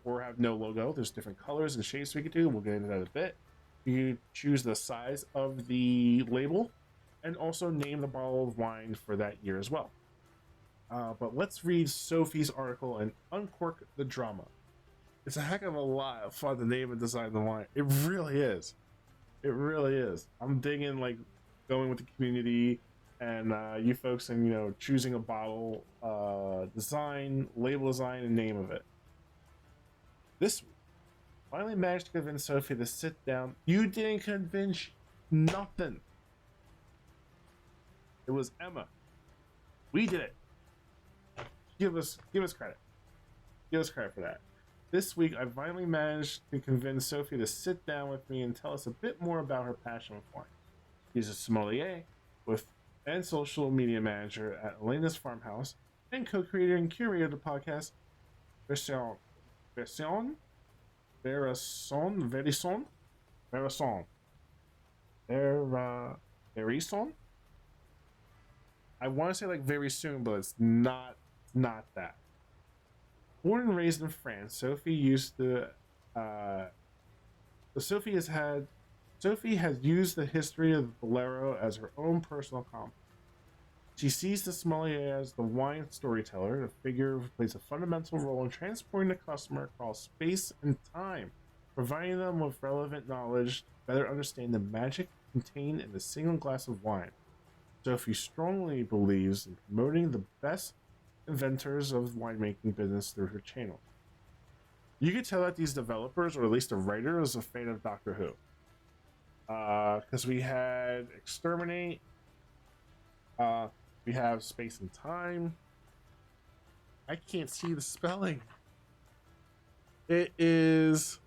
or have no logo. There's different colors and shapes we could do. We'll get into that in a bit. You choose the size of the label, and also name the bottle of wine for that year as well. But let's read Sophie's article and uncork the drama. It's a heck of a lot of fun to name and design the wine. It really is. It really is. I'm digging, like, going with the community and you folks, and choosing a bottle design, label design, and name of it. This week, finally managed to convince Sophie to sit down. You didn't convince nothing. It was Emma. We did it. Give us credit. Give us credit for that. This week, I finally managed to convince Sophie to sit down with me and tell us a bit more about her passion with wine. She's a sommelier and social media manager at Elena's Farmhouse, and co-creator and curator of the podcast Version I want to say like very soon, but it's not that. Born and raised in France, Sophie used the Sophie has used the history of the Bolero as her own personal compass. She sees the sommelier as the wine storyteller, a figure who plays a fundamental role in transporting the customer across space and time, providing them with relevant knowledge to better understand the magic contained in a single glass of wine. Sophie strongly believes in promoting the best inventors of the winemaking business through her channel. You could tell that these developers, or at least the writer, is a fan of Doctor Who. Because we had Exterminate, we have Space and Time. I can't see the spelling. It is.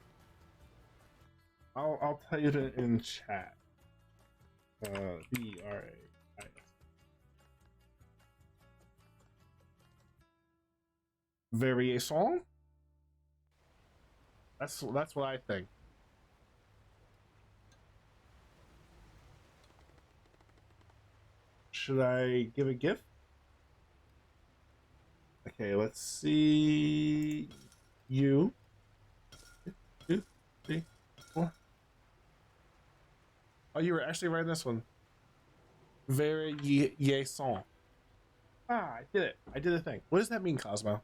I'll tell you that in chat. BRAIS. Variation. That's what I think. Should I give a gift? Okay, let's see. You. 2, 3, 4. Oh, you were actually writing this one. Variation. I did it. I did a thing. What does that mean, Cosmo?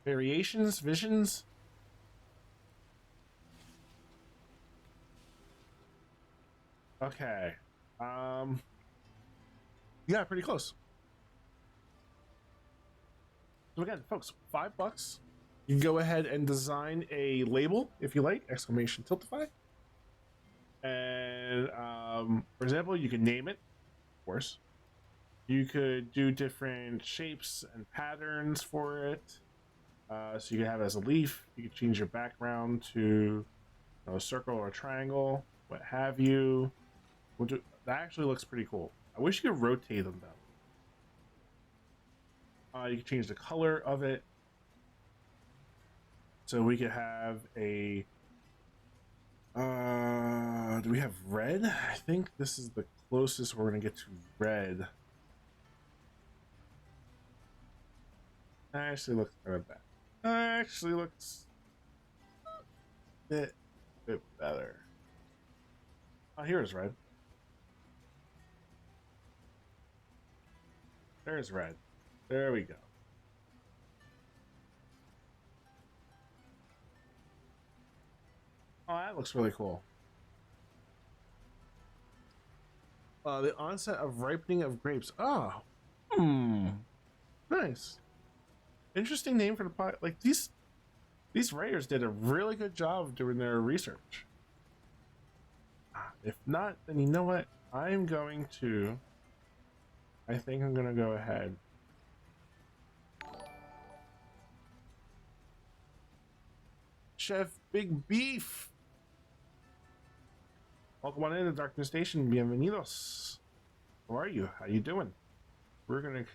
Variations? Visions? Okay. Yeah, pretty close. So again, folks, $5. You can go ahead and design a label if you like, exclamation Tiltify. And for example, you can name it, of course. You could do different shapes and patterns for it. So you can have it as a leaf. You can change your background to a circle or a triangle, what have you. That actually looks pretty cool. I wish you could rotate them though. You can change the color of it. So we could have a. Do we have red? I think this is the closest we're gonna get to red. That actually looks kind of bad. That actually looks a bit better. Oh, here's red. There's red. There we go. Oh, that looks really cool. The onset of ripening of grapes. Oh, nice. Interesting name for the pot. Like these writers did a really good job doing their research. If not, then you know what? I think I'm gonna go ahead. Chef Big Beef. Welcome on in to Darkmoon Station. Bienvenidos. How are you? How you doing? We're gonna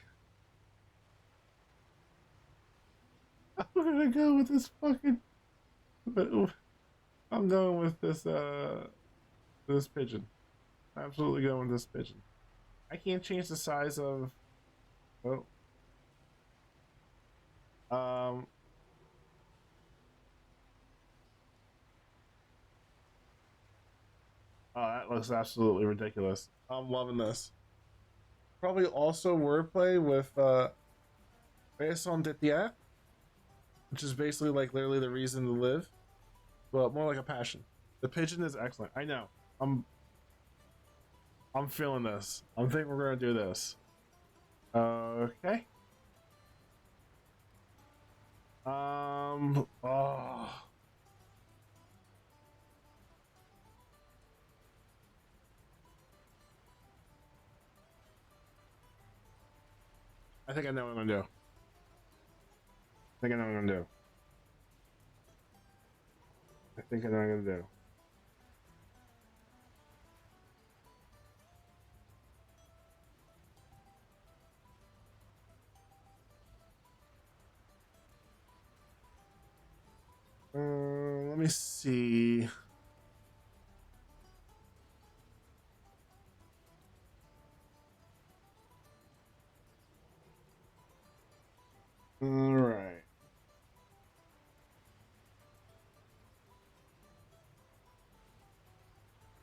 go with this fucking. I'm going with this this pigeon. Absolutely going with this pigeon. I can't change the size of. Oh. Um. Oh, that looks absolutely ridiculous. I'm loving this. Probably also wordplay with raison d'être, which is basically like literally the reason to live, but more like a passion. The pigeon is excellent. I know. I'm feeling this. I'm thinking we're gonna do this. Okay. Oh. I think I know what I'm gonna do. I think I know what I'm gonna do. I think I know what I'm gonna do. Let me see. All right.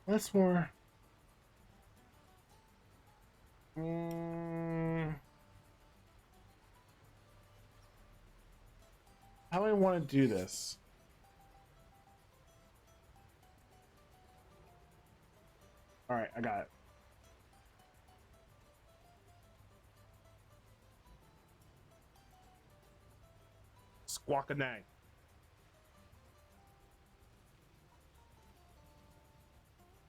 That's more. How do I want to do this? All right, I got it. Squawk-a-nay.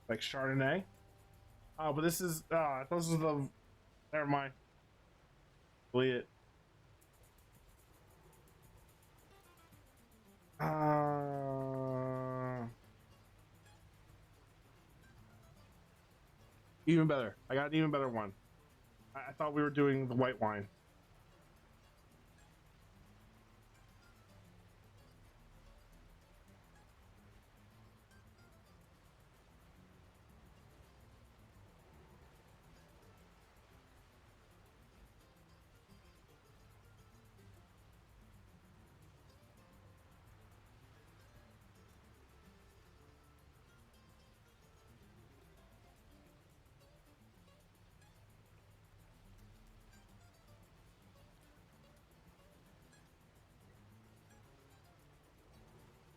Like Chardonnay. Oh, but this is. Those are the. Never mind. Delete it. Even better. I got an even better one. I thought we were doing the white wine.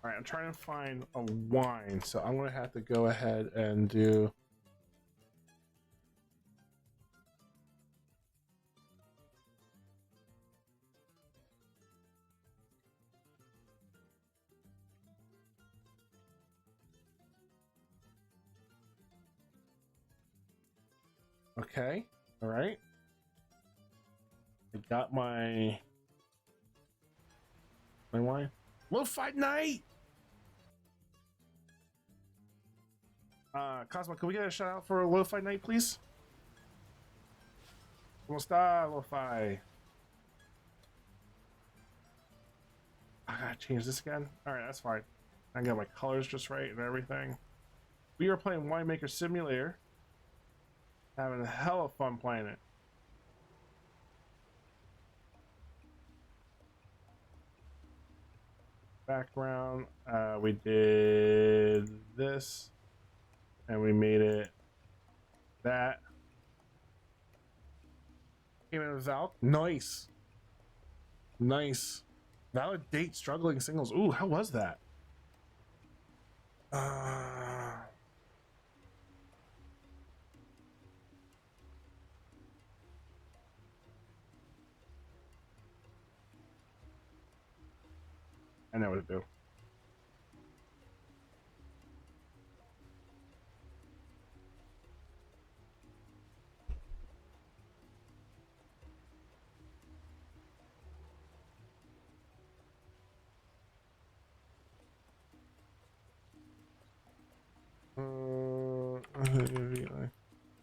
All right, I'm trying to find a wine, so I'm gonna have to go ahead and do. Okay, all right. I got my wine. Lo-fi night. Cosmo, can we get a shout out for a lo-fi night, please? ¿Cómo está, lo-fi? I gotta change this again. All right, that's fine. I got my colors just right and everything. We are playing Winemaker Simulator. Having a hell of fun playing it. Background, we did this, and we made it that. Came in with Valk. Nice. Nice. Validate struggling singles. Ooh, how was that? I know what to do.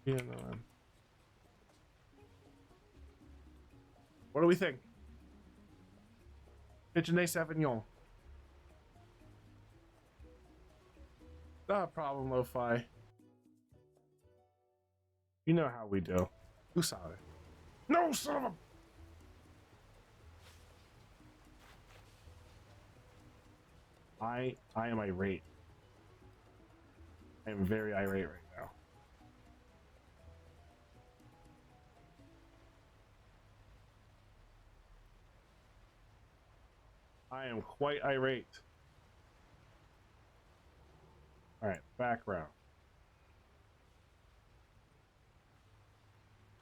Yeah, no. What do we think? Pigeonnet Sauvignon. Not a problem, lo-fi. You know how we do. Usade. No, son of a... I am irate. I am very irate right now. I am quite irate. All right, background.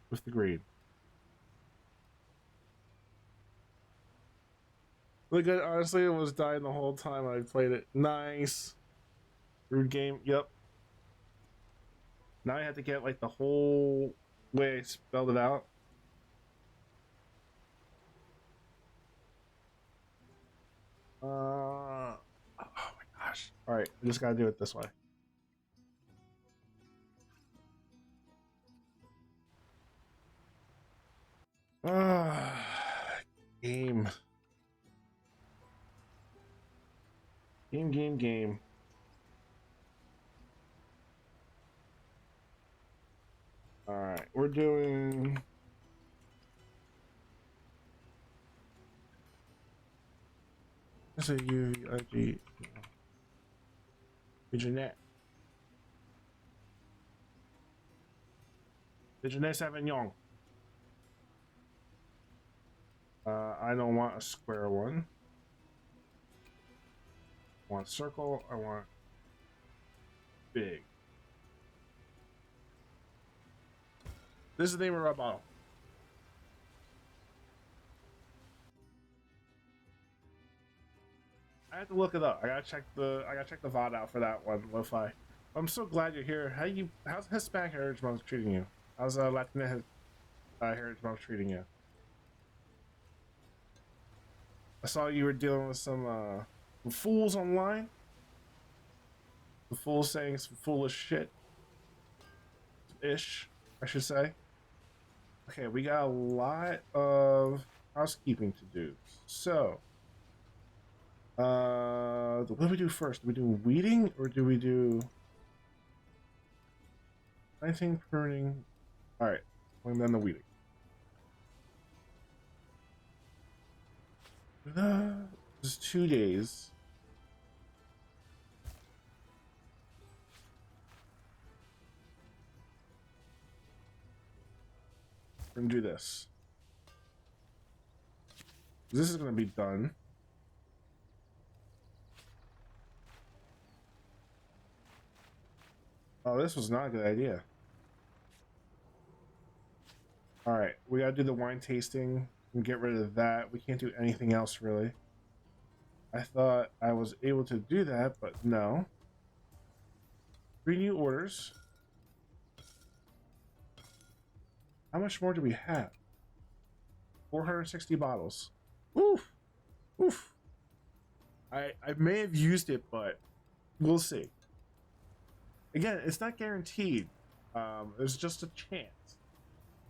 With the green. Look at, honestly, it was dying the whole time I played it. Nice. Rude game. Yep. Now I have to get like the whole way I spelled it out. Oh my gosh. All right, I just gotta do it this way. Game. Game. All right, we're doing. Let's say UIG. Jeanette. Jeanette Savignon. I don't want a square one. I want circle. I want big. This is the name of our bottle. I have to look it up. I gotta check the VOD out for that one, Lo-Fi. I'm so glad you're here. How's Hispanic Heritage Month treating you? How's Latina Heritage Month treating you? I saw you were dealing with some fools online. The fools saying some foolish shit. Ish, I should say. Okay, we got a lot of housekeeping to do. So, what do we do first? Do we do weeding or do we do 19 pruning? All right, and then the weeding. This is 2 days. We're gonna do this. This is gonna be done. Oh, this was not a good idea. All right, we gotta do the wine tasting and get rid of that. We can't do anything else really. I thought I was able to do that, but no. 3 new orders. How much more do we have? 460 bottles. Oof. Oof. I may have used it, but we'll see. Again, it's not guaranteed. There's just a chance.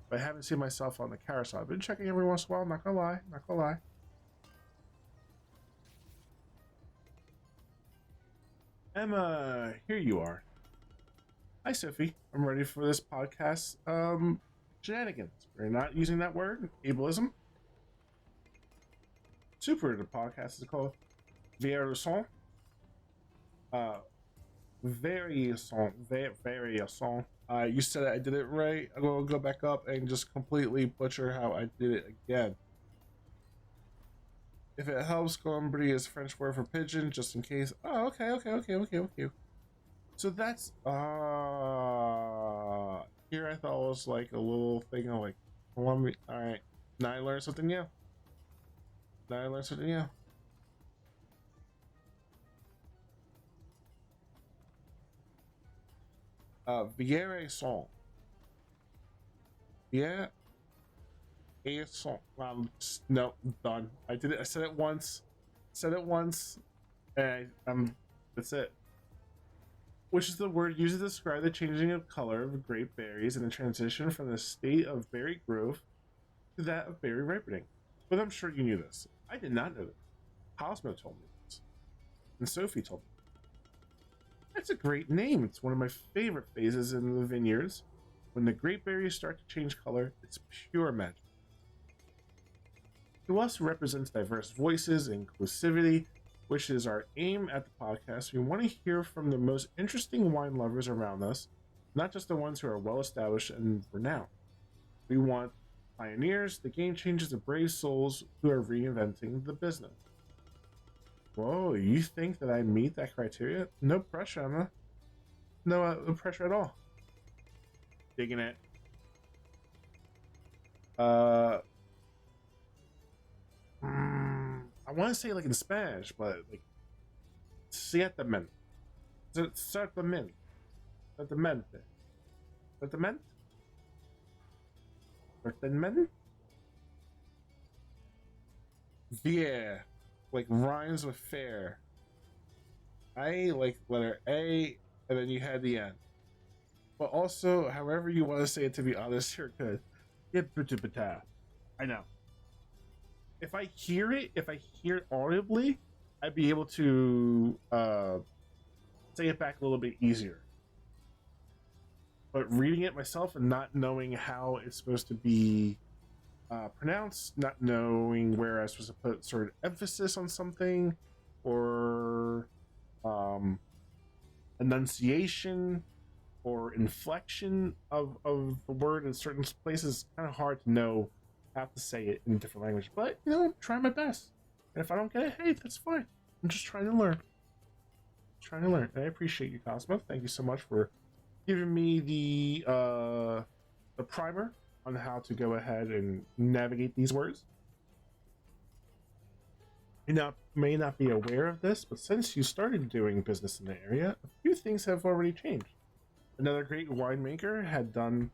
But I haven't seen myself on the carousel. I've been checking every once in a while, not gonna lie. Not gonna lie. Emma, here you are. Hi, Sophie. I'm ready for this podcast. Shenanigans. We're not using that word. Ableism. Super. The podcast is called Variation. Variation. You said I did it right. I'm gonna go back up and just completely butcher how I did it again. If it helps, Gombree is French word for pigeon, just in case. Oh, okay. So that's here I thought it was like a little thing of like, all right. Now I learned something new. Variation. Yeah. A song. No, done. I did it. I said it once. And that's it. Which is the word used to describe the changing of color of grape berries and the transition from the state of berry growth to that of berry ripening. But I'm sure you knew this. I did not know this. Cosmo told me this. And Sophie told me. That's a great name. It's one of my favorite phases in the vineyards. When the great berries start to change color, it's pure magic. To us who represents diverse voices and inclusivity, which is our aim at the podcast, we want to hear from the most interesting wine lovers around us, not just the ones who are well established and renowned. We want pioneers, the game changers, the brave souls who are reinventing the business. Whoa, you think that I meet that criteria? No pressure, Emma. No pressure at all. Digging it. I want to say like in Spanish, but like ciertamente. Certamente. Certamente. Certamente? Certamente? Yeah. Like rhymes with fair. I like letter A, and then you had the N. But also, however you want to say it to be honest, you're good. I know. If I hear it audibly, I'd be able to say it back a little bit easier. But reading it myself and not knowing how it's supposed to be pronounced, not knowing where I was supposed to put sort of emphasis on something, or enunciation or inflection of the word in certain places, kind of hard to know how to say it in a different language. But, you know, try my best. And if I don't get it, hey, that's fine. I'm just trying to learn. And I appreciate you, Cosmo. Thank you so much for giving me the primer on how to go ahead and navigate these words. You may not be aware of this, but since you started doing business in the area, a few things have already changed. Another great winemaker had done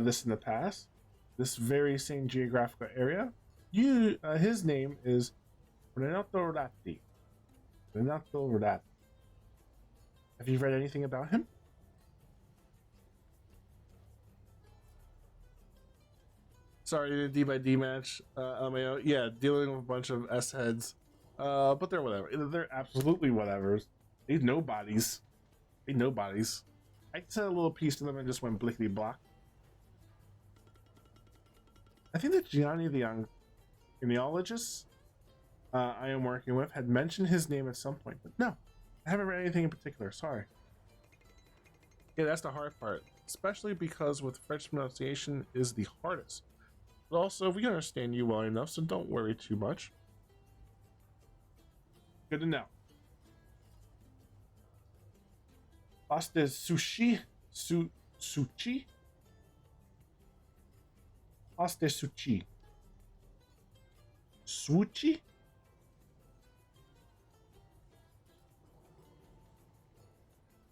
this in the past, this very same geographical area. His name is Renato Ratti. Have you read anything about him? Sorry, the D by D match. LMAO. Yeah, dealing with a bunch of S heads. But they're whatever. They're absolutely whatevers. These nobodies. I said a little piece to them and just went blickety block. I think that Gianni, the genealogist I am working with, had mentioned his name at some point, but no, I haven't read anything in particular. Sorry. Yeah, that's the hard part, especially because with French pronunciation is the hardest. But also, we understand you well enough, so don't worry too much. Good to know. Pasta sushi? Sushi? Pasta sushi. Sushi?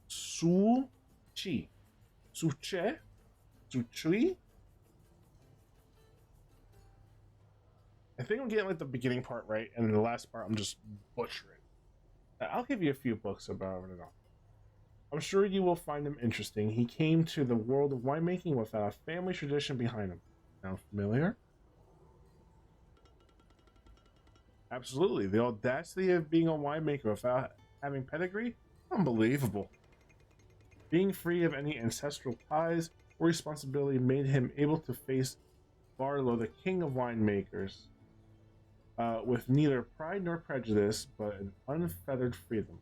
Sushi. Suche? Suchi? I think I'm getting like the beginning part right, and the last part I'm just butchering. I'll give you a few books about it all. I'm sure you will find them interesting. He came to the world of winemaking without a family tradition behind him. Sound familiar? Absolutely. The audacity of being a winemaker without having pedigree? Unbelievable. Being free of any ancestral ties or responsibility made him able to face Barlow, the king of winemakers, with neither pride nor prejudice, but an unfettered freedom.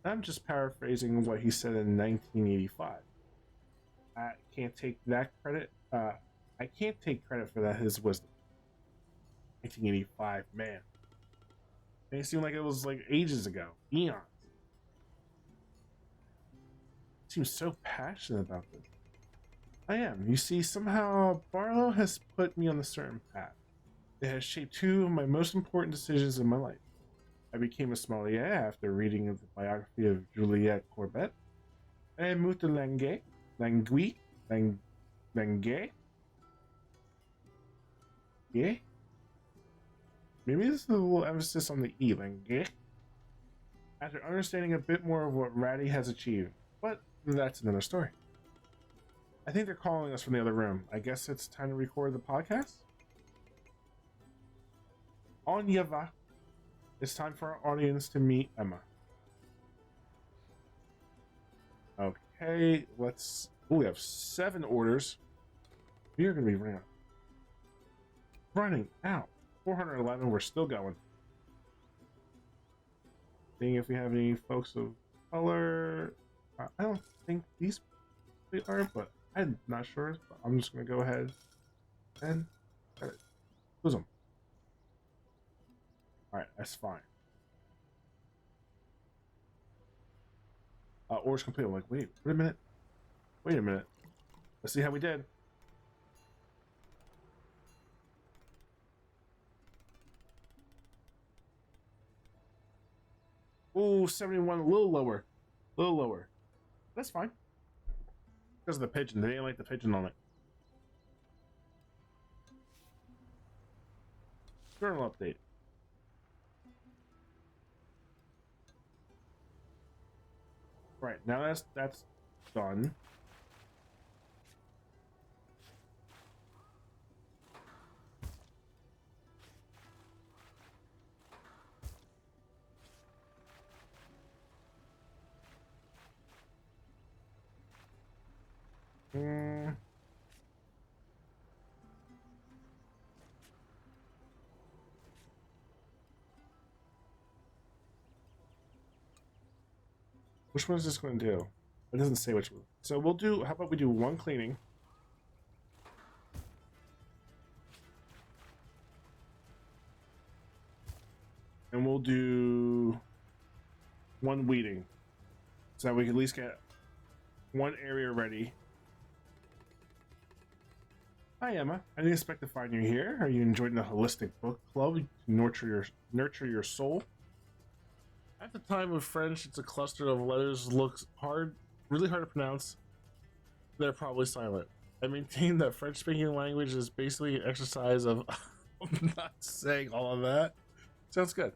I'm just paraphrasing what he said in 1985. I can't take that credit. I can't take credit for that, his wisdom. 1985, man. It seemed like it was like ages ago, eons. Seems so passionate about this. I am. You see, somehow Barlow has put me on a certain path. It has shaped two of my most important decisions in my life. I became a sommelier after reading the biography of Juliette Courbet. I moved to Languet. Yeah? Maybe this is a little emphasis on the E, Languet. After understanding a bit more of what Ratty has achieved. But that's another story. I think they're calling us from the other room. I guess it's time to record the podcast? On Yava. It's time for our audience to meet Emma. Okay, let's Ooh, we have 7 orders. We are going to be running out. 411. We're still going. Seeing if we have any folks of color. I don't think these are, but I'm not sure. But I'm just going to go ahead and lose them. Alright, that's fine. Orders complete. I'm like, wait a minute. Wait a minute. Let's see how we did. Ooh, 71, a little lower. A little lower. That's fine. Because of the pigeon. They didn't like the pigeon on it. Journal update. Right, now that's done. Which one is this going to do? It doesn't say which one. So we'll do, how about we do 1 cleaning. And we'll do 1 weeding. So that we can at least get 1 area ready. Hi Emma, I didn't expect to find you here. Are you enjoying the holistic book club to nurture your soul? At the time of French, it's a cluster of letters looks hard, really hard to pronounce. They're probably silent. I maintain that French speaking language is basically an exercise of I'm not saying all of that. Sounds good.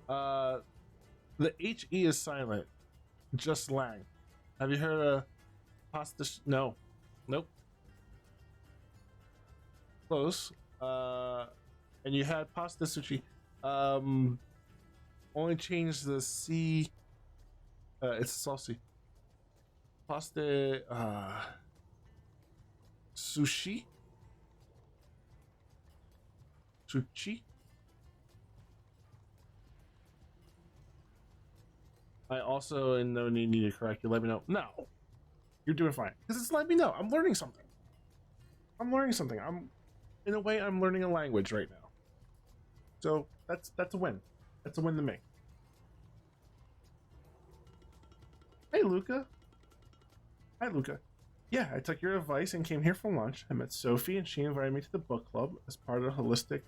The HE is silent. Just lang. Have you heard of pasta? No. Nope. Close. And you had pasta sushi. Only change the C. It's saucy. Pasta. Sushi. Sushi. I also in no need to correct you. Let me know. No, you're doing fine. Because it's let me know. I'm learning something. I'm in a way I'm learning a language right now. So that's a win. That's a win to me. Hey Luca. Hi Luca. Yeah, I took your advice and came here for lunch. I met Sophie and she invited me to the book club as part of the holistic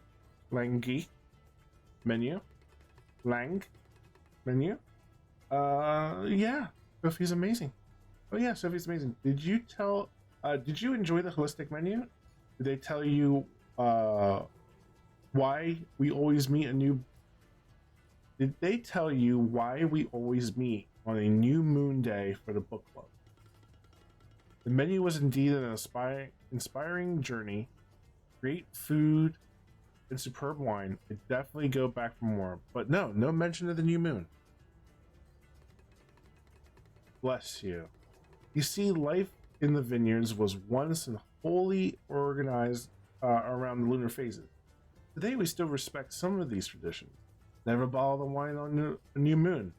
Langi menu. Lang menu. Yeah. Sophie's amazing. Oh yeah, Sophie's amazing. Did you enjoy the holistic menu? Did they tell you why we always meet Did they tell you why we always meet on a new moon day for the book club? The menu was indeed an inspiring journey. Great food and superb wine. I'd definitely go back for more. But no mention of the new moon. Bless you. You see, life in the vineyards was once wholly organized around the lunar phases. Today we still respect some of these traditions. Never bottle the wine on the new moon,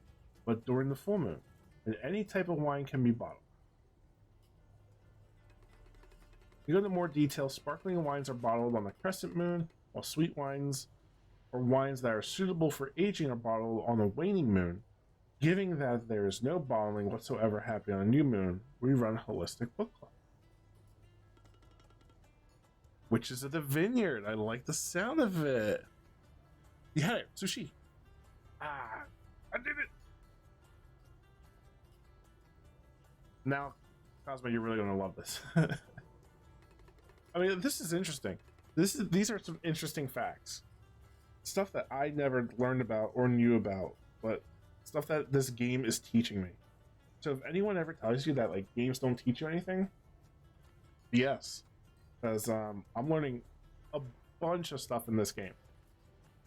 but during the full moon. And any type of wine can be bottled. To go into more detail, sparkling wines are bottled on the crescent moon, while sweet wines or wines that are suitable for aging are bottled on the waning moon. Given that there is no bottling whatsoever happening on a new moon, we run a holistic book club. Witches of the Vineyard. I like the sound of it. You had it. Sushi. I did it. Now, Cosmo, you're really going to love this. I mean, this is interesting. These are some interesting facts. Stuff that I never learned about or knew about, but stuff that this game is teaching me. So if anyone ever tells you that like games don't teach you anything, yes. Because I'm learning a bunch of stuff in this game.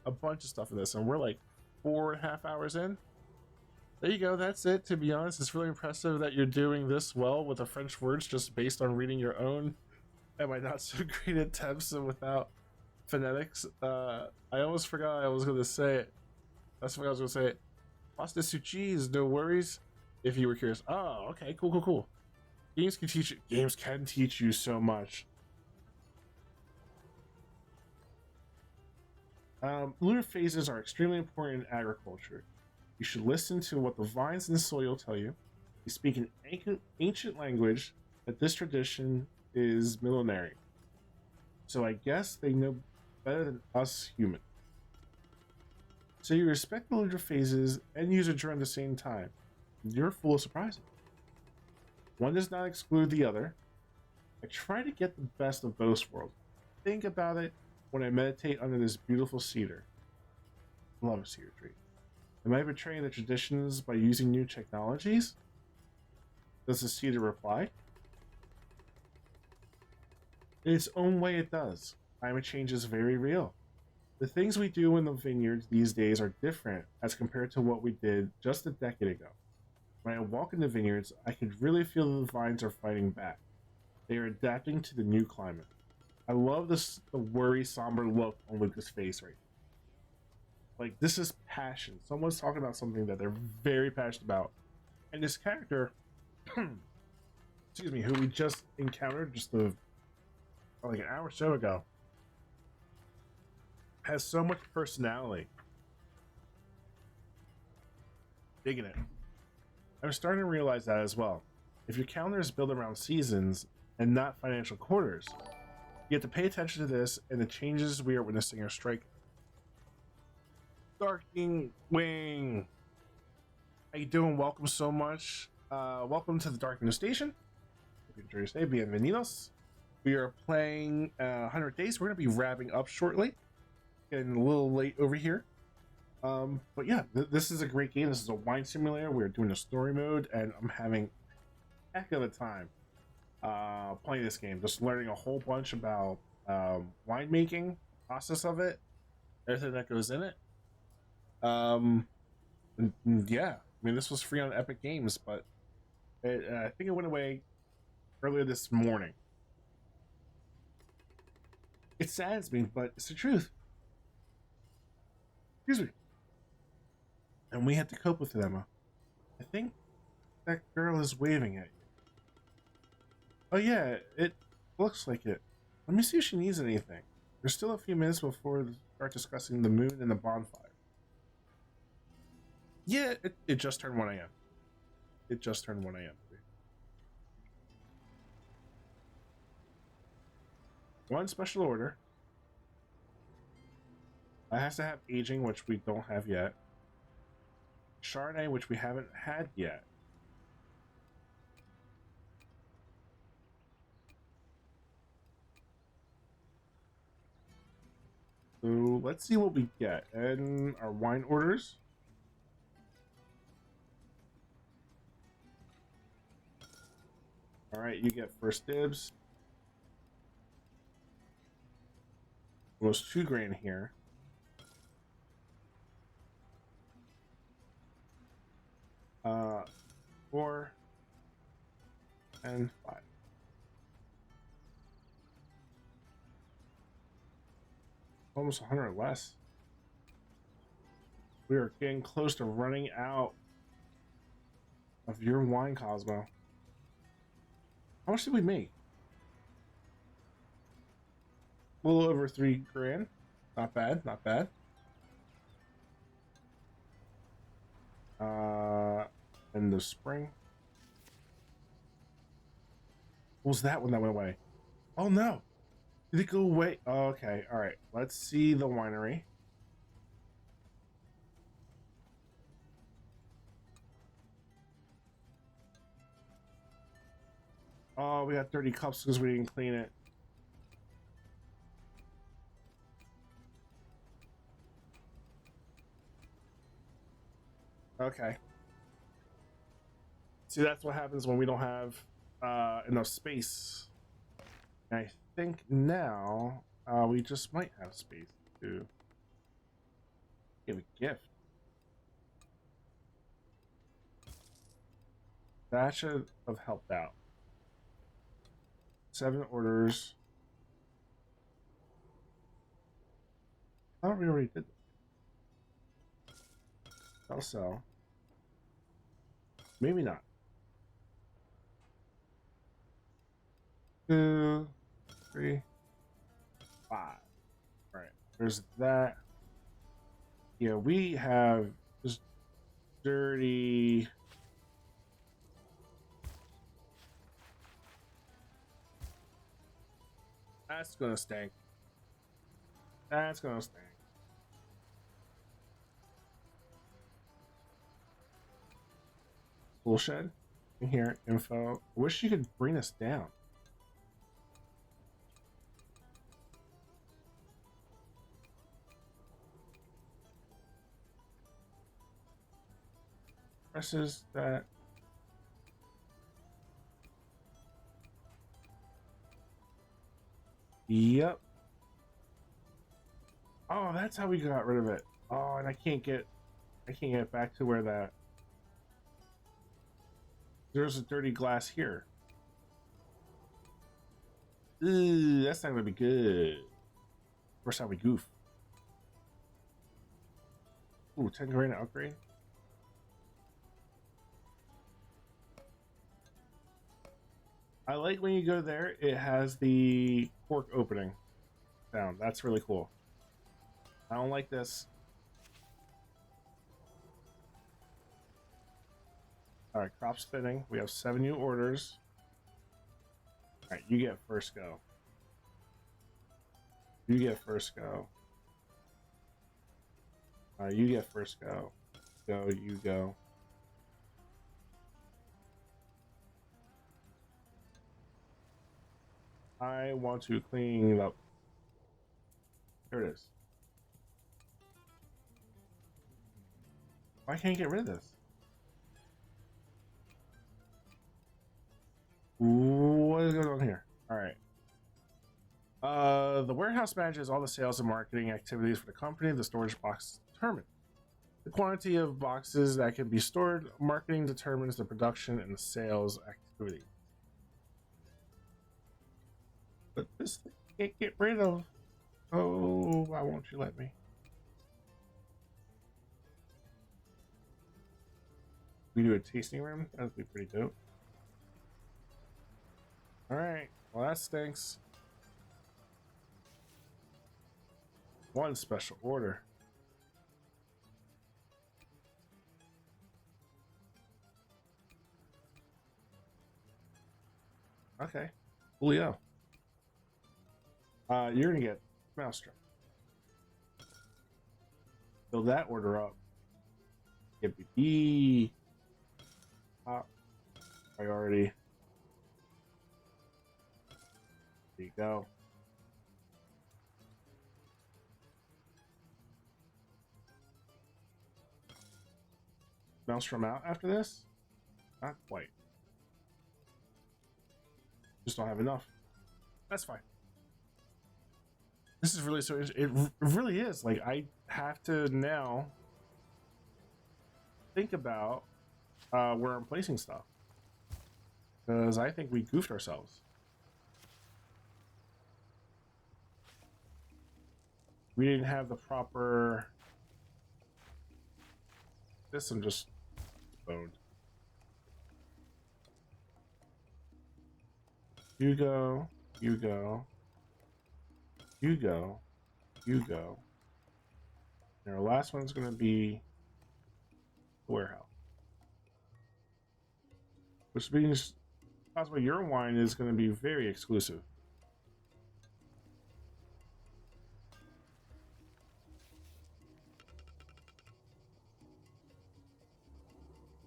A bunch of stuff in this, and we're like 4.5 hours in. There you go. That's it. To be honest, it's really impressive that you're doing this well with the French words just based on reading your own and my not so great attempts without phonetics. I almost forgot I was going to say it. That's what I was going to say. Pasta cheese, no worries. If you were curious. Oh, okay. Cool, cool, cool. Games can teach you so much. Lunar phases are extremely important in agriculture. You should listen to what the vines and the soil tell you. You speak an ancient language, but this tradition is millenary. So I guess they know better than us humans. So you respect the lunar phases and use it during the same time. You're full of surprises. One does not exclude the other. I try to get the best of both worlds. Think about it when I meditate under this beautiful cedar. Love a cedar tree. Am I betraying the traditions by using new technologies? Does the cedar reply? In its own way, it does. Climate change is very real. The things we do in the vineyards these days are different as compared to what we did just a decade ago. When I walk in the vineyards, I can really feel the vines are fighting back. They are adapting to the new climate. I love the worry, somber look on Luca's face right now. Like, this is passion. Someone's talking about something that they're very passionate about. And this character, excuse me, who we just encountered just like an hour or so ago, has so much personality. Digging it. I'm starting to realize that as well. If your calendar is built around seasons and not financial quarters, you have to pay attention to this and the changes we are witnessing are striking. Darkwing, how you doing? Welcome so much. Welcome to the Darkmoon station. Hope you enjoy your stay. Bienvenidos. We are playing 100 Days. We're going to be wrapping up shortly. Getting a little late over here. But yeah, this is a great game. This is a wine simulator. We're doing a story mode, and I'm having a heck of a time playing this game. Just learning a whole bunch about winemaking, process of it, everything that goes in it. Yeah, I mean, this was free on Epic Games, but I think it went away earlier this morning. It saddens me, but it's the truth. Excuse me. And we had to cope with it, Emma. I think that girl is waving at you. Oh yeah, it looks like it. Let me see if she needs anything. There's still a few minutes before we start discussing the moon and the bonfire. Yeah, it just turned 1 a.m. It just turned 1 a.m. One special order. I have to have aging, which we don't have yet. Chardonnay, which we haven't had yet. So let's see what we get. And our wine orders. Alright, you get first dibs. Almost 2 grand here. Uh, 4 and 5. Almost 100 less. We are getting close to running out of your wine, Cosmo. How much did we make? A little over 3 grand. Not bad, not bad. In the spring. What was that one that went away? Oh no! Did it go away? Oh, okay, alright. Let's see the winery. Oh, we got 30 cups because we didn't clean it. Okay. See, that's what happens when we don't have enough space. And I think now we just might have space to give a gift. That should have helped out. 7 orders. I thought we already did that. Sell. Maybe not. 2, 3, 5. All right. There's that. Yeah, we have just dirty. That's gonna stink. That's gonna stink. Bullshit. In here, info. I wish you could bring us down. Presses that. Yep. Oh, that's how we got rid of it. Oh, and I can't get back to where that. There's a dirty glass here. Ooh, that's not gonna be good. First time we goof. Ooh, 10 grand upgrade. I like when you go there, it has the cork opening sound. That's really cool. I don't like this. All right, crop spinning. We have 7 new orders. All right, you get first go. You get first go. All right, you get first go. Go, you go. I want to clean it up. There it is. Why can't I get rid of this? What is going on here? All right. The warehouse manages all the sales and marketing activities for the company. The storage box is determined. The quantity of boxes that can be stored. Marketing determines the production and the sales activity. But this thing can't get rid of. Oh, why won't you let me? We do a tasting room? That'd be pretty dope. Alright, well that stinks. 1 special order. Okay, Julio. You're gonna get Maelstrom. Fill that order up. Get BP. Top priority. There you go. Maelstrom out after this? Not quite. Just don't have enough. That's fine. This is really so. It really is. Like, I have to now think about where I'm placing stuff, because I think we goofed ourselves. We didn't have the proper. This one just boned. You go. You go. You go. You go. And our last one's going to be the warehouse. Which means possibly your wine is going to be very exclusive.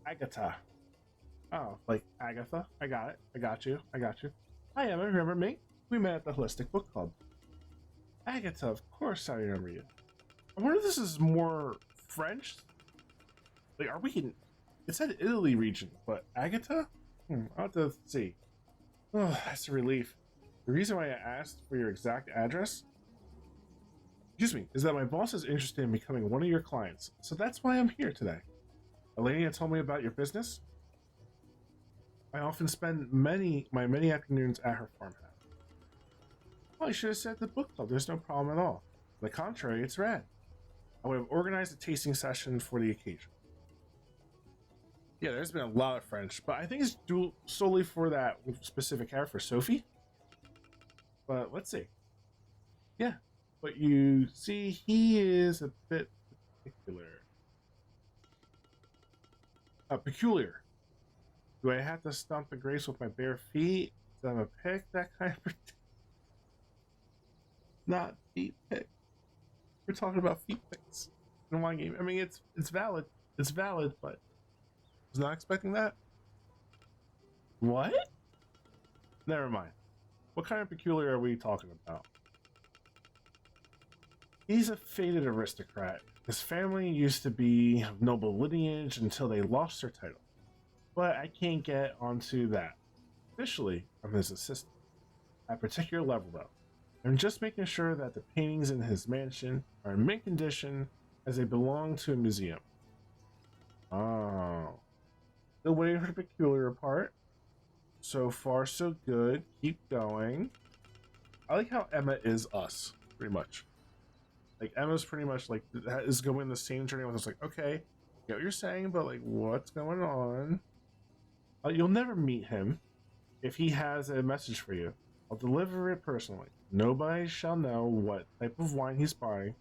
Agatha. Oh, like Agatha? I got it. I got you. I got you. Hi, Emma. Remember me? We met at the Holistic Book Club. Agatha, of course I remember you. I wonder if this is more French? Like, are we in... It said Italy region, but Agatha? I'll have to see. Oh, that's a relief. The reason why I asked for your exact address, excuse me, is that my boss is interested in becoming one of your clients. So that's why I'm here today. Elena told me about your business. I often spend my many afternoons at her farmhouse. Well, I should have said the book club. There's no problem at all. On the contrary, it's rad. I would have organized a tasting session for the occasion. Yeah, there's been a lot of French, but I think it's solely for that specific character, Sophie. But let's see. Yeah, but you see, he is a bit particular. Peculiar. Do I have to stomp the grapes with my bare feet? Do I pick that kind of... Not feet pick. We're talking about feet picks in one game. I mean, it's valid. It's valid, but I was not expecting that. What? Never mind. What kind of peculiar are we talking about? He's a faded aristocrat. His family used to be of noble lineage until they lost their title. But I can't get onto that. Officially, I'm his assistant. At a particular level, though. I'm just making sure that the paintings in his mansion are in mint condition as they belong to a museum. Oh. Still waiting for the peculiar part. So far, so good. Keep going. I like how Emma is us, pretty much. Like, Emma's pretty much, like, is going the same journey with us. Like, okay, I get what you're saying, but, like, what's going on? You'll never meet him if he has a message for you. I'll deliver it personally. Nobody shall know what type of wine he's buying,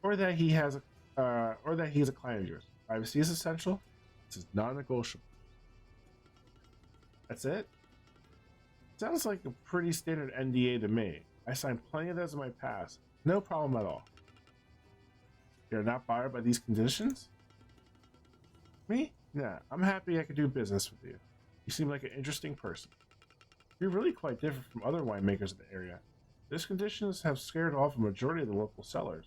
or that he has or that he's a client of yours. Privacy is essential. This is non-negotiable. That's it. Sounds like a pretty standard NDA to me. I signed plenty of those in my past. No problem at all. You're not bothered by these conditions? Me? Nah, I'm happy I could do business with you. You seem like an interesting person. You're really quite different from other winemakers in the area. These conditions have scared off a majority of the local sellers.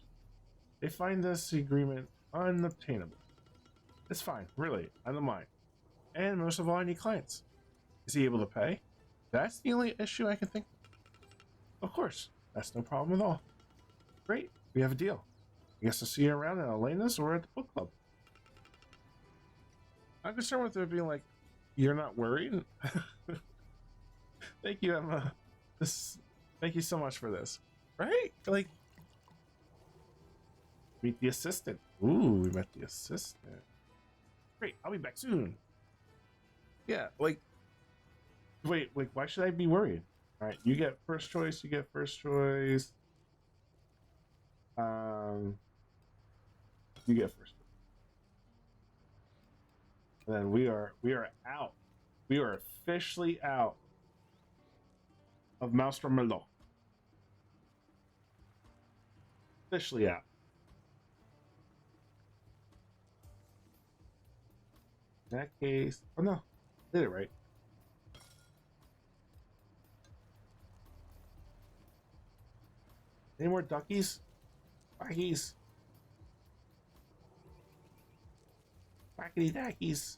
They find this agreement unobtainable. It's fine, really, I don't mind. And most of all, I need clients. Is he able to pay? That's the only issue I can think of. Of course, that's no problem at all. Great, we have a deal. I guess I'll see you around at Elena's or at the book club. I'm concerned with it being like, you're not worried? Thank you, Emma. Thank you so much for this. Right? Like, meet the assistant. Ooh, we met the assistant. Great, I'll be back soon. Yeah, like, wait, why should I be worried? All right, you get first choice. You get first choice. You get first choice. And then we are out. We are officially out of Maelstrom Merlot. Officially out. In that case, oh no, did it right. Any more duckies? Quackies. Quackity dackies.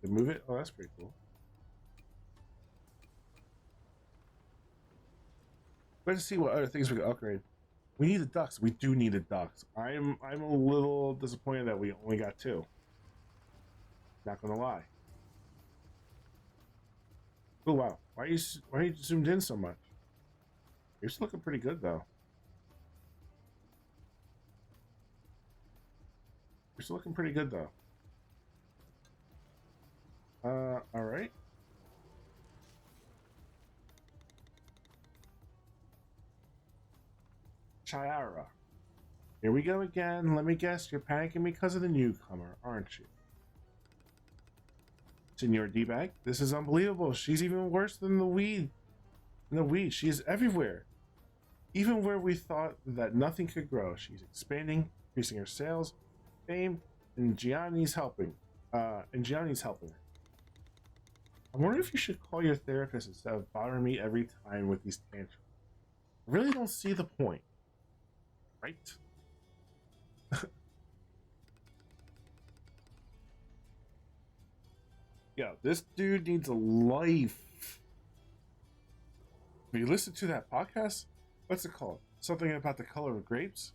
They move it? Oh, that's pretty cool. Let's see what other things we can upgrade. We need the ducks. We do need the ducks. I'm a little disappointed that we only got 2. Not gonna lie. Oh wow. Why are you zoomed in so much? You're still looking pretty good though. You're still looking pretty good though. Alright. Chiara. Here we go again. Let me guess, you're panicking because of the newcomer, aren't you? Senor D-Bag, this is unbelievable. She's even worse than the weed. She's everywhere. Even where we thought that nothing could grow, she's expanding, increasing her sales, fame, and Gianni's helping. her. I wonder if you should call your therapist instead of bothering me every time with these tantrums. I really don't see the point. Right? Yeah, this dude needs a life. Have you listened to that podcast? What's it called? Something about the color of grapes?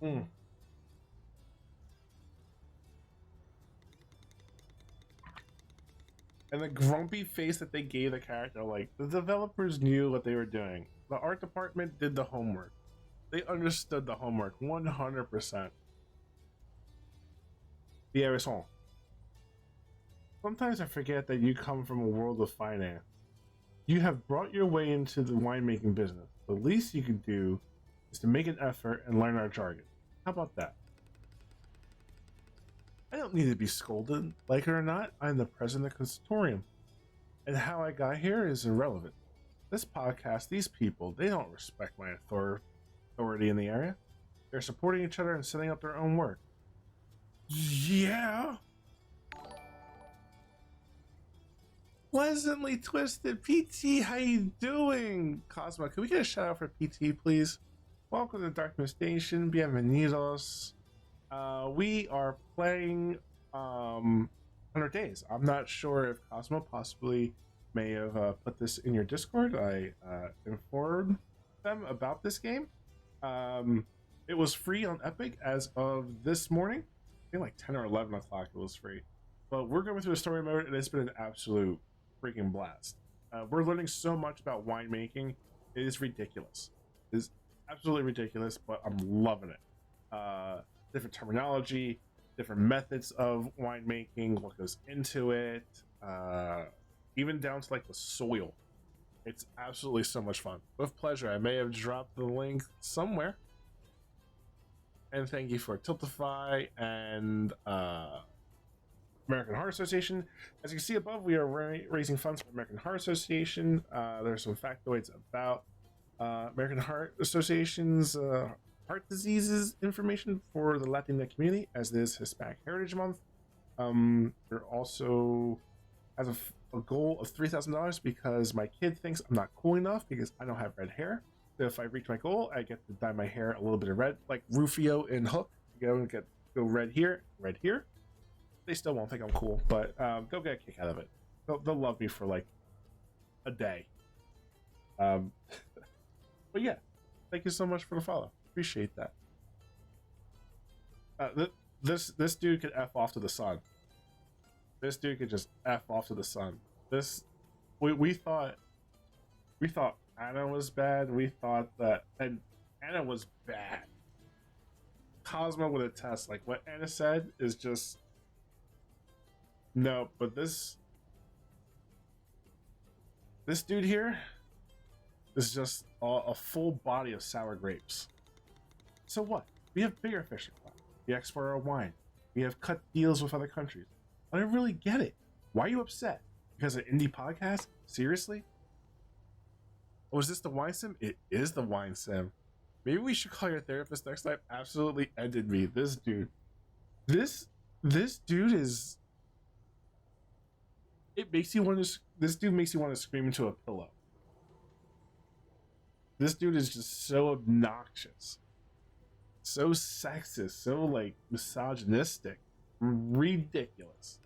Mm. And the grumpy face that they gave the character, like, the developers knew what they were doing. The art department did the homework. They understood the homework 100%. Bien raison. Sometimes I forget that you come from a world of finance. You have brought your way into the winemaking business. The least you can do is to make an effort and learn our jargon. How about that? I don't need to be scolded. Like it or not, I'm the president of the consortium. And how I got here is irrelevant. This podcast, these people, they don't respect my authority in the area. They're supporting each other and setting up their own work. Yeah. Pleasantly Twisted PT, how you doing? Cosmo, can we get a shout out for PT, please? Welcome to Darkmoon Station. Bienvenidos. We are playing 100 Days. I'm not sure if Cosmo possibly may have put this in your Discord. I informed them about this game. It was free on Epic as of this morning. I think like 10 or 11 o'clock it was free. But we're going through the story mode and it's been an absolute freaking blast. We're learning so much about winemaking. It is ridiculous. It is absolutely ridiculous, but I'm loving it. Different terminology, different methods of winemaking, what goes into it, even down to like the soil. It's absolutely so much fun. With pleasure. I may have dropped the link somewhere. And thank you for Tiltify and American Heart Association. As you can see above, we are raising funds for American Heart Association. There's some factoids about American Heart Association's heart diseases information for the Latinx community, as it is Hispanic Heritage Month. There also has a goal of $3,000 because my kid thinks I'm not cool enough because I don't have red hair. So if I reach my goal, I get to dye my hair a little bit of red, like Rufio in Hook. Go red here, red here. They still won't think I'm cool, but they'll get a kick out of it. They'll love me for like a day. But yeah, thank you so much for the follow. Appreciate that. This dude could F off to the sun. This dude could just F off to the sun. We thought Anna was bad. We thought that, and Anna was bad. Cosmo would attest, like what Anna said is just no. But this dude here is just a full body of sour grapes. So what? We have bigger fish to fry. We export our wine. We have cut deals with other countries. I don't really get it. Why are you upset? Because of indie podcast? Seriously? Oh, is this the wine sim? It is the wine sim. Maybe we should call your therapist next time. Absolutely ended me. This dude. This dude is. It makes you want to. This dude makes you want to scream into a pillow. This dude is just so obnoxious, so sexist, so like misogynistic, ridiculous.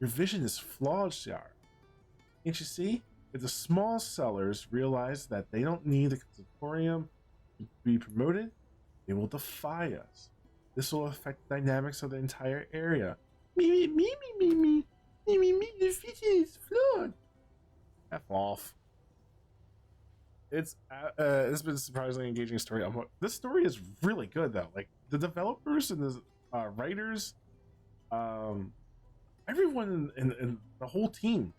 Your vision is flawed, Shar. Can't you see? If the small sellers realize that they don't need the conservatorium to be promoted, they will defy us. This will affect the dynamics of the entire area. Me, the vision is flawed. F off. It's been a surprisingly engaging story. This story is really good though. Like the developers and the writers, everyone in the whole team,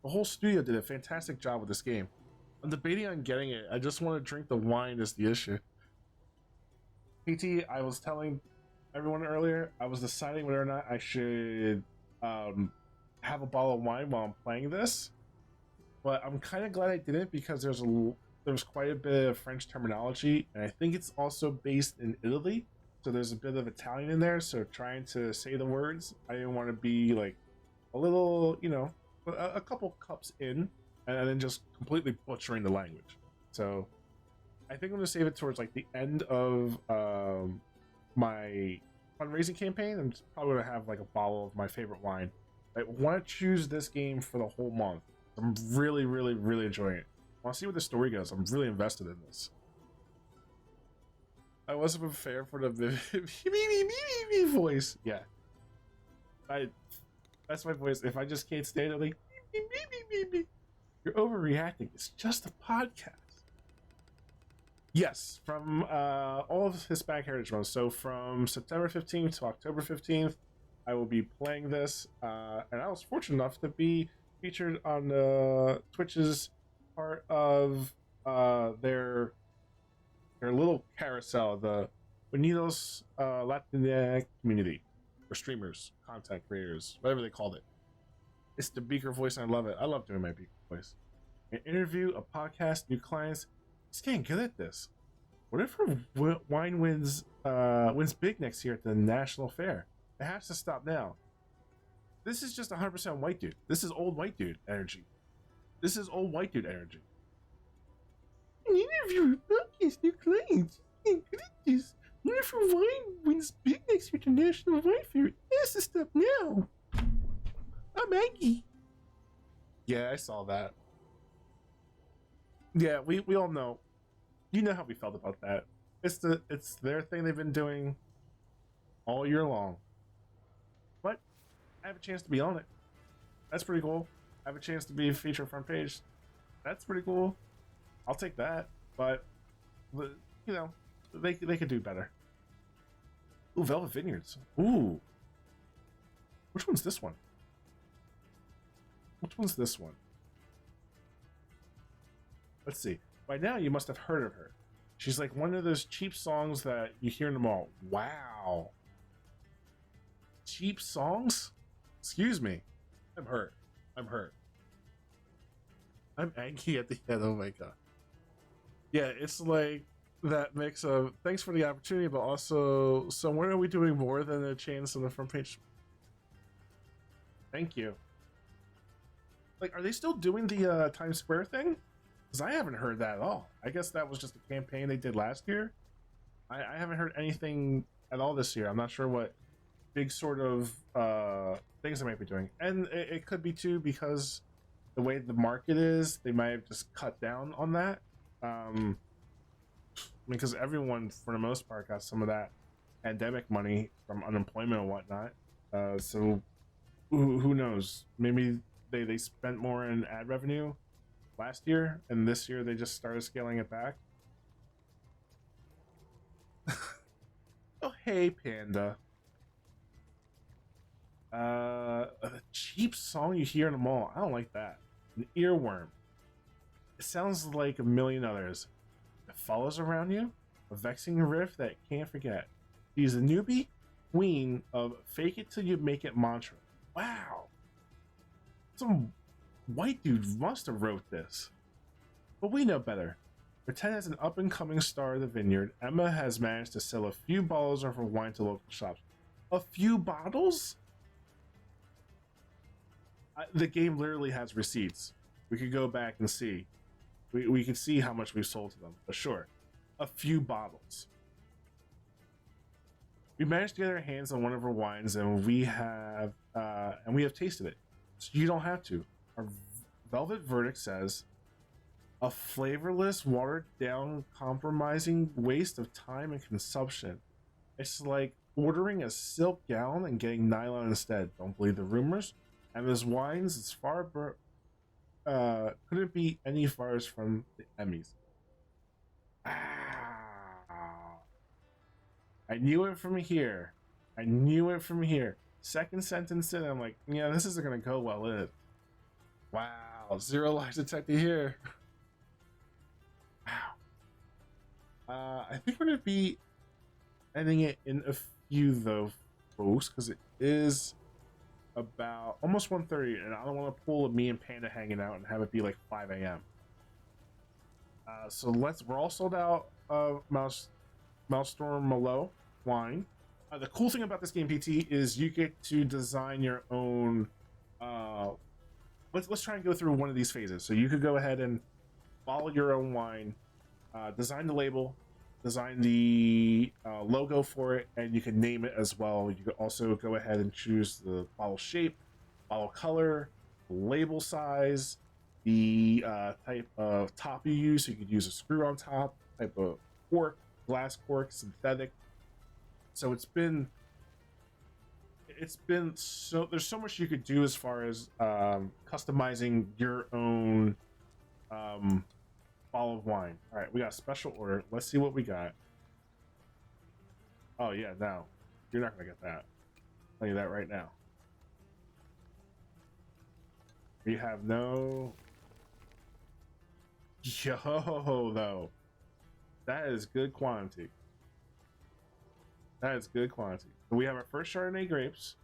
the whole studio did a fantastic job with this game. I'm debating on getting it. I just want to drink the wine is the issue. PT, I was telling everyone earlier, I was deciding whether or not I should have a bottle of wine while I'm playing this. But I'm kind of glad I didn't because there was quite a bit of French terminology, and I think it's also based in Italy, so there's a bit of Italian in there. So trying to say the words, I didn't want to be like a little, a couple cups in, and then just completely butchering the language. So I think I'm gonna save it towards like the end of my fundraising campaign, I'm probably gonna have like a bottle of my favorite wine. I want to choose this game for the whole month. I'm really, really, really enjoying it. I want to see where the story goes. I'm really invested in this. I wasn't prepared for the me voice. Yeah, that's my voice. If I just can't stand it, like me. You're overreacting. It's just a podcast. Yes, from all of Hispanic Heritage Month. So from September 15th to October 15th, I will be playing this. And I was fortunate enough to be featured on Twitch's part of their little carousel, the Unidos Latinx community, or streamers, content creators, whatever they called it. It's the Beaker voice, and I love it. I love doing my Beaker voice. An interview, a podcast, new clients. Just getting good at this. What if her wine wins big next year at the National Fair? It has to stop now. This is just 100% white dude. This is old white dude energy. This is old white dude energy. An interview, podcast, new clients. What if her wine wins big next year at the National Wine Fair? It has to stop now. I'm Maggie. Yeah, I saw that. Yeah, we all know. You know how we felt about that. It's their thing they've been doing all year long. But I have a chance to be on it. That's pretty cool. I have a chance to be featured front page. That's pretty cool. I'll take that. But you know, they could do better. Ooh, Velvet Vineyards. Ooh. Which one's this one? Which one's this one? Let's see. By now, you must have heard of her. She's like one of those cheap songs that you hear in the mall. Wow. Cheap songs? Excuse me. I'm hurt. I'm angry at the end. Oh my god. Yeah, it's like that mix of thanks for the opportunity, but also, so when are we doing more than a chance on the front page? Thank you. Like, are they still doing the Times Square thing? Because I haven't heard that at all. I guess that was just a campaign they did last year. I haven't heard anything at all this year. I'm not sure what big sort of things they might be doing. And it could be, too, because the way the market is, they might have just cut down on that. Because everyone, for the most part, got some of that pandemic money from unemployment and whatnot. So who knows? Maybe they spent more in ad revenue last year, and this year they just started scaling it back. Oh, hey, Panda. A cheap song you hear in the mall. I don't like that. An earworm. It sounds like a million others. It follows around you. A vexing riff that can't forget. She's a newbie queen of fake it till you make it mantra. Wow. Some white dude must have wrote this. But we know better. Pretend as an up-and-coming star of the vineyard, Emma has managed to sell a few bottles of her wine to local shops. A few bottles? The game literally has receipts. We could go back and see. We could see how much we've sold to them. But sure, a few bottles. We managed to get our hands on one of her wines, and we have tasted it. So you don't have to. Our Velvet Verdict says, a flavorless, watered-down, compromising waste of time and consumption. It's like ordering a silk gown and getting nylon instead. Don't believe the rumors. And this wines is couldn't be any farthest from the Emmys. I knew it from here. Second sentence in, I'm like, yeah, this isn't gonna go well, is it? Wow, zero lies detected here. Wow. I think we're gonna be ending it in a few though, folks, because it is about almost 1:30, and I don't want to pull me and Panda hanging out and have it be like 5 a.m. So we're all sold out of Maelstrom Malo wine. The cool thing about this game, PT, is you get to design your own. Let's try and go through one of these phases. So you could go ahead and follow your own wine, design the label, design the logo for it, and you can name it as well. You can also go ahead and choose the bottle shape, bottle color, label size, the type of top you use. So you could use a screw on top, type of cork, glass cork, synthetic. So it's been so there's so much you could do as far as customizing your own bottle of wine. All right, we got a special order. Let's see what we got. Oh yeah, no, you're not gonna get that. I'll tell you that right now. We have no. Yo, though, that is good quantity. That is good quantity. So we have our first Chardonnay grapes.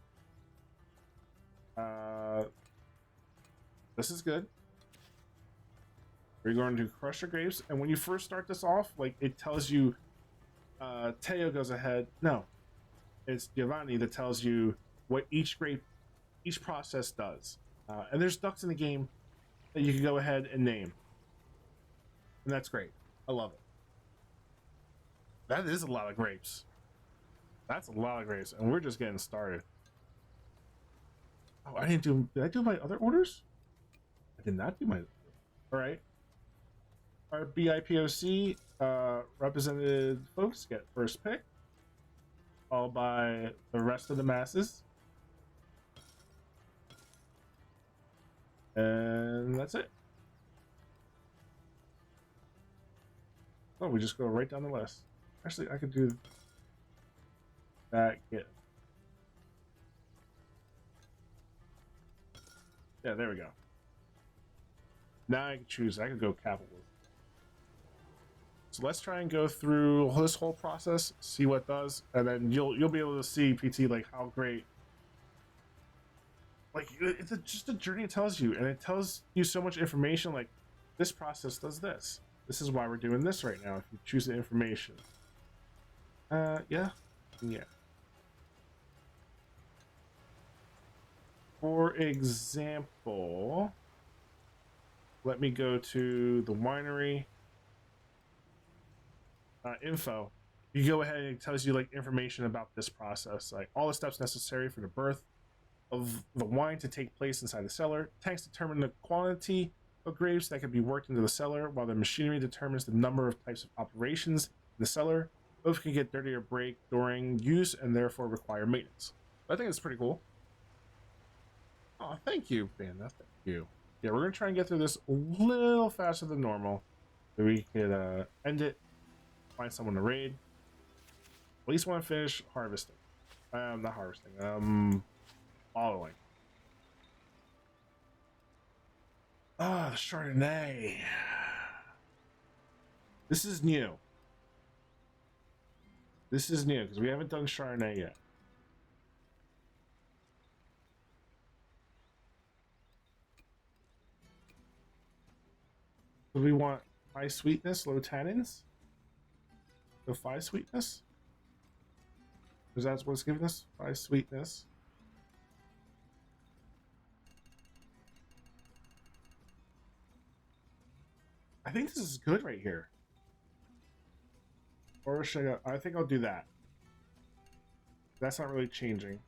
This is good. We're going to crush your grapes, and when you first start this off, like it tells you, Teo goes ahead. No, it's Giovanni that tells you what each process does. And there's ducks in the game that you can go ahead and name, and that's great. I love it. That is a lot of grapes. That's a lot of grapes, and we're just getting started. Oh, did I do my other orders? I did not do my. All right. Our BIPOC represented folks get first pick, followed by the rest of the masses. And that's it. Oh, we just go right down the list. Actually, I could do that. Yeah, there we go. Now I can choose. I can go capital. So let's try and go through this whole process, see what it does, and then you'll be able to see PT like how great. Like it's just a journey it tells you, and it tells you so much information. Like this process does this. This is why we're doing this right now. If you choose the information, yeah. For example, let me go to the winery info. You go ahead and it tells you like information about this process, like all the steps necessary for the birth of the wine to take place inside the cellar. Tanks determine the quantity of grapes that can be worked into the cellar, while the machinery determines the number of types of operations in the cellar. Both can get dirty or break during use and therefore require maintenance. I think it's pretty cool. Oh, thank you, Banda. Thank you. Yeah, we're gonna try and get through this a little faster than normal, so we could end it, find someone to raid. At least want to finish harvesting. Not harvesting. Following. Ah, the Chardonnay. This is new. This is new because we haven't done Chardonnay yet. Do we want high sweetness, low tannins? So 5 sweetness? Because that's what's giving us 5 sweetness. I think this is good right here. Or should I think I'll do that. That's not really changing.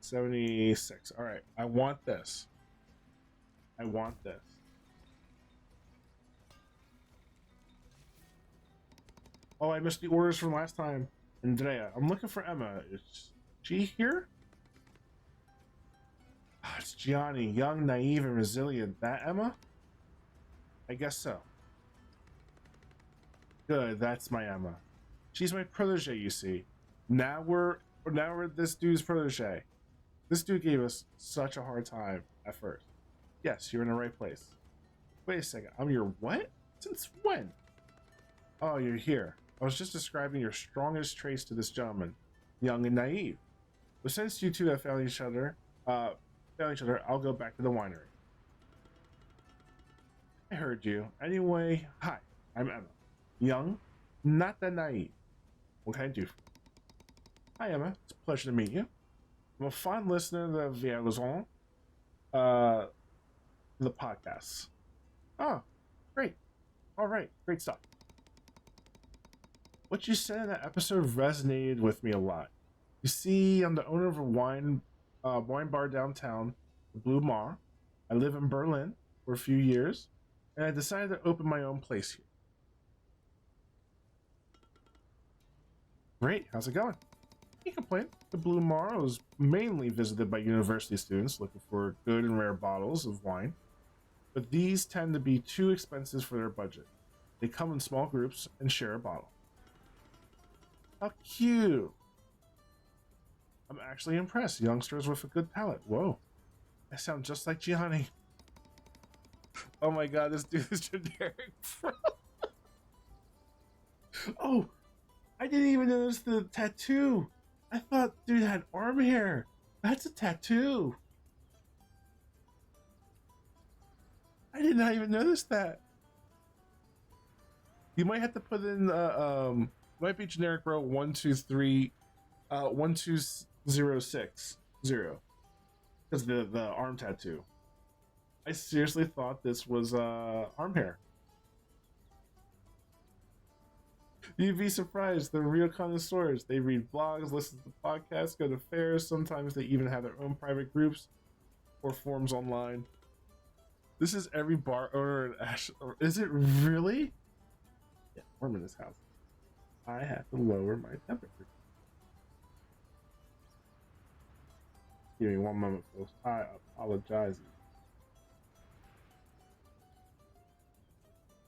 $76. All right, I want this. I want this. Oh, I missed the orders from last time. Andrea, I'm looking for Emma. Is she here? Oh, it's Gianni, young, naive, and resilient. That Emma? I guess so. Good, that's my Emma. She's my protege, you see. Now we're this dude's protege. This dude gave us such a hard time at first. Yes, you're in the right place. Wait a second, I'm your what? Since when? Oh, you're here. I was just describing your strongest traits to this gentleman, young and naive. But since you two have found each other, I'll go back to the winery. I heard you. Anyway, hi, I'm Emma. Young, not that naive. What can I do? Hi, Emma. It's a pleasure to meet you. I'm a fond listener of the Viagazon. to the podcasts. Oh, great. All right, great stuff. What you said in that episode resonated with me a lot. You see, I'm the owner of a wine bar downtown, the Blue Mar. I live in Berlin for a few years, and I decided to open my own place here. Great, how's it going? Can't complain. The Blue Mar is mainly visited by university students looking for good and rare bottles of wine, but these tend to be too expensive for their budget. They come in small groups and share a bottle. How cute! I'm actually impressed. Youngsters with a good palate. Whoa. I sound just like Gianni. Oh my god, this dude is generic, bro. Oh, I didn't even notice the tattoo. I thought dude had arm hair. That's a tattoo. I did not even notice that. You might have to put in might be generic bro 123 12060 because the arm tattoo. I seriously thought this was arm hair. You'd be surprised. They're real connoisseurs. They read blogs, listen to podcasts, go to fairs. Sometimes they even have their own private groups or forums online. This is every bar owner in Ash. Is it really? Yeah, I'm in this house. I have to lower my temperature. Give me one moment, folks. I apologize.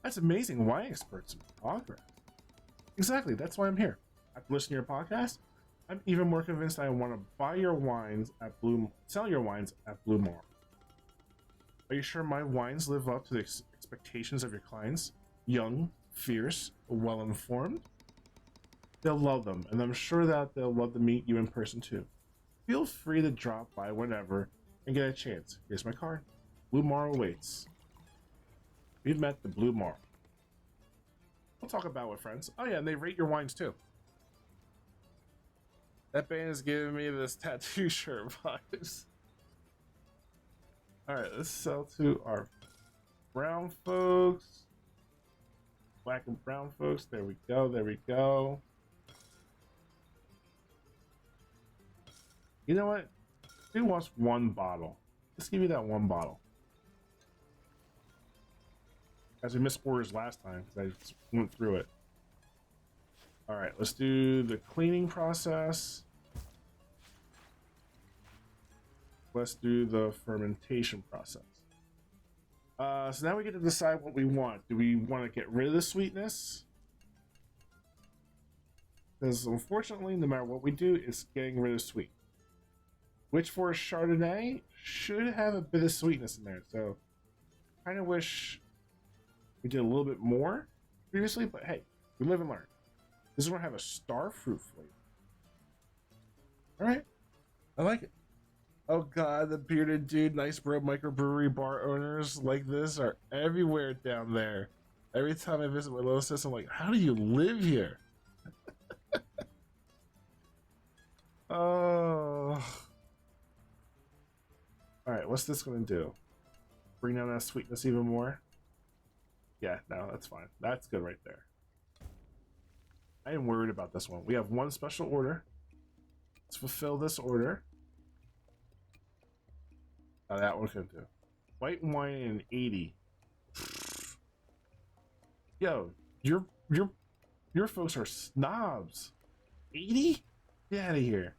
That's amazing. Wine experts in progress. Exactly. That's why I'm here. After listening to your podcast, I'm even more convinced I want to buy your wines at sell your wines at Blue Mar. Are you sure my wines live up to the expectations of your clients? Young, fierce, well-informed? They'll love them, and I'm sure that they'll love to meet you in person too. Feel free to drop by whenever and get a chance. Here's my card. Blue Mar awaits. We've met the Blue Mar. We'll talk about with friends. Oh yeah, and they rate your wines too. That band is giving me this tattoo shirt vibes. Alright, let's sell to our brown folks. Black and brown folks. There we go, there we go. You know what? Who wants one bottle? Let's give you that one bottle. As we missed orders last time, because I just went through it. Alright, let's do the cleaning process. Let's do the fermentation process. So now we get to decide what we want. Do we want to get rid of the sweetness? Because unfortunately, no matter what we do, it's getting rid of sweet. Which for a Chardonnay should have a bit of sweetness in there. So kind of wish we did a little bit more previously, but hey, we live and learn. This is going to have a star fruit flavor. All right, I like it. Oh god, the bearded dude, nice bro microbrewery bar owners like this are everywhere down there. Every time I visit my little sister, I'm like, how do you live here? Oh. Alright, what's this going to do? Bring down that sweetness even more? Yeah, no, that's fine. That's good right there. I am worried about this one. We have one special order. Let's fulfill this order. Now that one could do. White wine and 80. Yo, your folks are snobs. 80? Get out of here.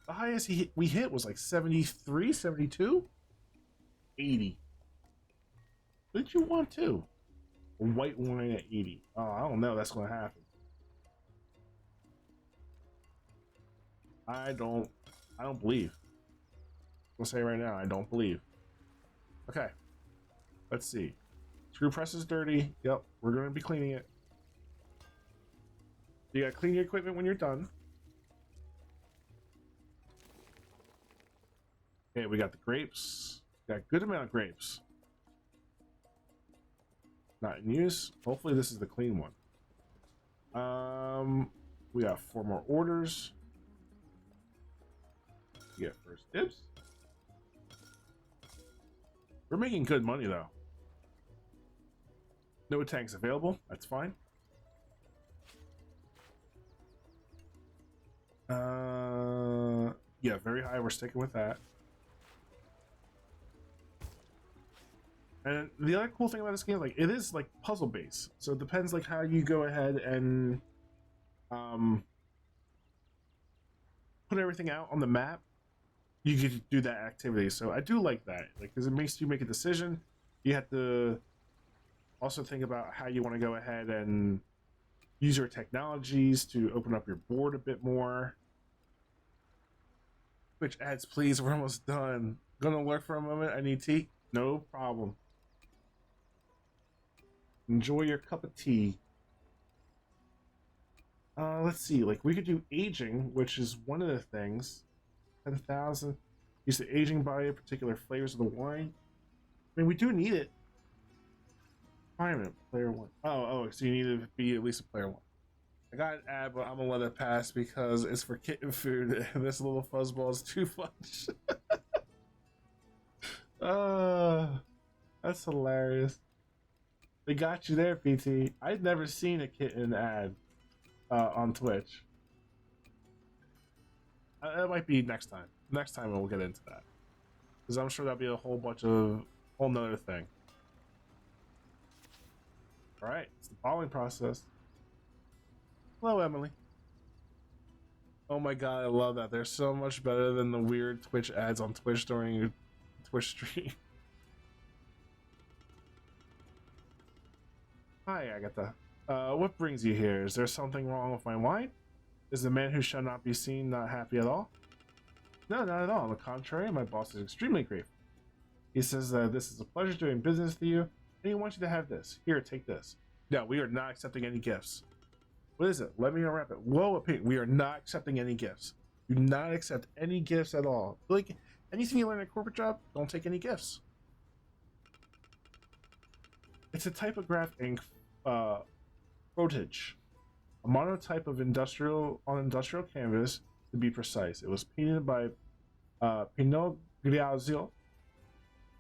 The highest we hit was like 73, 72? 80. What did you want to? White wine at 80. Oh, I don't know. That's going to happen. I don't believe. I'll say right now, I don't believe. Okay. Let's see. Screw press is dirty. Yep, we're going to be cleaning it. You got to clean your equipment when you're done. Okay, we got the grapes. Got a good amount of grapes. Not in use. Hopefully this is the clean one. We got 4 more orders. You get first dibs. We're making good money though. No tanks available. That's fine. Yeah, very high. We're sticking with that. And the other cool thing about this game, like, it is like puzzle based, so it depends like how you go ahead and put everything out on the map. You get to do that activity, so I do like that, like, because it makes you make a decision. You have to also think about how you want to go ahead and use your technologies to open up your board a bit more. Which ads, please? We're almost done. Gonna lurk for a moment. I need tea. No problem. Enjoy your cup of tea. Let's see. Like, we could do aging, which is one of the things. 10,000. Use the aging by particular flavors of the wine. I mean, we do need it. Environment, player 1. Oh, so you need to be at least a player 1. I got an ad, but I'm gonna let it pass because it's for kitten food and this little fuzzball is too much. That's hilarious. They got you there, PT. I'd never seen a kitten ad on Twitch. That might be next time. Next time we'll get into that, because I'm sure that'll be a whole nother thing. All right, it's the following process. Hello, Emily. Oh my god, I love that. They're so much better than the weird Twitch ads on Twitch during your Twitch stream. Hi, Agatha. What brings you here? Is there something wrong with my wine? Is the man who shall not be seen not happy at all? No, not at all. On the contrary, my boss is extremely grateful. He says that this is a pleasure doing business with you, and he wants you to have this. Here, take this. No, we are not accepting any gifts. What is it? Let me unwrap it. Whoa, we are not accepting any gifts. Do not accept any gifts at all. Like, anything you learn at a corporate job, don't take any gifts. It's a typograph ink footage. A monotype of industrial canvas, to be precise. It was painted by Pino Galizio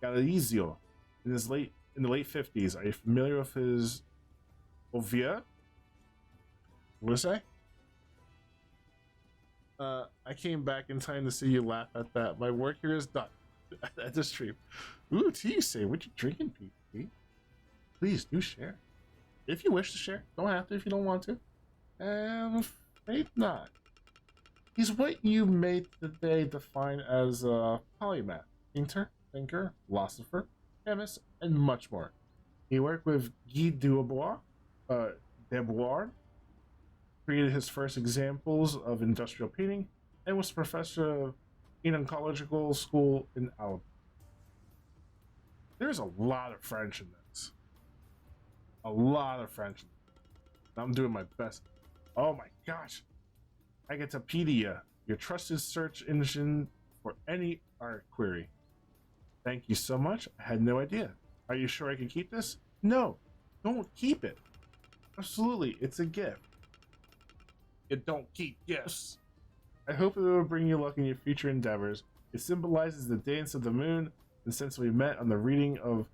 in the late 50s. Are you familiar with his Ovia? What did I say? I came back in time to see you laugh at that. My work here is done at this stream. Ooh, tea, you say? What you drinking, Pete? Please do share. If you wish to share. Don't have to if you don't want to. I'm afraid not. He's what you may today define as a polymath. Painter, thinker, philosopher, chemist, and much more. He worked with Guy Debois, created his first examples of industrial painting, and was professor in oncological school in Alabama. There's a lot of French in this. A lot of French. I'm doing my best. Oh my gosh. Agatopedia, your trusted search engine for any art query. Thank you so much. I had no idea. Are you sure I can keep this? No, don't keep it. Absolutely, it's a gift. You don't keep gifts. I hope it will bring you luck in your future endeavors. It symbolizes the dance of the moon, and since we met on the reading of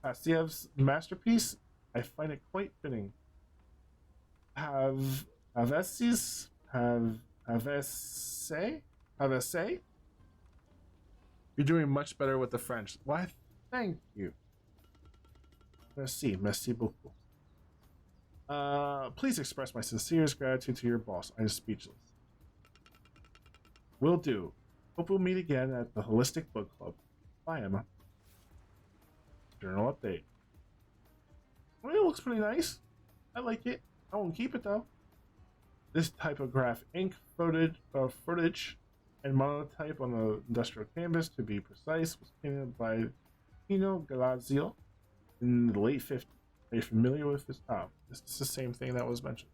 Pastiev's masterpiece, I find it quite fitting. Have essay? You're doing much better with the French. Why, thank you. Merci beaucoup. Please express my sincerest gratitude to your boss. I'm speechless. Will do. Hope we'll meet again at the Holistic Book Club. Bye, Emma. Journal update. Well, it looks pretty nice. I like it. I won't keep it though. This typograph ink footage and monotype on the industrial canvas, to be precise, was painted by Pino Galizio in the late 50s. Are you familiar with this? Oh, this is the same thing that was mentioned.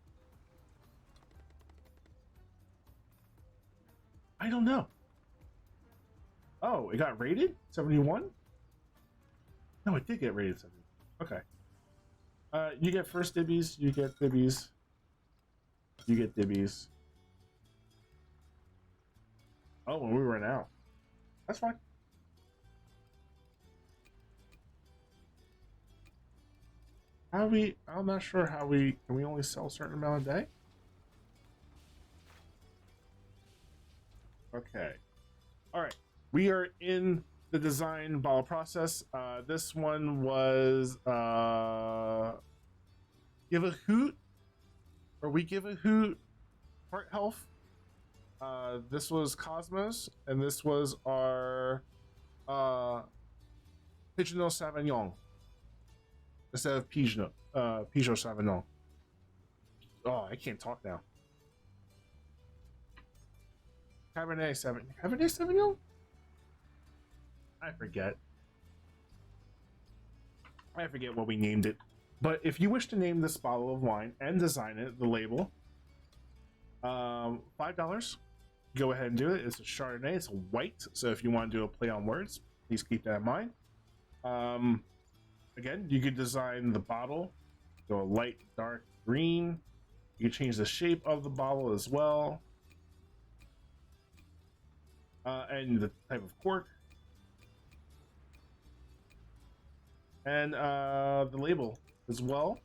I don't know. Oh, it got rated 71? No, it did get rated 71. Okay. You get first dibbies, you get dibbies. You get dibbies. Oh, when we run out. That's fine. I'm not sure how we can we only sell a certain amount a day. Okay. All right. We are in the design bottle process. This one was give a hoot, or we give a hoot, heart health. This was Cosmos, and this was our Pigeonot Sauvignon instead of Pigeonot Sauvignon. Oh, I can't talk now. Cabernet Sauvignon? I forget what we named it. But if you wish to name this bottle of wine and design it, the label, $5. Go ahead and do it. It's a Chardonnay. It's a white. So if you want to do a play on words, please keep that in mind. Again, you could design the bottle, go a light, dark green. You can change the shape of the bottle as well, and the type of cork, and the label as well.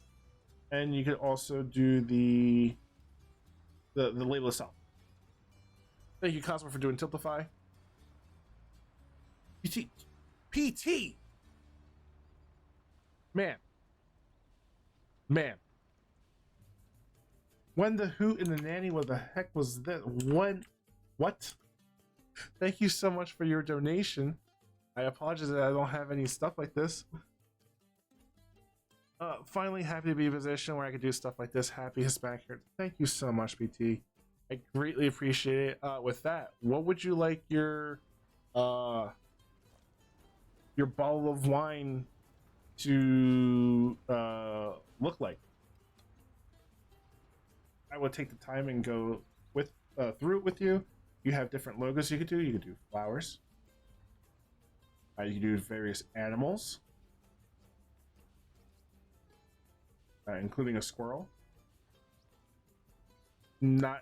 And you could also do the label itself. Thank you, Cosmo, for doing Tiltify. PT. Man. When the hoot and the nanny, what the heck was that? What? Thank you so much for your donation. I apologize that I don't have any stuff like this. Finally happy to be in a position where I could do stuff like this. Happy Hispanic here. Thank you so much, PT. I greatly appreciate it. With that, what would you like your bottle of wine to look like? I would take the time and go with through it with you. You have different logos you could do. You could do flowers. You could do various animals, including a squirrel. I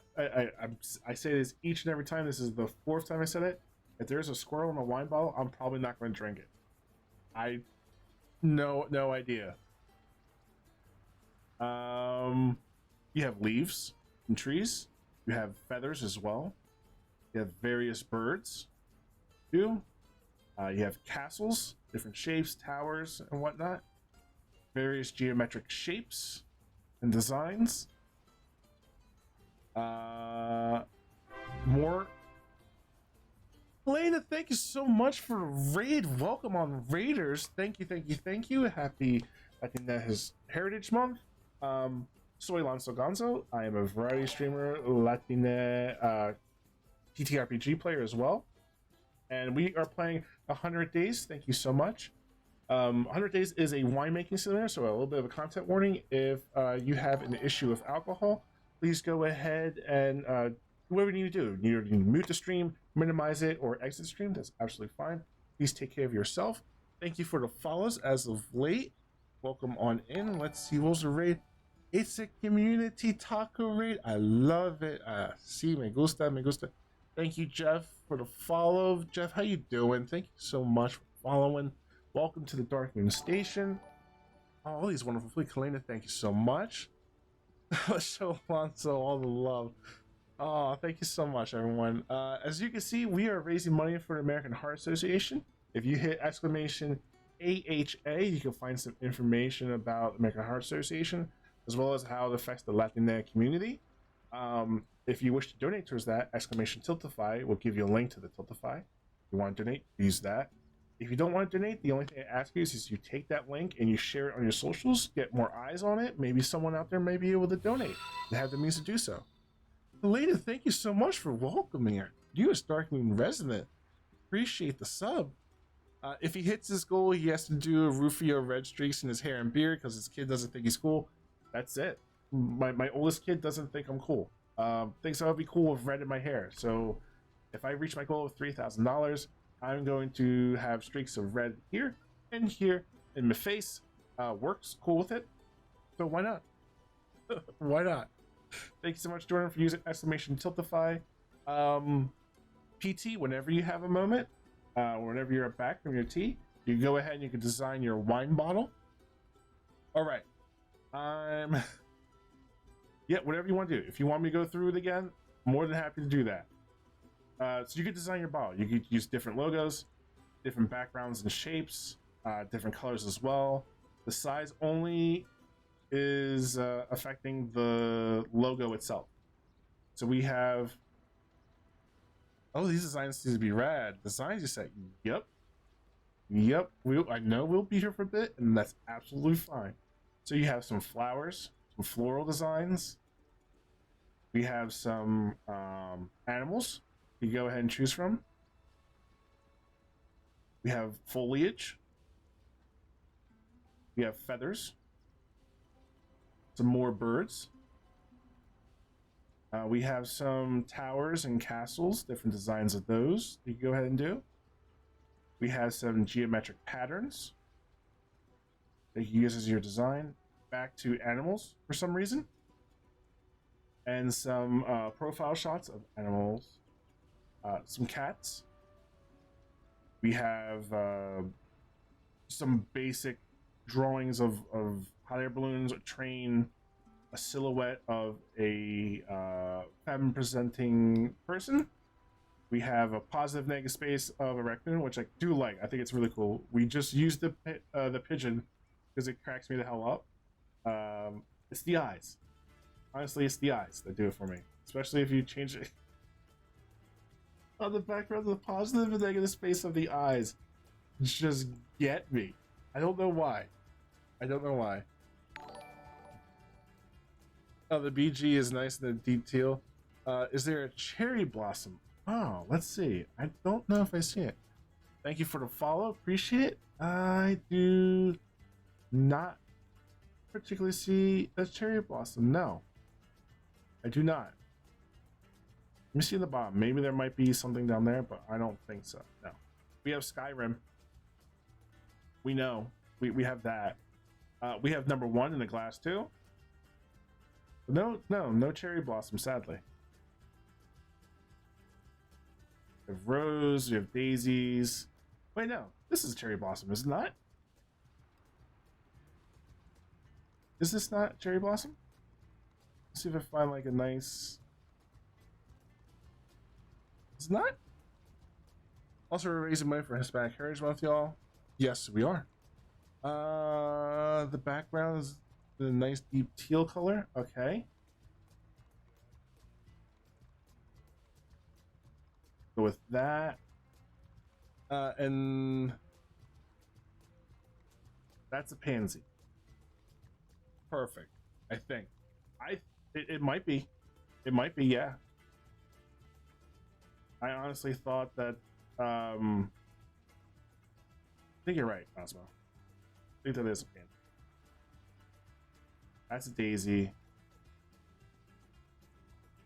say this each and every time. This is the 4th time I said it. If there's a squirrel in a wine bottle, I'm probably not going to drink it. No idea. You have leaves and trees. You have feathers as well. You have various birds too. You have castles, different shapes, towers, and whatnot. Various geometric shapes and designs. More. Elena, thank you so much for the raid. Welcome on Raiders. Thank you. Happy, I think that is Heritage Month. Soy Lanzo Gonzo. I am a variety streamer, Latina TTRPG player as well. And we are playing 100 Days. Thank you so much. 100 Days is a winemaking simulator, so a little bit of a content warning. If you have an issue with alcohol, please go ahead and do whatever you need to do. You need to mute the stream, minimize it, or exit the stream. That's absolutely fine. Please take care of yourself. Thank you for the follows as of late. Welcome on in. Let's see, what was the raid? It's a community taco raid. I love it. Sí, me gusta. Thank you, Jeff, for the follow. Jeff, how you doing? Thank you so much for following. Welcome to the Darkmoon Station. Oh, all these wonderful fleet. Kalena, thank you so much. Show Alonso all the love. Oh, thank you so much, everyone. As you can see, we are raising money for the American Heart Association. If you hit exclamation AHA, you can find some information about the American Heart Association, as well as how it affects the Latina community. If you wish to donate towards that, exclamation Tiltify will give you a link to the Tiltify. If you want to donate, use that. If you don't want to donate, the only thing I ask you is you take that link and you share it on your socials, get more eyes on it. Maybe someone out there may be able to donate and have the means to do so. Helena, thank you so much for welcoming her. You as Darkmoon resident. Appreciate the sub. If he hits his goal, he has to do a Rufio red streaks in his hair and beard because his kid doesn't think he's cool. That's it. My oldest kid doesn't think I'm cool. Thinks I would be cool with red in my hair. So if I reach my goal of $3,000, I'm going to have streaks of red here and here in my face. Works, cool with it. So why not? Why not? Thank you so much, Jordan, for using exclamation Tiltify. PT, whenever you have a moment, whenever you're back from your tea, you go ahead and you can design your wine bottle. All right. I'm yeah, whatever you want to do. If you want me to go through it again, more than happy to do that. So you could design your bottle. You could use different logos, different backgrounds and shapes, different colors as well. The size only is affecting the logo itself. So we have. Oh, these designs seem to be rad. Designs, you say? Yep. Yep. I know we'll be here for a bit, and that's absolutely fine. So you have some flowers, some floral designs. We have some animals you go ahead and choose from. We have foliage. We have feathers. Some more birds. We have some towers and castles, different designs of those you can go ahead and do. We have some geometric patterns that you can use as your design. Back to animals for some reason. And some profile shots of animals. Some cats. We have some basic drawings of hot air balloons, a train, a silhouette of a femme presenting person. We have a positive negative space of a raccoon, which I do like. I think it's really cool. We just used the pigeon because it cracks me the hell up. It's the eyes. Honestly, it's the eyes that do it for me, especially if you change it on the background. The positive and negative space of the eyes just get me. I don't know why. Oh, the BG is nice in the deep teal. Is there a cherry blossom? Oh, let's see. I don't know if I see it. Thank you for the follow. Appreciate it. I do not particularly see a cherry blossom. No, I do not. Let me see in the bottom. Maybe there might be something down there, but I don't think so. No. We have Skyrim. We know. We have that. We have number 1 in the glass too. No cherry blossom, sadly. We have rose, we have daisies. Wait, no. This is cherry blossom, is it not? Is this not cherry blossom? Let's see if I find like a nice... It's not? Also, we're raising money for Hispanic Heritage Month, y'all. Yes, we are. The background is the nice deep teal color. Okay. Go with that. And that's a pansy. Perfect. I think. It might be. It might be, yeah. I honestly thought that I think you're right, Cosmo. I think that is a pansy. That's a daisy.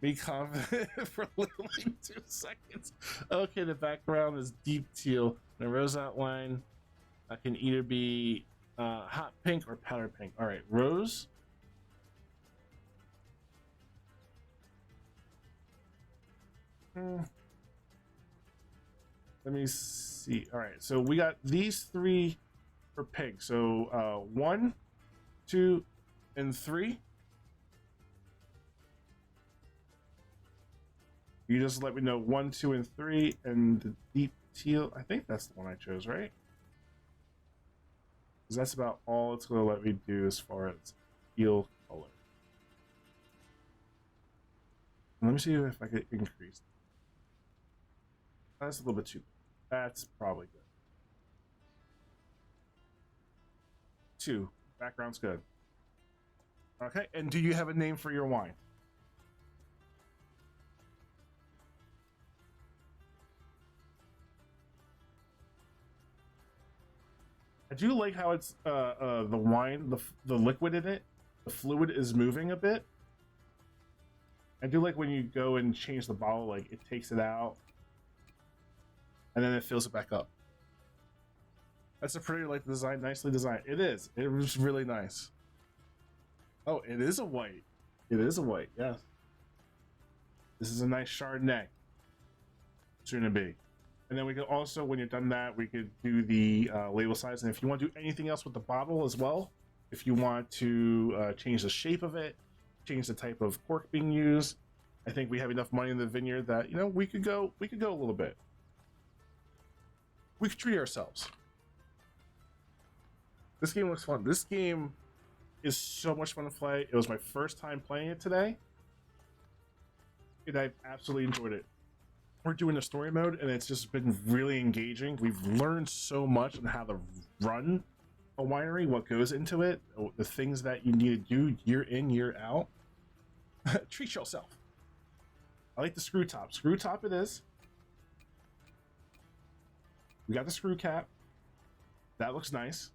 Be confident for literally 2 seconds. Okay, the background is deep teal. The rose outline can either be hot pink or powder pink. All right, rose. Let me see. All right, so we got these 3 for pink. So 1, 2, and 3. You just let me know 1, 2, and 3, and the deep teal. I think that's the one I chose, right? Because that's about all it's going to let me do as far as teal color. Let me see if I could increase. That's a little bit too. That's probably good. 2. Background's good. Okay, and do you have a name for your wine? I do like how it's the wine, the liquid in it, the fluid is moving a bit. I do like when you go and change the bottle, like it takes it out and then it fills it back up. That's a pretty like design, nicely designed. It is. It was really nice. Oh, it is a white. It is a white. Yes. This is a nice Chardonnay. Soon to be. And then we could also, when you're done that, we could do the label size. And if you want to do anything else with the bottle as well, If you want to change the shape of it, change the type of cork being used, I think we have enough money in the vineyard that, you know, we could go a little bit. We could treat ourselves. This game looks fun. This game is so much fun to play. It was my first time playing it today, and I absolutely enjoyed it. We're doing the story mode, and it's just been really engaging. We've learned so much on how to run a winery, what goes into it, the things that you need to do year in, year out. Treat yourself. I like the screw top. Screw top it is. We got the screw cap. That looks nice.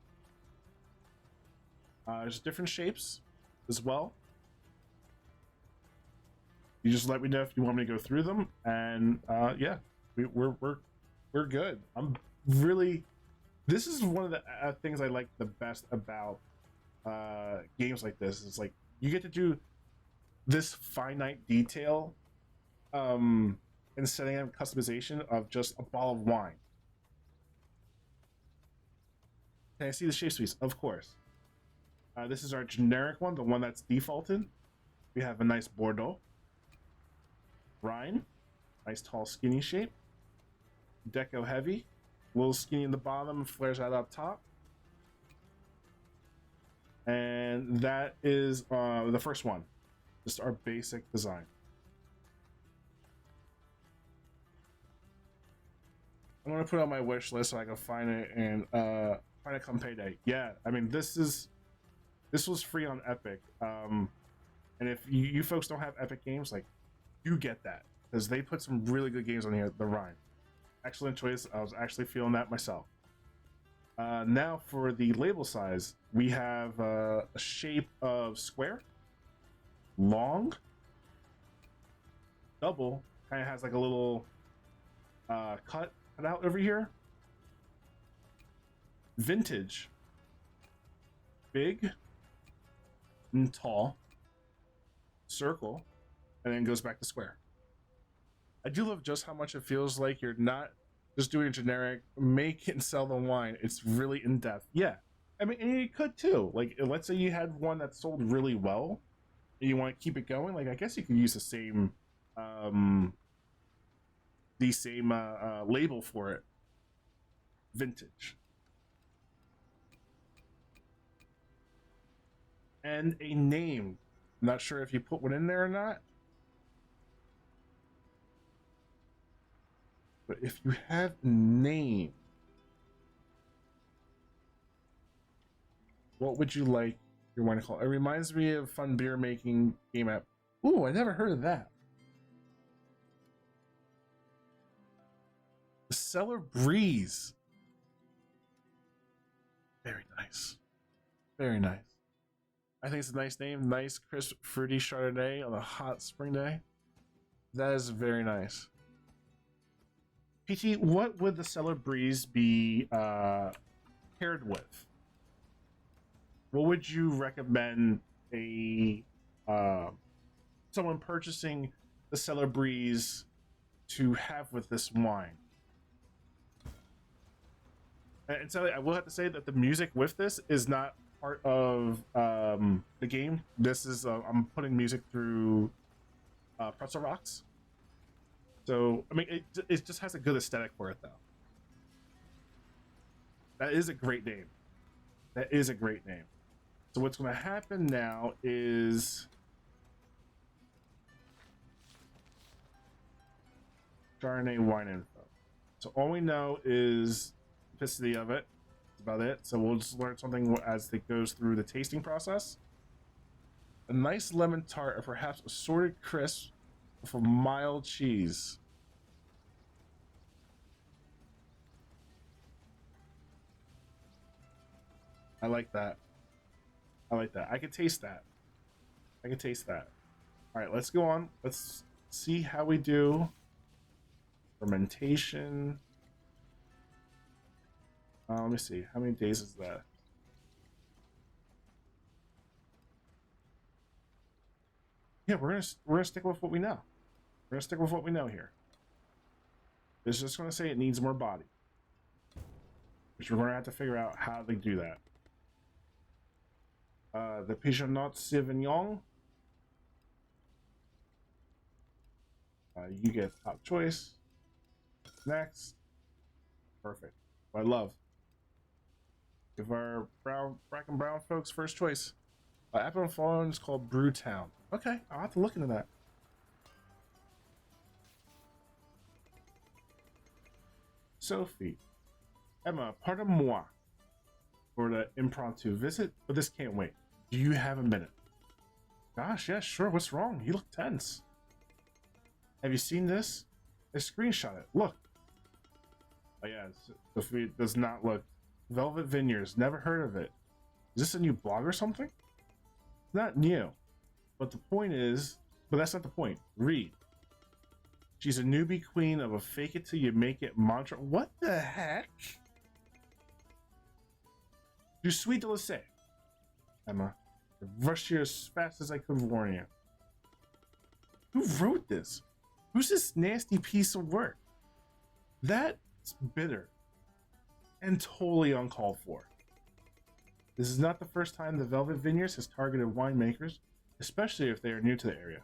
There's different shapes as well. You just let me know if you want me to go through them, and yeah, we're good. I'm really. This is one of the things I like the best about games like this. Is like you get to do this finite detail in setting up customization of just a bottle of wine. Can I see the shape suites? Of course. This is our generic one, the one that's defaulted. We have a nice Bordeaux. Rhine. Nice tall skinny shape. Deco heavy. A little skinny in the bottom, flares out up top. And that is the first one. Just our basic design. I'm gonna put it on my wish list so I can find it and find it come payday. Yeah, I mean this was free on Epic, and if you folks don't have Epic games, like, you get that because they put some really good games on here. The Rhine, excellent choice. I was actually feeling that myself. Now for the label size, we have a shape of square, long, double, kind of has like a little cut out over here, vintage, big and tall, circle, and then goes back to square. I do love just how much it feels like you're not just doing a generic make and sell the wine. It's really in depth. Yeah, I mean, and you could too. Like, let's say you had one that sold really well, and you want to keep it going. Like, I guess you could use the same label for it. Vintage. And a name. I'm not sure if you put one in there or not. But if you have a name, what would you like your wine to call? It reminds me of fun beer making game app. Ooh, I never heard of that. The Cellar Breeze. Very nice. Very nice. I think it's a nice name. Nice, crisp, fruity Chardonnay on a hot spring day. That is very nice. PT, what would the Cellar Breeze be paired with? What would you recommend a someone purchasing the Cellar Breeze to have with this wine? And so I will have to say that the music with this is not part of the game. This is I'm putting music through Pretzel Rocks. So I mean, it just has a good aesthetic for it, though. That is a great name. That is a great name. So what's going to happen now is Chardonnay wine info. So all we know is the viscosity of it. That's about it. So we'll just learn something as it goes through the tasting process. A nice lemon tart, or perhaps assorted crisp with a mild cheese. I like that. I like that. I can taste that. I can taste that. All right, let's go on. Let's see how we do. Fermentation. Let me see. How many days is that? Yeah, we're gonna stick with what we know. We're gonna stick with what we know here. It's just gonna say it needs more body, which we're gonna have to figure out how they do that. The Pigeonot Sauvignon. You get top choice. Next. Perfect. I love. Give our black and brown folks first choice. Apple and Fallen is called Brewtown. Okay, I'll have to look into that. Sophie. Emma, pardon moi for the impromptu visit, but this can't wait. Do you have a minute? Gosh, yeah, sure. What's wrong? You look tense. Have you seen this? I screenshot it. Look. Oh yeah, Sophie does not look. Velvet Vineyards. Never heard of it. Is this a new blog or something? It's not new. But the point is, but that's not the point. Read. She's a newbie queen of a fake it till you make it mantra. What the heck? You're sweet to say. Emma, I rushed here as fast as I could warn you. Who wrote this? Who's this nasty piece of work? That's bitter and totally uncalled for. This is not the first time the Velvet Vineyards has targeted winemakers, especially if they are new to the area.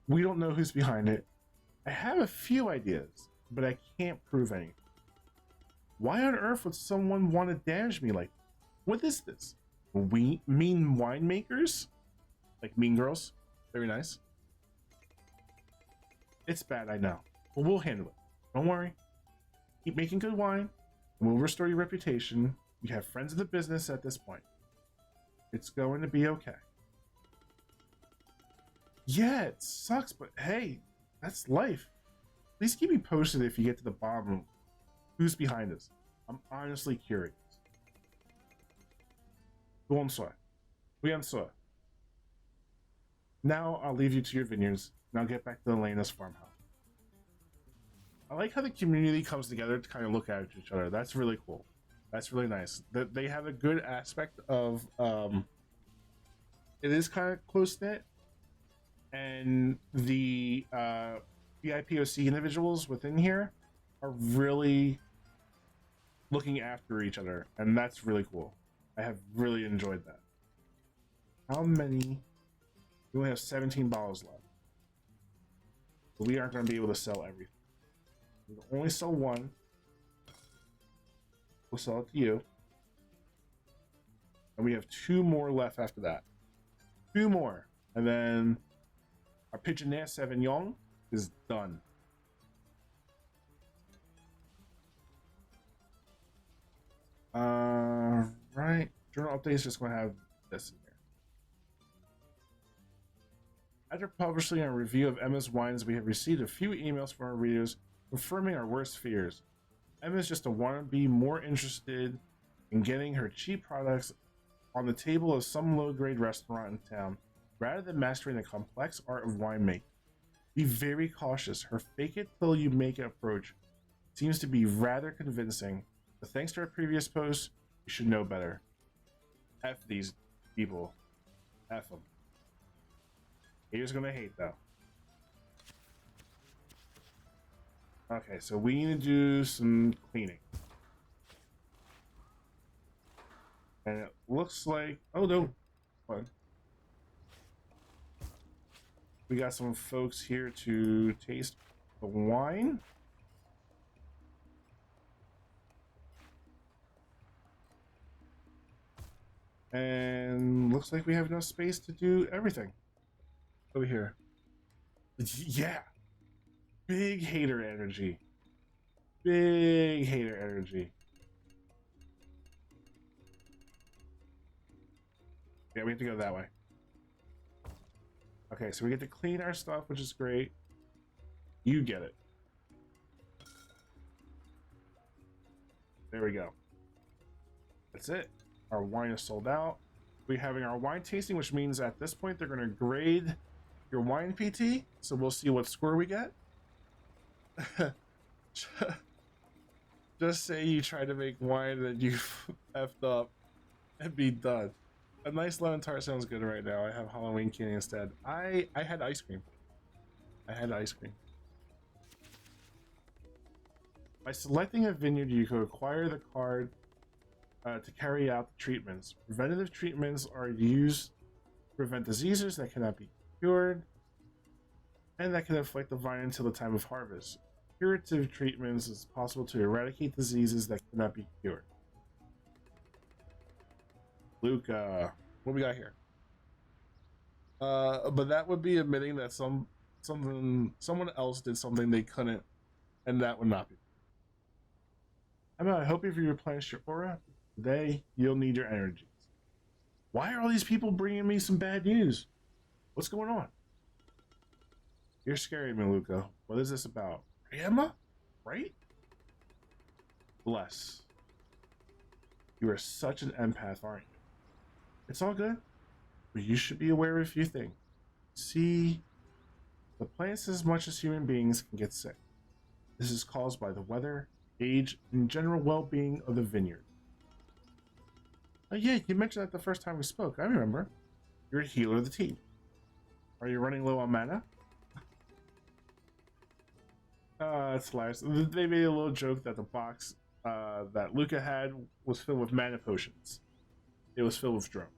We don't know who's behind it. I have a few ideas, but I can't prove anything. Why on earth would someone want to damage me like? What is this? We mean winemakers? Like mean girls? Very nice. It's bad, I know, but we'll handle it. Don't worry. Keep making good wine, and we'll restore your reputation. You have friends in the business at this point. It's going to be okay. Yeah, it sucks, but hey, that's life. Please keep me posted if you get to the bottom of who's behind this. I'm honestly curious. Bonsoir. Bonsoir. Now I'll leave you to your vineyards, and I'll get back to Elena's farmhouse. I like how the community comes together to kind of look at each other. That's really cool. That's really nice. They have a good aspect of it is kind of close knit, and the BIPOC individuals within here are really looking after each other, and that's really cool. I have really enjoyed that. How many? We only have 17 bottles left, but we aren't going to be able to sell everything. We can only sell one. We'll sell it to you. And we have 2 more left after that. 2 more. And then our Pigeonnaire Sauvignon is done. Right. Journal updates just going to have this in here. After publishing a review of Emma's wines, we have received a few emails from our readers confirming our worst fears. Emma's just a wannabe more interested in getting her cheap products on the table of some low-grade restaurant in town, rather than mastering the complex art of winemaking. Be very cautious. Her fake it till you make it approach seems to be rather convincing, but thanks to our previous post, you should know better. F these people. F them. Haters gonna hate though. Okay, so we need to do some cleaning. And it looks like, oh no, fun. We got some folks here to taste the wine. And looks like we have enough space to do everything over here. Yeah. Big hater energy. Big hater energy. Yeah, we have to go that way. Okay, so we get to clean our stuff, which is great. You get it. There we go. That's it. Our wine is sold out. We're having our wine tasting, which means at this point they're going to grade your wine PT. So we'll see what score we get. Just say you try to make wine that you effed up and be done. A nice lemon tart sounds good right now. I have Halloween candy instead. I had ice cream. I had ice cream. By selecting a vineyard, you can acquire the card to carry out the treatments. Preventative treatments are used to prevent diseases that cannot be cured and that can afflict the vine until the time of harvest. Curative treatments is possible to eradicate diseases that cannot be cured. Luca, what we got here? But that would be admitting that someone else did something they couldn't, and that would not be. Emma, I hope if you replenish your aura today, you'll need your energies. Why are all these people bringing me some bad news? What's going on? You're scary, Maluka. What is this about? Emma? Right? Bless. You are such an empath, aren't you? It's all good, but you should be aware of a few things. See, the plants as much as human beings can get sick. This is caused by the weather, age, and general well-being of the vineyard. Oh yeah, you mentioned that the first time we spoke. I remember. You're a healer of the team. Are you running low on mana? It's hilarious. They made a little joke that the box that Luca had was filled with mana potions. It was filled with drones.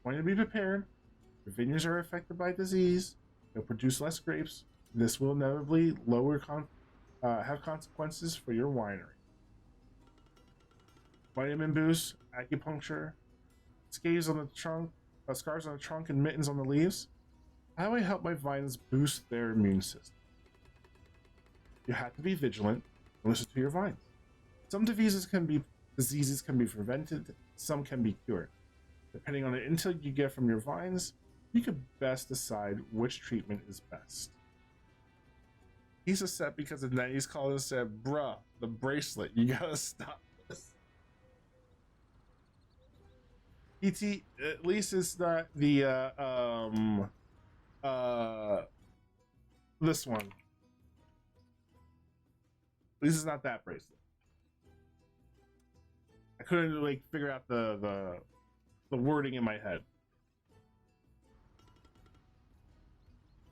Want you to be prepared. If vineyards are affected by disease, they'll produce less grapes. This will inevitably have consequences for your winery. Vitamin boost, acupuncture, scars on the trunk, and mittens on the leaves. How do I help my vines boost their immune system? You have to be vigilant and listen to your vines. Some diseases can be prevented, some can be cured. Depending on the intel you get from your vines, you can best decide which treatment is best. He's upset because the 90s called and said, bruh, the bracelet, you gotta stop this. ET, at least it's not the, this one. At least it's not that bracelet. I couldn't, like, figure out the wording in my head.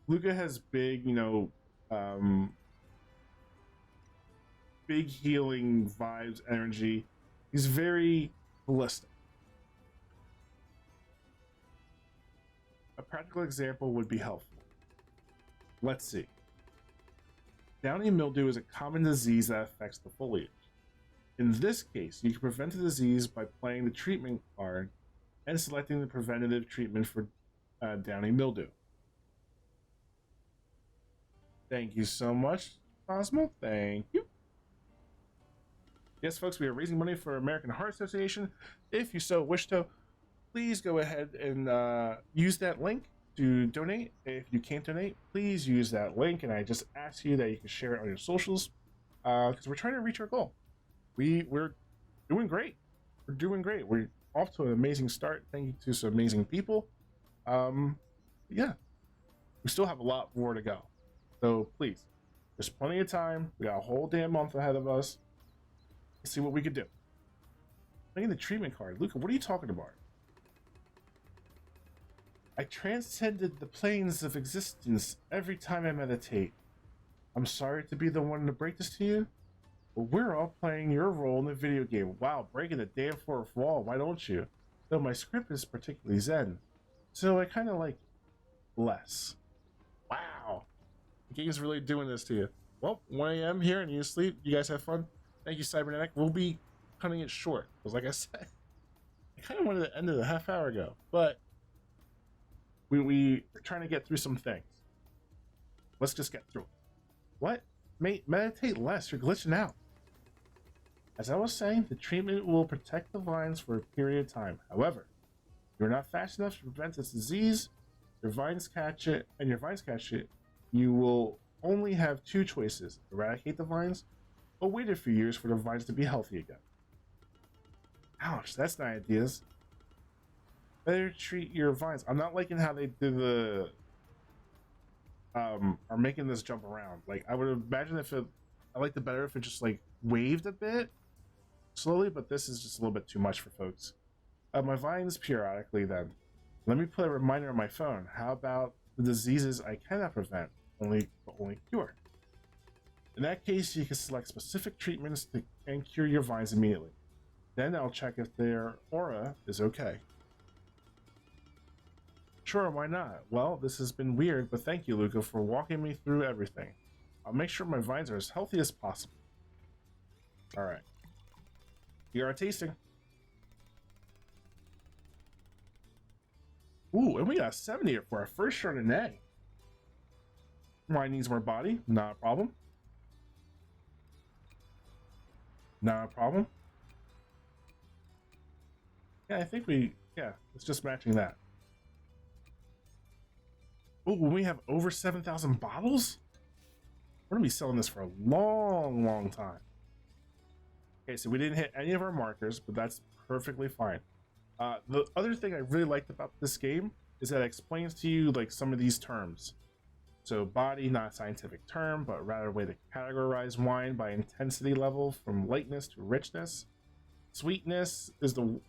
Luca has big, big healing vibes, energy. He's very holistic. A practical example would be helpful. Let's see. Downy mildew is a common disease that affects the foliage. In this case, you can prevent the disease by playing the treatment card and selecting the preventative treatment for downy mildew. Thank you so much, Cosmo. Thank you. Yes, folks, we are raising money for American Heart Association. If you so wish to, please go ahead and use that link to donate. If you can't donate, please use that link, and I just ask you that you can share it on your socials because we're trying to reach our goal. We're doing great. We're doing great. We're off to an amazing start. Thank you to some amazing people. Yeah, we still have a lot more to go. So please, there's plenty of time. We got a whole damn month ahead of us. Let's see what we could do. Playing the treatment card. Luca, what are you talking about? I transcended the planes of existence every time I meditate. I'm sorry to be the one to break this to you, but we're all playing your role in the video game. Wow, breaking the damn fourth wall, why don't you? Though my script is particularly zen, so I kind of like less. Wow, the game's really doing this to you. Well, 1 a.m. here and you sleep. You guys have fun. Thank you, Cybernetic. We'll be cutting it short, because like I said, I kind of wanted to end it a half hour ago, but we're trying to get through some things. Let's just get through it. What? Mate, meditate less. You're glitching out. As I was saying, the treatment will protect the vines for a period of time. However, if you're not fast enough to prevent this disease, your vines catch it, you will only have two choices: eradicate the vines, or wait a few years for the vines to be healthy again. Ouch, that's not ideas. Better treat your vines. I'm not liking how they do the are making this jump around. Like, I would imagine I like it better if it just like waved a bit slowly, but this is just a little bit too much for folks. My vines periodically then. Let me put a reminder on my phone. How about the diseases I cannot prevent, only cure? In that case, you can select specific treatments and cure your vines immediately. Then I'll check if their aura is okay. Sure, why not? Well, this has been weird, but thank you, Luca, for walking me through everything. I'll make sure my vines are as healthy as possible. All right. Here are tasting. Ooh, and we got 70 for our first Chardonnay. Wine needs more body. Not a problem. Not a problem. Yeah, I think it's just matching that. Oh, when we have over 7,000 bottles? We're gonna be selling this for a long, long time. Okay, so we didn't hit any of our markers, but that's perfectly fine. The other thing I really liked about this game is that it explains to you like some of these terms. So body, not a scientific term, but rather a way to categorize wine by intensity level from lightness to richness. Sweetness is in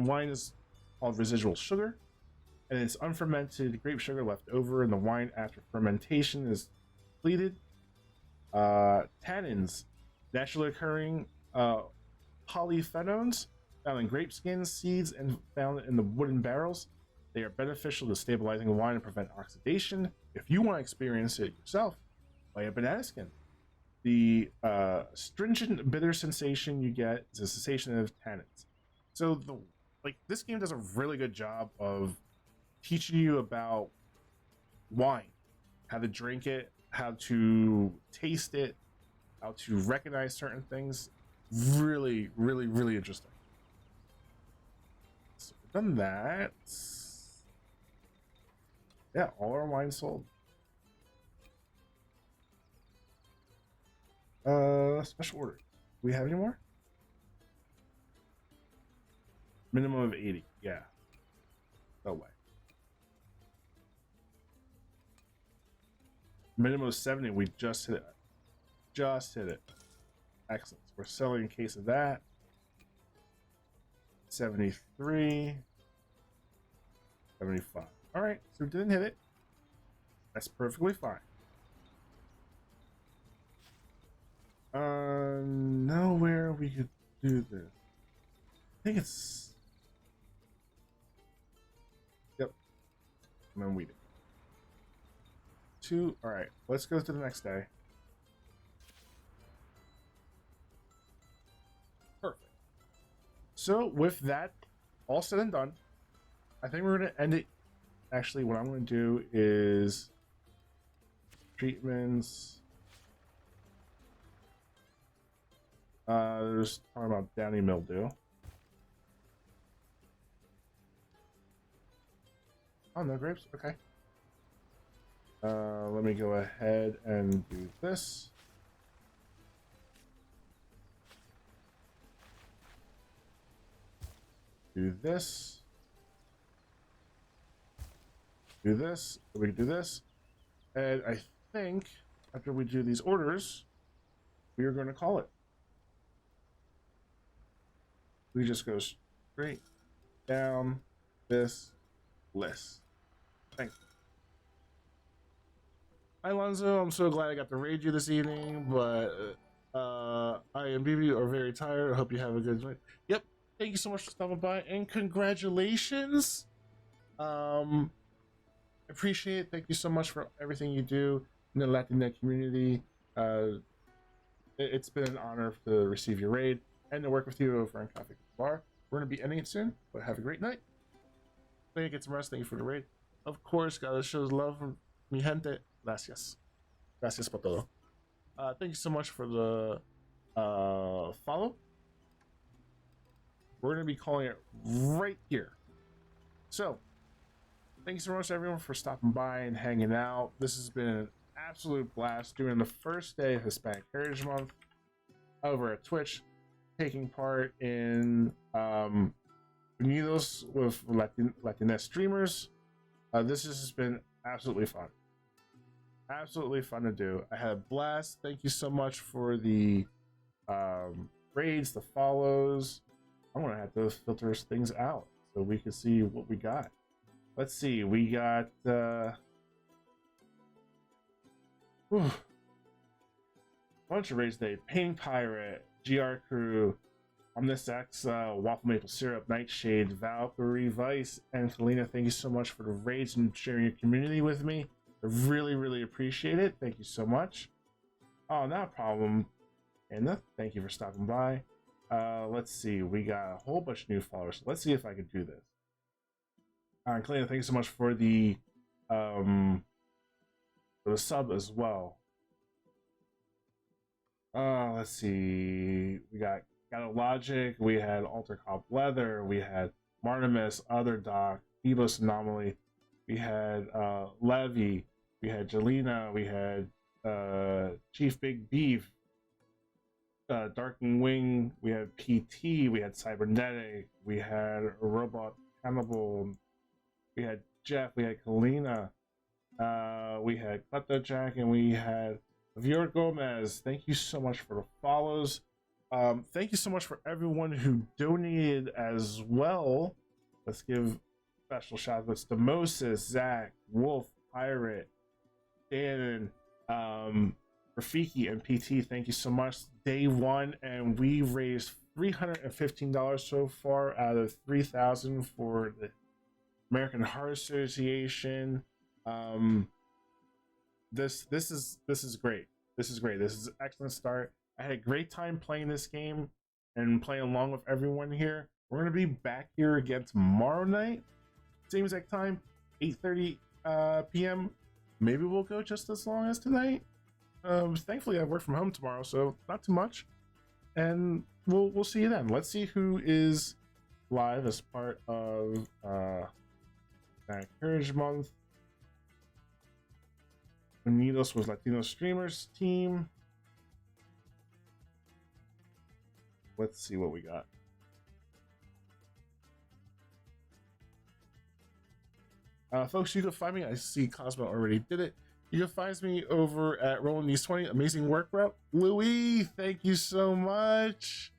wine is called residual sugar, and it's unfermented grape sugar left over in the wine after fermentation is completed. Tannins, naturally occurring polyphenols found in grape skins, seeds, and found in the wooden barrels. They are beneficial to stabilizing wine and prevent oxidation. If you want to experience it yourself, buy a banana skin. The stringent bitter sensation you get is a cessation of tannins. So this game does a really good job of teaching you about wine, how to drink it, how to taste it, how to recognize certain things. Really, really, really interesting. So we've done that. Yeah, all our wine sold. Special order. Do we have any more? Minimum of 80. Yeah. No way. Minimum of 70. We just hit it. Just hit it. Excellent. We're selling a case of that. 73. 75. All right. So we didn't hit it. That's perfectly fine. Nowhere we could do this. I think it's. Yep. And then we did. 2. All right. Let's go to the next day. Perfect. So with that all said and done, I think we're going to end it. Actually, what I'm going to do is treatments. There's talking about downy mildew. Oh, no grapes? Okay. Let me go ahead and do this. Do this. Do this. We can do this. And I think after we do these orders, we are going to call it. We just go straight down this list. Thank you. Hi, Alonzo. I'm so glad I got to raid you this evening, but I and BB are very tired. I hope you have a good night. Yep. Thank you so much for stopping by, and congratulations. Appreciate it. Thank you so much for everything you do in the Latinx community. It's been an honor to receive your raid and to work with you over in Coffee Bar. We're going to be ending it soon, but have a great night. Thank you, get some rest. Thank you for the raid. Of course, gotta show love from mi gente. Gracias. Gracias por todo. Thank you so much for the follow. We're going to be calling it right here. So, thank you so much, everyone, for stopping by and hanging out. This has been an absolute blast doing the first day of Hispanic Heritage Month over at Twitch, taking part in Unidos with Latinx streamers. This has just been absolutely fun. Absolutely fun to do. I had a blast. Thank you so much for the raids, the follows. I'm gonna have to filter things out so we can see what we got. Let's see. We got bunch of raids today. Pain Pirate, GR Crew, Omnis X, Waffle Maple Syrup, Nightshade, Valkyrie, Vice, and Kalina, thank you so much for the raids and sharing your community with me. I really, really appreciate it. Thank you so much. Oh, not a problem. Anna, thank you for stopping by. Let's see. We got a whole bunch of new followers. Let's see if I can do this. Kalina, thank you so much for the sub as well. Let's see. We got Logic, we had Alter Cop Leather, we had Martimus, Other Doc, Phoebus Anomaly, we had Levy, we had Jelena, we had Chief Big Beef, Darkmoon Wing, we had PT, we had Cybernetic, we had Robot Cannibal, we had Jeff, we had Kalina, we had Clutto Jack, and we had Viewer Gomez. Thank you so much for the follows. Thank you so much for everyone who donated as well. Let's give special shout outs to Moses, Zach, Wolf, Pirate, Dan, Rafiki, and PT. Thank you so much. Day one, and we raised $315 so far out of $3,000 for the American Heart Association. This is great. This is great. This is an excellent start. I had a great time playing this game and playing along with everyone here. We're gonna be back here again tomorrow night, same exact time, 8:30 p.m. Maybe we'll go just as long as tonight. Thankfully, I work from home tomorrow, so not too much. And we'll see you then. Let's see who is live as part of Courage Month. Unidos with Latino Streamers team. Let's see what we got. Folks, you can find me. I see Cosmo already did it. You can find me over at Rolling These 20. Amazing work, bro. Louis, thank you so much.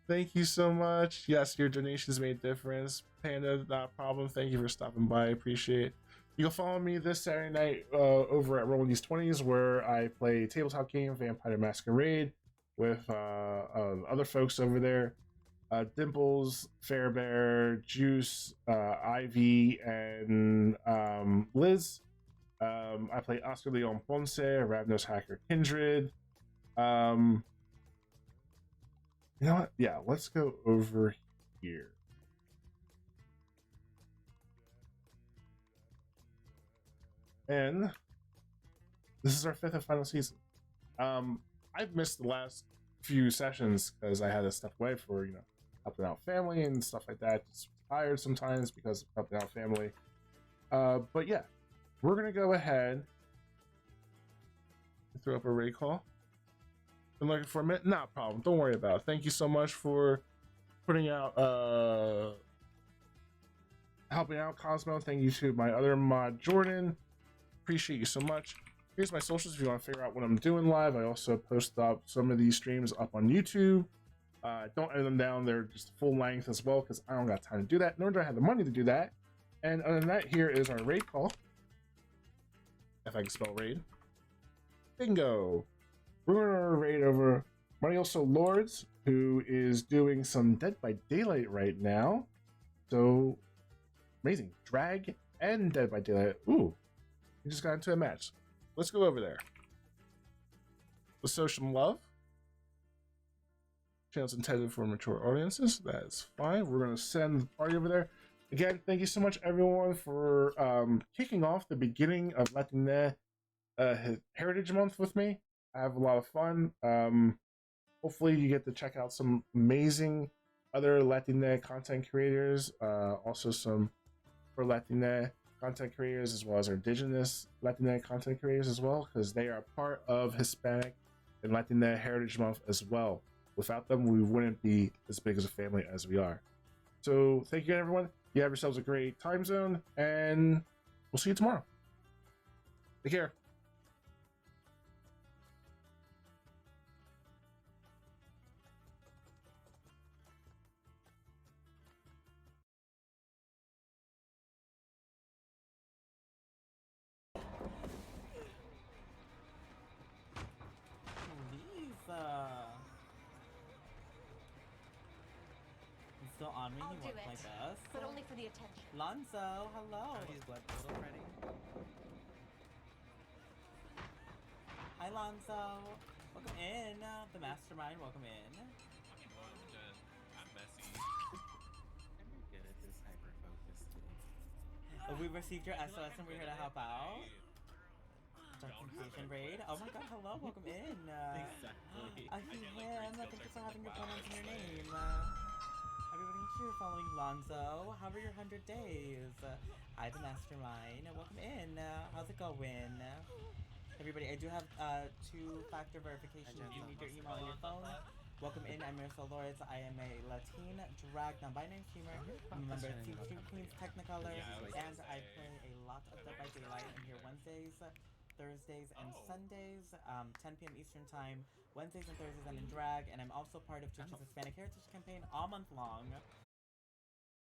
Thank you so much. Yes, your donations made a difference. Panda, not a problem. Thank you for stopping by. I appreciate it. You can follow me this Saturday night over at Rolling These 20s, where I play tabletop game Vampire Masquerade with other folks over there. Dimples, Fairbear, Juice, Ivy, and Liz. I play Oscar Leon Ponce, Ravnos Hacker Kindred. You know what? Yeah, let's go over here. And this is our 5th and final season. I've missed the last few sessions because I had to step away for, helping out family and stuff like that. Just tired sometimes because of helping out family. But yeah, we're gonna go ahead and throw up a raid call. Been looking for a minute? Not a problem. Don't worry about it. Thank you so much for putting out helping out Cosmo. Thank you to my other mod Jordan. Appreciate you so much. Here's my socials if you want to figure out what I'm doing live. I also post up some of these streams up on YouTube. Don't edit them down. They're just full length as well because I don't got time to do that, nor do I have the money to do that. And other than that, here is our raid call. If I can spell raid. Bingo. We're going to raid over Marioso Lords, who is doing some Dead by Daylight right now. So, amazing. Drag and Dead by Daylight. Ooh. We just got into a match. Let's go over there. Let's show some love. Channel's intended for mature audiences. That is fine. We're going to send the party over there. Again, thank you so much, everyone, for kicking off the beginning of Latina Heritage Month with me. I have a lot of fun. Hopefully, you get to check out some amazing other Latina content creators. Also, some for Latina content creators, as well as our indigenous Latina content creators as well, because they are part of Hispanic and Latina Heritage Month as well. Without them, we wouldn't be as big as a family as we are. So thank you, everyone. You have yourselves a great time zone, and we'll see you tomorrow. Take care. still on when I'll he do works it, like this. but only for the attention. Lonzo, hello. He's blood pool already. Hi, Lonzo. Welcome in. The mastermind, welcome in. I'm messy. I'm very good at this hyper focus thing. We received your SOS and we're here to help out. Justification raid. Oh my god, hello, welcome in. Exactly. I see him. Thank you for having your pronouns in your name. Everybody, make sure you're following Lonzo. How were your 100 days? Hi, the mastermind. Welcome in. How's it going? Everybody, I do have two-factor verification. If you need your email on your phone, welcome in. I'm Marissa Lawrence. I am a Latin drag non-binary streamer. I'm a member of Team Stream Queens Technicolor, and I play a lot of Dead by Daylight. I'm here Wednesdays, Thursdays, and Sundays, 10 p.m. Eastern Time, Wednesdays and Thursdays I'm in drag, and I'm also part of Twitch's Hispanic Heritage Campaign all month long.